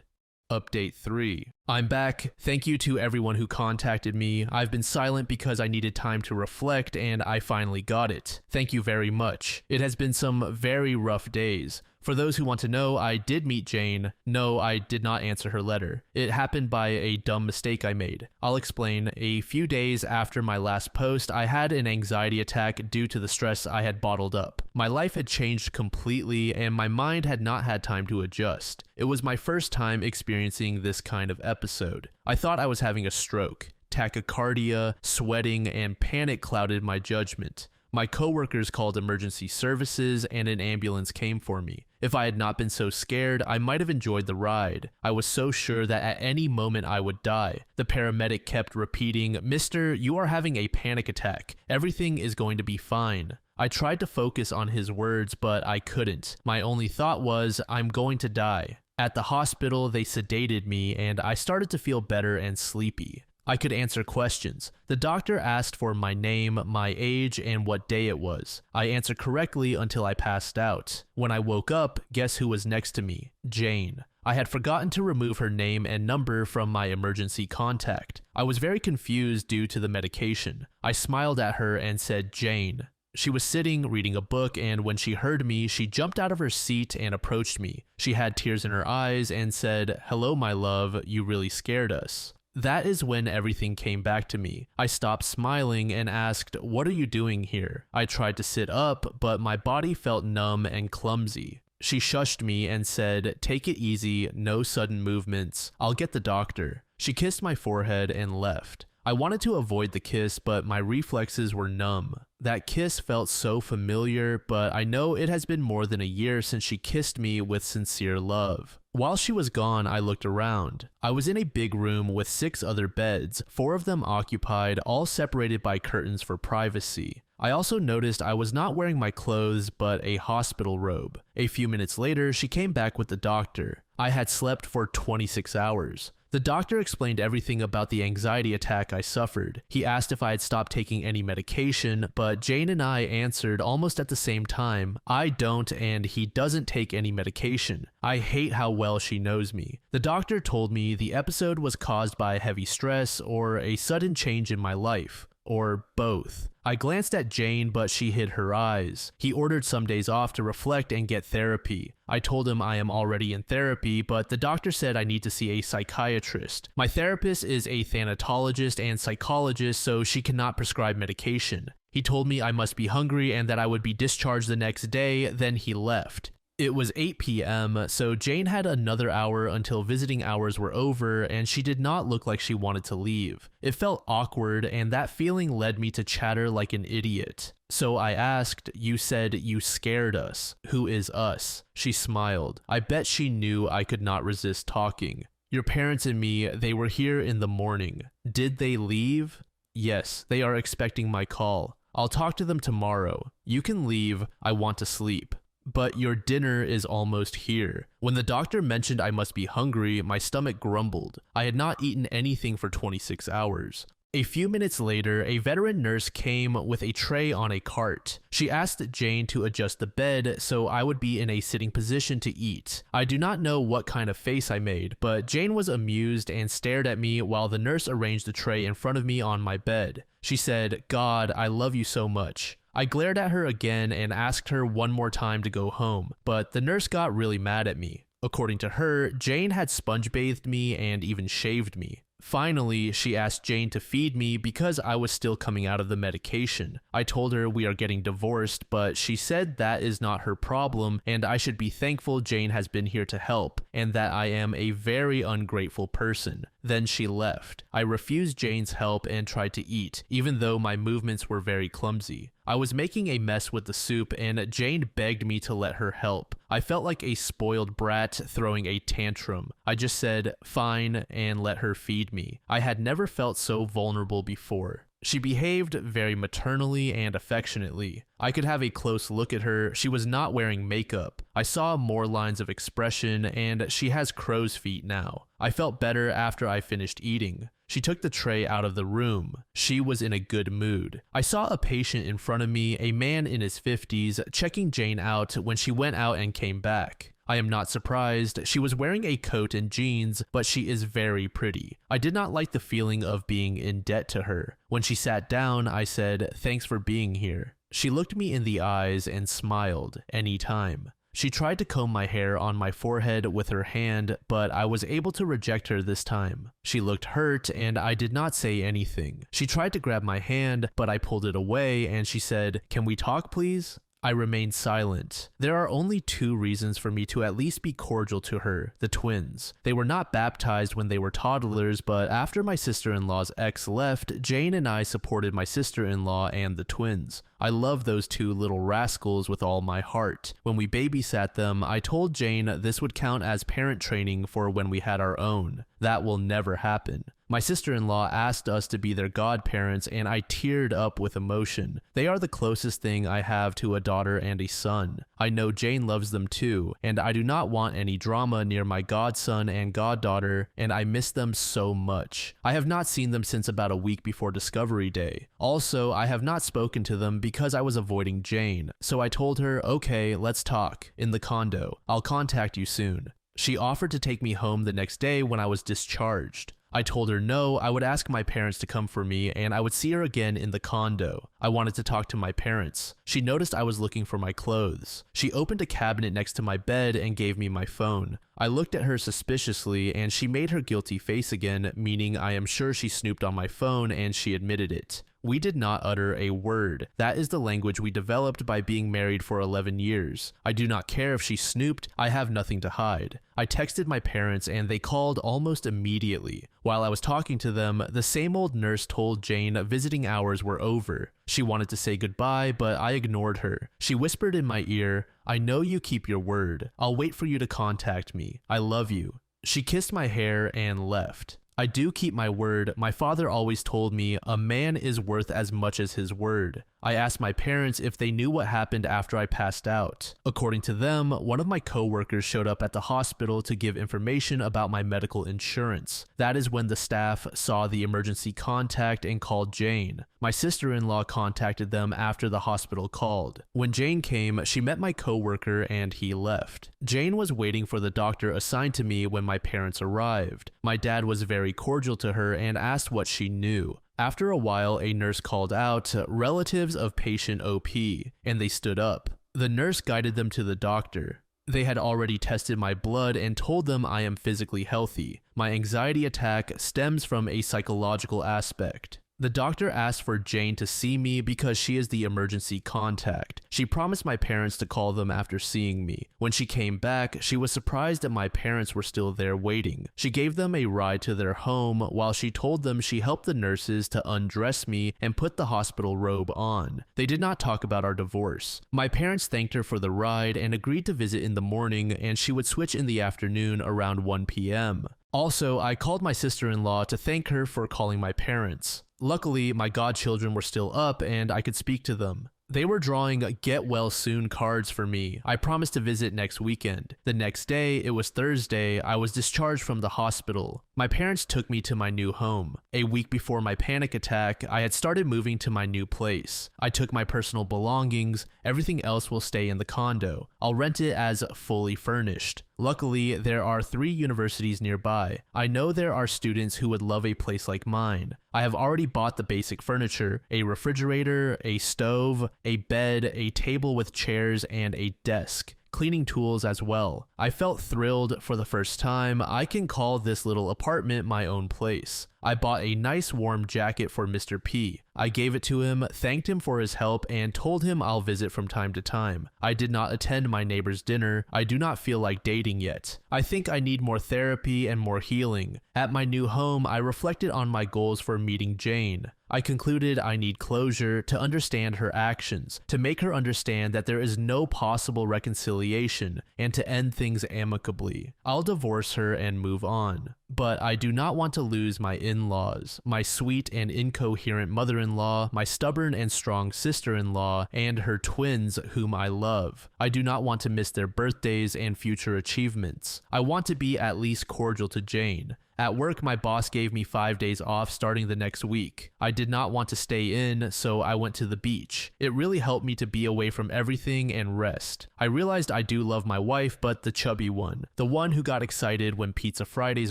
Update 3. I'm back. Thank you to everyone who contacted me. I've been silent because I needed time to reflect, and I finally got it. Thank you very much. It has been some very rough days. For those who want to know, I did meet Jane. No, I did not answer her letter. It happened by a dumb mistake I made. I'll explain. A few days after my last post, I had an anxiety attack due to the stress I had bottled up. My life had changed completely, and my mind had not had time to adjust. It was my first time experiencing this kind of episode. I thought I was having a stroke. Tachycardia, sweating, and panic clouded my judgment. My coworkers called emergency services and an ambulance came for me. If I had not been so scared, I might have enjoyed the ride. I was so sure that at any moment I would die. The paramedic kept repeating, "Mister, you are having a panic attack. Everything is going to be fine." I tried to focus on his words, but I couldn't. My only thought was, I'm going to die. At the hospital, they sedated me, and I started to feel better and sleepy. I could answer questions. The doctor asked for my name, my age, and what day it was. I answered correctly until I passed out. When I woke up, guess who was next to me? Jane. I had forgotten to remove her name and number from my emergency contact. I was very confused due to the medication. I smiled at her and said, "Jane." She was sitting reading a book, and when she heard me, she jumped out of her seat and approached me. She had tears in her eyes and said, "Hello, my love, you really scared us." That is when everything came back to me. I stopped smiling and asked, "What are you doing here?" I tried to sit up, but my body felt numb and clumsy. She shushed me and said, "Take it easy, no sudden movements. I'll get the doctor." She kissed my forehead and left. I wanted to avoid the kiss, but my reflexes were numb. That kiss felt so familiar, but I know it has been more than a year since she kissed me with sincere love. While she was gone, I looked around. I was in a big room with 6 other beds, 4 of them occupied, all separated by curtains for privacy. I also noticed I was not wearing my clothes, but a hospital robe. A few minutes later, she came back with the doctor. I had slept for 26 hours. The doctor explained everything about the anxiety attack I suffered. He asked if I had stopped taking any medication, but Jane and I answered almost at the same time, "I don't and he doesn't take any medication." I hate how well she knows me. The doctor told me the episode was caused by heavy stress or a sudden change in my life. Or both. I glanced at Jane, but she hid her eyes. He ordered some days off to reflect and get therapy. I told him I am already in therapy, but the doctor said I need to see a psychiatrist. My therapist is a thanatologist and psychologist, so she cannot prescribe medication. He told me I must be hungry and that I would be discharged the next day, then he left. It was 8 p.m., so Jane had another hour until visiting hours were over, and she did not look like she wanted to leave. It felt awkward, and that feeling led me to chatter like an idiot. So I asked, "You said you scared us. Who is us?" She smiled. I bet she knew I could not resist talking. "Your parents and me, they were here in the morning. Did they leave?" "Yes, they are expecting my call. I'll talk to them tomorrow. You can leave. I want to sleep." "But your dinner is almost here." When the doctor mentioned I must be hungry, my stomach grumbled. I had not eaten anything for 26 hours. A few minutes later, a veteran nurse came with a tray on a cart. She asked Jane to adjust the bed so I would be in a sitting position to eat. I do not know what kind of face I made, but Jane was amused and stared at me while the nurse arranged the tray in front of me on my bed. She said, "God, I love you so much." I glared at her again and asked her one more time to go home, but the nurse got really mad at me. According to her, Jane had sponge bathed me and even shaved me. Finally, she asked Jane to feed me because I was still coming out of the medication. I told her we are getting divorced, but she said that is not her problem and I should be thankful Jane has been here to help and that I am a very ungrateful person. Then she left. I refused Jane's help and tried to eat, even though my movements were very clumsy. I was making a mess with the soup and Jane begged me to let her help. I felt like a spoiled brat throwing a tantrum. I just said, fine, and let her feed me. I had never felt so vulnerable before. She behaved very maternally and affectionately. I could have a close look at her. She was not wearing makeup. I saw more lines of expression, and she has crow's feet now. I felt better after I finished eating. She took the tray out of the room. She was in a good mood. I saw a patient in front of me, a man in his 50s, checking Jane out when she went out and came back. I am not surprised. She was wearing a coat and jeans, but she is very pretty. I did not like the feeling of being in debt to her. When she sat down, I said, "Thanks for being here." She looked me in the eyes and smiled, anytime. She tried to comb my hair on my forehead with her hand, but I was able to reject her this time. She looked hurt, and I did not say anything. She tried to grab my hand, but I pulled it away, and she said, "Can we talk, please?" I remained silent. There are only two reasons for me to at least be cordial to her, the twins. They were not baptized when they were toddlers, but after my sister-in-law's ex left, Jane and I supported my sister-in-law and the twins. I love those two little rascals with all my heart. When we babysat them, I told Jane this would count as parent training for when we had our own. That will never happen. My sister-in-law asked us to be their godparents, and I teared up with emotion. They are the closest thing I have to a daughter and a son. I know Jane loves them too, and I do not want any drama near my godson and goddaughter, and I miss them so much. I have not seen them since about a week before Discovery Day. Also, I have not spoken to them because I was avoiding Jane, so I told her, "Okay, let's talk, in the condo. I'll contact you soon." She offered to take me home the next day when I was discharged. I told her no, I would ask my parents to come for me and I would see her again in the condo. I wanted to talk to my parents. She noticed I was looking for my clothes. She opened a cabinet next to my bed and gave me my phone. I looked at her suspiciously and she made her guilty face again, meaning I am sure she snooped on my phone and she admitted it. We did not utter a word. That is the language we developed by being married for 11 years. I do not care if she snooped, I have nothing to hide. I texted my parents and they called almost immediately. While I was talking to them, the same old nurse told Jane visiting hours were over. She wanted to say goodbye, but I ignored her. She whispered in my ear, "I know you keep your word. I'll wait for you to contact me. I love you." She kissed my hair and left. I do keep my word. My father always told me a man is worth as much as his word. I asked my parents if they knew what happened after I passed out. According to them, one of my coworkers showed up at the hospital to give information about my medical insurance. That is when the staff saw the emergency contact and called Jane. My sister-in-law contacted them after the hospital called. When Jane came, she met my coworker and he left. Jane was waiting for the doctor assigned to me when my parents arrived. My dad was very cordial to her and asked what she knew. After a while, a nurse called out, "Relatives of patient OP," and they stood up. The nurse guided them to the doctor. They had already tested my blood and told them I am physically healthy. My anxiety attack stems from a psychological aspect. The doctor asked for Jane to see me because she is the emergency contact. She promised my parents to call them after seeing me. When she came back, she was surprised that my parents were still there waiting. She gave them a ride to their home while she told them she helped the nurses to undress me and put the hospital robe on. They did not talk about our divorce. My parents thanked her for the ride and agreed to visit in the morning, and she would switch in the afternoon around 1 p.m. Also, I called my sister-in-law to thank her for calling my parents. Luckily, my godchildren were still up and I could speak to them. They were drawing get well soon cards for me. I promised to visit next weekend. The next day, it was Thursday, I was discharged from the hospital. My parents took me to my new home. A week before my panic attack, I had started moving to my new place. I took my personal belongings, everything else will stay in the condo. I'll rent it as fully furnished. Luckily, there are 3 universities nearby. I know there are students who would love a place like mine. I have already bought the basic furniture, a refrigerator, a stove, a bed, a table with chairs, and a desk. Cleaning tools as well. I felt thrilled for the first time. I can call this little apartment my own place. I bought a nice warm jacket for Mr. P. I gave it to him, thanked him for his help, and told him I'll visit from time to time. I did not attend my neighbor's dinner. I do not feel like dating yet. I think I need more therapy and more healing. At my new home, I reflected on my goals for meeting Jane. I concluded I need closure to understand her actions, to make her understand that there is no possible reconciliation, and to end things amicably. I'll divorce her and move on. But I do not want to lose my in-laws, my sweet and incoherent mother-in-law, my stubborn and strong sister-in-law, and her twins whom I love. I do not want to miss their birthdays and future achievements. I want to be at least cordial to Jane. At work, my boss gave me 5 days off starting the next week. I did not want to stay in, so I went to the beach. It really helped me to be away from everything and rest. I realized I do love my wife, but the chubby one. The one who got excited when Pizza Fridays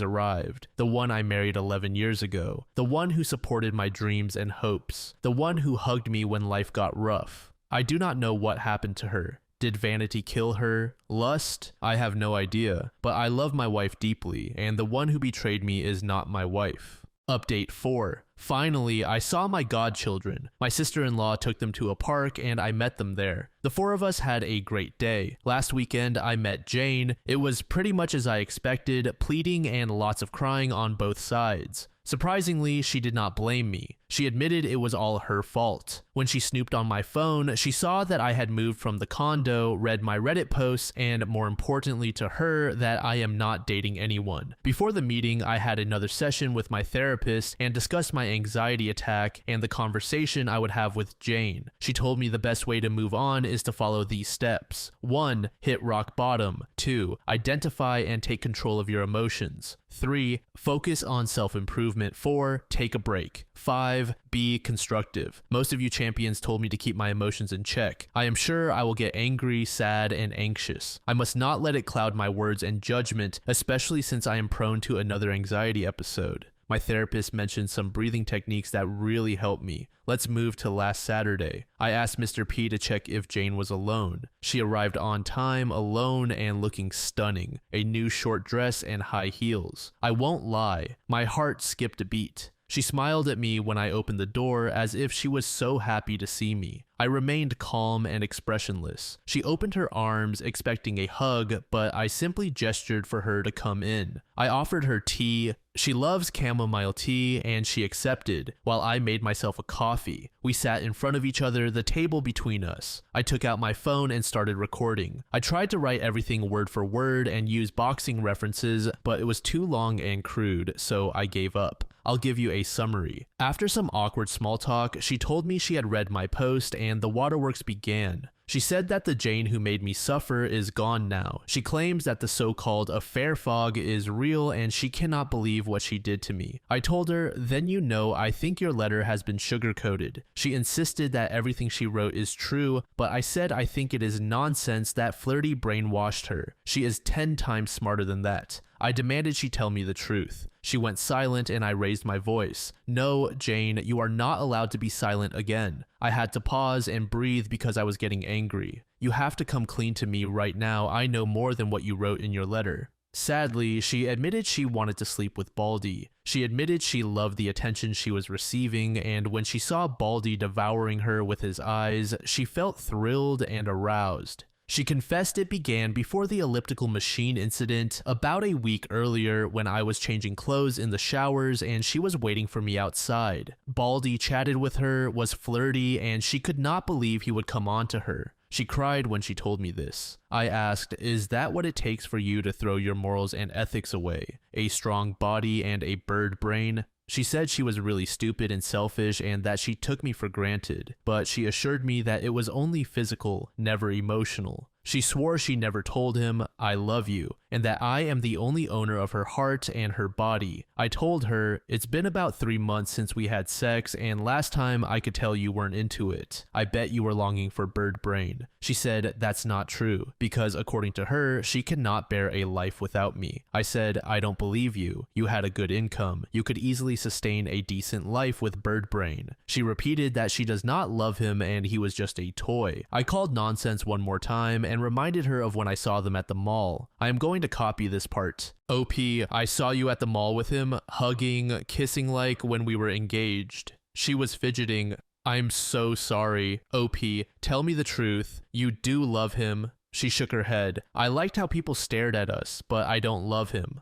arrived. The one I married 11 years ago. The one who supported my dreams and hopes. The one who hugged me when life got rough. I do not know what happened to her. Did vanity kill her? Lust? I have no idea, but I love my wife deeply, and the one who betrayed me is not my wife. Update 4. Finally, I saw my godchildren. My sister-in-law took them to a park and I met them there. The 4 of us had a great day. Last weekend, I met Jane. It was pretty much as I expected, pleading and lots of crying on both sides. Surprisingly, she did not blame me. She admitted it was all her fault. When she snooped on my phone, she saw that I had moved from the condo, read my Reddit posts, and more importantly to her, that I am not dating anyone. Before the meeting, I had another session with my therapist and discussed my anxiety attack and the conversation I would have with Jane. She told me the best way to move on is to follow these steps. 1. Hit rock bottom. 2. Identify and take control of your emotions. 3. Focus on self-improvement. 4. Take a break. 5. Be constructive. Most of you champions told me to keep my emotions in check. I am sure I will get angry, sad, and anxious. I must not let it cloud my words and judgment, especially since I am prone to another anxiety episode. My therapist mentioned some breathing techniques that really helped me. Let's move to last Saturday. I asked Mr. P to check if Jane was alone. She arrived on time, alone, and looking stunning. A new short dress and high heels. I won't lie, my heart skipped a beat. She smiled at me when I opened the door as if she was so happy to see me. I remained calm and expressionless. She opened her arms, expecting a hug, but I simply gestured for her to come in. I offered her tea. She loves chamomile tea, and she accepted, while I made myself a coffee. We sat in front of each other, the table between us. I took out my phone and started recording. I tried to write everything word for word and use boxing references, but it was too long and crude, so I gave up. I'll give you a summary. After some awkward small talk, she told me she had read my post and the waterworks began. She said that the Jane who made me suffer is gone now. She claims that the so-called affair fog is real and she cannot believe what she did to me. I told her, then you know I think your letter has been sugar-coated. She insisted that everything she wrote is true, but I said I think it is nonsense that Flirty brainwashed her. She is 10 times smarter than that. I demanded she tell me the truth. She went silent and I raised my voice. No, Jane, you are not allowed to be silent again. I had to pause and breathe because I was getting angry. You have to come clean to me right now. I know more than what you wrote in your letter. Sadly, she admitted she wanted to sleep with Baldy. She admitted she loved the attention she was receiving, and when she saw Baldy devouring her with his eyes, she felt thrilled and aroused. She confessed it began before the elliptical machine incident about a week earlier when I was changing clothes in the showers and she was waiting for me outside. Baldy chatted with her, was flirty, and she could not believe he would come on to her. She cried when she told me this. I asked, is that what it takes for you to throw your morals and ethics away? A strong body and a bird brain? She said she was really stupid and selfish and that she took me for granted, but she assured me that it was only physical, never emotional. She swore she never told him, I love you, and that I am the only owner of her heart and her body. I told her, it's been about 3 months since we had sex, and last time I could tell you weren't into it. I bet you were longing for bird brain. She said that's not true, because according to her, she cannot bear a life without me. I said, I don't believe you. You had a good income. You could easily sustain a decent life with bird brain. She repeated that she does not love him and he was just a toy. I called nonsense one more time and reminded her of when I saw them at the mall. I am going to copy this part. OP, I saw you at the mall with him, hugging, kissing like when we were engaged. She was fidgeting. I'm so sorry. OP, tell me the truth. You do love him. She shook her head. I liked how people stared at us, but I don't love him.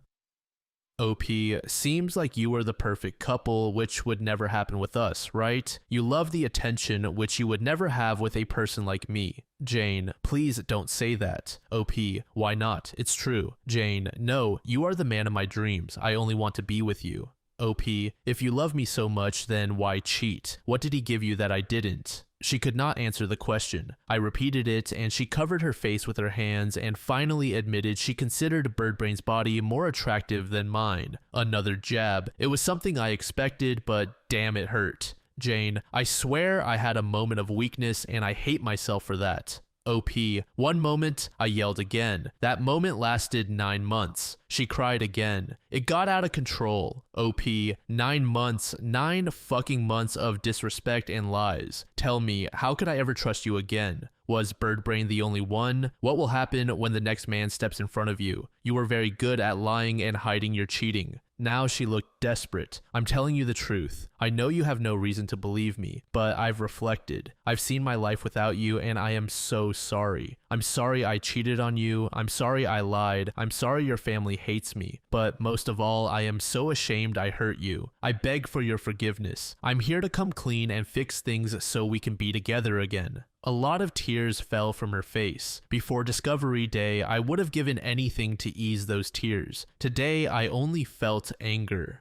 OP, seems like you are the perfect couple, which would never happen with us, right? You love the attention, which you would never have with a person like me. Jane, please don't say that. OP, why not? It's true. Jane, no, you are the man of my dreams. I only want to be with you. OP, if you love me so much, then why cheat? What did he give you that I didn't? She could not answer the question. I repeated it, and she covered her face with her hands and finally admitted she considered Birdbrain's body more attractive than mine. Another jab. It was something I expected, but damn, it hurt. Jane, I swear I had a moment of weakness and I hate myself for that. OP, one moment, I yelled again. That moment lasted 9 months. She cried again. It got out of control. OP, 9 months, 9 fucking months of disrespect and lies. Tell me, how could I ever trust you again? Was Birdbrain the only one? What will happen when the next man steps in front of you? You were very good at lying and hiding your cheating. Now she looked desperate. I'm telling you the truth. I know you have no reason to believe me, but I've reflected. I've seen my life without you, and I am so sorry. I'm sorry I cheated on you. I'm sorry I lied. I'm sorry your family hates me. But most of all, I am so ashamed I hurt you. I beg for your forgiveness. I'm here to come clean and fix things so we can be together again. A lot of tears fell from her face. Before Discovery Day, I would have given anything to ease those tears. Today, I only felt anger.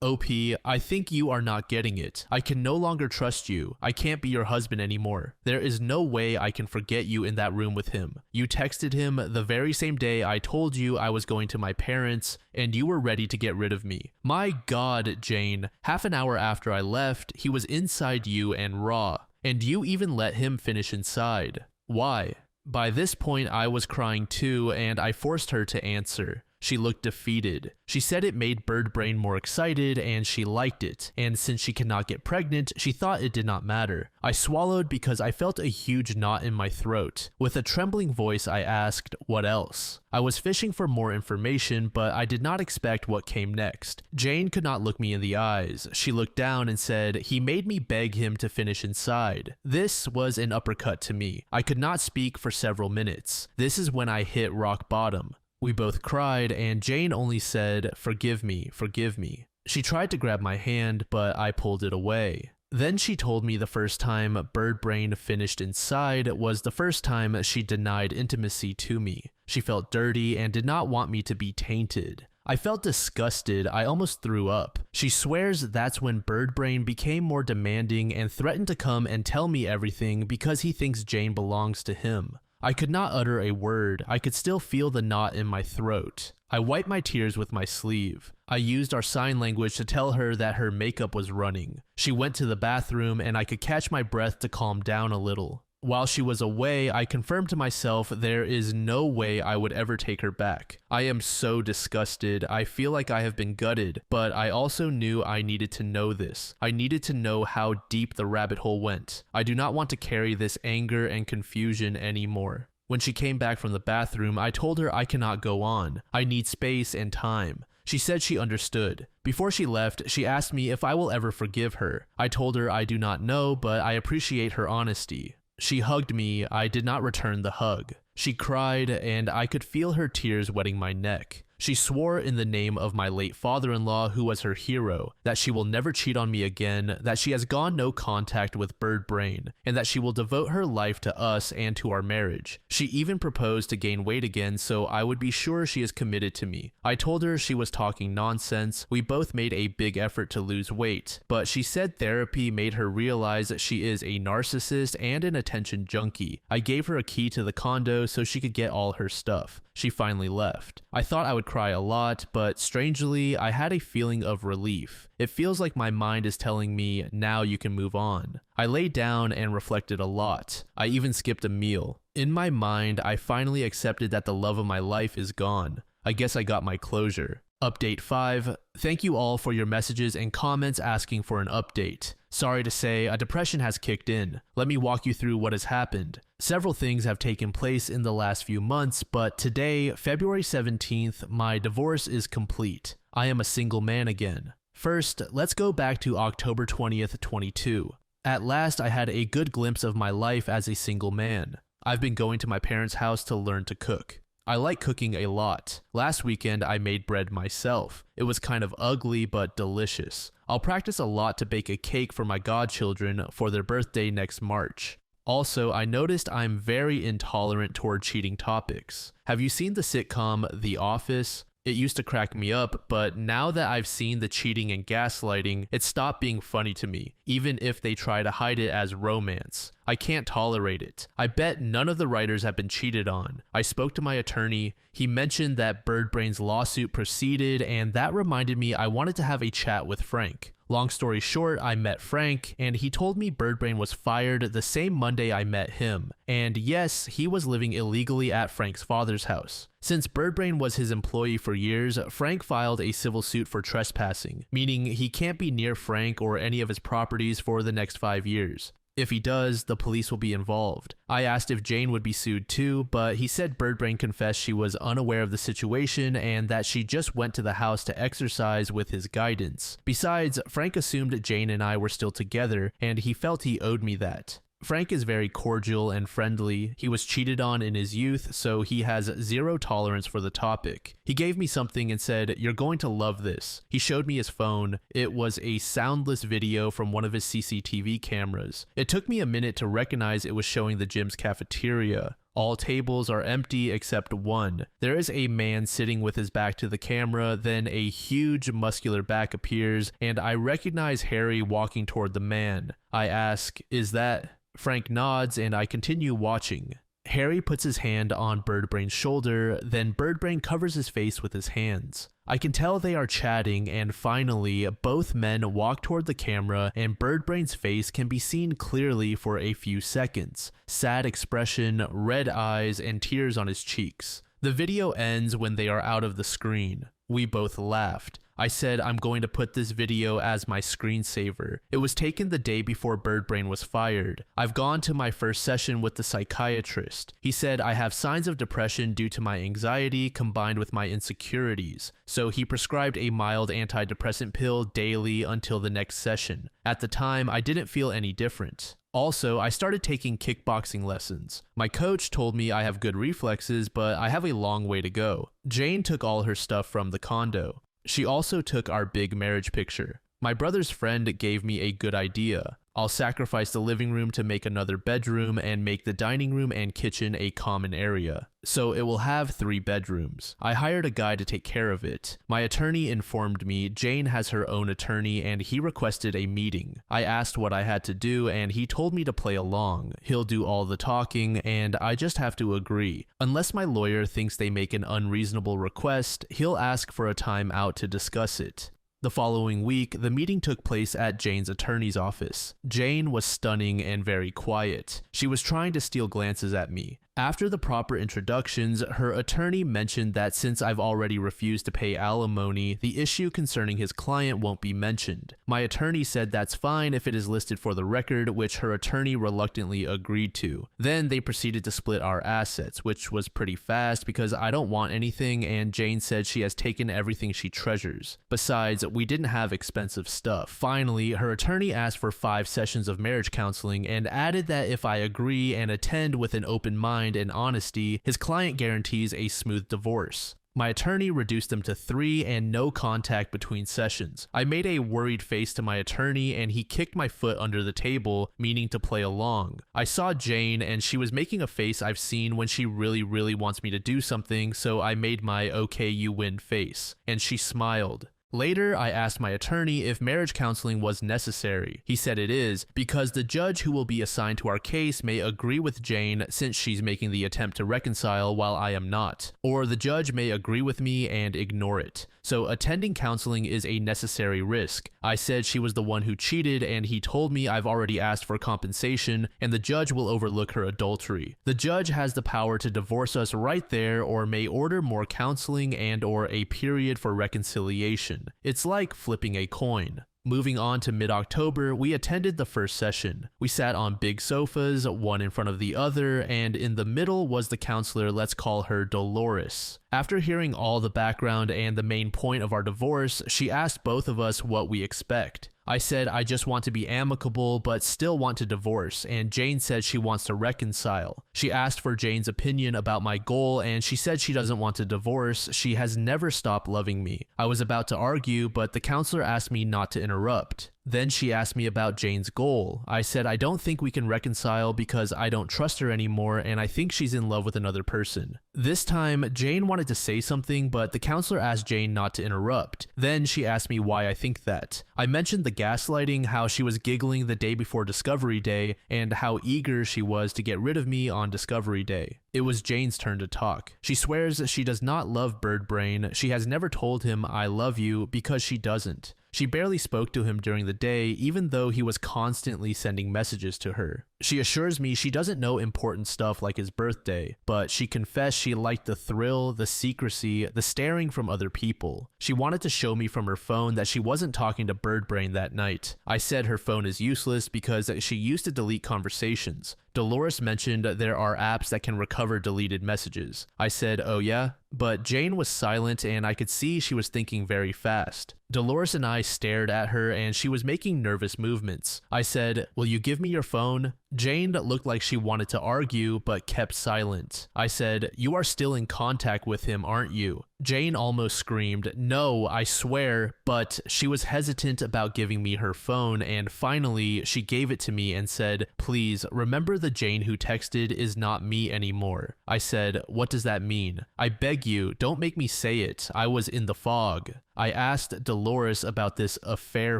OP, I think you are not getting it. I can no longer trust you. I can't be your husband anymore. There is no way I can forget you in that room with him. You texted him the very same day I told you I was going to my parents, and you were ready to get rid of me. My God, Jane, half an hour after I left, he was inside you and raw. And you even let him finish inside. Why? By this point, I was crying too, and I forced her to answer. She looked defeated. She said it made Birdbrain more excited and she liked it, and since she cannot get pregnant, she thought it did not matter. I swallowed because I felt a huge knot in my throat. With a trembling voice, I asked, what else? I was fishing for more information, but I did not expect what came next. Jane could not look me in the eyes. She looked down and said, he made me beg him to finish inside. This was an uppercut to me. I could not speak for several minutes. This is when I hit rock bottom. We both cried, and Jane only said, forgive me, forgive me. She tried to grab my hand, but I pulled it away. Then she told me the first time Birdbrain finished inside was the first time she denied intimacy to me. She felt dirty and did not want me to be tainted. I felt disgusted. I almost threw up. She swears that's when Birdbrain became more demanding and threatened to come and tell me everything because he thinks Jane belongs to him. I could not utter a word. I could still feel the knot in my throat. I wiped my tears with my sleeve. I used our sign language to tell her that her makeup was running. She went to the bathroom and I could catch my breath to calm down a little. While she was away, I confirmed to myself there is no way I would ever take her back. I am so disgusted. I feel like I have been gutted, but I also knew I needed to know this. I needed to know how deep the rabbit hole went. I do not want to carry this anger and confusion anymore. When she came back from the bathroom, I told her I cannot go on. I need space and time. She said she understood. Before she left, she asked me if I will ever forgive her. I told her I do not know, but I appreciate her honesty. She hugged me. I did not return the hug. She cried, and I could feel her tears wetting my neck. She swore in the name of my late father-in-law, who was her hero, that she will never cheat on me again, that she has gone no contact with Birdbrain, and that she will devote her life to us and to our marriage. She even proposed to gain weight again so I would be sure she is committed to me. I told her she was talking nonsense. We both made a big effort to lose weight, but she said therapy made her realize that she is a narcissist and an attention junkie. I gave her a key to the condo so she could get all her stuff. She finally left. I thought I would cry a lot, but strangely, I had a feeling of relief. It feels like my mind is telling me, now you can move on. I lay down and reflected a lot. I even skipped a meal. In my mind, I finally accepted that the love of my life is gone. I guess I got my closure. Update 5. Thank you all for your messages and comments asking for an update. Sorry to say, a depression has kicked in. Let me walk you through what has happened. Several things have taken place in the last few months, but today, February 17th, my divorce is complete. I am a single man again. First, let's go back to October 20th, 22. At last, I had a good glimpse of my life as a single man. I've been going to my parents' house to learn to cook. I like cooking a lot. Last weekend I made bread myself. It was kind of ugly but delicious. I'll practice a lot to bake a cake for my godchildren for their birthday next March. Also, I noticed I'm very intolerant toward cheating topics. Have you seen the sitcom The Office? It used to crack me up, but now that I've seen the cheating and gaslighting, it stopped being funny to me, even if they try to hide it as romance. I can't tolerate it. I bet none of the writers have been cheated on. I spoke to my attorney. He mentioned that Birdbrain's lawsuit proceeded, and that reminded me I wanted to have a chat with Frank. Long story short, I met Frank, and he told me Birdbrain was fired the same Monday I met him. And yes, he was living illegally at Frank's father's house. Since Birdbrain was his employee for years, Frank filed a civil suit for trespassing, meaning he can't be near Frank or any of his properties for the next 5 years. If he does, the police will be involved. I asked if Jane would be sued too, but he said Birdbrain confessed she was unaware of the situation and that she just went to the house to exercise with his guidance. Besides, Frank assumed Jane and I were still together, and he felt he owed me that. Frank is very cordial and friendly. He was cheated on in his youth, so he has zero tolerance for the topic. He gave me something and said, "You're going to love this." He showed me his phone. It was a soundless video from one of his CCTV cameras. It took me a minute to recognize it was showing the gym's cafeteria. All tables are empty except one. There is a man sitting with his back to the camera, then a huge muscular back appears, and I recognize Harry walking toward the man. I ask, "Is that?" Frank nods, and I continue watching. Harry puts his hand on Birdbrain's shoulder, then Birdbrain covers his face with his hands. I can tell they are chatting, and finally, both men walk toward the camera, and Birdbrain's face can be seen clearly for a few seconds. Sad expression, red eyes, and tears on his cheeks. The video ends when they are out of the screen. We both laughed. I said I'm going to put this video as my screensaver. It was taken the day before Birdbrain was fired. I've gone to my first session with the psychiatrist. He said I have signs of depression due to my anxiety combined with my insecurities. So he prescribed a mild antidepressant pill daily until the next session. At the time, I didn't feel any different. Also, I started taking kickboxing lessons. My coach told me I have good reflexes, but I have a long way to go. Jane took all her stuff from the condo. She also took our big marriage picture. My brother's friend gave me a good idea. I'll sacrifice the living room to make another bedroom and make the dining room and kitchen a common area. So it will have 3 bedrooms. I hired a guy to take care of it. My attorney informed me Jane has her own attorney and he requested a meeting. I asked what I had to do and he told me to play along. He'll do all the talking and I just have to agree. Unless my lawyer thinks they make an unreasonable request, he'll ask for a time out to discuss it. The following week, the meeting took place at Jane's attorney's office. Jane was stunning and very quiet. She was trying to steal glances at me. After the proper introductions, her attorney mentioned that since I've already refused to pay alimony, the issue concerning his client won't be mentioned. My attorney said that's fine if it is listed for the record, which her attorney reluctantly agreed to. Then they proceeded to split our assets, which was pretty fast because I don't want anything and Jane said she has taken everything she treasures. Besides, we didn't have expensive stuff. Finally, her attorney asked for 5 sessions of marriage counseling and added that if I agree and attend with an open mind and honesty, his client guarantees a smooth divorce. My attorney reduced them to 3 and no contact between sessions. I made a worried face to my attorney and he kicked my foot under the table, meaning to play along. I saw Jane and she was making a face I've seen when she really wants me to do something, so I made my "okay, you win" face, and she smiled. Later, I asked my attorney if marriage counseling was necessary. He said it is, because the judge who will be assigned to our case may agree with Jane since she's making the attempt to reconcile while I am not. Or the judge may agree with me and ignore it. So attending counseling is a necessary risk. I said she was the one who cheated and he told me I've already asked for compensation and the judge will overlook her adultery. The judge has the power to divorce us right there or may order more counseling and or a period for reconciliation. It's like flipping a coin. Moving on to mid-October, we attended the first session. We sat on big sofas, one in front of the other, and in the middle was the counselor, let's call her Dolores. After hearing all the background and the main point of our divorce, she asked both of us what we expect. I said I just want to be amicable but still want to divorce, and Jane said she wants to reconcile. She asked for Jane's opinion about my goal, and she said she doesn't want to divorce. She has never stopped loving me. I was about to argue, but the counselor asked me not to interrupt. Then she asked me about Jane's goal. I said I don't think we can reconcile because I don't trust her anymore and I think she's in love with another person. This time, Jane wanted to say something, but the counselor asked Jane not to interrupt. Then she asked me why I think that. I mentioned the gaslighting, how she was giggling the day before Discovery Day, and how eager she was to get rid of me on Discovery Day. It was Jane's turn to talk. She swears she does not love Birdbrain. She has never told him I love you because she doesn't. She barely spoke to him during the day, even though he was constantly sending messages to her. She assures me she doesn't know important stuff like his birthday, but she confessed she liked the thrill, the secrecy, the staring from other people. She wanted to show me from her phone that she wasn't talking to Birdbrain that night. I said her phone is useless because she used to delete conversations. Dolores mentioned there are apps that can recover deleted messages. I said, oh yeah? But Jane was silent and I could see she was thinking very fast. Dolores and I stared at her and she was making nervous movements. I said, will you give me your phone? Jane looked like she wanted to argue but kept silent. I said, you are still in contact with him, aren't you? Jane almost screamed, no, I swear, but she was hesitant about giving me her phone, and finally she gave it to me and said, please, remember the Jane who texted is not me anymore. I said, what does that mean? I beg you, don't make me say it. I was in the fog. I asked Dolores about this affair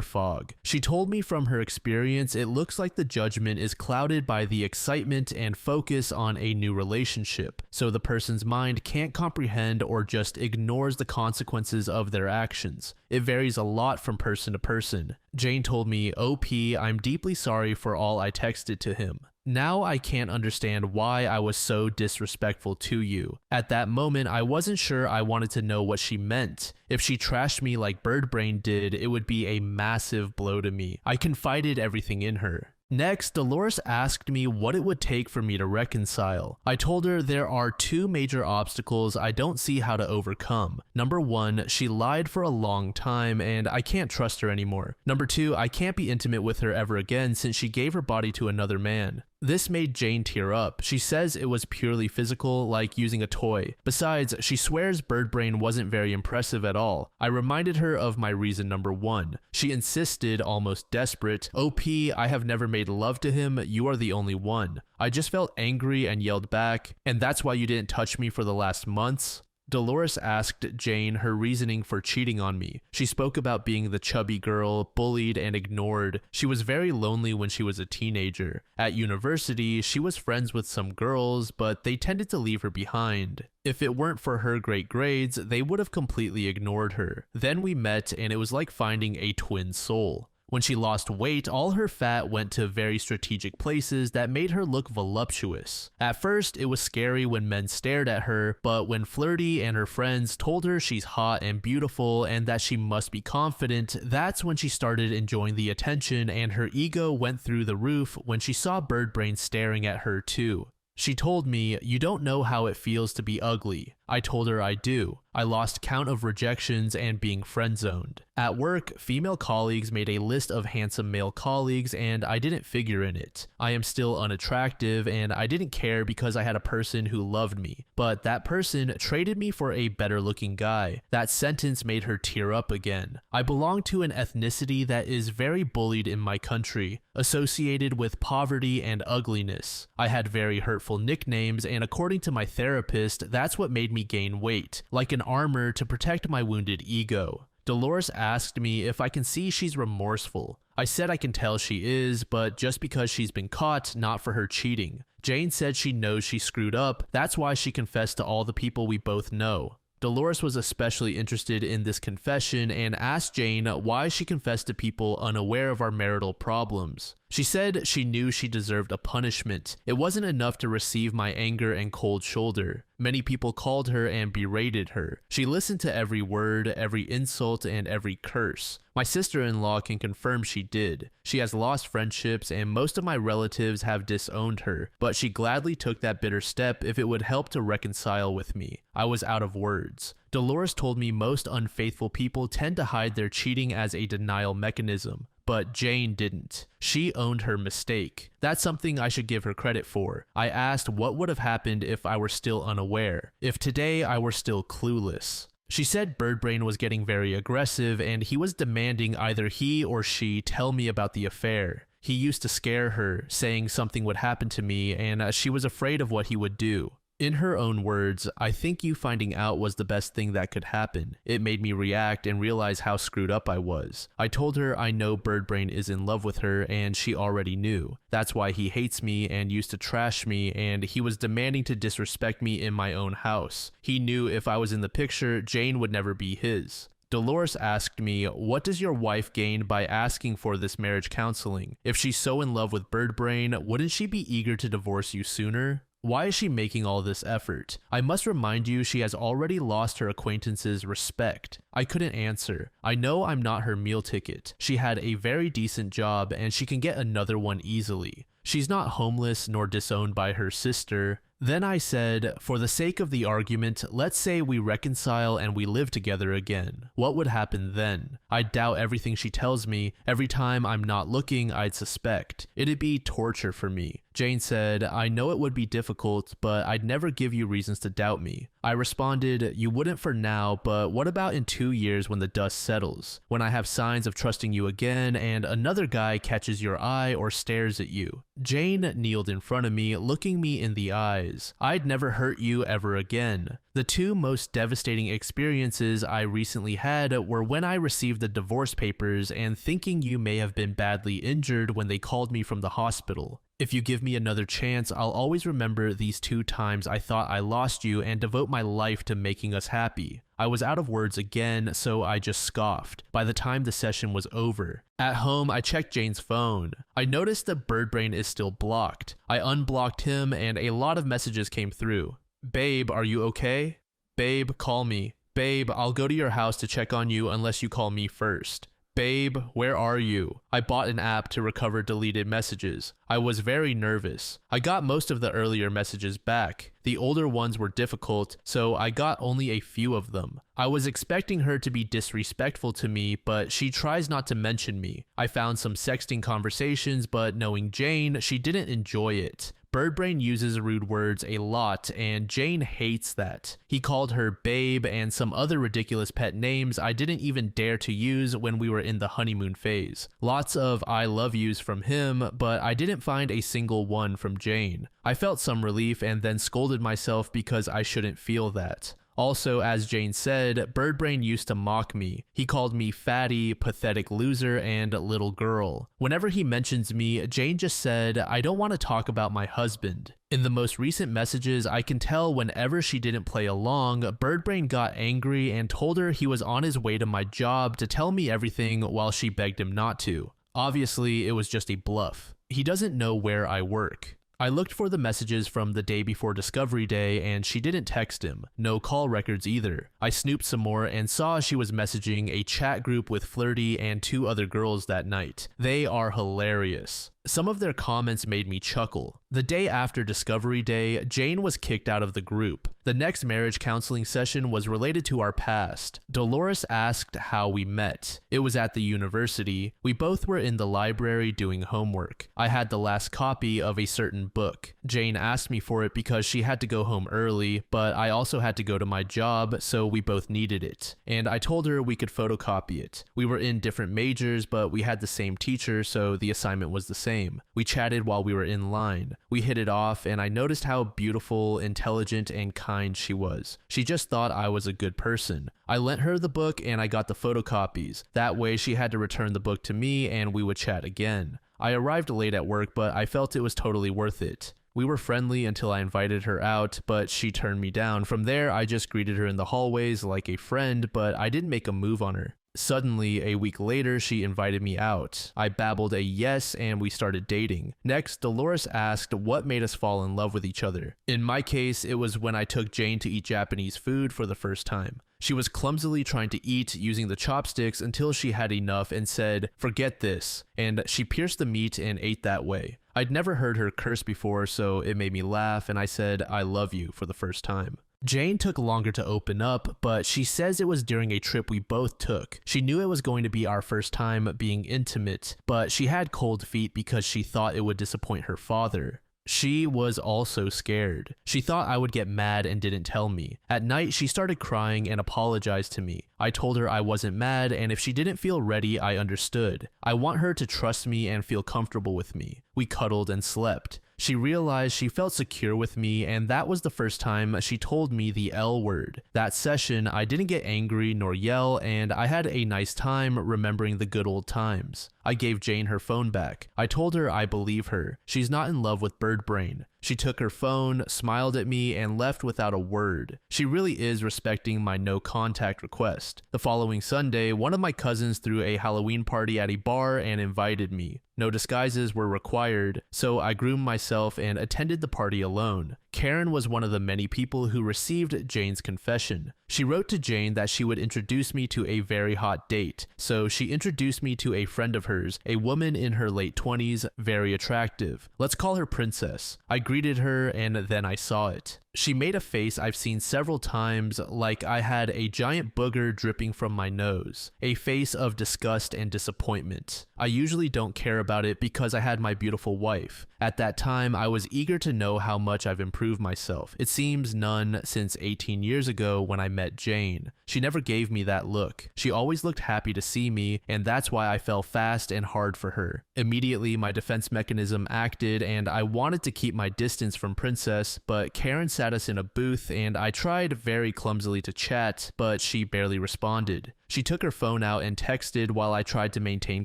fog. She told me from her experience it looks like the judgment is clouded by the excitement and focus on a new relationship, so the person's mind can't comprehend or just ignores the consequences of their actions. It varies a lot from person to person. Jane told me, OP, I'm deeply sorry for all I texted to him. Now I can't understand why I was so disrespectful to you. At that moment, I wasn't sure I wanted to know what she meant. If she trashed me like Birdbrain did, it would be a massive blow to me. I confided everything in her. Next, Dolores asked me what it would take for me to reconcile. I told her there are two major obstacles I don't see how to overcome. Number one, she lied for a long time and I can't trust her anymore. Number two, I can't be intimate with her ever again since she gave her body to another man. This made Jane tear up. She says it was purely physical, like using a toy. Besides, she swears Birdbrain wasn't very impressive at all. I reminded her of my reason number one. She insisted, almost desperate, OP, I have never made love to him, you are the only one. I just felt angry and yelled back, and that's why you didn't touch me for the last months? Dolores asked Jane her reasoning for cheating on me. She spoke about being the chubby girl, bullied and ignored. She was very lonely when she was a teenager. At university, she was friends with some girls, but they tended to leave her behind. If it weren't for her great grades, they would have completely ignored her. Then we met and it was like finding a twin soul. When she lost weight, all her fat went to very strategic places that made her look voluptuous. At first, it was scary when men stared at her, but when Flirty and her friends told her she's hot and beautiful and that she must be confident, that's when she started enjoying the attention and her ego went through the roof when she saw Birdbrain staring at her too. She told me, you don't know how it feels to be ugly. I told her I do. I lost count of rejections and being friend-zoned. At work, female colleagues made a list of handsome male colleagues and I didn't figure in it. I am still unattractive and I didn't care because I had a person who loved me. But that person traded me for a better-looking guy. That sentence made her tear up again. I belong to an ethnicity that is very bullied in my country, associated with poverty and ugliness. I had very hurtful nicknames and according to my therapist, that's what made me gain weight, like an armor to protect my wounded ego. Dolores asked me if I can see she's remorseful. I said I can tell she is, but just because she's been caught, not for her cheating. Jane said she knows she screwed up, that's why she confessed to all the people we both know. Dolores was especially interested in this confession and asked Jane why she confessed to people unaware of our marital problems. She said she knew she deserved a punishment. It wasn't enough to receive my anger and cold shoulder. Many people called her and berated her. She listened to every word, every insult, and every curse. My sister-in-law can confirm she did. She has lost friendships and most of my relatives have disowned her, but she gladly took that bitter step if it would help to reconcile with me. I was out of words. Dolores told me most unfaithful people tend to hide their cheating as a denial mechanism. but Jane didn't. She owned her mistake. That's something I should give her credit for. I asked what would have happened if I were still unaware, if today I were still clueless. She said Birdbrain was getting very aggressive and he was demanding either he or she tell me about the affair. He used to scare her, saying something would happen to me and she was afraid of what he would do. In her own words, I think you finding out was the best thing that could happen. It made me react and realize how screwed up I was. I told her I know Birdbrain is in love with her and she already knew. That's why he hates me and used to trash me, and he was demanding to disrespect me in my own house. He knew if I was in the picture, Jane would never be his. Dolores asked me, what does your wife gain by asking for this marriage counseling? If she's so in love with Birdbrain, wouldn't she be eager to divorce you sooner? Why is she making all this effort? I must remind you she has already lost her acquaintances' respect. I couldn't answer. I know I'm not her meal ticket. She had a very decent job and she can get another one easily. She's not homeless nor disowned by her sister. Then I said, for the sake of the argument, let's say we reconcile and we live together again. What would happen then? I'd doubt everything she tells me. Every time I'm not looking, I'd suspect. It'd be torture for me. Jane said, I know it would be difficult, but I'd never give you reasons to doubt me. I responded, you wouldn't for now, but what about in 2 years when the dust settles? When I have signs of trusting you again and another guy catches your eye or stares at you? Jane kneeled in front of me, looking me in the eyes. I'd never hurt you ever again. The two most devastating experiences I recently had were when I received the divorce papers and thinking you may have been badly injured when they called me from the hospital. If you give me another chance, I'll always remember these 2 times I thought I lost you and devote my life to making us happy. I was out of words again, so I just scoffed by the time the session was over. At home, I checked Jane's phone. I noticed that Birdbrain is still blocked. I unblocked him and a lot of messages came through. Babe, are you okay? Babe, call me. Babe, I'll go to your house to check on you unless you call me first. Babe, where are you? I bought an app to recover deleted messages. I was very nervous. I got most of the earlier messages back. The older ones were difficult, so I got only a few of them. I was expecting her to be disrespectful to me, but she tries not to mention me. I found some sexting conversations, but knowing Jane, she didn't enjoy it. Birdbrain uses rude words a lot, and Jane hates that. He called her babe and some other ridiculous pet names I didn't even dare to use when we were in the honeymoon phase. Lots of I love yous from him, but I didn't find a single one from Jane. I felt some relief and then scolded myself because I shouldn't feel that. Also, as Jane said, Birdbrain used to mock me. He called me fatty, pathetic loser, and little girl. Whenever he mentions me, Jane just said, I don't want to talk about my husband. In the most recent messages, I can tell whenever she didn't play along, Birdbrain got angry and told her he was on his way to my job to tell me everything while she begged him not to. Obviously, it was just a bluff. He doesn't know where I work. I looked for the messages from the day before Discovery Day and she didn't text him. No call records either. I snooped some more and saw she was messaging a chat group with Flirty and 2 other girls that night. They are hilarious. Some of their comments made me chuckle. The day after Discovery Day, Jane was kicked out of the group. The next marriage counseling session was related to our past. Dolores asked how we met. It was at the university. We both were in the library doing homework. I had the last copy of a certain book. Jane asked me for it because she had to go home early, but I also had to go to my job, so we both needed it. And I told her we could photocopy it. We were in different majors, but we had the same teacher, so the assignment was the same. We chatted while we were in line. We hit it off, and I noticed how beautiful, intelligent, and kind she was. She just thought I was a good person. I lent her the book and I got the photocopies. That way she had to return the book to me and we would chat again. I arrived late at work, but I felt it was totally worth it. We were friendly until I invited her out, but she turned me down. From there, I just greeted her in the hallways like a friend, but I didn't make a move on her. Suddenly, a week later, she invited me out. I babbled a yes and we started dating. Next, Dolores asked what made us fall in love with each other. In my case, it was when I took Jane to eat Japanese food for the first time. She was clumsily trying to eat using the chopsticks until she had enough and said, "Forget this," and she pierced the meat and ate that way. I'd never heard her curse before, so it made me laugh and I said, "I love you" for the first time. Jane took longer to open up, but she says it was during a trip we both took. She knew it was going to be our first time being intimate, but she had cold feet because she thought it would disappoint her father. She was also scared. She thought I would get mad and didn't tell me. At night, she started crying and apologized to me. I told her I wasn't mad, and if she didn't feel ready, I understood. I want her to trust me and feel comfortable with me. We cuddled and slept. She realized she felt secure with me, and that was the first time she told me the L word. That session, I didn't get angry nor yell, and I had a nice time remembering the good old times. I gave Jane her phone back. I told her I believe her. She's not in love with bird brain. She took her phone, smiled at me, and left without a word. She really is respecting my no contact request. The following Sunday, one of my cousins threw a Halloween party at a bar and invited me. No disguises were required, so I groomed myself and attended the party alone. Karen was one of the many people who received Jane's confession. She wrote to Jane that she would introduce me to a very hot date, so she introduced me to a friend of hers, a woman in her late 20s, very attractive. Let's call her Princess. I greeted her and then I saw it. She made a face I've seen several times, like I had a giant booger dripping from my nose. A face of disgust and disappointment. I usually don't care about it because I had my beautiful wife. At that time, I was eager to know how much I've improved myself. It seems none since 18 years ago when I met Jane. She never gave me that look. She always looked happy to see me, and that's why I fell fast and hard for her. Immediately, my defense mechanism acted, and I wanted to keep my distance from Princess, but Karen sat us in a booth, and I tried very clumsily to chat, but she barely responded. She took her phone out and texted while I tried to maintain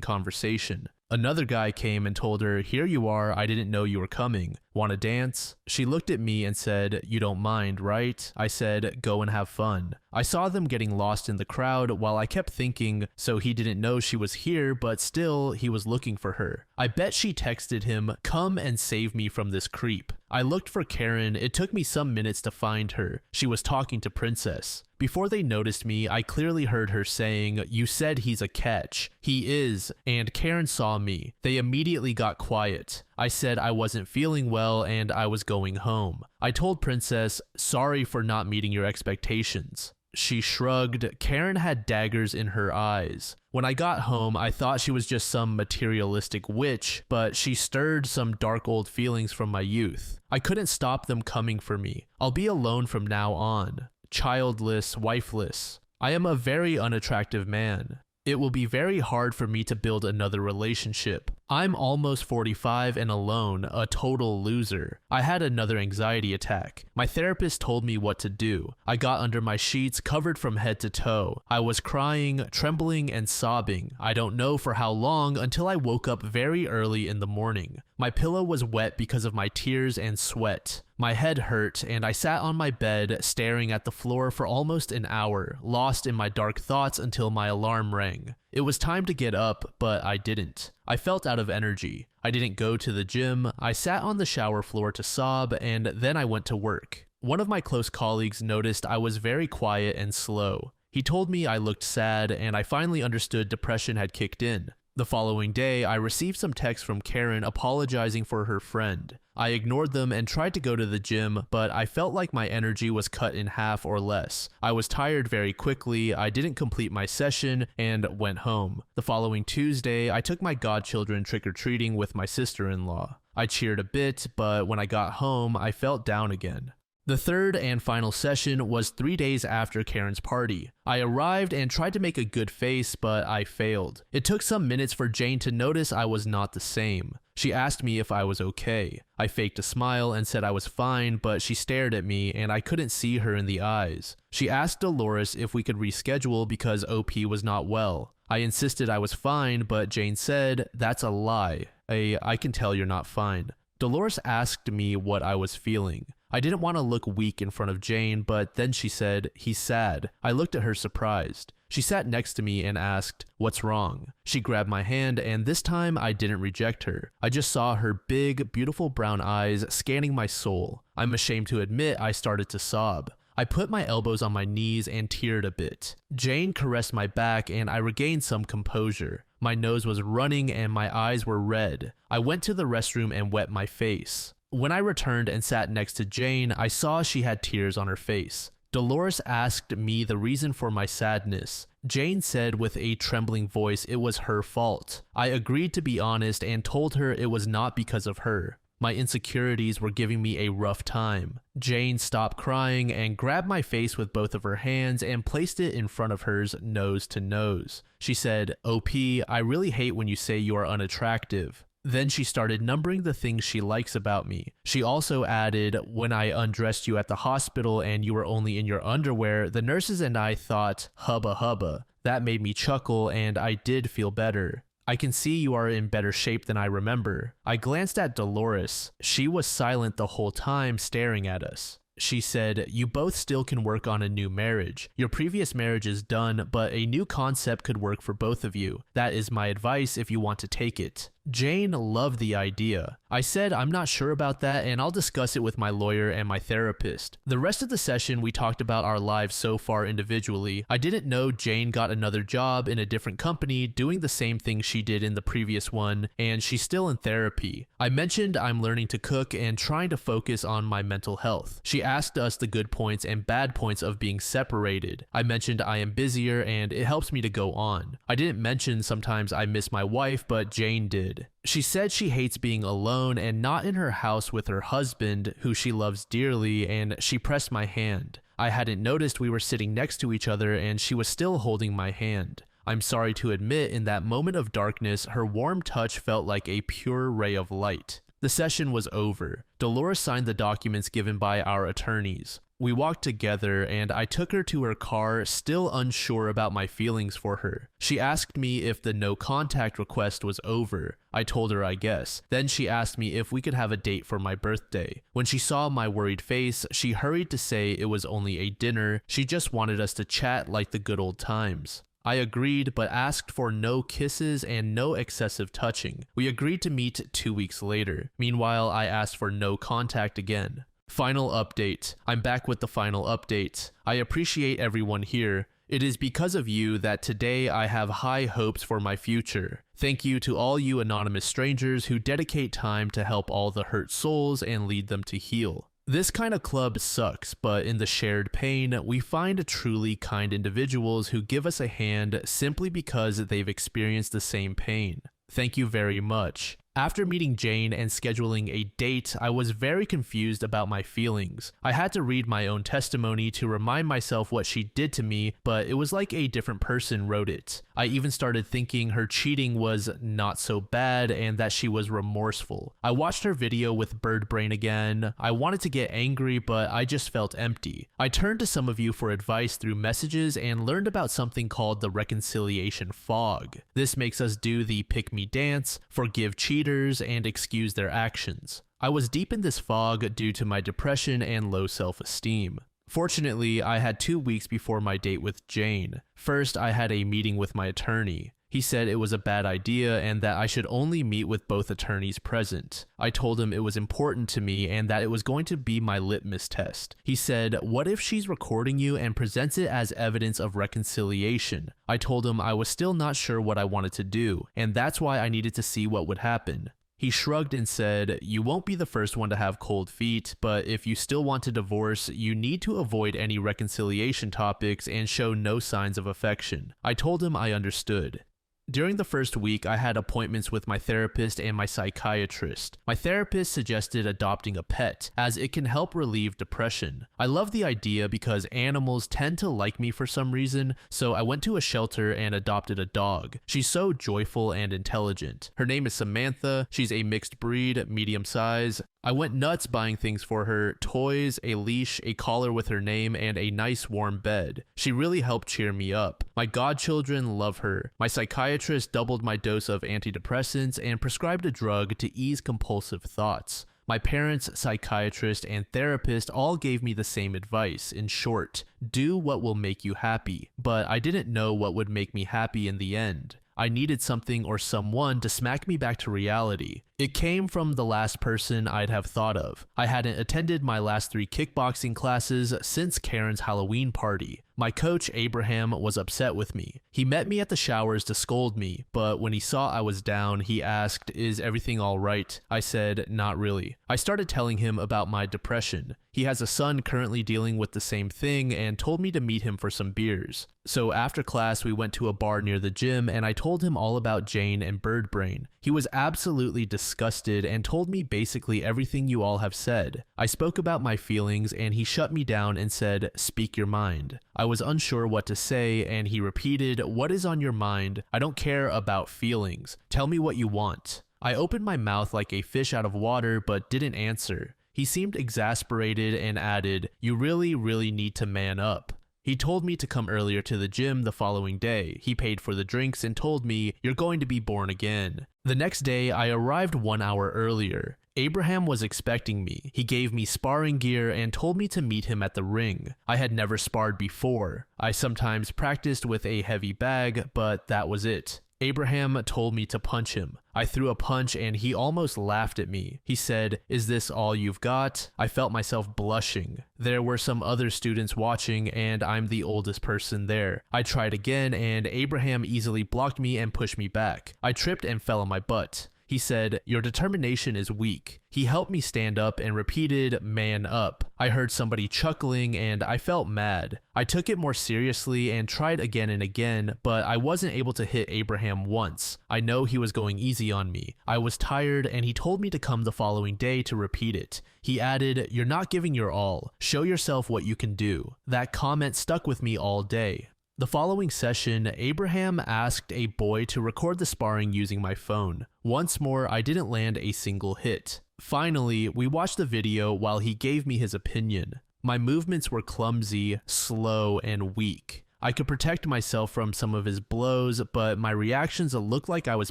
conversation. Another guy came and told her, "Here you are, I didn't know you were coming. Want to dance?" She looked at me and said, "You don't mind, right?" I said, "Go and have fun." I saw them getting lost in the crowd while I kept thinking, so he didn't know she was here, but still, he was looking for her. I bet she texted him, "Come and save me from this creep." I looked for Karen. It took me some minutes to find her. She was talking to Princess. Before they noticed me, I clearly heard her saying, "You said he's a catch." He is, and Karen saw me. They immediately got quiet. I said I wasn't feeling well and I was going home. I told Princess, "Sorry for not meeting your expectations." She shrugged. Karen had daggers in her eyes. When I got home, I thought she was just some materialistic witch, but she stirred some dark old feelings from my youth. I couldn't stop them coming for me. I'll be alone from now on. Childless, wifeless. I am a very unattractive man. It will be very hard for me to build another relationship. I'm almost 45 and alone, a total loser. I had another anxiety attack. My therapist told me what to do. I got under my sheets, covered from head to toe. I was crying, trembling, and sobbing. I don't know for how long until I woke up very early in the morning. My pillow was wet because of my tears and sweat. My head hurt, and I sat on my bed, staring at the floor for almost an hour, lost in my dark thoughts until my alarm rang. It was time to get up, but I didn't. I felt out of energy. I didn't go to the gym. I sat on the shower floor to sob, and then I went to work. One of my close colleagues noticed I was very quiet and slow. He told me I looked sad, and I finally understood depression had kicked in. The following day, I received some texts from Karen apologizing for her friend. I ignored them and tried to go to the gym, but I felt like my energy was cut in half or less. I was tired very quickly, I didn't complete my session, and went home. The following Tuesday, I took my godchildren trick-or-treating with my sister-in-law. I cheered a bit, but when I got home, I felt down again. The third and final session was 3 days after Karen's party. I arrived and tried to make a good face, but I failed. It took some minutes for Jane to notice I was not the same. She asked me if I was okay. I faked a smile and said I was fine, but she stared at me and I couldn't see her in the eyes. She asked Dolores if we could reschedule because OP was not well. I insisted I was fine, but Jane said, "That's a lie. I can tell you're not fine." Dolores asked me what I was feeling. I didn't want to look weak in front of Jane, but then she said, "He's sad." I looked at her surprised. She sat next to me and asked, "What's wrong?" She grabbed my hand, and this time I didn't reject her. I just saw her big, beautiful brown eyes scanning my soul. I'm ashamed to admit I started to sob. I put my elbows on my knees and teared a bit. Jane caressed my back and I regained some composure. My nose was running and my eyes were red. I went to the restroom and wet my face. When I returned and sat next to Jane, I saw she had tears on her face. Dolores asked me the reason for my sadness. Jane said with a trembling voice it was her fault. I agreed to be honest and told her it was not because of her. My insecurities were giving me a rough time. Jane stopped crying and grabbed my face with both of her hands and placed it in front of hers, nose to nose. She said, "OP, I really hate when you say you are unattractive." Then she started numbering the things she likes about me. She also added, "When I undressed you at the hospital and you were only in your underwear, the nurses and I thought, hubba hubba." That made me chuckle and I did feel better. "I can see you are in better shape than I remember." I glanced at Dolores. She was silent the whole time, staring at us. She said, "You both still can work on a new marriage. Your previous marriage is done, but a new concept could work for both of you. That is my advice if you want to take it." Jane loved the idea. I said I'm not sure about that and I'll discuss it with my lawyer and my therapist. The rest of the session we talked about our lives so far individually. I didn't know Jane got another job in a different company doing the same thing she did in the previous one, and she's still in therapy. I mentioned I'm learning to cook and trying to focus on my mental health. She asked us the good points and bad points of being separated. I mentioned I am busier and it helps me to go on. I didn't mention sometimes I miss my wife, but Jane did. She said she hates being alone and not in her house with her husband, who she loves dearly, and she pressed my hand. I hadn't noticed we were sitting next to each other and she was still holding my hand. I'm sorry to admit, in that moment of darkness, her warm touch felt like a pure ray of light. The session was over. Dolores signed the documents given by our attorneys. We walked together and I took her to her car, still unsure about my feelings for her. She asked me if the no contact request was over. I told her I guess. Then she asked me if we could have a date for my birthday. When she saw my worried face, she hurried to say it was only a dinner. She just wanted us to chat like the good old times. I agreed, but asked for no kisses and no excessive touching. We agreed to meet 2 weeks later. Meanwhile, I asked for no contact again. Final update. I'm back with the final update. I appreciate everyone here. It is because of you that today I have high hopes for my future. Thank you to all you anonymous strangers who dedicate time to help all the hurt souls and lead them to heal. This kind of club sucks, but in the shared pain, we find truly kind individuals who give us a hand simply because they've experienced the same pain. Thank you very much. After meeting Jane and scheduling a date, I was very confused about my feelings. I had to read my own testimony to remind myself what she did to me, but it was like a different person wrote it. I even started thinking her cheating was not so bad and that she was remorseful. I watched her video with Bird Brain again. I wanted to get angry, but I just felt empty. I turned to some of you for advice through messages and learned about something called the reconciliation fog. This makes us do the pick me dance, forgive cheaters, and excuse their actions. I was deep in this fog due to my depression and low self-esteem. Fortunately, I had 2 weeks before my date with Jane. First, I had a meeting with my attorney. He said it was a bad idea and that I should only meet with both attorneys present. I told him it was important to me and that it was going to be my litmus test. He said, "What if she's recording you and presents it as evidence of reconciliation?" I told him I was still not sure what I wanted to do, and that's why I needed to see what would happen. He shrugged and said, "You won't be the first one to have cold feet, but if you still want to divorce, you need to avoid any reconciliation topics and show no signs of affection." I told him I understood. During the first week, I had appointments with my therapist and my psychiatrist. My therapist suggested adopting a pet, as it can help relieve depression. I love the idea because animals tend to like me for some reason, so I went to a shelter and adopted a dog. She's so joyful and intelligent. Her name is Samantha. She's a mixed breed, medium size. I went nuts buying things for her: toys, a leash, a collar with her name, and a nice warm bed. She really helped cheer me up. My godchildren love her. My psychiatrist doubled my dose of antidepressants and prescribed a drug to ease compulsive thoughts. My parents, psychiatrist, and therapist all gave me the same advice. In short, do what will make you happy. But I didn't know what would make me happy in the end. I needed something or someone to smack me back to reality. It came from the last person I'd have thought of. I hadn't attended my last 3 kickboxing classes since Karen's Halloween party. My coach, Abraham, was upset with me. He met me at the showers to scold me, but when he saw I was down, he asked, "Is everything all right?" I said, "Not really." I started telling him about my depression. He has a son currently dealing with the same thing and told me to meet him for some beers. So after class, we went to a bar near the gym and I told him all about Jane and Bird Brain. He was absolutely disgusted and told me basically everything you all have said. I spoke about my feelings and he shut me down and said, "Speak your mind." I was unsure what to say and he repeated, "What is on your mind? I don't care about feelings. Tell me what you want." I opened my mouth like a fish out of water but didn't answer. He seemed exasperated and added, "You really need to man up." He told me to come earlier to the gym the following day. He paid for the drinks and told me, "You're going to be born again." The next day, I arrived 1 hour earlier. Abraham was expecting me. He gave me sparring gear and told me to meet him at the ring. I had never sparred before. I sometimes practiced with a heavy bag, but that was it. Abraham told me to punch him. I threw a punch and he almost laughed at me. He said, "Is this all you've got?" I felt myself blushing. There were some other students watching and I'm the oldest person there. I tried again and Abraham easily blocked me and pushed me back. I tripped and fell on my butt. He said, "Your determination is weak." He helped me stand up and repeated, "Man up." I heard somebody chuckling and I felt mad. I took it more seriously and tried again and again, but I wasn't able to hit Abraham once. I know he was going easy on me. I was tired and he told me to come the following day to repeat it. He added, "You're not giving your all. Show yourself what you can do." That comment stuck with me all day. The following session, Abraham asked a boy to record the sparring using my phone. Once more, I didn't land a single hit. Finally, we watched the video while he gave me his opinion. My movements were clumsy, slow, and weak. I could protect myself from some of his blows, but my reactions looked like I was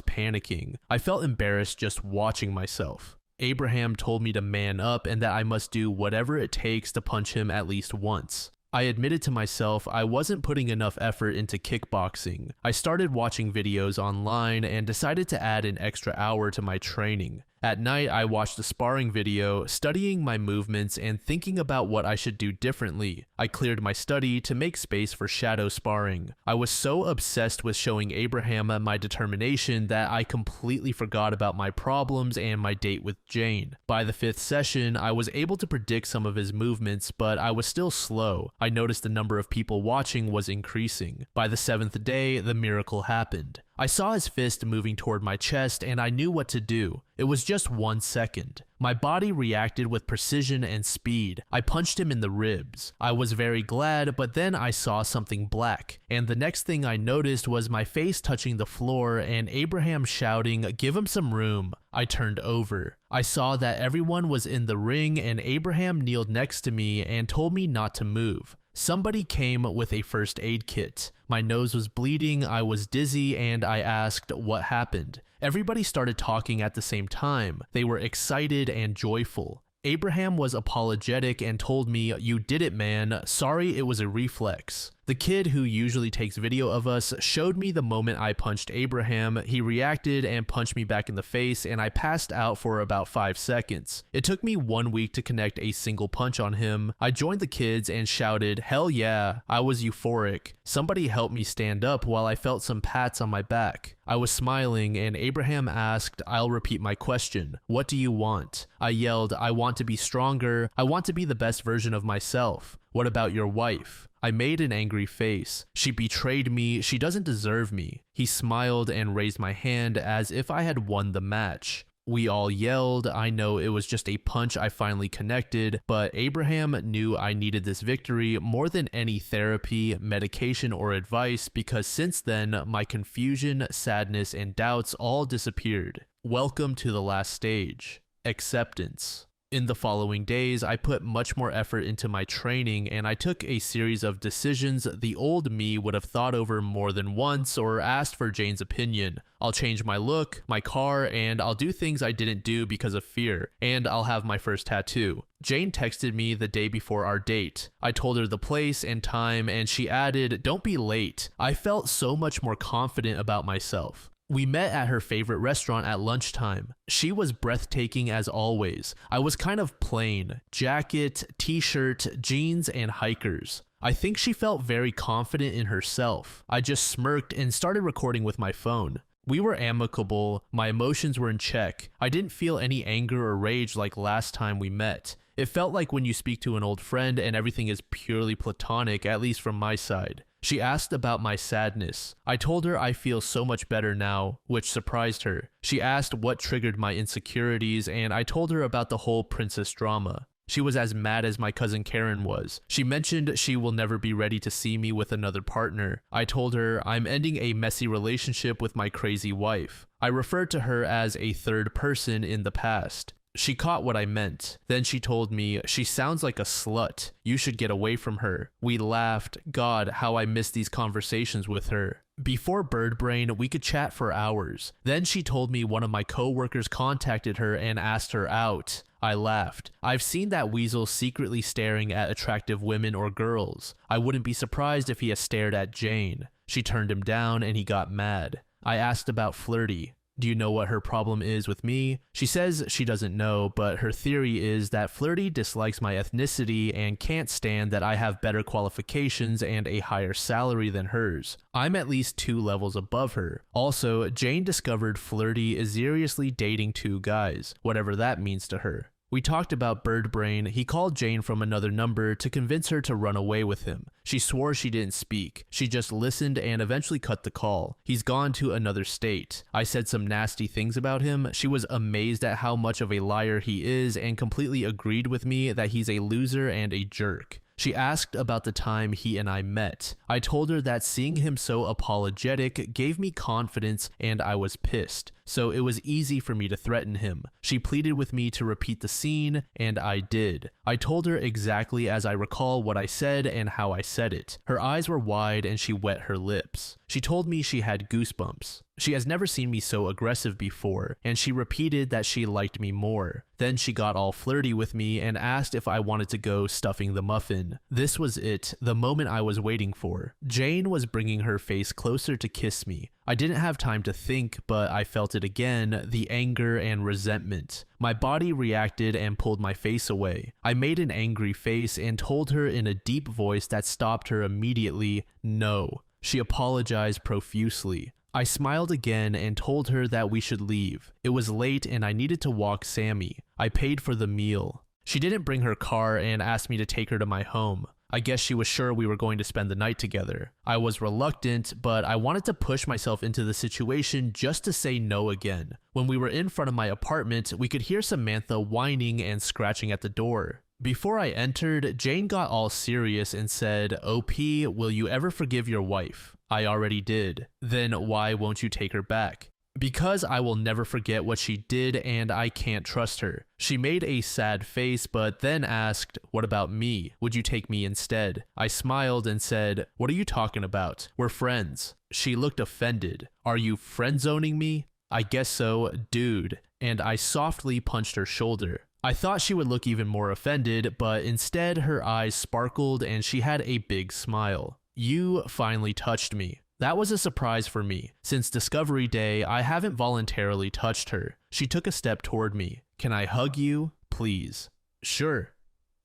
panicking. I felt embarrassed just watching myself. Abraham told me to man up and that I must do whatever it takes to punch him at least once. I admitted to myself I wasn't putting enough effort into kickboxing. I started watching videos online and decided to add an extra hour to my training. At night, I watched the sparring video, studying my movements and thinking about what I should do differently. I cleared my study to make space for shadow sparring. I was so obsessed with showing Abraham my determination that I completely forgot about my problems and my date with Jane. By the 5th session, I was able to predict some of his movements, but I was still slow. I noticed the number of people watching was increasing. By the 7th day, the miracle happened. I saw his fist moving toward my chest and I knew what to do. It was just 1 second. My body reacted with precision and speed. I punched him in the ribs. I was very glad, but then I saw something black, and the next thing I noticed was my face touching the floor and Abraham shouting, "Give him some room." I turned over. I saw that everyone was in the ring and Abraham kneeled next to me and told me not to move. Somebody came with a first aid kit. My nose was bleeding, I was dizzy, and I asked what happened. Everybody started talking at the same time. They were excited and joyful. Abraham was apologetic and told me, "You did it, man. Sorry, it was a reflex." The kid who usually takes video of us showed me the moment I punched Abraham. He reacted and punched me back in the face and I passed out for about 5 seconds. It took me 1 week to connect a single punch on him. I joined the kids and shouted, "Hell yeah." I was euphoric. Somebody helped me stand up while I felt some pats on my back. I was smiling and Abraham asked, "I'll repeat my question. What do you want?" I yelled, "I want to be stronger. I want to be the best version of myself. What about your wife?" I made an angry face. "She betrayed me. She doesn't deserve me." He smiled and raised my hand as if I had won the match. We all yelled. I know it was just a punch I finally connected, but Abraham knew I needed this victory more than any therapy, medication, or advice because since then, my confusion, sadness, and doubts all disappeared. Welcome to the last stage, acceptance. In the following days, I put much more effort into my training and I took a series of decisions the old me would have thought over more than once or asked for Jane's opinion. I'll change my look, my car, and I'll do things I didn't do because of fear, and I'll have my first tattoo. Jane texted me the day before our date. I told her the place and time and she added, "Don't be late." I felt so much more confident about myself. We met at her favorite restaurant at lunchtime. She was breathtaking as always. I was kind of plain, jacket, t-shirt, jeans, and hikers. I think she felt very confident in herself. I just smirked and started recording with my phone. We were amicable, my emotions were in check. I didn't feel any anger or rage like last time we met. It felt like when you speak to an old friend and everything is purely platonic, at least from my side. She asked about my sadness. I told her I feel so much better now, which surprised her. She asked what triggered my insecurities, and I told her about the whole princess drama. She was as mad as my cousin Karen was. She mentioned she will never be ready to see me with another partner. I told her I'm ending a messy relationship with my crazy wife. I referred to her as a third person in the past. She caught what I meant. Then she told me, she sounds like a slut. You should get away from her. We laughed. God, how I miss these conversations with her. Before Bird Brain, we could chat for hours. Then she told me one of my coworkers contacted her and asked her out. I laughed. I've seen that weasel secretly staring at attractive women or girls. I wouldn't be surprised if he has stared at Jane. She turned him down and he got mad. I asked about Flirty. Do you know what her problem is with me? She says she doesn't know, but her theory is that Flirty dislikes my ethnicity and can't stand that I have better qualifications and a higher salary than hers. I'm at least 2 levels above her. Also, Jane discovered Flirty is seriously dating 2 guys, whatever that means to her. We talked about Bird Brain. He called Jane from another number to convince her to run away with him. She swore she didn't speak. She just listened and eventually cut the call. He's gone to another state. I said some nasty things about him. She was amazed at how much of a liar he is and completely agreed with me that he's a loser and a jerk. She asked about the time he and I met. I told her that seeing him so apologetic gave me confidence and I was pissed, so it was easy for me to threaten him. She pleaded with me to repeat the scene, and I did. I told her exactly as I recall what I said and how I said it. Her eyes were wide and she wet her lips. She told me she had goosebumps. She has never seen me so aggressive before, and she repeated that she liked me more. Then she got all flirty with me and asked if I wanted to go stuffing the muffin. This was it, the moment I was waiting for. Jane was bringing her face closer to kiss me. I didn't have time to think, but I felt it again, the anger and resentment. My body reacted and pulled my face away. I made an angry face and told her in a deep voice that stopped her immediately, no. She apologized profusely. I smiled again and told her that we should leave. It was late and I needed to walk Sammy. I paid for the meal. She didn't bring her car and asked me to take her to my home. I guess she was sure we were going to spend the night together. I was reluctant, but I wanted to push myself into the situation just to say no again. When we were in front of my apartment, we could hear Samantha whining and scratching at the door. Before I entered, Jane got all serious and said, OP, will you ever forgive your wife? I already did. Then why won't you take her back? Because I will never forget what she did and I can't trust her. She made a sad face but then asked, what about me? Would you take me instead? I smiled and said, what are you talking about? We're friends. She looked offended. Are you friend-zoning me? I guess so, dude. And I softly punched her shoulder. I thought she would look even more offended, but instead her eyes sparkled and she had a big smile. You finally touched me. That was a surprise for me. Since Discovery Day, I haven't voluntarily touched her. She took a step toward me. Can I hug you? Please. Sure.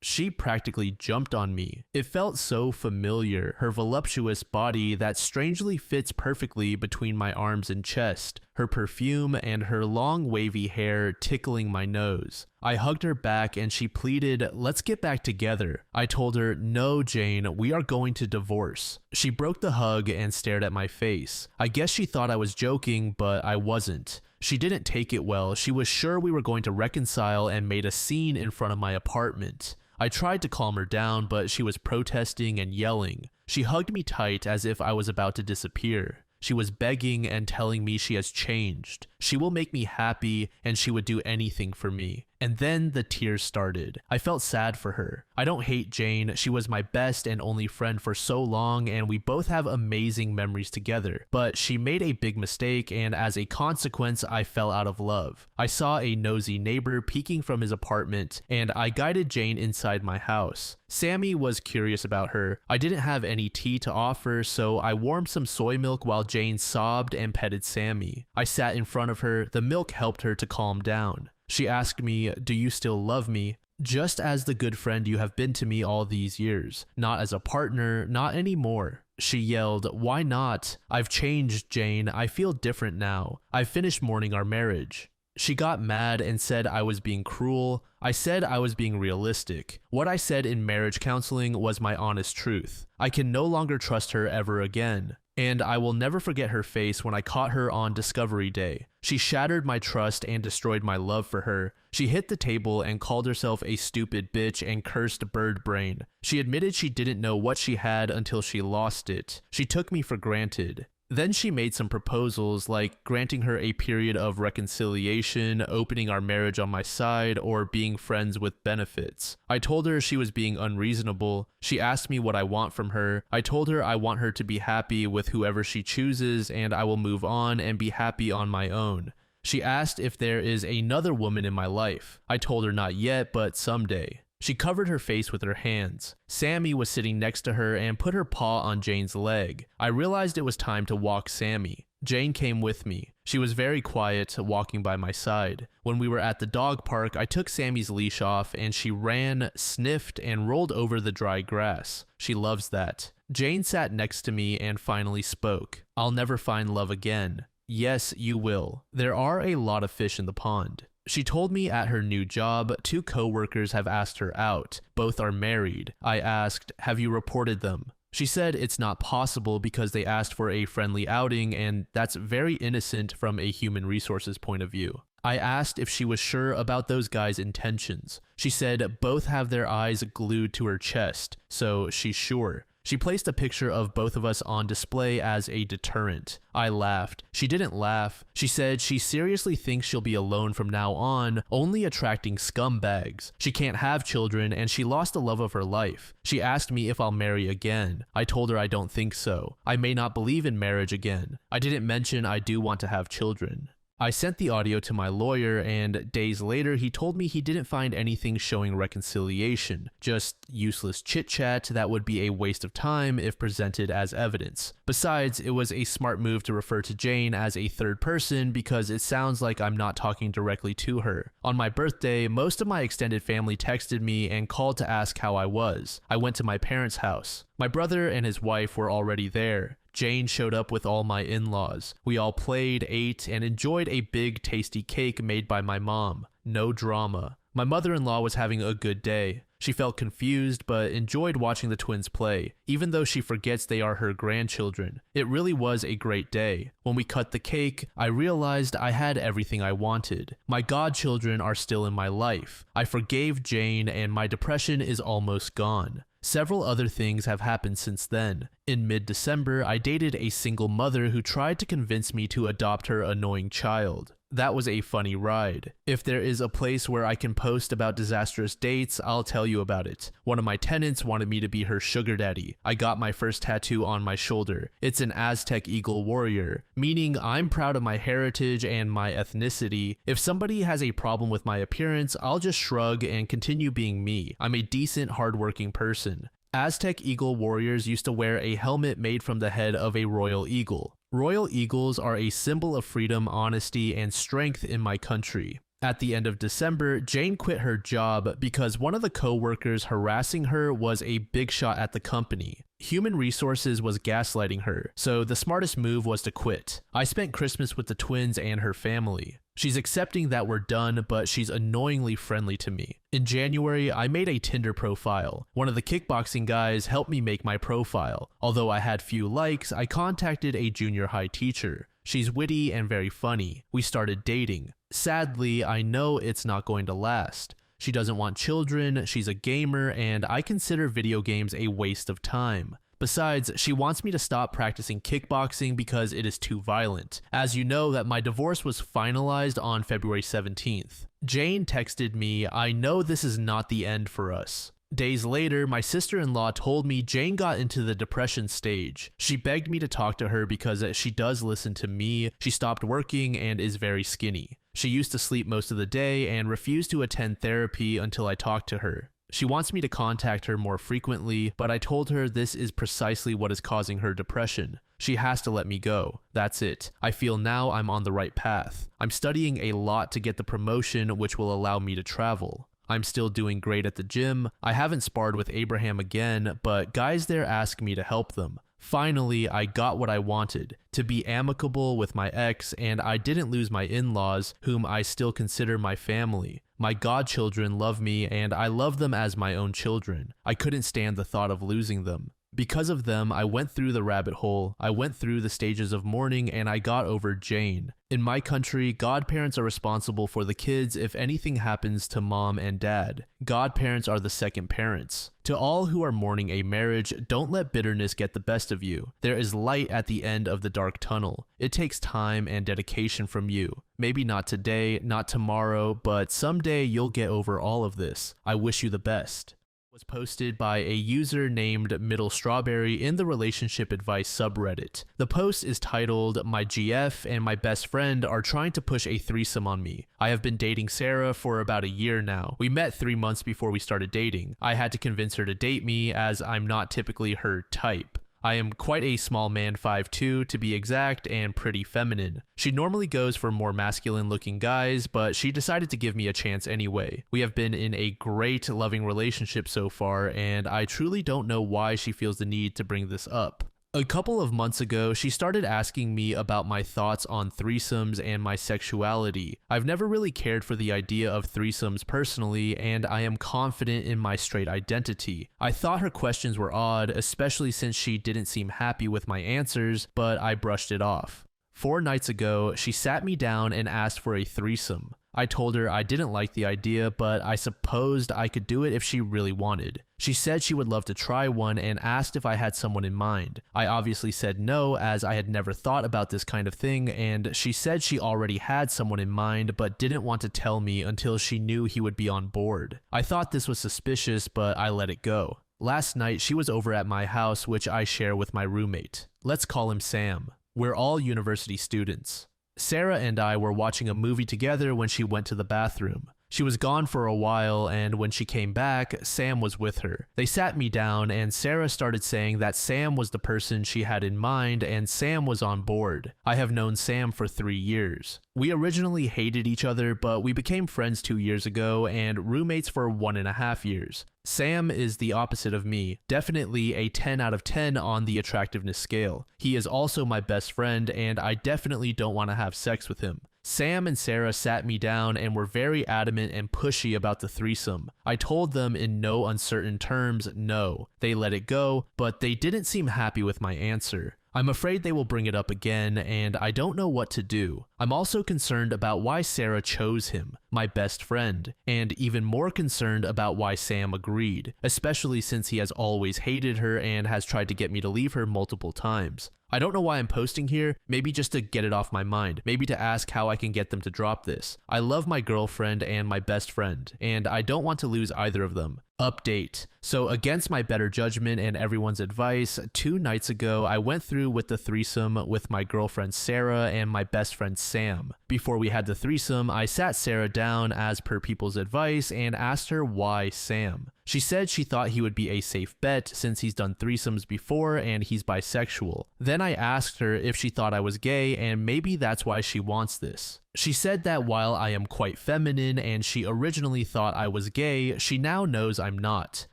She practically jumped on me. It felt so familiar, her voluptuous body that strangely fits perfectly between my arms and chest, her perfume and her long wavy hair tickling my nose. I hugged her back and she pleaded, let's get back together. I told her, no, Jane, we are going to divorce. She broke the hug and stared at my face. I guess she thought I was joking, but I wasn't. She didn't take it well. She was sure we were going to reconcile and made a scene in front of my apartment. I tried to calm her down, but she was protesting and yelling. She hugged me tight as if I was about to disappear. She was begging and telling me she has changed. She will make me happy and she would do anything for me. And then the tears started. I felt sad for her. I don't hate Jane. She was my best and only friend for so long, and we both have amazing memories together. But she made a big mistake, and as a consequence, I fell out of love. I saw a nosy neighbor peeking from his apartment, and I guided Jane inside my house. Sammy was curious about her. I didn't have any tea to offer, so I warmed some soy milk while Jane sobbed and petted Sammy. I sat in front of her. The milk helped her to calm down. She asked me, "Do you still love me?" Just as the good friend you have been to me all these years. Not as a partner, not anymore. She yelled, "Why not? I've changed, Jane. I feel different now. I've finished mourning our marriage." She got mad and said I was being cruel. I said I was being realistic. What I said in marriage counseling was my honest truth. I can no longer trust her ever again. And I will never forget her face when I caught her on Discovery Day. She shattered my trust and destroyed my love for her. She hit the table and called herself a stupid bitch and cursed bird brain. She admitted she didn't know what she had until she lost it. She took me for granted. Then she made some proposals like granting her a period of reconciliation, opening our marriage on my side, or being friends with benefits. I told her she was being unreasonable. She asked me what I want from her. I told her I want her to be happy with whoever she chooses, and I will move on and be happy on my own. She asked if there is another woman in my life. I told her not yet, but someday. She covered her face with her hands. Sammy was sitting next to her and put her paw on Jane's leg. I realized it was time to walk Sammy. Jane came with me. She was very quiet, walking by my side. When we were at the dog park, I took Sammy's leash off and she ran, sniffed, and rolled over the dry grass. She loves that. Jane sat next to me and finally spoke. "I'll never find love again." "Yes, you will. There are a lot of fish in the pond." She told me at her new job, 2 co-workers have asked her out. Both are married. I asked, "Have you reported them?" She said it's not possible because they asked for a friendly outing, and that's very innocent from a human resources point of view. I asked if she was sure about those guys' intentions. She said both have their eyes glued to her chest, so she's sure. She placed a picture of both of us on display as a deterrent. I laughed. She didn't laugh. She said she seriously thinks she'll be alone from now on, only attracting scumbags. She can't have children, and she lost the love of her life. She asked me if I'll marry again. I told her I don't think so. I may not believe in marriage again. I didn't mention I do want to have children. I sent the audio to my lawyer, and days later he told me he didn't find anything showing reconciliation, just useless chit-chat that would be a waste of time if presented as evidence. Besides, it was a smart move to refer to Jane as a third person because it sounds like I'm not talking directly to her. On my birthday, most of my extended family texted me and called to ask how I was. I went to my parents' house. My brother and his wife were already there. Jane showed up with all my in-laws. We all played, ate, and enjoyed a big, tasty cake made by my mom. No drama. My mother-in-law was having a good day. She felt confused, but enjoyed watching the twins play, even though she forgets they are her grandchildren. It really was a great day. When we cut the cake, I realized I had everything I wanted. My godchildren are still in my life. I forgave Jane, and my depression is almost gone. Several other things have happened since then. In mid-December, I dated a single mother who tried to convince me to adopt her annoying child. That was a funny ride. If there is a place where I can post about disastrous dates, I'll tell you about it. One of my tenants wanted me to be her sugar daddy. I got my first tattoo on my shoulder. It's an Aztec eagle warrior, meaning I'm proud of my heritage and my ethnicity. If somebody has a problem with my appearance, I'll just shrug and continue being me. I'm a decent, hardworking person. Aztec eagle warriors used to wear a helmet made from the head of a royal eagle. Royal eagles are a symbol of freedom, honesty, and strength in my country. At the end of December, Jane quit her job because one of the co-workers harassing her was a big shot at the company. Human Resources was gaslighting her, so the smartest move was to quit. I spent Christmas with the twins and her family. She's accepting that we're done, but she's annoyingly friendly to me. In January, I made a Tinder profile. One of the kickboxing guys helped me make my profile. Although I had few likes, I contacted a junior high teacher. She's witty and very funny. We started dating. Sadly, I know it's not going to last. She doesn't want children, she's a gamer, and I consider video games a waste of time. Besides, she wants me to stop practicing kickboxing because it is too violent. As you know, that my divorce was finalized on February 17th. Jane texted me, "I know this is not the end for us." Days later, my sister-in-law told me Jane got into the depression stage. She begged me to talk to her because she does listen to me, she stopped working, and is very skinny. She used to sleep most of the day and refused to attend therapy until I talked to her. She wants me to contact her more frequently, but I told her this is precisely what is causing her depression. She has to let me go. That's it. I feel now I'm on the right path. I'm studying a lot to get the promotion which will allow me to travel. I'm still doing great at the gym. I haven't sparred with Abraham again, but guys there ask me to help them. Finally, I got what I wanted, to be amicable with my ex, and I didn't lose my in-laws, whom I still consider my family. My godchildren love me, and I love them as my own children. I couldn't stand the thought of losing them. Because of them, I went through the rabbit hole, I went through the stages of mourning, and I got over Jane. In my country, godparents are responsible for the kids if anything happens to mom and dad. Godparents are the second parents. To all who are mourning a marriage, don't let bitterness get the best of you. There is light at the end of the dark tunnel. It takes time and dedication from you. Maybe not today, not tomorrow, but someday you'll get over all of this. I wish you the best. Was posted by a user named Middle Strawberry in the relationship advice subreddit. The post is titled, "My GF and my best friend are trying to push a threesome on me. I have been dating Sarah for about a year now. We met 3 months before we started dating. I had to convince her to date me as I'm not typically her type. I am quite a small man, 5'2" to be exact, and pretty feminine. She normally goes for more masculine looking guys, but she decided to give me a chance anyway. We have been in a great, loving relationship so far, and I truly don't know why she feels the need to bring this up. A couple of months ago, she started asking me about my thoughts on threesomes and my sexuality. I've never really cared for the idea of threesomes personally, and I am confident in my straight identity. I thought her questions were odd, especially since she didn't seem happy with my answers, but I brushed it off. 4 nights ago, she sat me down and asked for a threesome. I told her I didn't like the idea, but I supposed I could do it if she really wanted. She said she would love to try one and asked if I had someone in mind. I obviously said no, as I had never thought about this kind of thing, and she said she already had someone in mind but didn't want to tell me until she knew he would be on board. I thought this was suspicious, but I let it go. Last night, she was over at my house, which I share with my roommate. Let's call him Sam. We're all university students. Sarah and I were watching a movie together when she went to the bathroom. She was gone for a while, and when she came back, Sam was with her. They sat me down, and Sarah started saying that Sam was the person she had in mind, and Sam was on board. I have known Sam for 3 years. We originally hated each other, but we became friends 2 years ago, and roommates for 1.5 years. Sam is the opposite of me, definitely a 10 out of 10 on the attractiveness scale. He is also my best friend, and I definitely don't want to have sex with him. Sam and Sarah sat me down and were very adamant and pushy about the threesome. I told them in no uncertain terms no. They let it go, but they didn't seem happy with my answer. I'm afraid they will bring it up again, and I don't know what to do. I'm also concerned about why Sarah chose him, my best friend, and even more concerned about why Sam agreed, especially since he has always hated her and has tried to get me to leave her multiple times. I don't know why I'm posting here, maybe just to get it off my mind, maybe to ask how I can get them to drop this. I love my girlfriend and my best friend, and I don't want to lose either of them. Update. So against my better judgment and everyone's advice, 2 nights ago I went through with the threesome with my girlfriend Sarah and my best friend Sam. Before we had the threesome, I sat Sarah down as per people's advice and asked her why Sam. She said she thought he would be a safe bet since he's done threesomes before and he's bisexual. Then I asked her if she thought I was gay and maybe that's why she wants this. She said that while I am quite feminine and she originally thought I was gay, she now knows I'm not.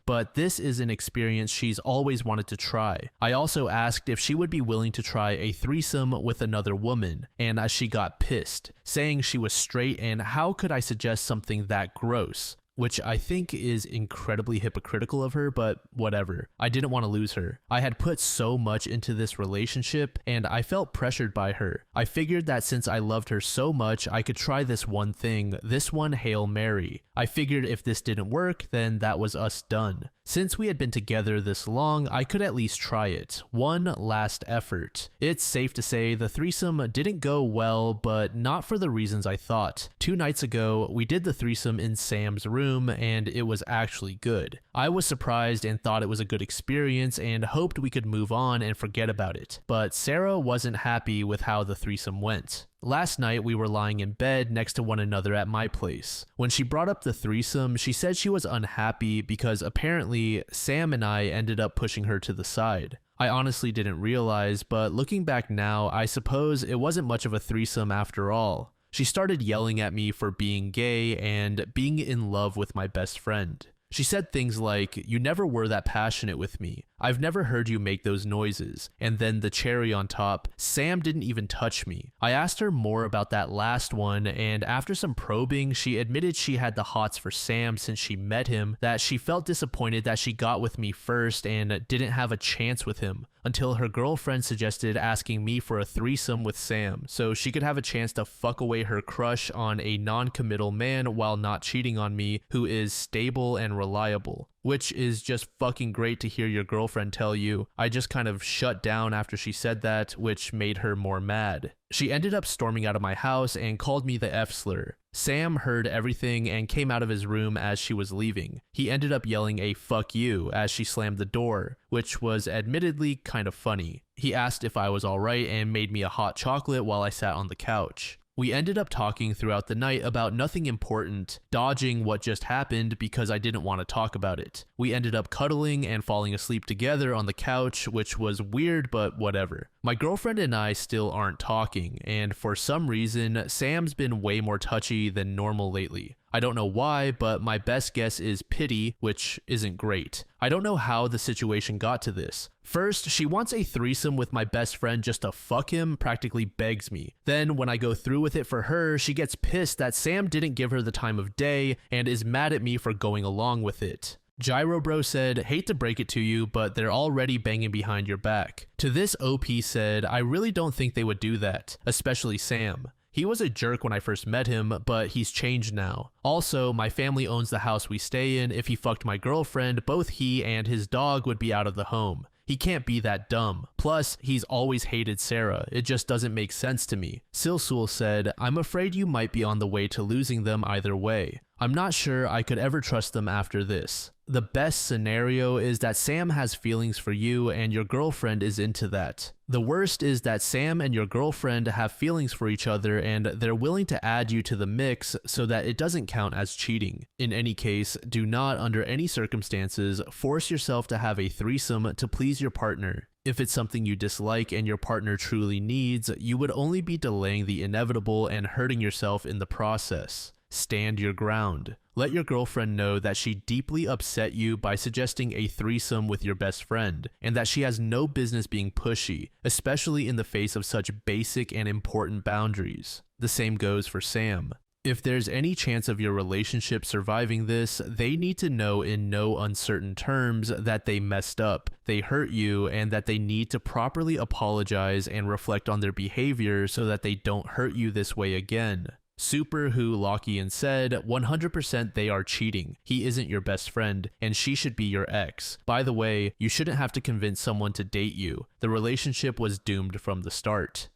But this is an experience she's always wanted to try. I also asked if she would be willing to try a threesome with another woman, and she got pissed, saying she was straight and how could I suggest something that gross? Which I think is incredibly hypocritical of her, but whatever. I didn't want to lose her. I had put so much into this relationship, and I felt pressured by her. I figured that since I loved her so much, I could try this one thing, this one Hail Mary. I figured if this didn't work, then that was us done. Since we had been together this long, I could at least try it. One last effort. It's safe to say the threesome didn't go well, but not for the reasons I thought. 2 nights ago, we did the threesome in Sam's room, and it was actually good. I was surprised and thought it was a good experience and hoped we could move on and forget about it, but Sarah wasn't happy with how the threesome went. Last night, we were lying in bed next to one another at my place. When she brought up the threesome, she said she was unhappy because apparently Sam and I ended up pushing her to the side. I honestly didn't realize, but looking back now, I suppose it wasn't much of a threesome after all. She started yelling at me for being gay and being in love with my best friend. She said things like, "You never were that passionate with me. I've never heard you make those noises." And then the cherry on top, Sam didn't even touch me. I asked her more about that last one, and after some probing, she admitted she had the hots for Sam since she met him, that she felt disappointed that she got with me first and didn't have a chance with him, until her girlfriend suggested asking me for a threesome with Sam, so she could have a chance to fuck away her crush on a non-committal man while not cheating on me, who is stable and reliable. Which is just fucking great to hear your girlfriend tell you. I just kind of shut down after she said that, which made her more mad. She ended up storming out of my house and called me the F-slur. Sam heard everything and came out of his room as she was leaving. He ended up yelling a "fuck you" as she slammed the door, which was admittedly kind of funny. He asked if I was alright and made me a hot chocolate while I sat on the couch. We ended up talking throughout the night about nothing important, dodging what just happened because I didn't want to talk about it. We ended up cuddling and falling asleep together on the couch, which was weird, but whatever. My girlfriend and I still aren't talking, and for some reason, Sam's been way more touchy than normal lately. I don't know why, but my best guess is pity, which isn't great. I don't know how the situation got to this. First, she wants a threesome with my best friend just to fuck him, practically begs me. Then, when I go through with it for her, she gets pissed that Sam didn't give her the time of day and is mad at me for going along with it. Gyro Bro said, "Hate to break it to you, but they're already banging behind your back." To this, OP said, "I really don't think they would do that, especially Sam. He was a jerk when I first met him, but he's changed now. Also, my family owns the house we stay in. If he fucked my girlfriend, both he and his dog would be out of the home. He can't be that dumb. Plus, he's always hated Sarah. It just doesn't make sense to me." Silsul said, "I'm afraid you might be on the way to losing them either way. I'm not sure I could ever trust them after this. The best scenario is that Sam has feelings for you and your girlfriend is into that. The worst is that Sam and your girlfriend have feelings for each other and they're willing to add you to the mix so that it doesn't count as cheating. In any case, do not, under any circumstances, force yourself to have a threesome to please your partner. If it's something you dislike and your partner truly needs, you would only be delaying the inevitable and hurting yourself in the process. Stand your ground. Let your girlfriend know that she deeply upset you by suggesting a threesome with your best friend, and that she has no business being pushy, especially in the face of such basic and important boundaries. The same goes for Sam. If there's any chance of your relationship surviving this, they need to know in no uncertain terms that they messed up, they hurt you, and that they need to properly apologize and reflect on their behavior so that they don't hurt you this way again. Super Who Lockian said, 100% they are cheating. He isn't your best friend, and she should be your ex. By the way, you shouldn't have to convince someone to date you. The relationship was doomed from the start.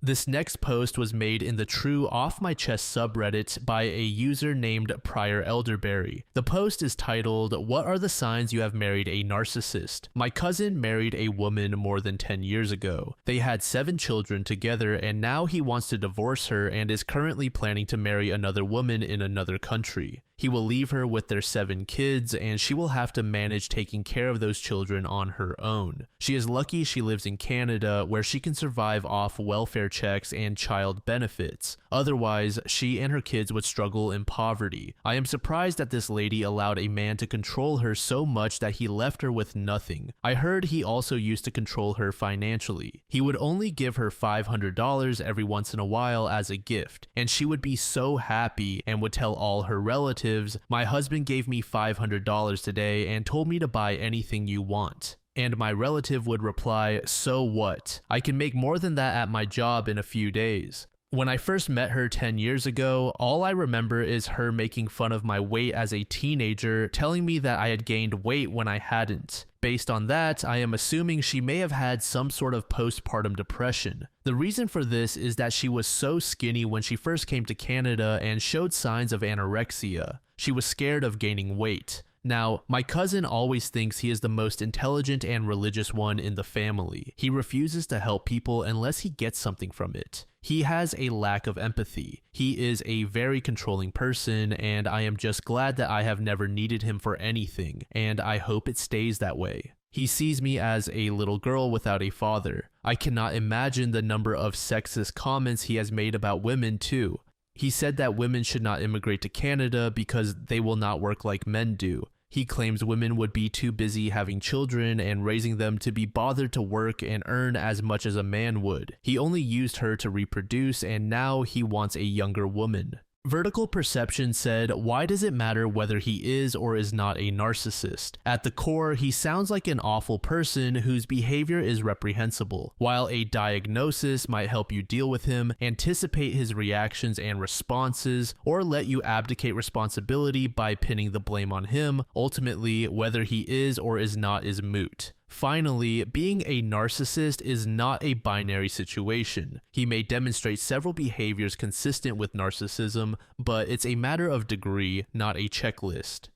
This next post was made in the True Off My Chest subreddit by a user named Prior Elderberry. The post is titled, "What are the signs you have married a narcissist? My cousin married a woman more than 10 years ago. They had 7 children together and now he wants to divorce her and is currently planning to marry another woman in another country. He will leave her with their 7 kids and she will have to manage taking care of those children on her own. She is lucky she lives in Canada where she can survive off welfare checks and child benefits. Otherwise, she and her kids would struggle in poverty. I am surprised that this lady allowed a man to control her so much that he left her with nothing. I heard he also used to control her financially. He would only give her $500 every once in a while as a gift, and she would be so happy and would tell all her relatives, 'My husband gave me $500 today and told me to buy anything you want.' And my relative would reply, 'So what? I can make more than that at my job in a few days.' When I first met her 10 years ago, all I remember is her making fun of my weight as a teenager, telling me that I had gained weight when I hadn't. Based on that, I am assuming she may have had some sort of postpartum depression. The reason for this is that she was so skinny when she first came to Canada and showed signs of anorexia. She was scared of gaining weight. Now, my cousin always thinks he is the most intelligent and religious one in the family. He refuses to help people unless he gets something from it. He has a lack of empathy. He is a very controlling person, and I am just glad that I have never needed him for anything, and I hope it stays that way. He sees me as a little girl without a father. I cannot imagine the number of sexist comments he has made about women too. He said that women should not immigrate to Canada because they will not work like men do. He claims women would be too busy having children and raising them to be bothered to work and earn as much as a man would. He only used her to reproduce, and now he wants a younger woman. Vertical Perception said, why does it matter whether he is or is not a narcissist? At the core, he sounds like an awful person whose behavior is reprehensible. While a diagnosis might help you deal with him, anticipate his reactions and responses, or let you abdicate responsibility by pinning the blame on him, ultimately, whether he is or is not is moot. Finally, being a narcissist is not a binary situation. He may demonstrate several behaviors consistent with narcissism, but it's a matter of degree, not a checklist.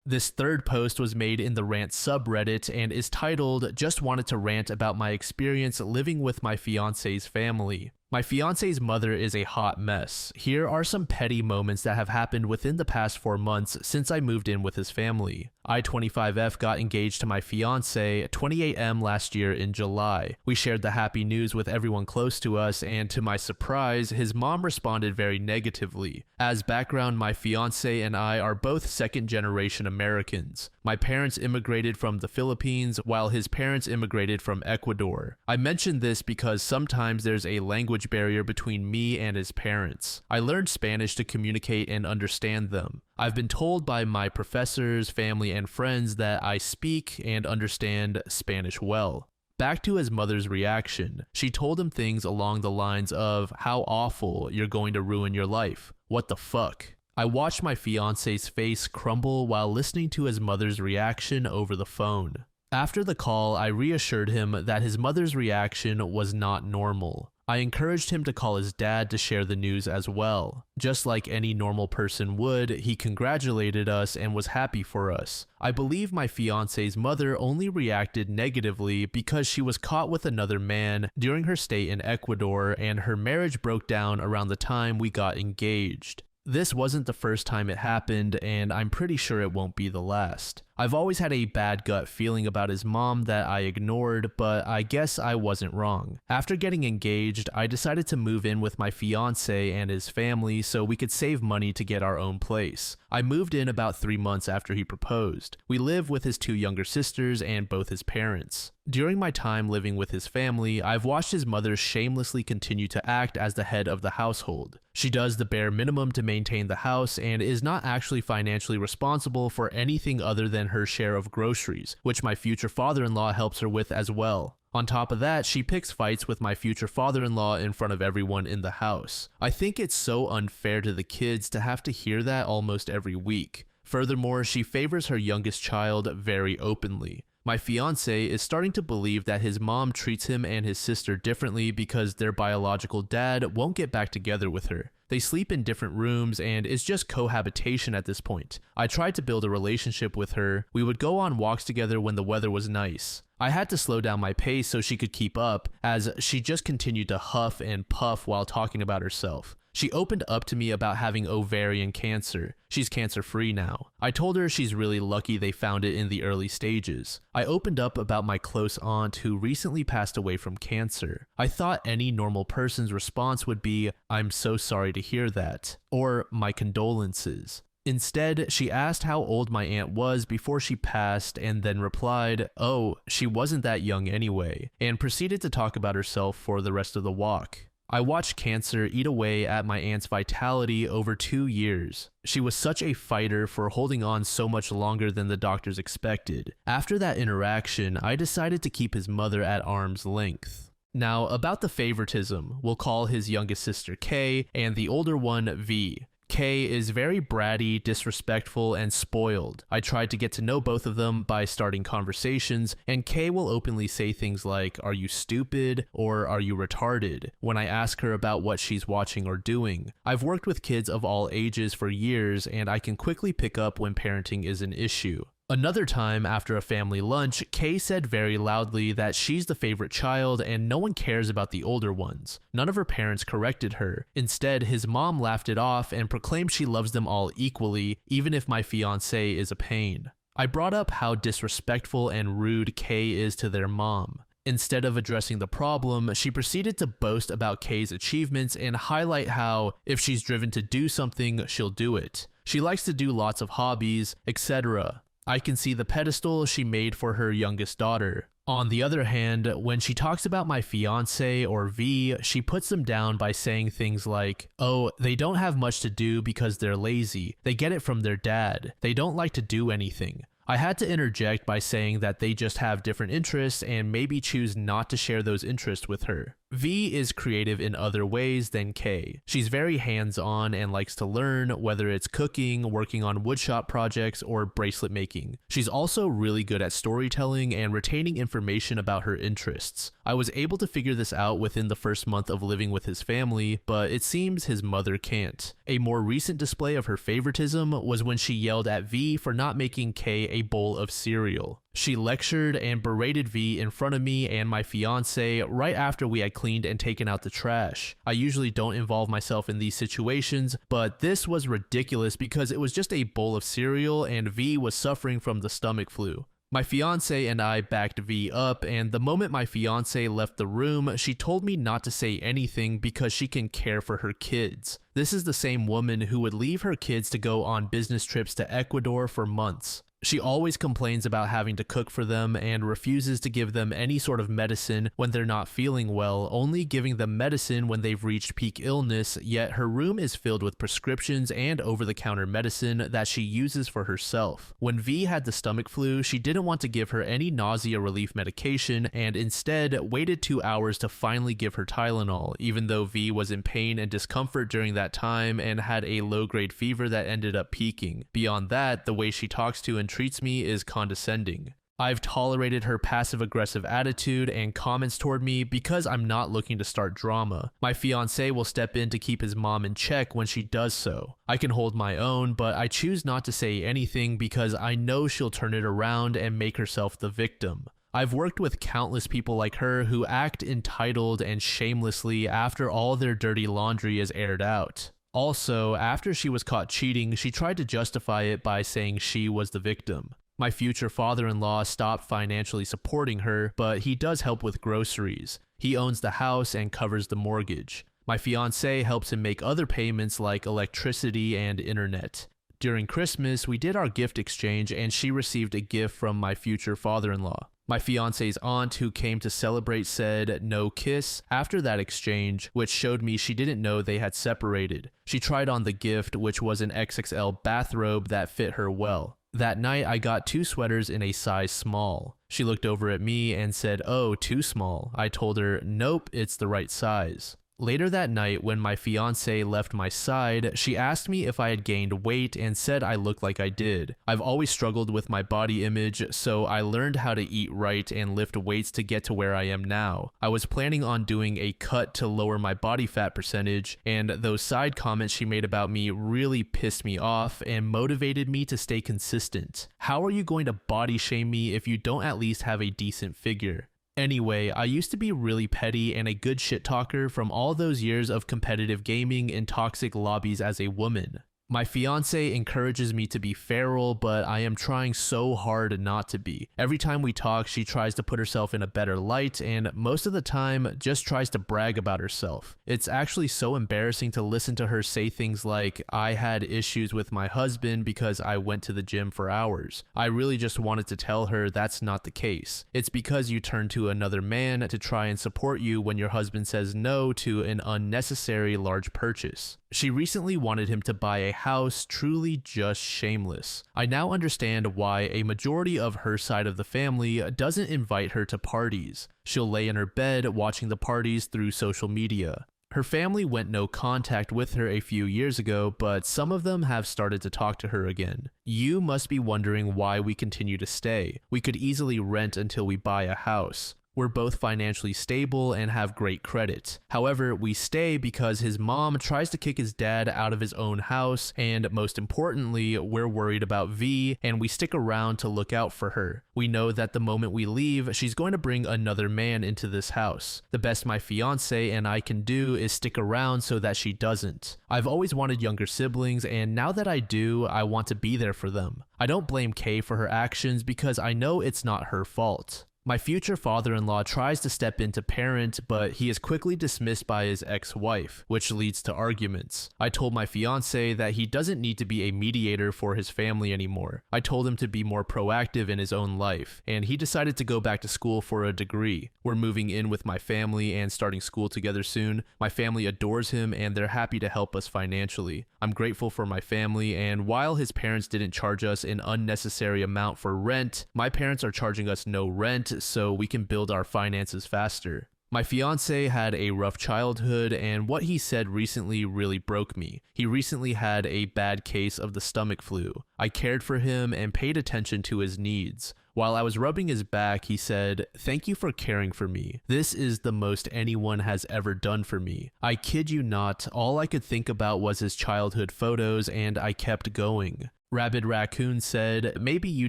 This third post was made in the Rant subreddit and is titled, "Just wanted to rant about my experience living with my fiance's family." My fiance's mother is a hot mess. Here are some petty moments that have happened within the past 4 months since I moved in with his family. I-25F got engaged to my fiance 28M last year in July. We shared the happy news with everyone close to us, and to my surprise, his mom responded very negatively. As background, my fiance and I are both second-generation Americans. My parents immigrated from the Philippines, while his parents immigrated from Ecuador. I mention this because sometimes there's a language barrier between me and his parents. I learned Spanish to communicate and understand them. I've been told by my professors, family, and friends that I speak and understand Spanish well. Back to his mother's reaction. She told him things along the lines of, "How awful, you're going to ruin your life. What the fuck?" I watched my fiance's face crumble while listening to his mother's reaction over the phone. After the call, I reassured him that his mother's reaction was not normal. I encouraged him to call his dad to share the news as well. Just like any normal person would, he congratulated us and was happy for us. I believe my fiance's mother only reacted negatively because she was caught with another man during her stay in Ecuador, and her marriage broke down around the time we got engaged. This wasn't the first time it happened, and I'm pretty sure it won't be the last. I've always had a bad gut feeling about his mom that I ignored, but I guess I wasn't wrong. After getting engaged, I decided to move in with my fiance and his family so we could save money to get our own place. I moved in about 3 months after he proposed. We live with his 2 younger sisters and both his parents. During my time living with his family, I've watched his mother shamelessly continue to act as the head of the household. She does the bare minimum to maintain the house and is not actually financially responsible for anything other than her share of groceries, which my future father-in-law helps her with as well. On top of that, she picks fights with my future father-in-law in front of everyone in the house. I think it's so unfair to the kids to have to hear that almost every week. Furthermore, she favors her youngest child very openly. My fiance is starting to believe that his mom treats him and his sister differently because their biological dad won't get back together with her. They sleep in different rooms and it's just cohabitation at this point. I tried to build a relationship with her. We would go on walks together when the weather was nice. I had to slow down my pace so she could keep up, as she just continued to huff and puff while talking about herself. She opened up to me about having ovarian cancer. She's cancer-free now. I told her she's really lucky they found it in the early stages. I opened up about my close aunt who recently passed away from cancer. I thought any normal person's response would be, "I'm so sorry to hear that," or "my condolences." Instead, she asked how old my aunt was before she passed and then replied, "Oh, she wasn't that young anyway," and proceeded to talk about herself for the rest of the walk. I watched cancer eat away at my aunt's vitality over 2 years. She was such a fighter for holding on so much longer than the doctors expected. After that interaction, I decided to keep his mother at arm's length. Now, about the favoritism, we'll call his youngest sister Kay and the older one V. Kay is very bratty, disrespectful, and spoiled. I tried to get to know both of them by starting conversations, and Kay will openly say things like, "Are you stupid?" or "Are you retarded?" when I ask her about what she's watching or doing. I've worked with kids of all ages for years, and I can quickly pick up when parenting is an issue. Another time, after a family lunch, Kay said very loudly that she's the favorite child and no one cares about the older ones. None of her parents corrected her. Instead, his mom laughed it off and proclaimed she loves them all equally, even if my fiancé is a pain. I brought up how disrespectful and rude Kay is to their mom. Instead of addressing the problem, she proceeded to boast about Kay's achievements and highlight how, if she's driven to do something, she'll do it. She likes to do lots of hobbies, etc. I can see the pedestal she made for her youngest daughter. On the other hand, when she talks about my fiancé or V, she puts them down by saying things like, "Oh, they don't have much to do because they're lazy. They get it from their dad. They don't like to do anything." I had to interject by saying that they just have different interests and maybe choose not to share those interests with her. V is creative in other ways than Kay. She's very hands-on and likes to learn, whether it's cooking, working on woodshop projects, or bracelet making. She's also really good at storytelling and retaining information about her interests. I was able to figure this out within the first month of living with his family, but it seems his mother can't. A more recent display of her favoritism was when she yelled at V for not making Kay a bowl of cereal. She lectured and berated V in front of me and my fiancé right after we had cleaned and taken out the trash. I usually don't involve myself in these situations, but this was ridiculous because it was just a bowl of cereal and V was suffering from the stomach flu. My fiancé and I backed V up, and the moment my fiancé left the room, she told me not to say anything because she can care for her kids. This is the same woman who would leave her kids to go on business trips to Ecuador for months. She always complains about having to cook for them and refuses to give them any sort of medicine when they're not feeling well, only giving them medicine when they've reached peak illness, yet her room is filled with prescriptions and over-the-counter medicine that she uses for herself. When V had the stomach flu, she didn't want to give her any nausea relief medication and instead waited 2 hours to finally give her Tylenol, even though V was in pain and discomfort during that time and had a low-grade fever that ended up peaking. Beyond that, the way she talks to and treats me is condescending. I've tolerated her passive-aggressive attitude and comments toward me because I'm not looking to start drama. My fiancé will step in to keep his mom in check when she does so. I can hold my own, but I choose not to say anything because I know she'll turn it around and make herself the victim. I've worked with countless people like her who act entitled and shamelessly after all their dirty laundry is aired out. Also, after she was caught cheating, she tried to justify it by saying she was the victim. My future father-in-law stopped financially supporting her, but he does help with groceries. He owns the house and covers the mortgage. My fiancé helps him make other payments like electricity and internet. During Christmas, we did our gift exchange and she received a gift from my future father-in-law. My fiance's aunt who came to celebrate said no kiss after that exchange, which showed me she didn't know they had separated. She tried on the gift, which was an XXL bathrobe that fit her well. That night, I got 2 sweaters in a size small. She looked over at me and said, "Oh, too small." I told her, "Nope, it's the right size." Later that night, when my fiancé left my side, she asked me if I had gained weight and said I looked like I did. I've always struggled with my body image, so I learned how to eat right and lift weights to get to where I am now. I was planning on doing a cut to lower my body fat percentage, and those side comments she made about me really pissed me off and motivated me to stay consistent. How are you going to body shame me if you don't at least have a decent figure? Anyway, I used to be really petty and a good shit talker from all those years of competitive gaming in toxic lobbies as a woman. My fiancé encourages me to be feral, but I am trying so hard not to be. Every time we talk, she tries to put herself in a better light, and most of the time just tries to brag about herself. It's actually so embarrassing to listen to her say things like, "I had issues with my husband because I went to the gym for hours." I really just wanted to tell her that's not the case. It's because you turn to another man to try and support you when your husband says no to an unnecessary large purchase. She recently wanted him to buy a house, truly just shameless. I now understand why a majority of her side of the family doesn't invite her to parties. She'll lay in her bed watching the parties through social media. Her family went no contact with her a few years ago, but some of them have started to talk to her again. You must be wondering why we continue to stay. We could easily rent until we buy a house. We're both financially stable and have great credit. However, we stay because his mom tries to kick his dad out of his own house, and most importantly, we're worried about V, and we stick around to look out for her. We know that the moment we leave, she's going to bring another man into this house. The best my fiance and I can do is stick around so that she doesn't. I've always wanted younger siblings, and now that I do, I want to be there for them. I don't blame Kay for her actions because I know it's not her fault. My future father-in-law tries to step in to parent, but he is quickly dismissed by his ex-wife, which leads to arguments. I told my fiance that he doesn't need to be a mediator for his family anymore. I told him to be more proactive in his own life, and he decided to go back to school for a degree. We're moving in with my family and starting school together soon. My family adores him and they're happy to help us financially. I'm grateful for my family, and while his parents didn't charge us an unnecessary amount for rent, my parents are charging us no rent so we can build our finances faster. My fiance had a rough childhood, and what he said recently really broke me. He recently had a bad case of the stomach flu. I cared for him and paid attention to his needs. While I was rubbing his back, he said, "Thank you for caring for me. This is the most anyone has ever done for me." I kid you not, all I could think about was his childhood photos, and I kept going. Rabid Raccoon said, "Maybe you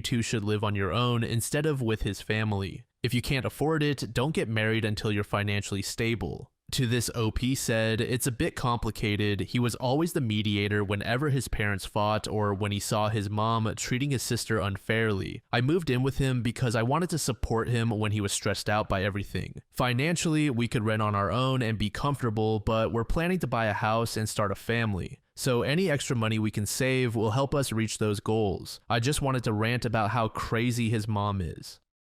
two should live on your own instead of with his family. If you can't afford it, don't get married until you're financially stable." To this, OP said, "It's a bit complicated. He was always the mediator whenever his parents fought or when he saw his mom treating his sister unfairly. I moved in with him because I wanted to support him when he was stressed out by everything. Financially, we could rent on our own and be comfortable, but we're planning to buy a house and start a family. So any extra money we can save will help us reach those goals. I just wanted to rant about how crazy his mom is."